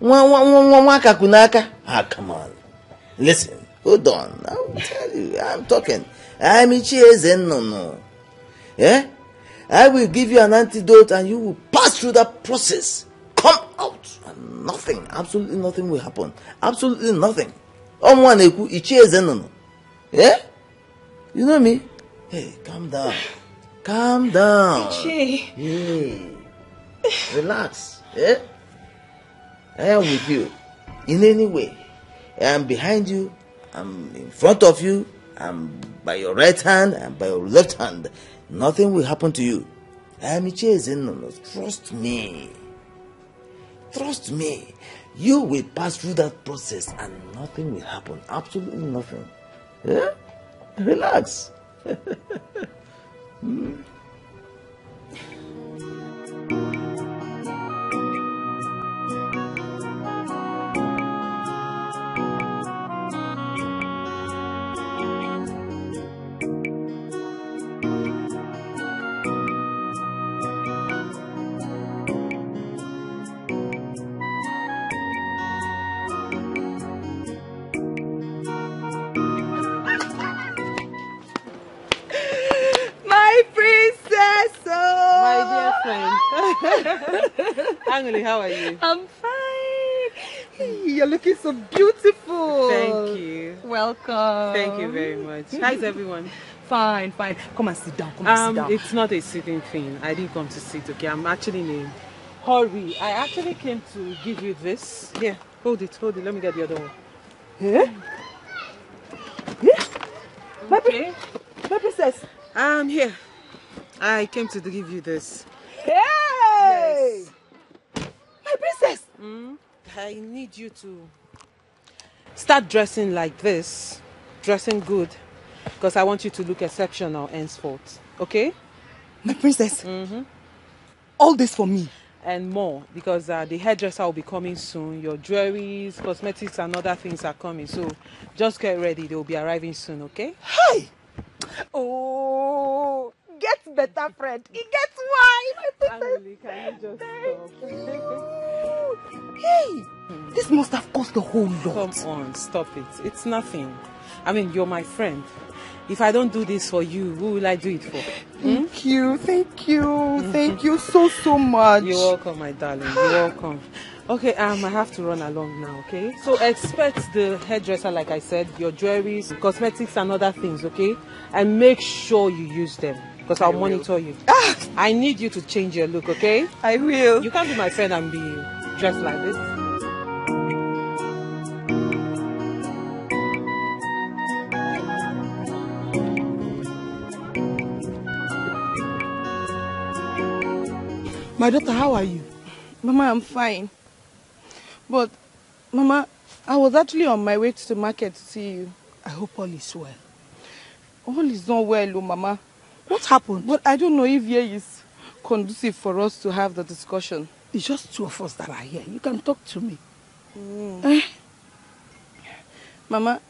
Speaker 4: Mwakakunaka? Ah, come on. Listen, hold on. I'll tell you. I'm talking. I'm Ichie Zenono. Eh? I will give you an antidote and you will pass through that process. Come out and nothing, absolutely nothing will happen. Absolutely nothing. One yeah? You know me? Hey, calm down. Calm down. Hey. Relax. Yeah? I am with you. In any way. I am behind you. I'm in front of you. I'm by your right hand and by your left hand. Nothing will happen to you. I am Ichie. Trust me. Trust me. You will pass through that process and nothing will happen. Absolutely nothing. Yeah? Relax.
Speaker 13: Angeli, how are you?
Speaker 12: I'm fine. You're looking so beautiful.
Speaker 13: Thank you.
Speaker 12: Welcome.
Speaker 13: Thank you very much. How's everyone?
Speaker 12: Fine, fine. Come and sit down. Come and sit down.
Speaker 13: It's not a sitting thing. I didn't come to sit, okay? I'm actually in a hurry. I actually came to give you this. Yeah, hold it. Let me get the other one.
Speaker 12: Yeah? Yeah?
Speaker 13: Okay.
Speaker 12: My princess.
Speaker 13: Here. I came to give you this.
Speaker 12: Hey! Yes. My princess!
Speaker 13: I need you to start dressing like this. Dressing good. Because I want you to look exceptional henceforth. Okay?
Speaker 12: My princess? All this for me?
Speaker 13: And more. Because the hairdresser will be coming soon. Your jewelries, cosmetics and other things are coming. So just get ready. They will be arriving soon, okay?
Speaker 12: Hi! Oh, get better friend. He gets why, my princess.
Speaker 13: Angeli, can you just stop?
Speaker 12: Hey, this must have cost a whole lot.
Speaker 13: Come on, stop it. It's nothing. I mean, you're my friend. If I don't do this for you, who will I do it for?
Speaker 12: Thank you. Thank you so much.
Speaker 13: You're welcome, my darling. You're welcome. Okay, I have to run along now, okay? So expect the hairdresser, like I said, your jewelries, cosmetics and other things, okay? And make sure you use them, because I'll monitor you. I need you to change your look, okay?
Speaker 12: I will.
Speaker 13: You can't be my friend and be dressed like this.
Speaker 12: My daughter, how are you?
Speaker 15: Mama, I'm fine. But, Mama, I was actually on my way to the market to see you.
Speaker 12: I hope all is well.
Speaker 15: All is not well, oh, Mama.
Speaker 12: What happened?
Speaker 15: But I don't know if here is conducive for us to have the discussion.
Speaker 12: It's just two of us that are here. You can talk to me.
Speaker 15: Mama.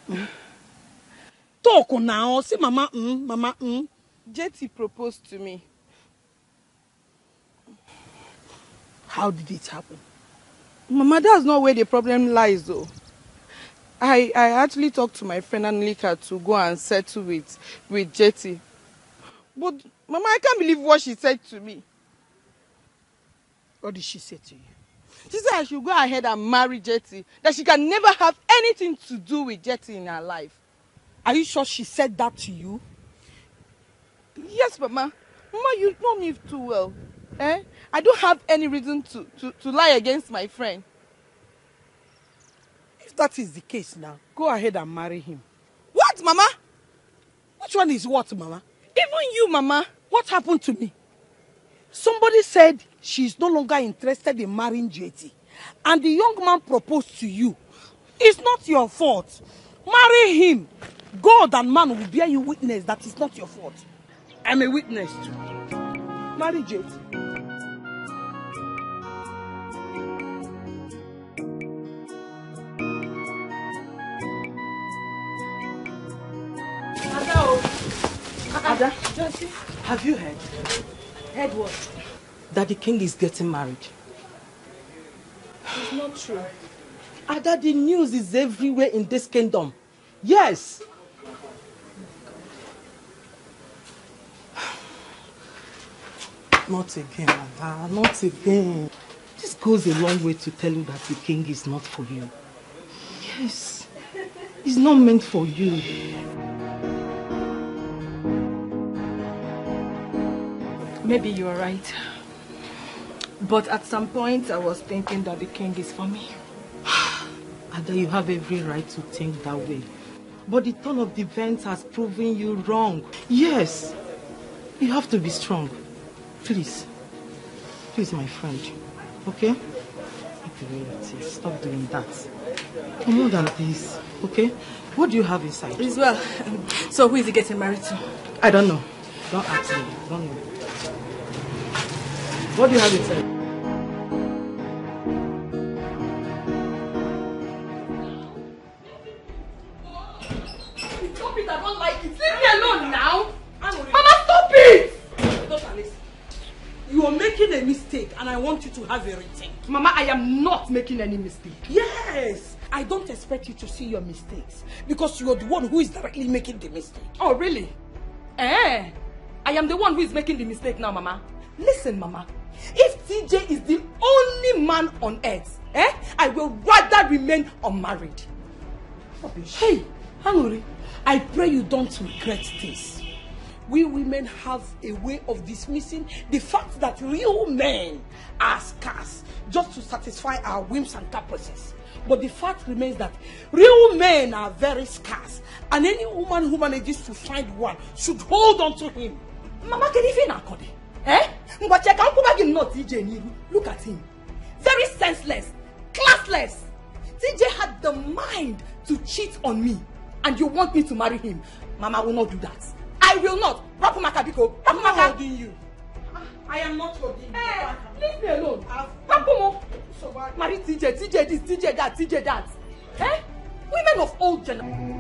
Speaker 12: Talk now. Say Mama, Mama,
Speaker 15: Jetty proposed to me.
Speaker 12: How did it happen?
Speaker 15: Mama, that's not where the problem lies, though. I actually talked to my friend Anelika to go and settle with Jetty. But, Mama, I can't believe what she said to me.
Speaker 12: What did she say to you?
Speaker 15: She said I should go ahead and marry Jetty. That she can never have anything to do with Jetty in her life.
Speaker 12: Are you sure she said that to you?
Speaker 15: Yes, Mama. Mama, you know me too well. I don't have any reason to lie against my friend.
Speaker 12: If that is the case now, go ahead and marry him.
Speaker 15: What, Mama?
Speaker 12: Which one is what, Mama?
Speaker 15: Even you, Mama.
Speaker 12: What happened to me? Somebody said she's no longer interested in marrying Jetty. And the young man proposed to you. It's not your fault. Marry him. God and man will bear you witness that it's not your fault. I'm a witness too. Marry Jetty.
Speaker 19: Ada, have you heard?
Speaker 12: Heard what?
Speaker 19: That the king is getting married.
Speaker 12: It's not true.
Speaker 19: Ada, the news is everywhere in this kingdom. Yes. Not again, Ada, not again. This goes a long way to tell you that the king is not for you. Yes. It's not meant for you.
Speaker 12: Maybe you are right. But at some point, I was thinking that the king is for me.
Speaker 19: Ada, you have every right to think that way. But the turn of the events has proven you wrong. Yes, you have to be strong. Please. Please, my friend. Okay? Stop doing that. For more than this, okay? What do you have inside?
Speaker 12: As well. So who is he getting married to?
Speaker 19: I don't know. Don't ask me. Don't know. What do you have inside?
Speaker 15: Stop it, I don't like it. Leave me alone now. Mama, stop it!
Speaker 19: Dr. Alice, you are making a mistake and I want you to have a rethink.
Speaker 15: Mama, I am not making any mistake.
Speaker 19: Yes! I don't expect you to see your mistakes because you are the one who is directly making the mistake.
Speaker 15: Oh, really? I am the one who is making the mistake now, Mama. Listen, Mama. If TJ is the only man on earth, I will rather remain unmarried.
Speaker 19: Hey, Hanuri, I pray you don't regret this. We women have a way of dismissing the fact that real men are scarce just to satisfy our whims and caprices. But the fact remains that real men are very scarce, and any woman who manages to find one should hold on to him.
Speaker 15: Mama, can you feel Look at him. Very senseless, classless. TJ had the mind to cheat on me, and you want me to marry him. Mama will not do that. I will not. Rapumaka Biko.
Speaker 19: I'm not holding you. I am not holding you.
Speaker 15: Hey, leave me alone. Rapumo. Marry TJ, TJ this, TJ that, TJ that. Women of old generation.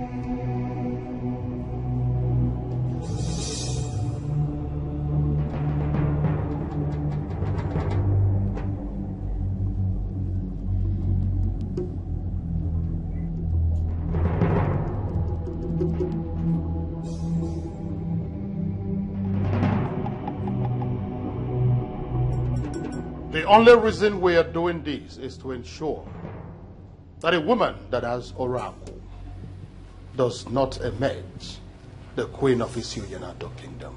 Speaker 5: The only reason we are doing this is to ensure that a woman that has oracle does not emerge the queen of Isuyanato kingdom.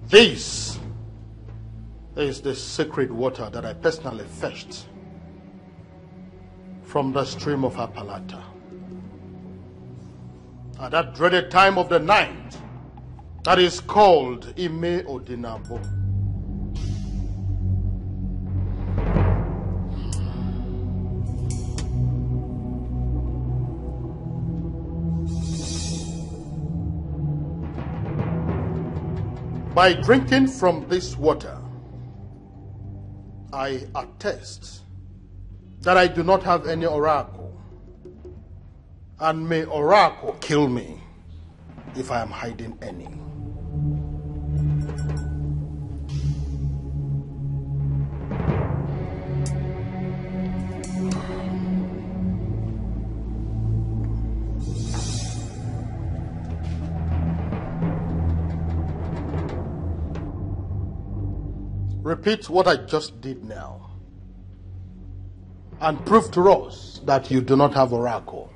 Speaker 5: This is the sacred water that I personally fetched from the stream of Apalata. At that dreaded time of the night, that is called Ime Odinabo. By drinking from this water, I attest that I do not have any oracle, and may oracle kill me if I am hiding any. Repeat what I just did now and prove to us that you do not have oracle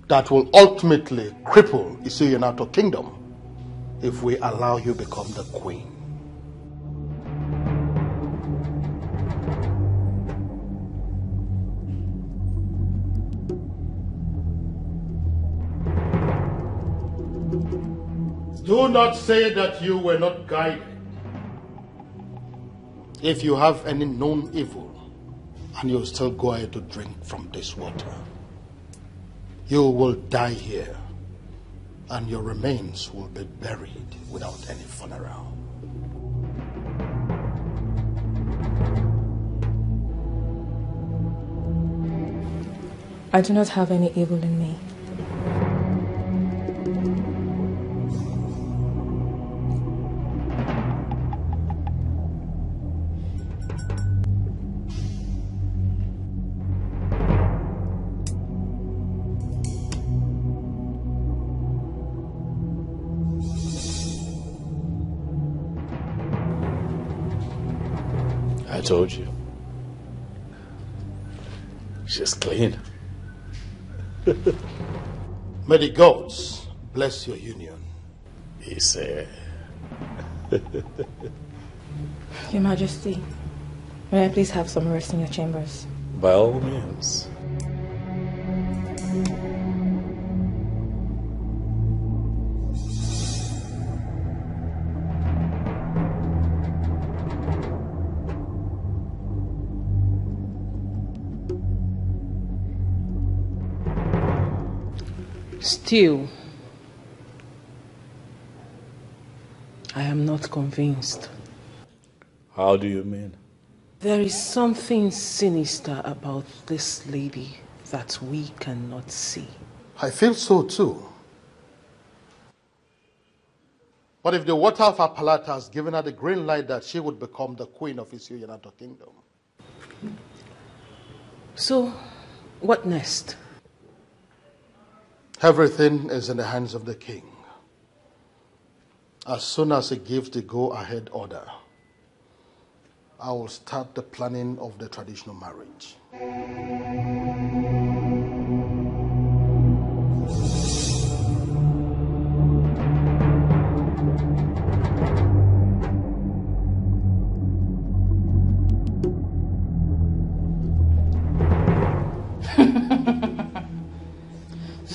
Speaker 5: that will ultimately cripple Isuyanato kingdom if we allow you become the queen. Do not say that you were not guided. If you have any known evil and you still go ahead to drink from this water, you will die here and your remains will be buried without any funeral.
Speaker 10: I do not have any evil in me.
Speaker 3: I told you. She's clean.
Speaker 5: May the gods bless your union.
Speaker 9: Yes, sir.
Speaker 10: Your Majesty, may I please have some rest in your chambers?
Speaker 9: By all means.
Speaker 1: Still, I am not convinced.
Speaker 3: How do you mean?
Speaker 1: There is something sinister about this lady that we cannot see.
Speaker 5: I feel so too. But if the water of her palate has given her the green light that she would become the queen of Isio-Yanato Kingdom.
Speaker 1: So, what next?
Speaker 5: Everything is in the hands of the king. As soon as he gives the go-ahead order, I will start the planning of the traditional marriage.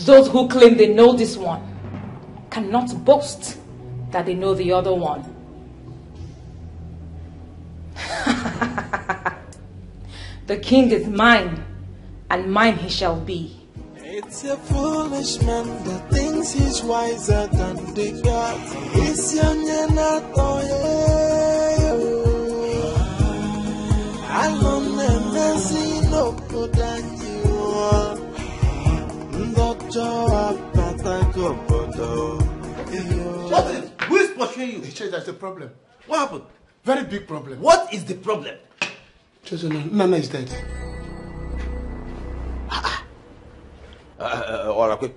Speaker 10: Those who claim they know this one cannot boast that they know the other one. The king is mine, and mine he shall be.
Speaker 8: It's a foolish man that thinks he's wiser than the gods. It's
Speaker 4: What is? Who is pursuing you?
Speaker 5: There's a problem.
Speaker 4: What happened?
Speaker 5: Very big problem.
Speaker 4: What is the problem?
Speaker 5: Nana is dead.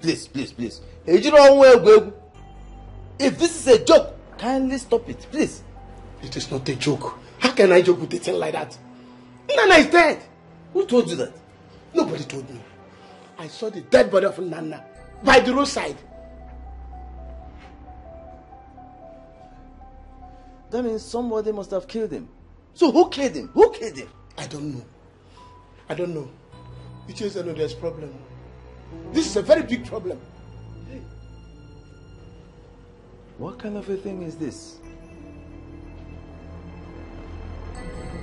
Speaker 4: Please. If this is a joke, kindly stop it, please.
Speaker 5: It is not a joke. How can I joke with a thing like that? Nana is dead.
Speaker 4: Who told you that?
Speaker 5: Nobody told me. I saw the dead body of Nana by the roadside.
Speaker 4: That means somebody must have killed him. So who killed him? Who killed him?
Speaker 5: I don't know. It just know there's problem. This is a very big problem.
Speaker 4: What kind of a thing is this?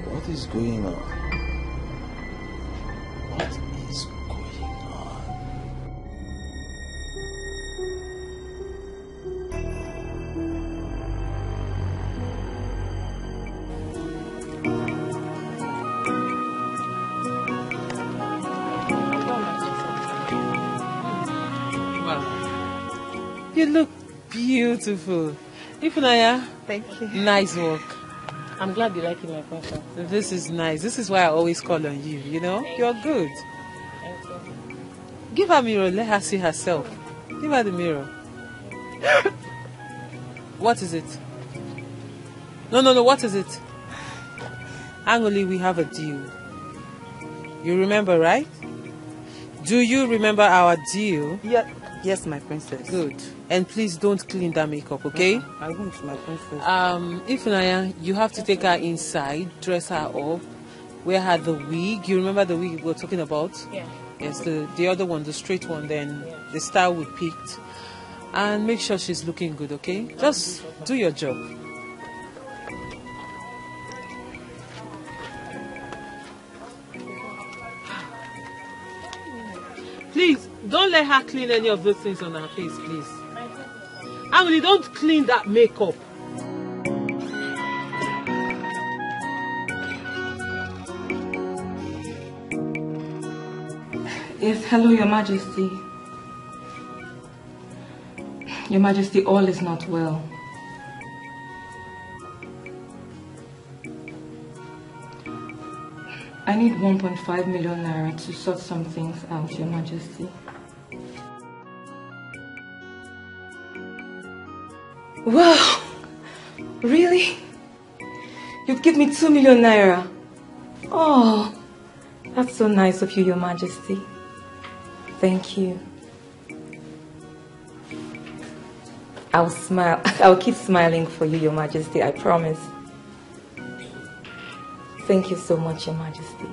Speaker 4: What is going on? What is going on?
Speaker 1: You look beautiful. Ifunanya,
Speaker 2: thank you.
Speaker 1: Nice work.
Speaker 2: I'm glad you like my fashion.
Speaker 1: This is nice. This is why I always call on you, you know? You're good.
Speaker 2: Thank you.
Speaker 1: Give her a mirror, let her see herself. Give her the mirror. What is it? No, what is it? Angoli, we have a deal. You remember, right? Do you remember our deal?
Speaker 12: Yeah. Yes, my princess.
Speaker 1: Good. And please don't clean that makeup, okay?
Speaker 12: I won't, my princess.
Speaker 1: Ifunanya, you have to take her inside, dress her up, wear her the wig. You remember the wig we were talking about?
Speaker 2: Yeah.
Speaker 1: Yes, the other one, the straight one, then the style we picked. And make sure she's looking good, okay? Just do your job. Please, don't let her clean any of those things on her face, please. Emily, don't clean that makeup.
Speaker 10: Yes, hello, Your Majesty. Your Majesty, all is not well. I need 1.5 million naira to sort some things out, Your Majesty. Wow! Really? You'd give me 2 million naira? Oh, that's so nice of you, Your Majesty. Thank you. I'll smile. I'll keep smiling for you, Your Majesty, I promise. Thank you so much, Your Majesty.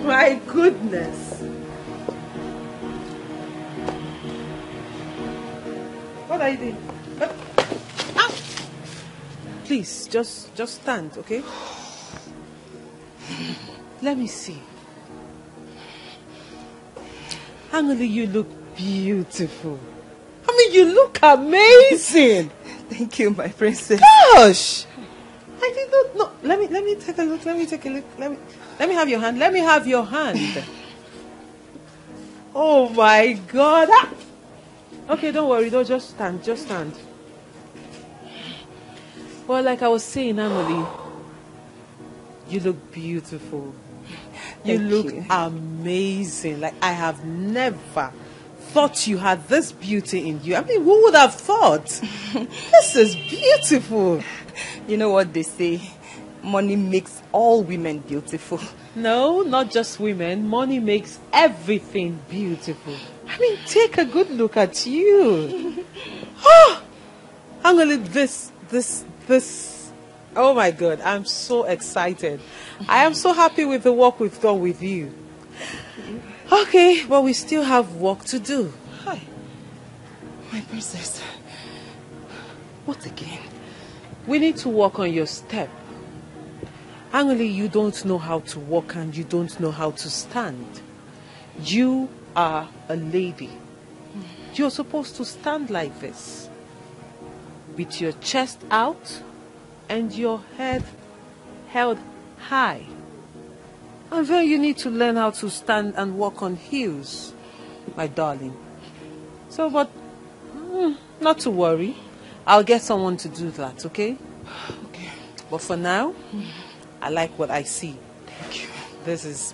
Speaker 1: My goodness. What are you doing? Please, just stand, okay? Let me see. Angeli, you look beautiful. I mean, you look amazing.
Speaker 12: Thank you, my princess.
Speaker 1: Gosh! I did not know. Let me take a look. Let me take a look. Let me have your hand. Let me have your hand. Oh my God. Okay, don't worry. Don't just stand. Just stand. Well, like I was saying, Emily, you look beautiful. You look amazing. Like I have never thought you had this beauty in you. I mean, who would have thought? This is beautiful.
Speaker 12: You know what they say? Money makes all women beautiful.
Speaker 1: No, not just women. Money makes everything beautiful. I mean, take a good look at you. Oh, I'm gonna this. Oh my God, I'm so excited. I am so happy with the work we've done with you. Okay, but we still have work to do.
Speaker 12: Hi, my princess. What again?
Speaker 1: We need to work on your step. Angeli, you don't know how to walk and you don't know how to stand. You are a lady. You're supposed to stand like this, with your chest out and your head held high. And then you need to learn how to stand and walk on heels, my darling. So, but not to worry. I'll get someone to do that, okay?
Speaker 12: Okay.
Speaker 1: But for now, I like what I see.
Speaker 12: Thank you.
Speaker 1: This is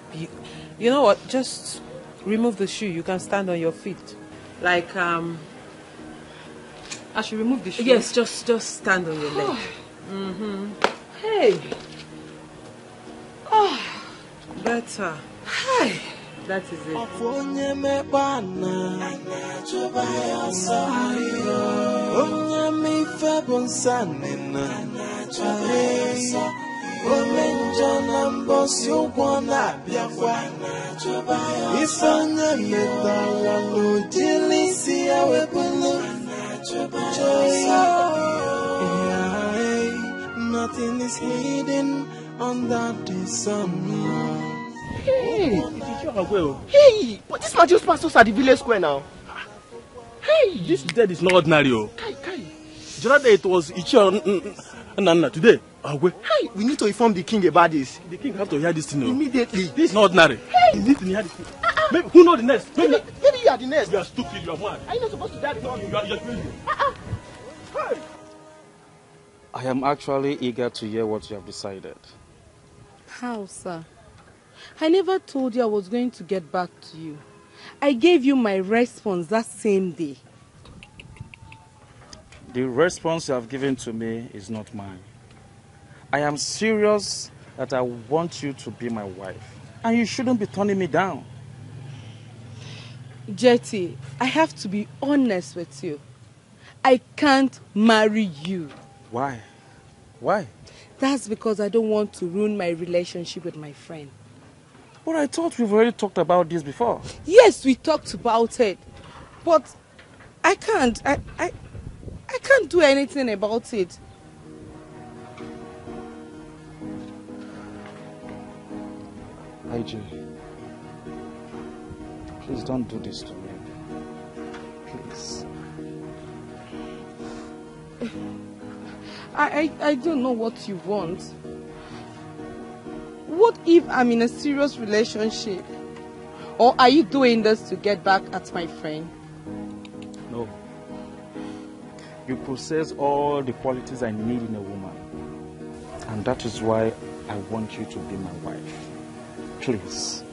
Speaker 1: you know what? Just remove the shoe. You can stand on your feet. Like
Speaker 12: I should remove the shoe?
Speaker 1: Yes, just stand on your leg. Hey. Oh, better.
Speaker 12: Hi.
Speaker 1: That is it.
Speaker 8: Nothing is hidden under the sun.
Speaker 21: Hey, but this man just passed us at the village square now. Hey, this dead is not ordinary. Just that it was Ichi today. Hey, we need to inform the king about this. The king have to hear this thing immediately. This is not ordinary. Hey, you need to hear this thing. Maybe, who knows the next? Maybe you are the next. You are stupid. You are mad. Are you not supposed to die? You are crazy. Hey.
Speaker 18: I am actually eager to hear what you have decided.
Speaker 11: How, sir? I never told you I was going to get back to you. I gave you my response that same day.
Speaker 18: The response you have given to me is not mine. I am serious that I want you to be my wife. And you shouldn't be turning me down.
Speaker 11: Jetty, I have to be honest with you. I can't marry you.
Speaker 18: Why? Why?
Speaker 11: That's because I don't want to ruin my relationship with my friend.
Speaker 18: But I thought we've already talked about this before.
Speaker 11: Yes, we talked about it. But I can't. I can't do anything about it.
Speaker 18: IJ, Please don't do this to me. Please.
Speaker 15: I don't know what you want. What if I'm in a serious relationship? Or are you doing this to get back at my friend?
Speaker 18: No. You possess all the qualities I need in a woman. And that is why I want you to be my wife. Please.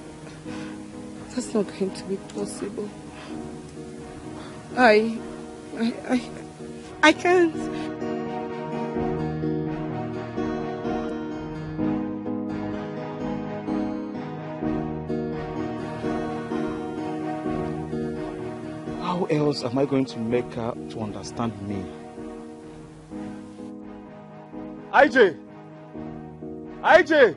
Speaker 15: That's not going to be possible. I can't.
Speaker 18: How else am I going to make her to understand me? IJ! IJ!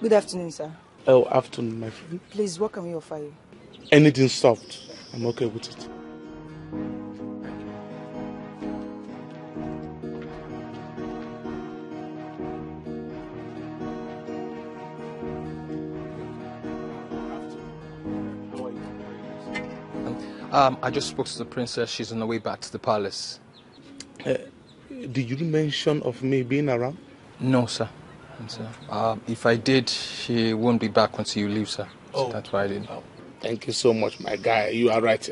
Speaker 16: Good afternoon, sir.
Speaker 5: Oh, afternoon, my friend.
Speaker 16: Please, what can we offer you?
Speaker 5: Anything soft. I'm okay with it.
Speaker 20: I just spoke to the princess. She's on her way back to the palace.
Speaker 5: Did you mention of me being around?
Speaker 20: No, sir. If I did, she won't be back until you leave, sir. So that's why I didn't.
Speaker 5: Thank you so much, my guy. You are right.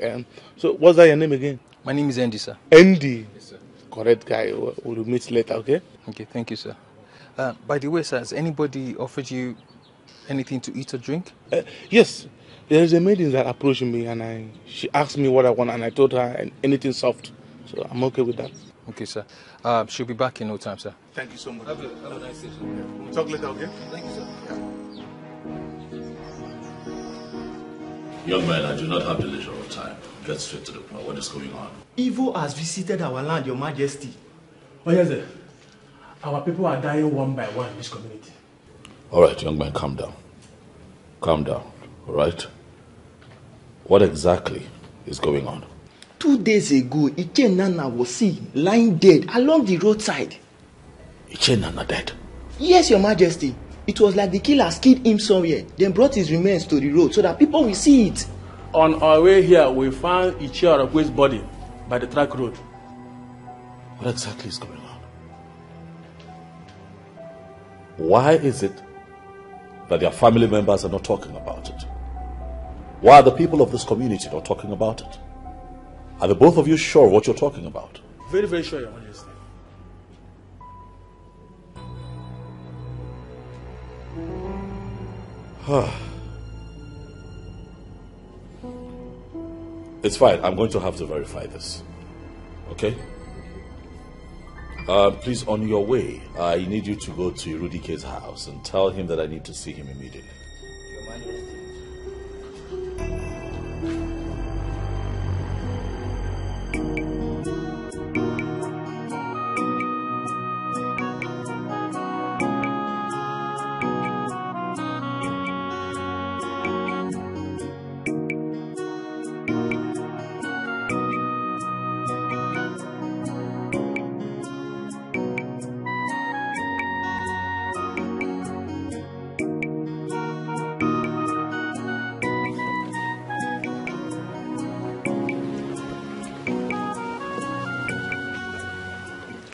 Speaker 5: So, what's that your name again?
Speaker 20: My name is Andy, sir.
Speaker 5: Andy? Yes, sir. Correct guy. We'll meet later, okay?
Speaker 20: Okay, thank you, sir. By the way, sir, has anybody offered you anything to eat or drink?
Speaker 5: Yes. There's a maiden that approached me and she asked me what I want and I told her anything soft. So I'm okay with that.
Speaker 20: Okay, sir. She'll be back in no time, sir.
Speaker 5: Thank you so much.
Speaker 20: Have a nice day, sir.
Speaker 5: We'll talk later, okay?
Speaker 20: Thank you, sir.
Speaker 3: Young man, I do not have the leisure of time. Get straight to the point. What is going on?
Speaker 17: Evil has visited our land, Your Majesty.
Speaker 21: Oh, yes, sir. Our people are dying one by one in this community.
Speaker 3: All right, young man, calm down. Calm down, all right? What exactly is going on?
Speaker 17: 2 days ago, Iche Nana was seen lying dead along the roadside.
Speaker 3: Iche Nana dead?
Speaker 17: Yes, Your Majesty. It was like the killers killed him somewhere, then brought his remains to the road so that people will see it.
Speaker 21: On our way here, we found Iche Orakwe's body by the track road.
Speaker 3: What exactly is going on? Why is it that their family members are not talking about it? Why are the people of this community not talking about it? Are the both of you sure what you're talking about?
Speaker 21: Very, very sure, Your Majesty.
Speaker 3: It's fine. I'm going to have to verify this. Okay? Please, on your way, I need you to go to Irudike's house and tell him that I need to see him immediately.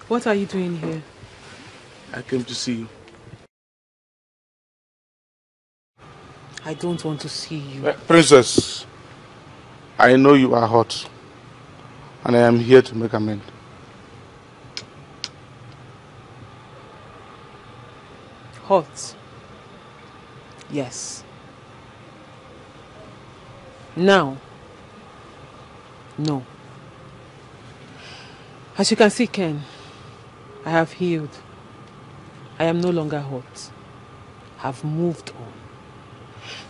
Speaker 1: What are you doing here?
Speaker 5: I came to see you.
Speaker 1: I don't want to see you.
Speaker 5: Princess, I know you are hot, and I am here to make amends.
Speaker 1: Hot? Yes. Now? No. As you can see, Ken, I have healed. I am no longer hot. I've moved on.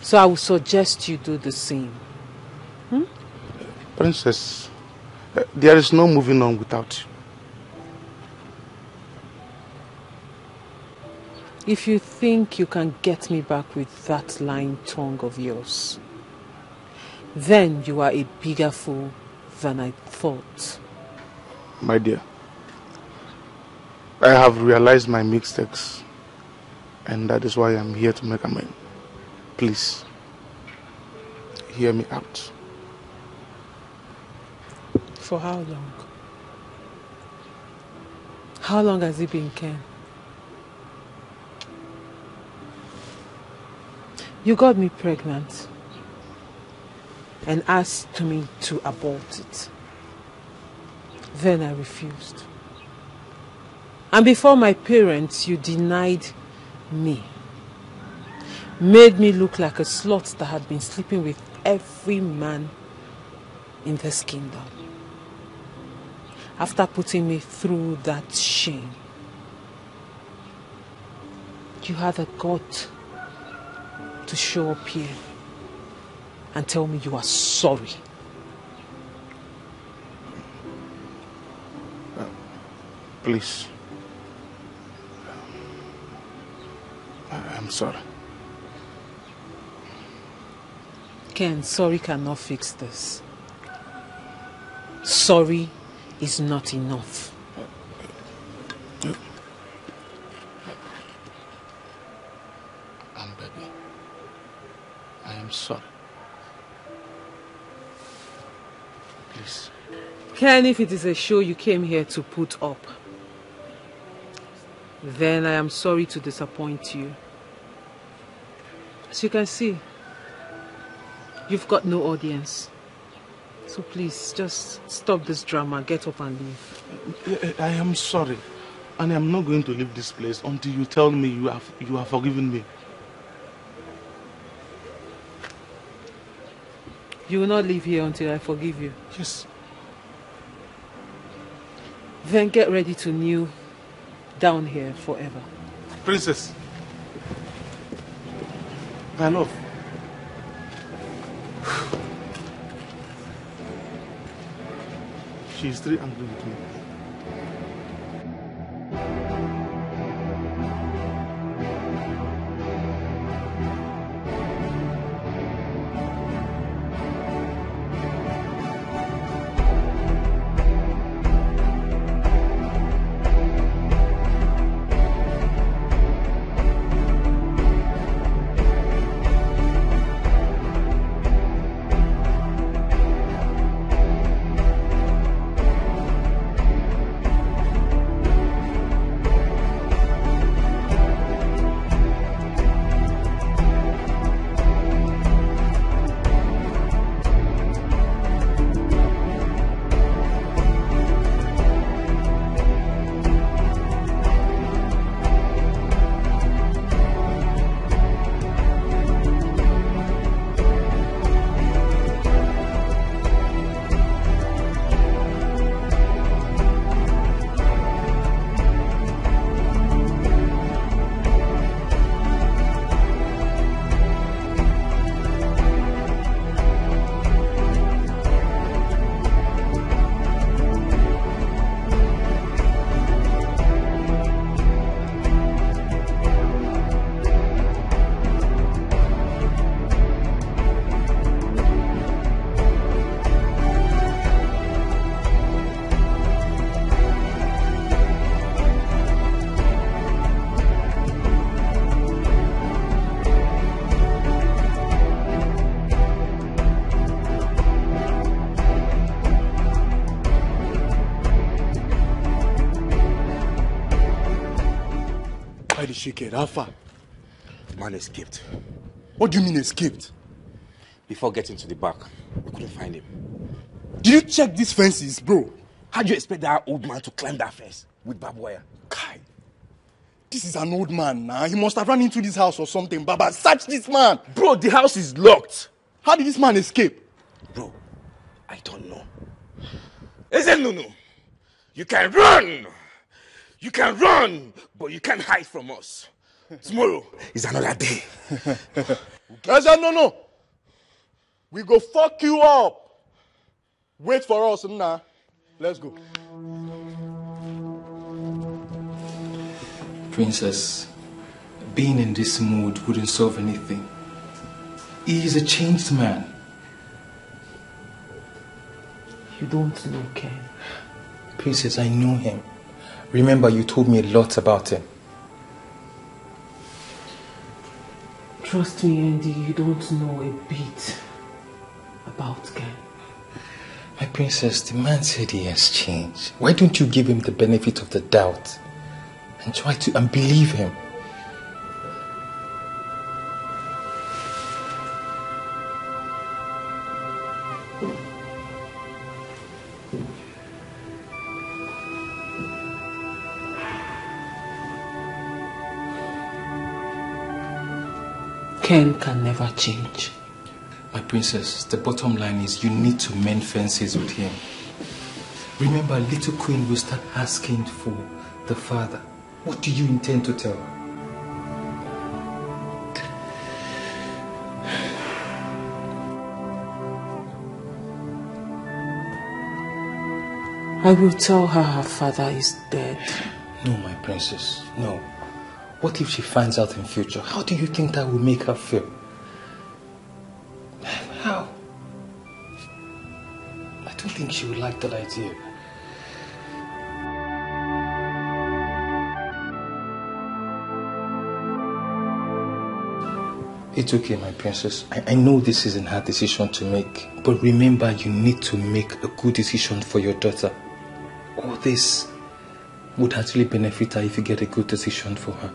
Speaker 1: So I would suggest you do the same.
Speaker 5: Princess, there is no moving on without you.
Speaker 1: If you think you can get me back with that lying tongue of yours, then you are a bigger fool than I thought.
Speaker 5: My dear, I have realized my mistakes, and that is why I'm here to make amends. Please, hear me out.
Speaker 13: For how long? How long has it been, Ken? You got me pregnant and asked me to abort it. Then I refused. And before my parents, you denied me. Made me look like a slut that had been sleeping with every man in this kingdom. After putting me through that shame, you had the gut to show up here and tell me you are sorry.
Speaker 5: Please. I'm sorry.
Speaker 13: Ken, sorry cannot fix this. Sorry is not enough.
Speaker 5: Baby, I am sorry. Please.
Speaker 13: Ken, if it is a show you came here to put up, then I am sorry to disappoint you. As you can see, you've got no audience. So please, just stop this drama, get up and leave.
Speaker 5: I am sorry. And I'm not going to leave this place until you tell me you have forgiven me.
Speaker 13: You will not leave here until I forgive you?
Speaker 5: Yes.
Speaker 13: Then get ready to kneel down here forever.
Speaker 5: Princess. My love. She is still angry with me.
Speaker 21: Shake Alpha.
Speaker 9: The man escaped.
Speaker 21: What do you mean escaped?
Speaker 9: Before getting to the back, we couldn't find him.
Speaker 21: Did you check these fences, bro?
Speaker 9: How do you expect that old man to climb that fence with barbed wire?
Speaker 21: Kai, this is an old man now. He must have run into this house or something. Baba, search this man.
Speaker 9: Bro, the house is locked.
Speaker 21: How did this man escape?
Speaker 9: Bro, I don't know. Listen, Nunu, you can run. You can run, but you can't hide from us. Tomorrow is another day.
Speaker 21: No. We go fuck you up. Wait for us, nah. Let's go.
Speaker 20: Princess, being in this mood wouldn't solve anything. He is a changed man.
Speaker 13: You don't know Ken.
Speaker 20: Princess, I know him. Remember, you told me a lot about him.
Speaker 13: Trust me, Andy, you don't know a bit.
Speaker 1: about Ken?
Speaker 20: My princess, the man said he has changed. Why don't you give him the benefit of the doubt and try to believe him?
Speaker 1: Ken can never change.
Speaker 20: My princess, the bottom line is you need to mend fences with him. Remember, little queen will start asking for the father. What do you intend to tell her?
Speaker 1: I will tell her her father is dead.
Speaker 20: No, my princess, no. What if she finds out in future? How do you think that will make her feel? How? I don't think she would like that idea. It's okay, my princess. I know this isn't her decision to make, but remember, you need to make a good decision for your daughter. All this would actually benefit her if you get a good decision for her.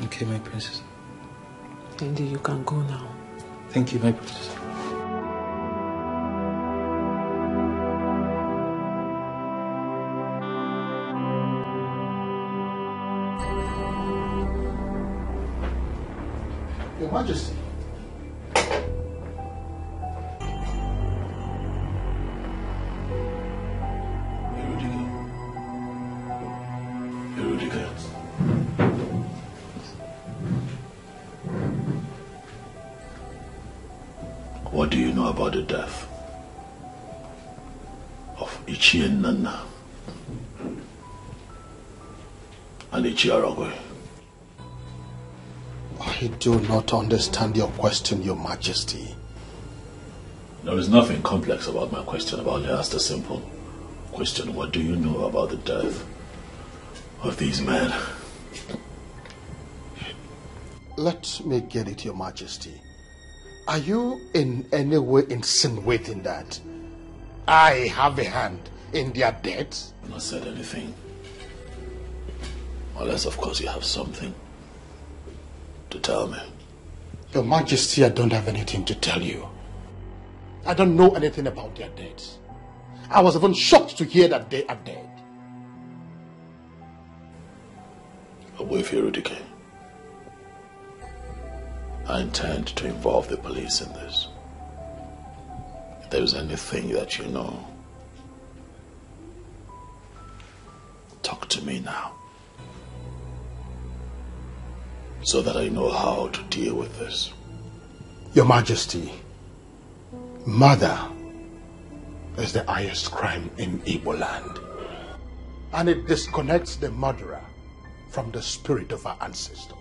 Speaker 20: Okay, my princess.
Speaker 1: Andy, you can go now.
Speaker 20: Thank you, my princess.
Speaker 5: Your Majesty.
Speaker 3: What do you know about the death of Ichie Nana and Ichie Aragwe?
Speaker 5: I do not understand your question, Your Majesty.
Speaker 3: There is nothing complex about my question. About it. Ask the simple question. What do you know about the death of these men?
Speaker 5: Let me get it, Your Majesty. Are you in any way insinuating that I have a hand in their deaths?
Speaker 3: I've not said anything. Unless, of course, you have something to tell me.
Speaker 5: Your Majesty, I don't have anything to tell you. I don't know anything about their deaths. I was even shocked to hear that they are dead.
Speaker 3: Away from Erudike. I intend to involve the police in this. If there's anything that you know, talk to me now, so that I know how to deal with this.
Speaker 5: Your Majesty, murder is the highest crime in Igbo land. And it disconnects the murderer from the spirit of our ancestors.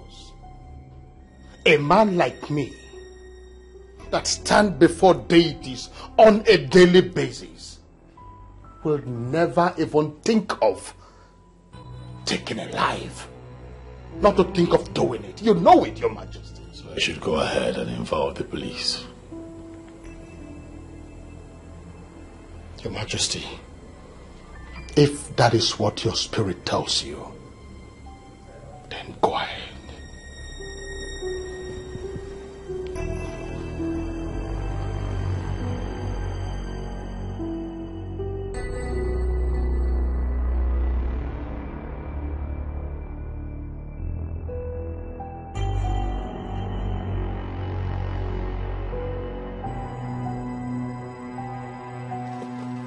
Speaker 5: A man like me that stand before deities on a daily basis will never even think of taking a life. Not to think of doing it. You know it, Your Majesty.
Speaker 3: So I should go ahead and involve the police.
Speaker 5: Your Majesty, if that is what your spirit tells you, then go ahead.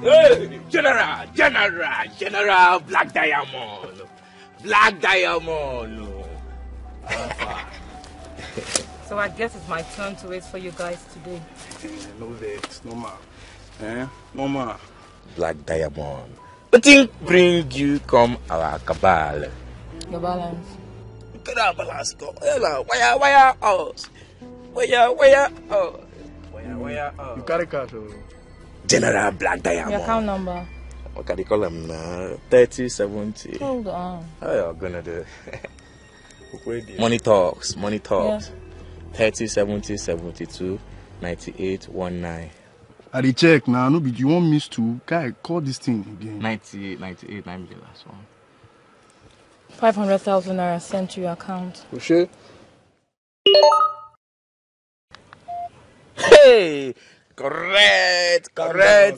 Speaker 21: Hey, General Black Diamond. Black Diamond.
Speaker 10: So I guess it's my turn to wait for you guys today.
Speaker 21: No vex, no ma. No ma.
Speaker 9: Black Diamond. What thing bring you come our cabal?
Speaker 10: Your balance.
Speaker 21: Get our balance go. Where us? Where us? You carry car to
Speaker 9: General Black Diamond.
Speaker 10: Your account number.
Speaker 9: What can you call him now? 3070.
Speaker 10: Hold on.
Speaker 9: How you gonna do? Money talks. 30 70 72 98 19.
Speaker 21: I dey check now. No, but you want miss to guy call this thing again.
Speaker 9: 98 98 9 the last one.
Speaker 10: 500,000 naira sent to your account.
Speaker 21: For sure.
Speaker 9: Hey, correct,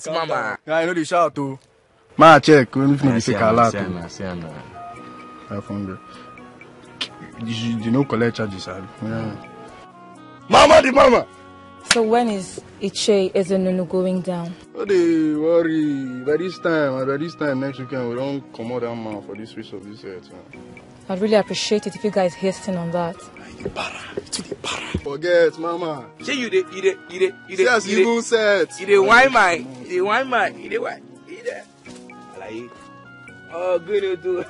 Speaker 9: mama.
Speaker 21: Yeah, I know the shout too. Ma check when if not take a lot. 500. You know collect charges, yeah. Mama the mama.
Speaker 10: So when is Iche Ezenunu going down?
Speaker 21: No dey worry. By this time next weekend we don't come out that man for this week of this earth.
Speaker 10: I'd really appreciate it if you guys hasten on that.
Speaker 21: Forget, mama.
Speaker 9: See you dey.
Speaker 21: See as you set.
Speaker 9: You dey wine my. Like, oh, good too.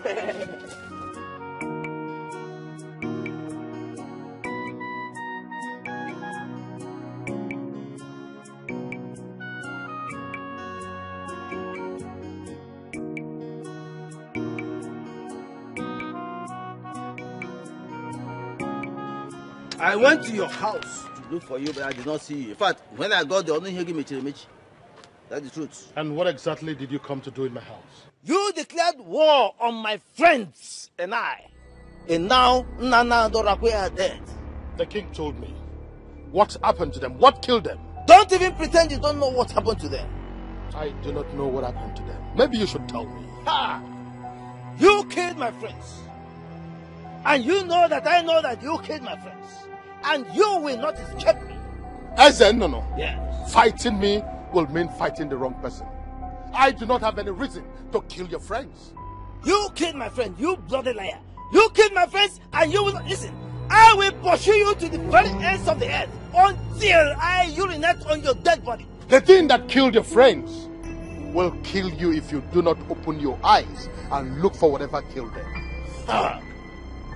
Speaker 4: I went to your house to look for you, but I did not see you. In fact, when I got there, I didn't hear me. That's the truth.
Speaker 5: And what exactly did you come to do in my house?
Speaker 4: You declared war on my friends and I. And now, Nana and Dorakwe are dead.
Speaker 5: The king told me. What happened to them? What killed them?
Speaker 4: Don't even pretend you don't know what happened to them.
Speaker 5: I do not know what happened to them. Maybe you should tell me.
Speaker 4: Ha! You killed my friends. And you know that I know that you killed my friends. And you will not escape me.
Speaker 5: No.
Speaker 4: Yes.
Speaker 5: Fighting me will mean fighting the wrong person. I do not have any reason to kill your friends.
Speaker 4: You killed my friend, you bloody liar. You killed my friends and you will not listen. I will pursue you to the very ends of the earth until I urinate on your dead body.
Speaker 5: The thing that killed your friends will kill you if you do not open your eyes and look for whatever killed them.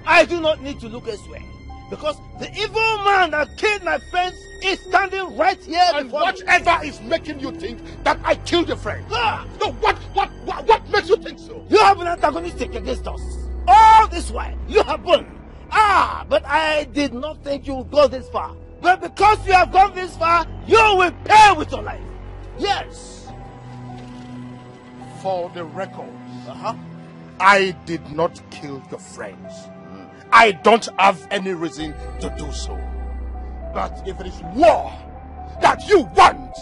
Speaker 4: I do not need to look elsewhere. Because the evil man that killed my friends is standing right here
Speaker 5: and
Speaker 4: before
Speaker 5: whatever
Speaker 4: me.
Speaker 5: is making you think that I killed your friend. No, what makes you think so?
Speaker 4: You have an antagonistic against us. All this while, you have won. But I did not think you would go this far. But because you have gone this far, you will pay with your life. Yes.
Speaker 5: For the record, I did not kill your friends. I don't have any reason to do so. But if it is war that you want,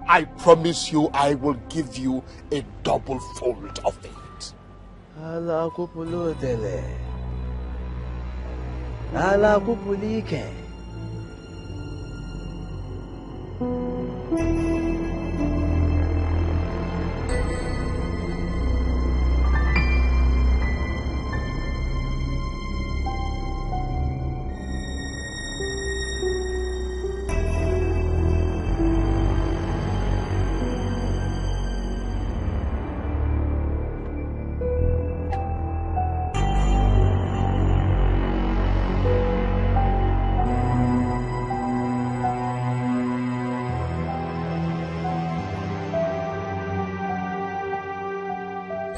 Speaker 5: I promise you I will give you a double fold of it.
Speaker 4: Ala kupulu dele. Ala kupulike.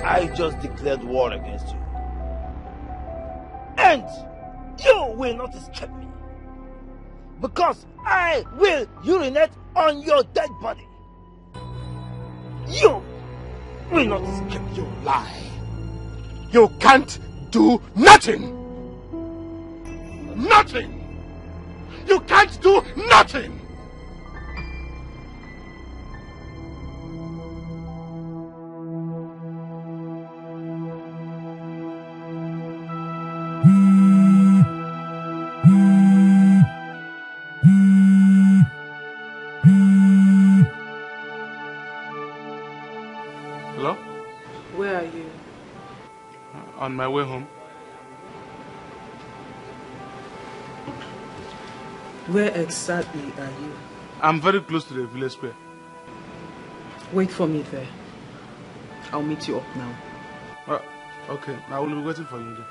Speaker 4: I just declared war against you. And you will not escape me. Because I will urinate on your dead body. You will not escape.
Speaker 5: You lie. You can't do nothing. Nothing. You can't do nothing.
Speaker 21: Hello?
Speaker 1: Where are you?
Speaker 21: On my way home.
Speaker 1: Where exactly are you?
Speaker 21: I'm very close to the village square.
Speaker 1: Wait for me there. I'll meet you up now.
Speaker 21: Okay, I will be waiting for you then.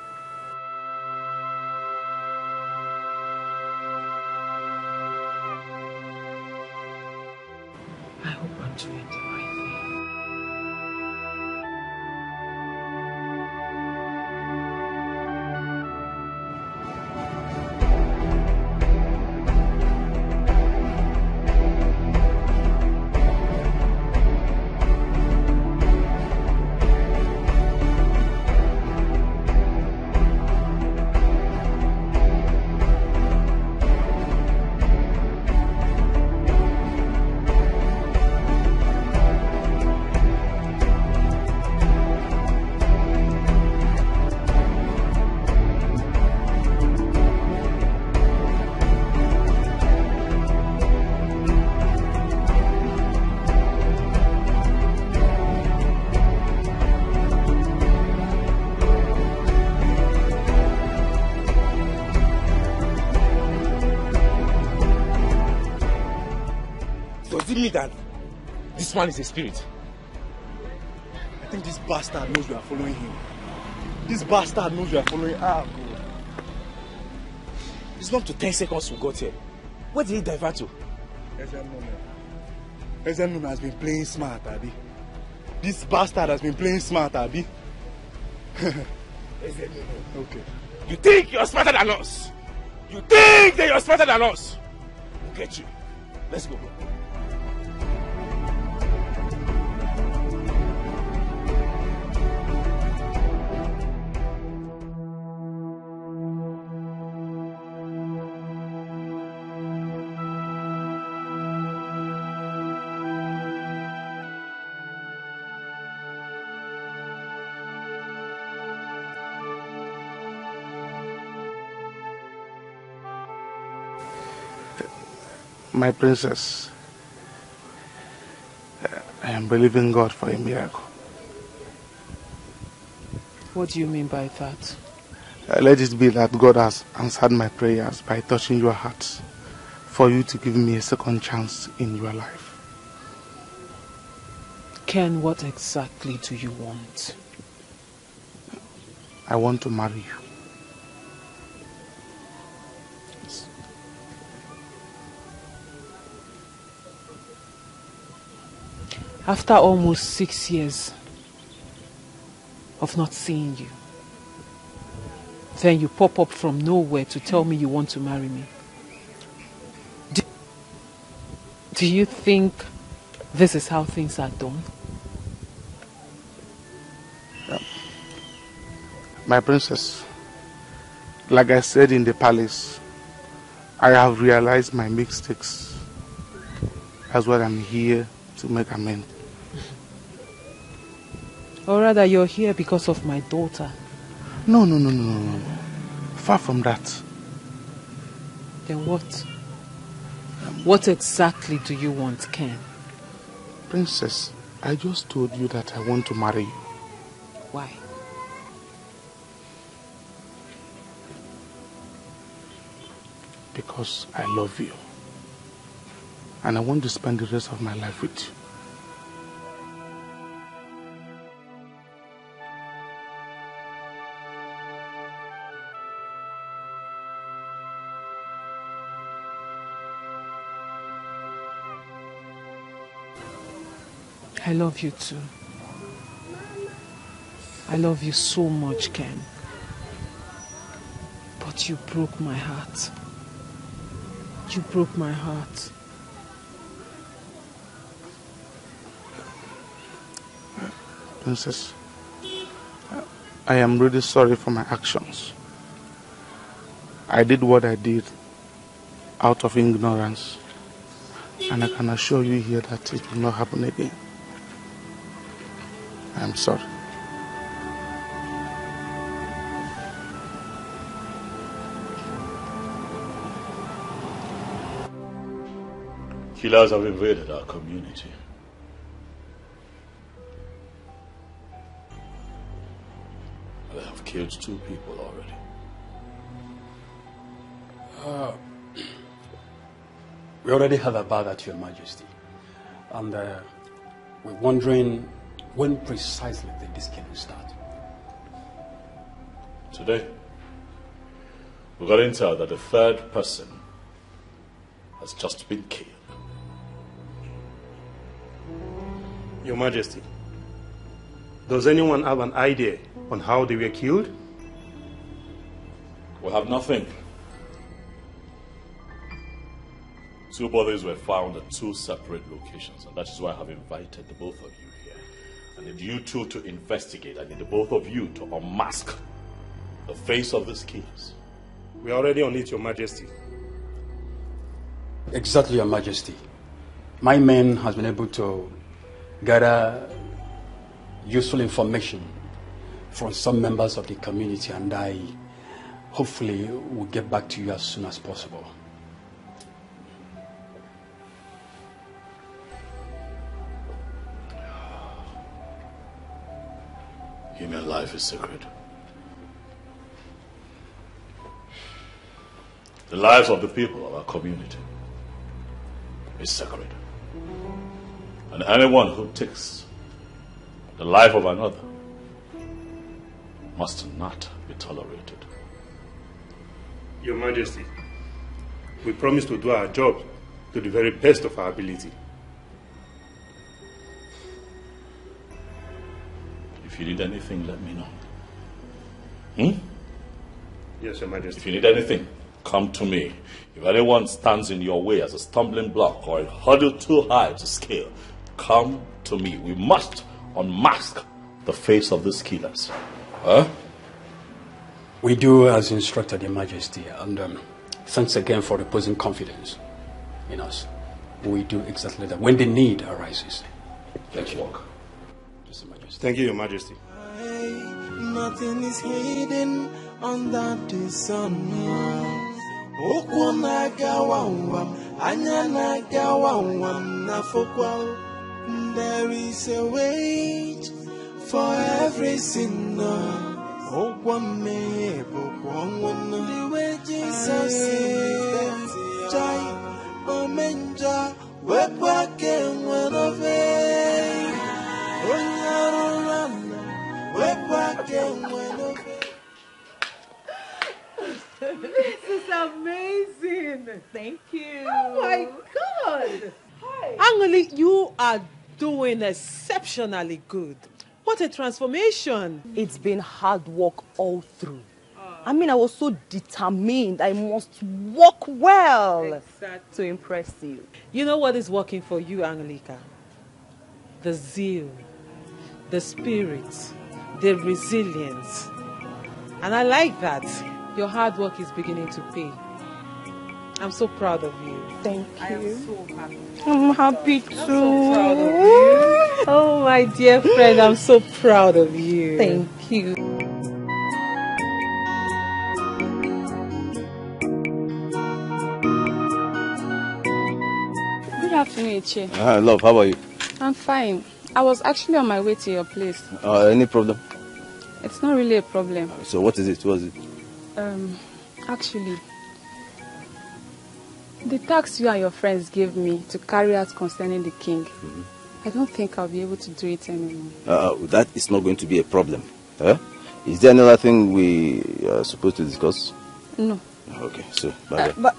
Speaker 1: I hope I'm doing the right thing.
Speaker 21: This man is a spirit. I think this bastard knows we are following him. This bastard knows we are following. Ah, God. It's not to 10 seconds we got here. Where did he divert to? Ezenuna has been playing smart, Abi. This bastard has been playing smart, Abi. Okay. You think you're smarter than us? You think that you're smarter than us? We'll get you. Let's go.
Speaker 5: My princess, I am believing God for a miracle.
Speaker 1: What do you mean by that?
Speaker 5: Let it be that God has answered my prayers by touching your heart for you to give me a second chance in your life.
Speaker 1: Ken, what exactly do you want?
Speaker 5: I want to marry you.
Speaker 1: After almost 6 years of not seeing you, then you pop up from nowhere to tell me you want to marry me. Do you think this is how things are done?
Speaker 5: My princess, like I said in the palace, I have realized my mistakes. That's why I'm here to make amends.
Speaker 1: Or rather, you're here because of my daughter.
Speaker 5: No. Far from that.
Speaker 1: Then what? What exactly do you want, Ken?
Speaker 5: Princess, I just told you that I want to marry you.
Speaker 1: Why?
Speaker 5: Because I love you. And I want to spend the rest of my life with you.
Speaker 1: I love you too. I love you so much, Ken. But you broke my heart. You broke my heart.
Speaker 5: Princess, I am really sorry for my actions. I did what I did out of ignorance. And I can assure you here that it will not happen again. I am sorry.
Speaker 3: Killers have invaded our community. They have killed 2 people already.
Speaker 14: We already have about that, Your Majesty. And we're wondering when precisely did this killing start?
Speaker 3: Today, we got intel that the 3rd person has just been killed.
Speaker 21: Your Majesty, does anyone have an idea on how they were killed?
Speaker 3: We have nothing. 2 bodies were found at 2 separate locations, and that is why I have invited the both of you here. I need you two to investigate. I need the both of you to unmask the face of these killers.
Speaker 21: We are already on it, Your Majesty.
Speaker 14: Exactly, Your Majesty. My men has been able to gather useful information from some members of the community, and I hopefully will get back to you as soon as possible.
Speaker 3: Human life is sacred. The lives of the people of our community is sacred. And anyone who takes the life of another must not be tolerated.
Speaker 6: Your Majesty, we promise to do our job to the very best of our ability.
Speaker 3: If you need anything, let me know.
Speaker 6: Yes, Your Majesty.
Speaker 3: If you need anything, come to me. If anyone stands in your way as a stumbling block or a hurdle too high to scale, come to me. We must unmask the face of these killers. Huh?
Speaker 14: We do as instructed, Your Majesty, and thanks again for reposing confidence in us. We do exactly that when the need arises.
Speaker 3: Let's walk.
Speaker 14: Yes, Your Majesty.
Speaker 6: Thank you, Your Majesty.
Speaker 8: Nothing is hidden under the sun. Okwo nagawa wam, anya nagawa wam na fokwa. There is a wait for every sinner. Okwo me bokwo the way Jesus is jai omenja wepwa ke wenove onyarona wepwa ke wenove.
Speaker 13: This is amazing.
Speaker 10: Thank you.
Speaker 13: Oh my God. Hi. Angeli, you are doing exceptionally good. What a transformation.
Speaker 16: It's been hard work all through. I mean, I was so determined. I must work well to impress you.
Speaker 13: You know what is working for you, Angelica? The zeal, the spirit, the resilience. And I like that. Your hard work is beginning to pay. I'm so proud of you.
Speaker 16: Thank you.
Speaker 13: I am so happy.
Speaker 16: I'm happy too.
Speaker 13: I'm so proud of you. Oh, my dear friend, I'm so proud of you.
Speaker 16: Thank you.
Speaker 22: Good afternoon, Ichi.
Speaker 4: Hi, love, how are you?
Speaker 22: I'm fine. I was actually on my way to your place.
Speaker 4: Any problem?
Speaker 22: It's not really a problem.
Speaker 4: So what is it? What is it?
Speaker 22: Actually, the task you and your friends gave me to carry out concerning the king, I don't think I'll be able to do it anymore.
Speaker 4: That is not going to be a problem. Is there another thing we are supposed to discuss?
Speaker 22: No.
Speaker 4: Okay, so bye.
Speaker 16: But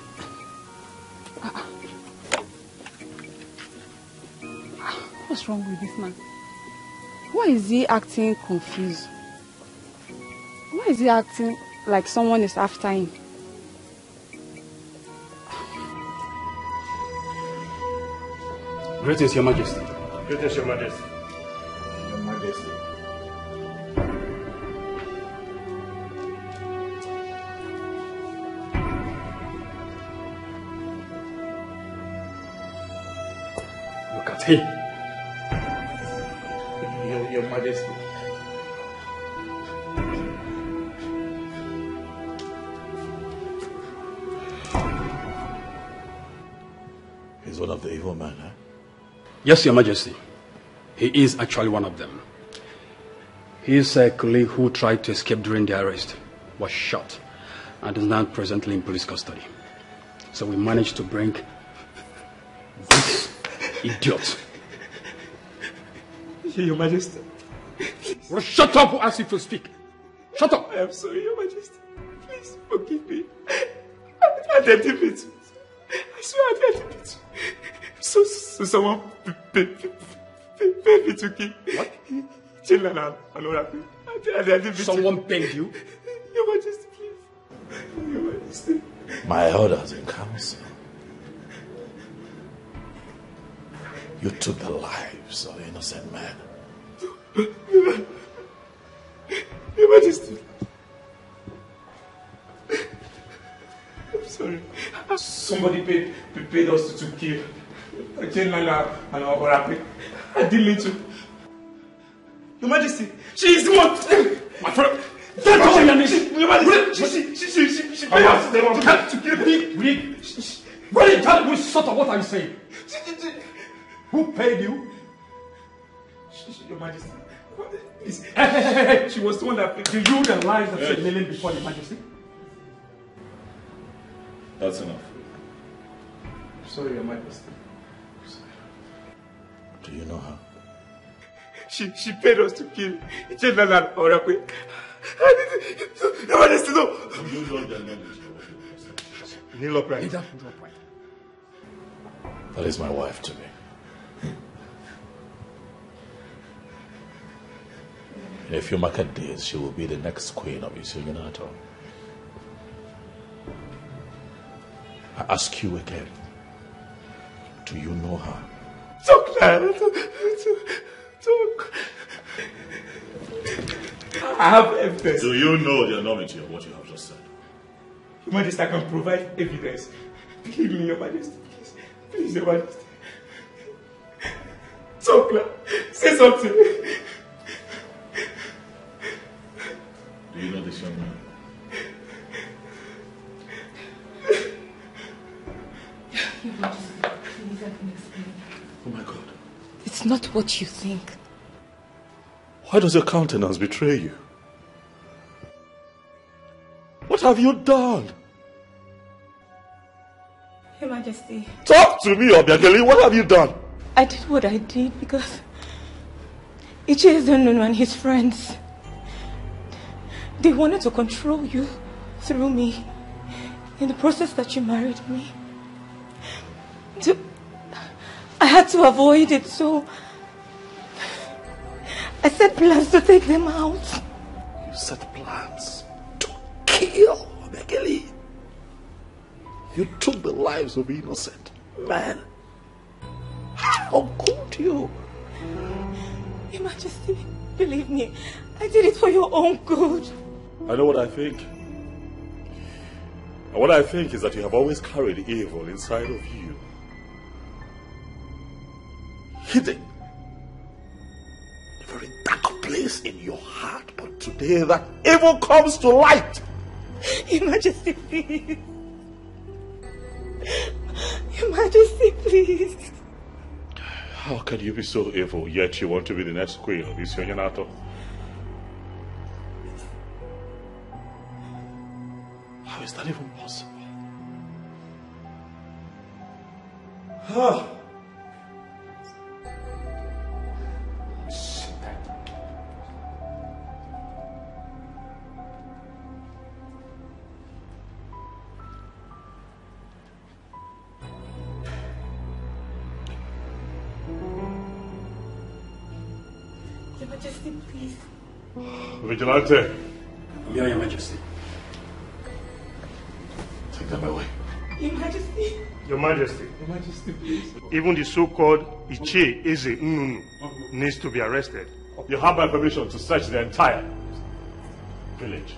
Speaker 22: what's wrong with this man? Why is he acting confused? Why is he acting like someone is after him?
Speaker 6: Greetings, Your Majesty. Greetings, Your Majesty.
Speaker 3: Your Majesty.
Speaker 6: Look at him. Your Majesty.
Speaker 3: He's one of the evil men, huh?
Speaker 14: Yes, Your Majesty. He is actually one of them. His colleague who tried to escape during the arrest was shot and is now presently in police custody. So we managed to bring this idiot.
Speaker 6: Your Majesty.
Speaker 14: Well, shut up as if you speak. Shut up.
Speaker 6: I am sorry, Your Majesty. Please forgive me. I didn't do it. I swear I didn't do it. So someone paid me to kill. What? Children and all that.
Speaker 14: Someone paid you?
Speaker 6: Your Majesty, please. Your Majesty.
Speaker 3: My elders in council. You took the lives of innocent men.
Speaker 6: Your Majesty. I'm sorry. Somebody paid us to kill. And Oracle. I didn't mean to. Your Majesty, she is the one.
Speaker 14: My friend, don't touch me.
Speaker 6: Your Majesty, she paid us to kill me.
Speaker 14: Really, tell me, shut up. What are you saying? Who paid you?
Speaker 6: Your Majesty. Hey. She was the one that paid.
Speaker 14: Do you realize that she's kneeling before Your Majesty?
Speaker 3: That's enough.
Speaker 6: Sorry, Your Majesty.
Speaker 3: Do you know her?
Speaker 6: She paid us to kill General Orakwe. Your Majesty, no!
Speaker 3: You know their names.
Speaker 6: Kneel upright.
Speaker 3: That is my wife to me. In a few market days, she will be the next queen of Isonyanato. I ask you again, do you know her?
Speaker 6: Talk, lad. Talk. I have evidence.
Speaker 3: Do you know the enormity of what you have just said?
Speaker 6: Your Majesty, I can provide evidence. Believe me, Your Majesty, please. Please, Your Majesty. Talk, lad. Say something.
Speaker 3: Do you know this young man?
Speaker 10: Your Majesty, please let me explain.
Speaker 3: Oh my God.
Speaker 10: It's not what you think.
Speaker 3: Why does your countenance betray you? What have you done?
Speaker 10: Your Majesty.
Speaker 3: Talk to me, Obiageli. What have you done?
Speaker 10: I did what I did because Ichezununu and his friends, they wanted to control you through me in the process that you married me. I had to avoid it, so I set plans to take them out.
Speaker 3: You set plans to kill Obiageli. You took the lives of innocent men. How could you?
Speaker 10: Your Majesty, believe me, I did it for your own good.
Speaker 3: I know what I think. And what I think is that you have always carried evil inside of you. Hidden. A very dark place in your heart. But today that evil comes to light.
Speaker 10: Your Majesty, please. Your Majesty, please.
Speaker 3: How can you be so evil, yet you want to be the next queen of Isonyanato? How is that even possible?
Speaker 10: Your Majesty, please.
Speaker 3: Vigilante.
Speaker 14: I'm here, Your Majesty.
Speaker 3: Take them away.
Speaker 10: Your Majesty.
Speaker 6: Your Majesty. Your Majesty, please. Even the so-called Iche Eze Nnunu needs to be arrested.
Speaker 3: You have my permission to search the entire village.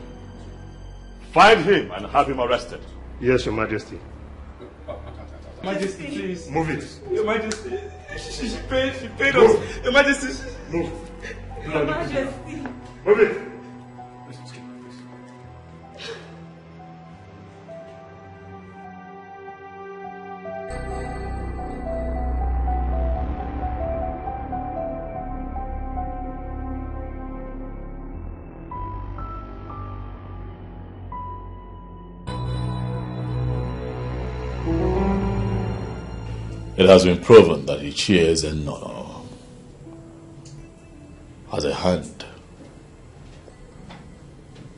Speaker 3: Find him and have him arrested.
Speaker 6: Yes, Your Majesty.
Speaker 2: Majesty, please.
Speaker 6: Move it.
Speaker 2: Your Majesty. She paid us. Your Majesty.
Speaker 6: Move.
Speaker 2: Your Majesty.
Speaker 6: Move it.
Speaker 3: It has been proven that Ichie Eze Nnunu has a hand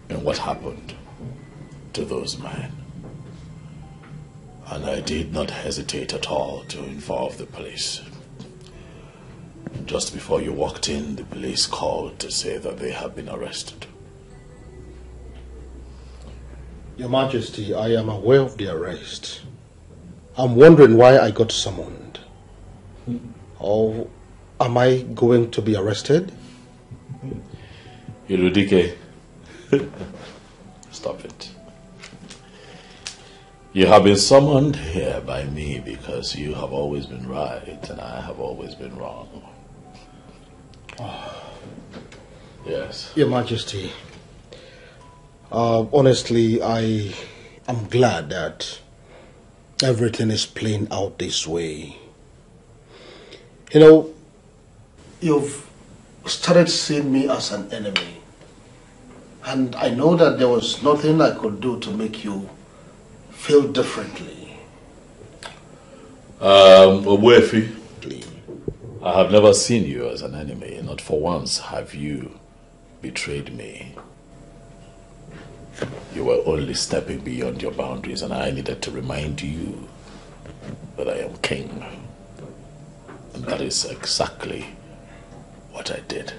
Speaker 3: in what happened to those men. And I did not hesitate at all to involve the police. Just before you walked in, the police called to say that they have been arrested.
Speaker 5: Your Majesty, I am aware of the arrest. I'm wondering why I got summoned. Or am I going to be arrested?
Speaker 3: Irudike, stop it. You have been summoned here by me because you have always been right and I have always been wrong. Yes.
Speaker 5: Your Majesty, honestly, I am glad that everything is playing out this way. You know, you've started seeing me as an enemy. And I know that there was nothing I could do to make you feel differently.
Speaker 3: Obuefi, I have never seen you as an enemy. Not for once have you betrayed me. You were only stepping beyond your boundaries, and I needed to remind you that I am king. And that is exactly what I did.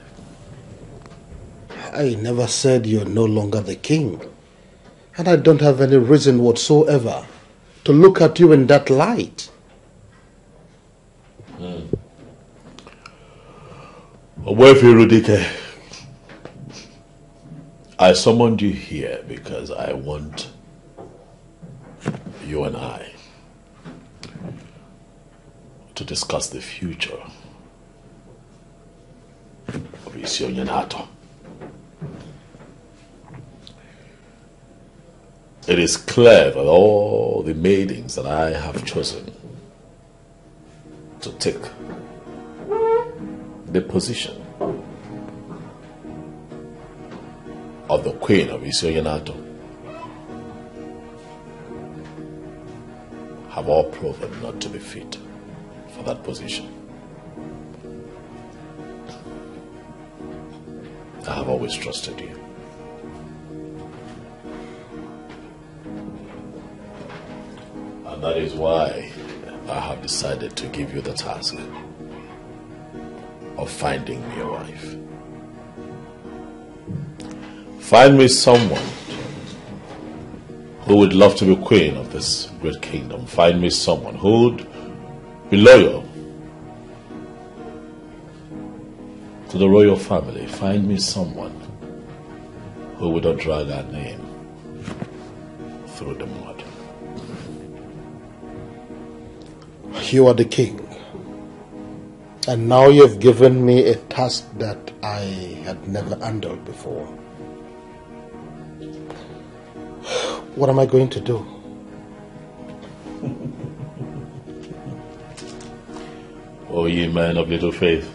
Speaker 5: I never said you're no longer the king. And I don't have any reason whatsoever to look at you in that light.
Speaker 3: Owefi Rudike, I summoned you here because I want you and I to discuss the future of Isionyenato. It is clear that all the maidens that I have chosen to take the position of the Queen of Isionyenato have all proven not to be fit for that position. I have always trusted you. And that is why I have decided to give you the task of finding me a wife. Find me someone who would love to be queen of this great kingdom. Find me someone who would be loyal to the royal family. Find me someone who would not drag our name through the mud.
Speaker 5: You are the king. And now you've given me a task that I had never handled before. What am I going to do?
Speaker 3: Oh, ye men of little faith.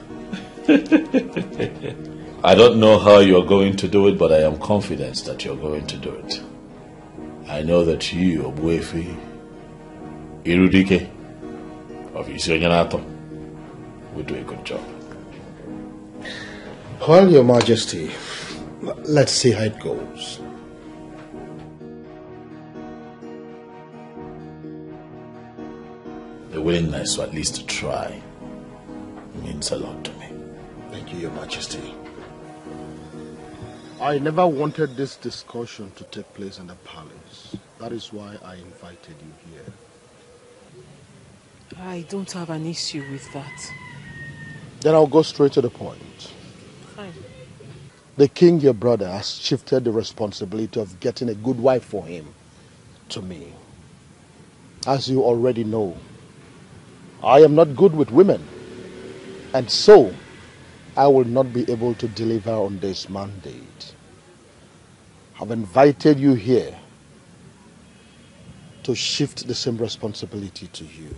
Speaker 3: I don't know how you're going to do it, but I am confident that you're going to do it. I know that you, Obuefi Irudike of Isionyenato, will do a good job.
Speaker 5: Well, Your Majesty, let's see how it goes.
Speaker 3: The willingness to at least try means a lot to me.
Speaker 5: Thank you, Your Majesty. I never wanted this discussion to take place in the palace. That is why I invited you here.
Speaker 1: I don't have an issue with that.
Speaker 5: Then I'll go straight to the point.
Speaker 1: Fine.
Speaker 5: The king, your brother, has shifted the responsibility of getting a good wife for him to me. As you already know, I am not good with women, and so I will not be able to deliver on this mandate. I've invited you here to shift the same responsibility to you.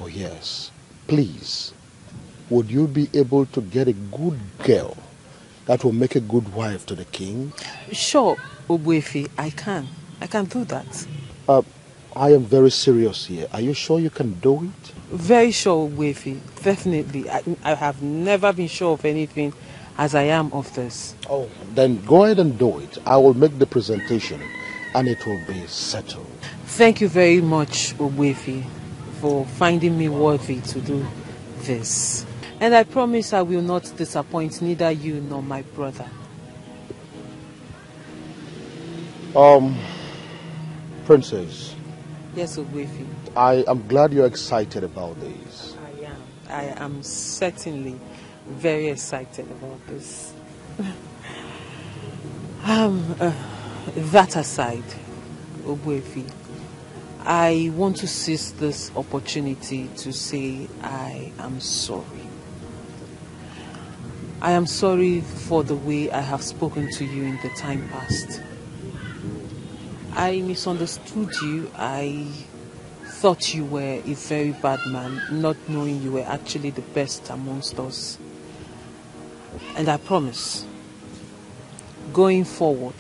Speaker 5: Oh yes, please, would you be able to get a good girl that will make a good wife to the king?
Speaker 1: Sure, Obuefi, I can do that.
Speaker 5: I am very serious here. Are you sure you can do it?
Speaker 1: Very sure, Obuefi. Definitely. I have never been sure of anything as I am of this.
Speaker 5: Oh, then go ahead and do it. I will make the presentation and it will be settled.
Speaker 1: Thank you very much, Obuefi, for finding me worthy to do this. And I promise I will not disappoint neither you nor my brother.
Speaker 5: Princess.
Speaker 1: Yes, Obuefi.
Speaker 5: I am glad you're excited about this.
Speaker 1: I am certainly very excited about this. That aside, Obuefi, I want to seize this opportunity to say I am sorry. I am sorry for the way I have spoken to you in the time past. I misunderstood you. I thought you were a very bad man, not knowing you were actually the best amongst us. And I promise, going forward,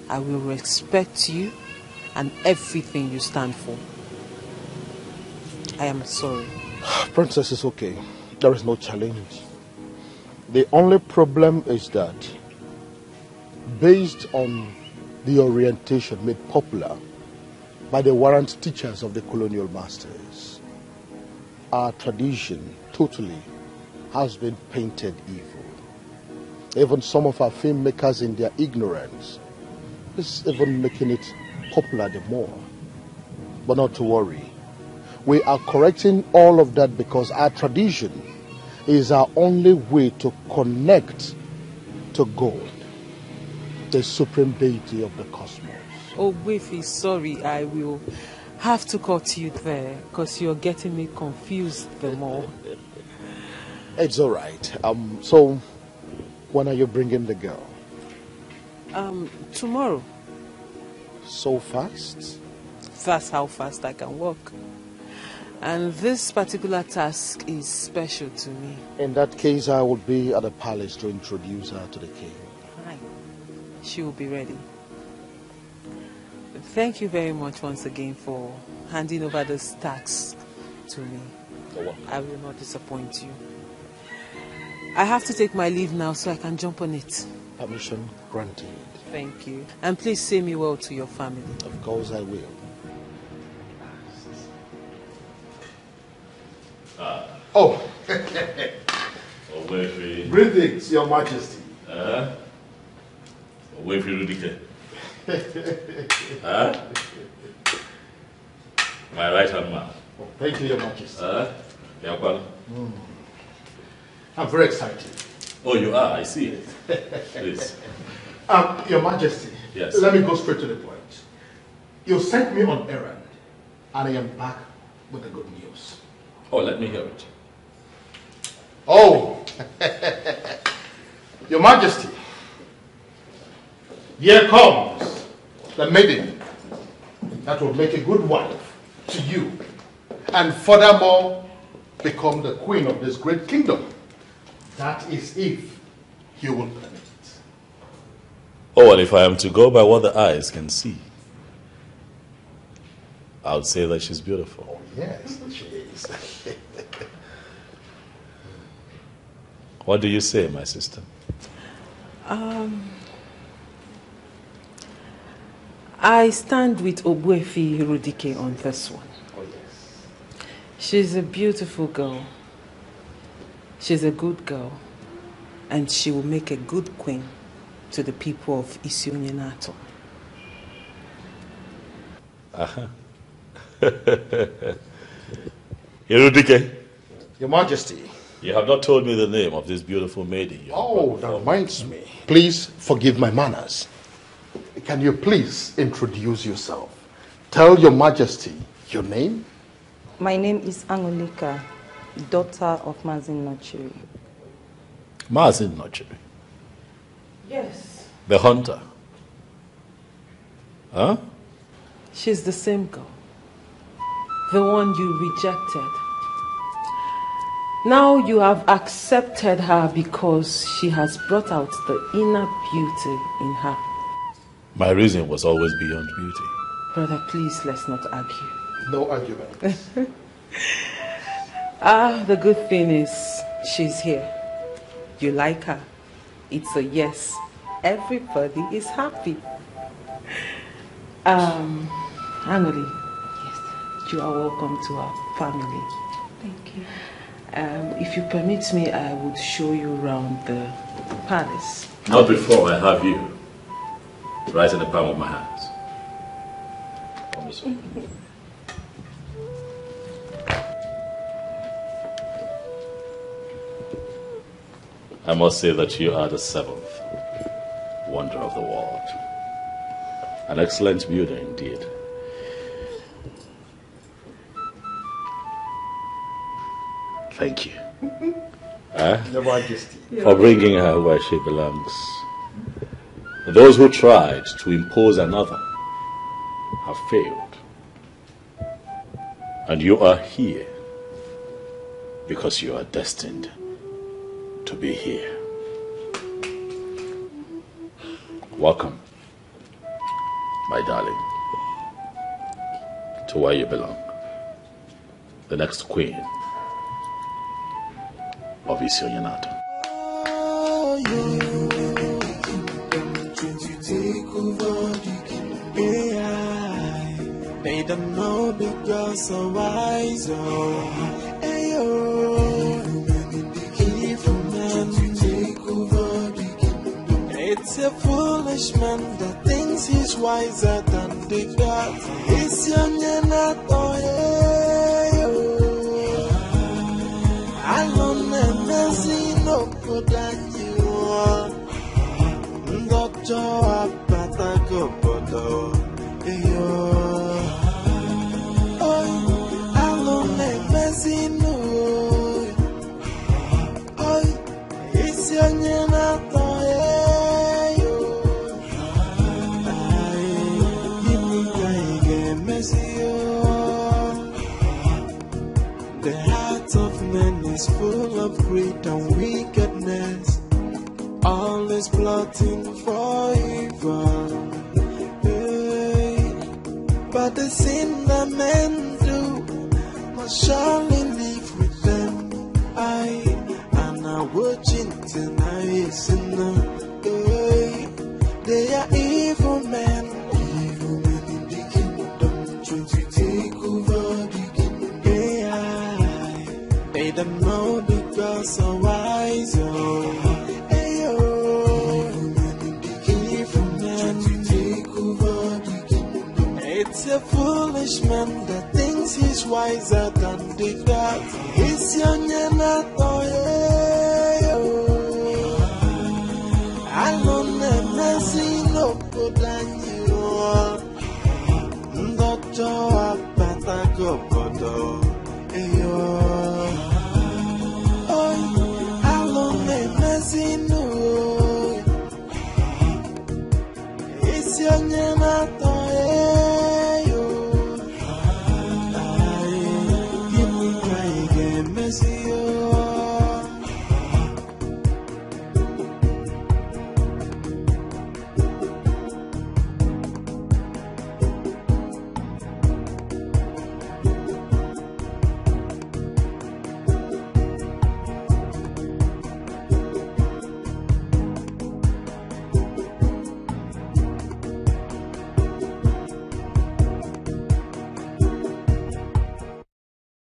Speaker 1: I will respect you and everything you stand for. I am sorry.
Speaker 5: Princess is okay. There is no challenge. The only problem is that, based on the orientation made popular by the warrant teachers of the colonial masters, our tradition totally has been painted evil. Even some of our filmmakers in their ignorance is even making it popular the more. But not to worry. We are correcting all of that because our tradition is our only way to connect to God, the supreme deity of the cosmos.
Speaker 13: Oh, Wifi, sorry, I will have to cut you there because you're getting me confused the more.
Speaker 5: It's all right. So, when are you bringing the girl?
Speaker 13: Tomorrow.
Speaker 5: So fast?
Speaker 13: That's how fast I can walk. And this particular task is special to me.
Speaker 5: In that case, I will be at the palace to introduce her to the king.
Speaker 13: Fine. She will be ready. Thank you very much once again for handing over this task to me. I will not disappoint you. I have to take my leave now so I can jump on it.
Speaker 5: Permission granted.
Speaker 13: Thank you. And please say me well to your family.
Speaker 5: Of course I will. Oh. Greetings, Your Majesty.
Speaker 3: My right hand man.
Speaker 5: Oh, thank you, Your Majesty.
Speaker 3: Mm.
Speaker 5: I'm very excited.
Speaker 3: Oh, you are? I see it. Please.
Speaker 5: Your Majesty.
Speaker 3: Yes.
Speaker 5: Let me go straight to the point. You sent me on errand, and I am back with the good news.
Speaker 3: Oh, let me hear it.
Speaker 5: Oh, Your Majesty, here comes the maiden that will make a good wife to you, and furthermore become the queen of this great kingdom. That is if you will permit it.
Speaker 3: Oh, well, if I am to go by what the eyes can see, I would say that she's beautiful.
Speaker 5: Oh, yes, she is.
Speaker 3: What do you say, my sister?
Speaker 13: I stand with Ogbuefi Irudike on this one.
Speaker 5: Oh, yes.
Speaker 13: She's a beautiful girl. She's a good girl. And she will make a good queen to the people of Isionyenato.
Speaker 3: Uh-huh. Irudike.
Speaker 5: Your Majesty.
Speaker 3: You have not told me the name of this beautiful maiden.
Speaker 5: Oh, that reminds me. Please forgive my manners. Can you please introduce yourself? Tell Your Majesty your name.
Speaker 10: My name is Angolika, daughter of Mazin Nochiri.
Speaker 3: Mazin Nochiri?
Speaker 13: Yes.
Speaker 3: The hunter? Huh?
Speaker 13: She's the same girl. The one you rejected. Now you have accepted her because she has brought out the inner beauty in her.
Speaker 3: My reason was always beyond beauty.
Speaker 13: Brother, please, let's not argue.
Speaker 5: No argument.
Speaker 13: The good thing is she's here. You like her. It's a yes. Everybody is happy. Anoli, yes, you are welcome to our family.
Speaker 10: Thank you.
Speaker 13: If you permit me, I would show you around the palace.
Speaker 3: Not before I have you right in the palm of my hands. On this way. I must say that you are the seventh wonder of the world. An excellent builder indeed. Thank you.
Speaker 5: Your Majesty.
Speaker 3: For bringing her where she belongs. Those who tried to impose another have failed. And you are here because you are destined to be here. Welcome, my darling, to where you belong. The next queen of Isionyenato.
Speaker 8: Oh, yeah. Take over the AI. They don't know the girls are wise. Ayo. Evil man take over the kingdom. It's a foolish man that thinks he's wiser than the gods. It's Isionyenato. Alone and messy, no good that you are. Doctor, Patago, Bodo, yo. Oh, alone and messy, no. Oh, it's your Isionyenato, yo. The heart of man is full of greed and wickedness, always plotting for evil. Hey. But the sin that men do must surely live with them. And I'm watching tonight, sinner. Hey. They are evil men. Evil men in the kingdom, trying to take over the kingdom. They don't know the gods are wise. It's a foolish man that thinks he's wiser than the gods. It's Isionyenato.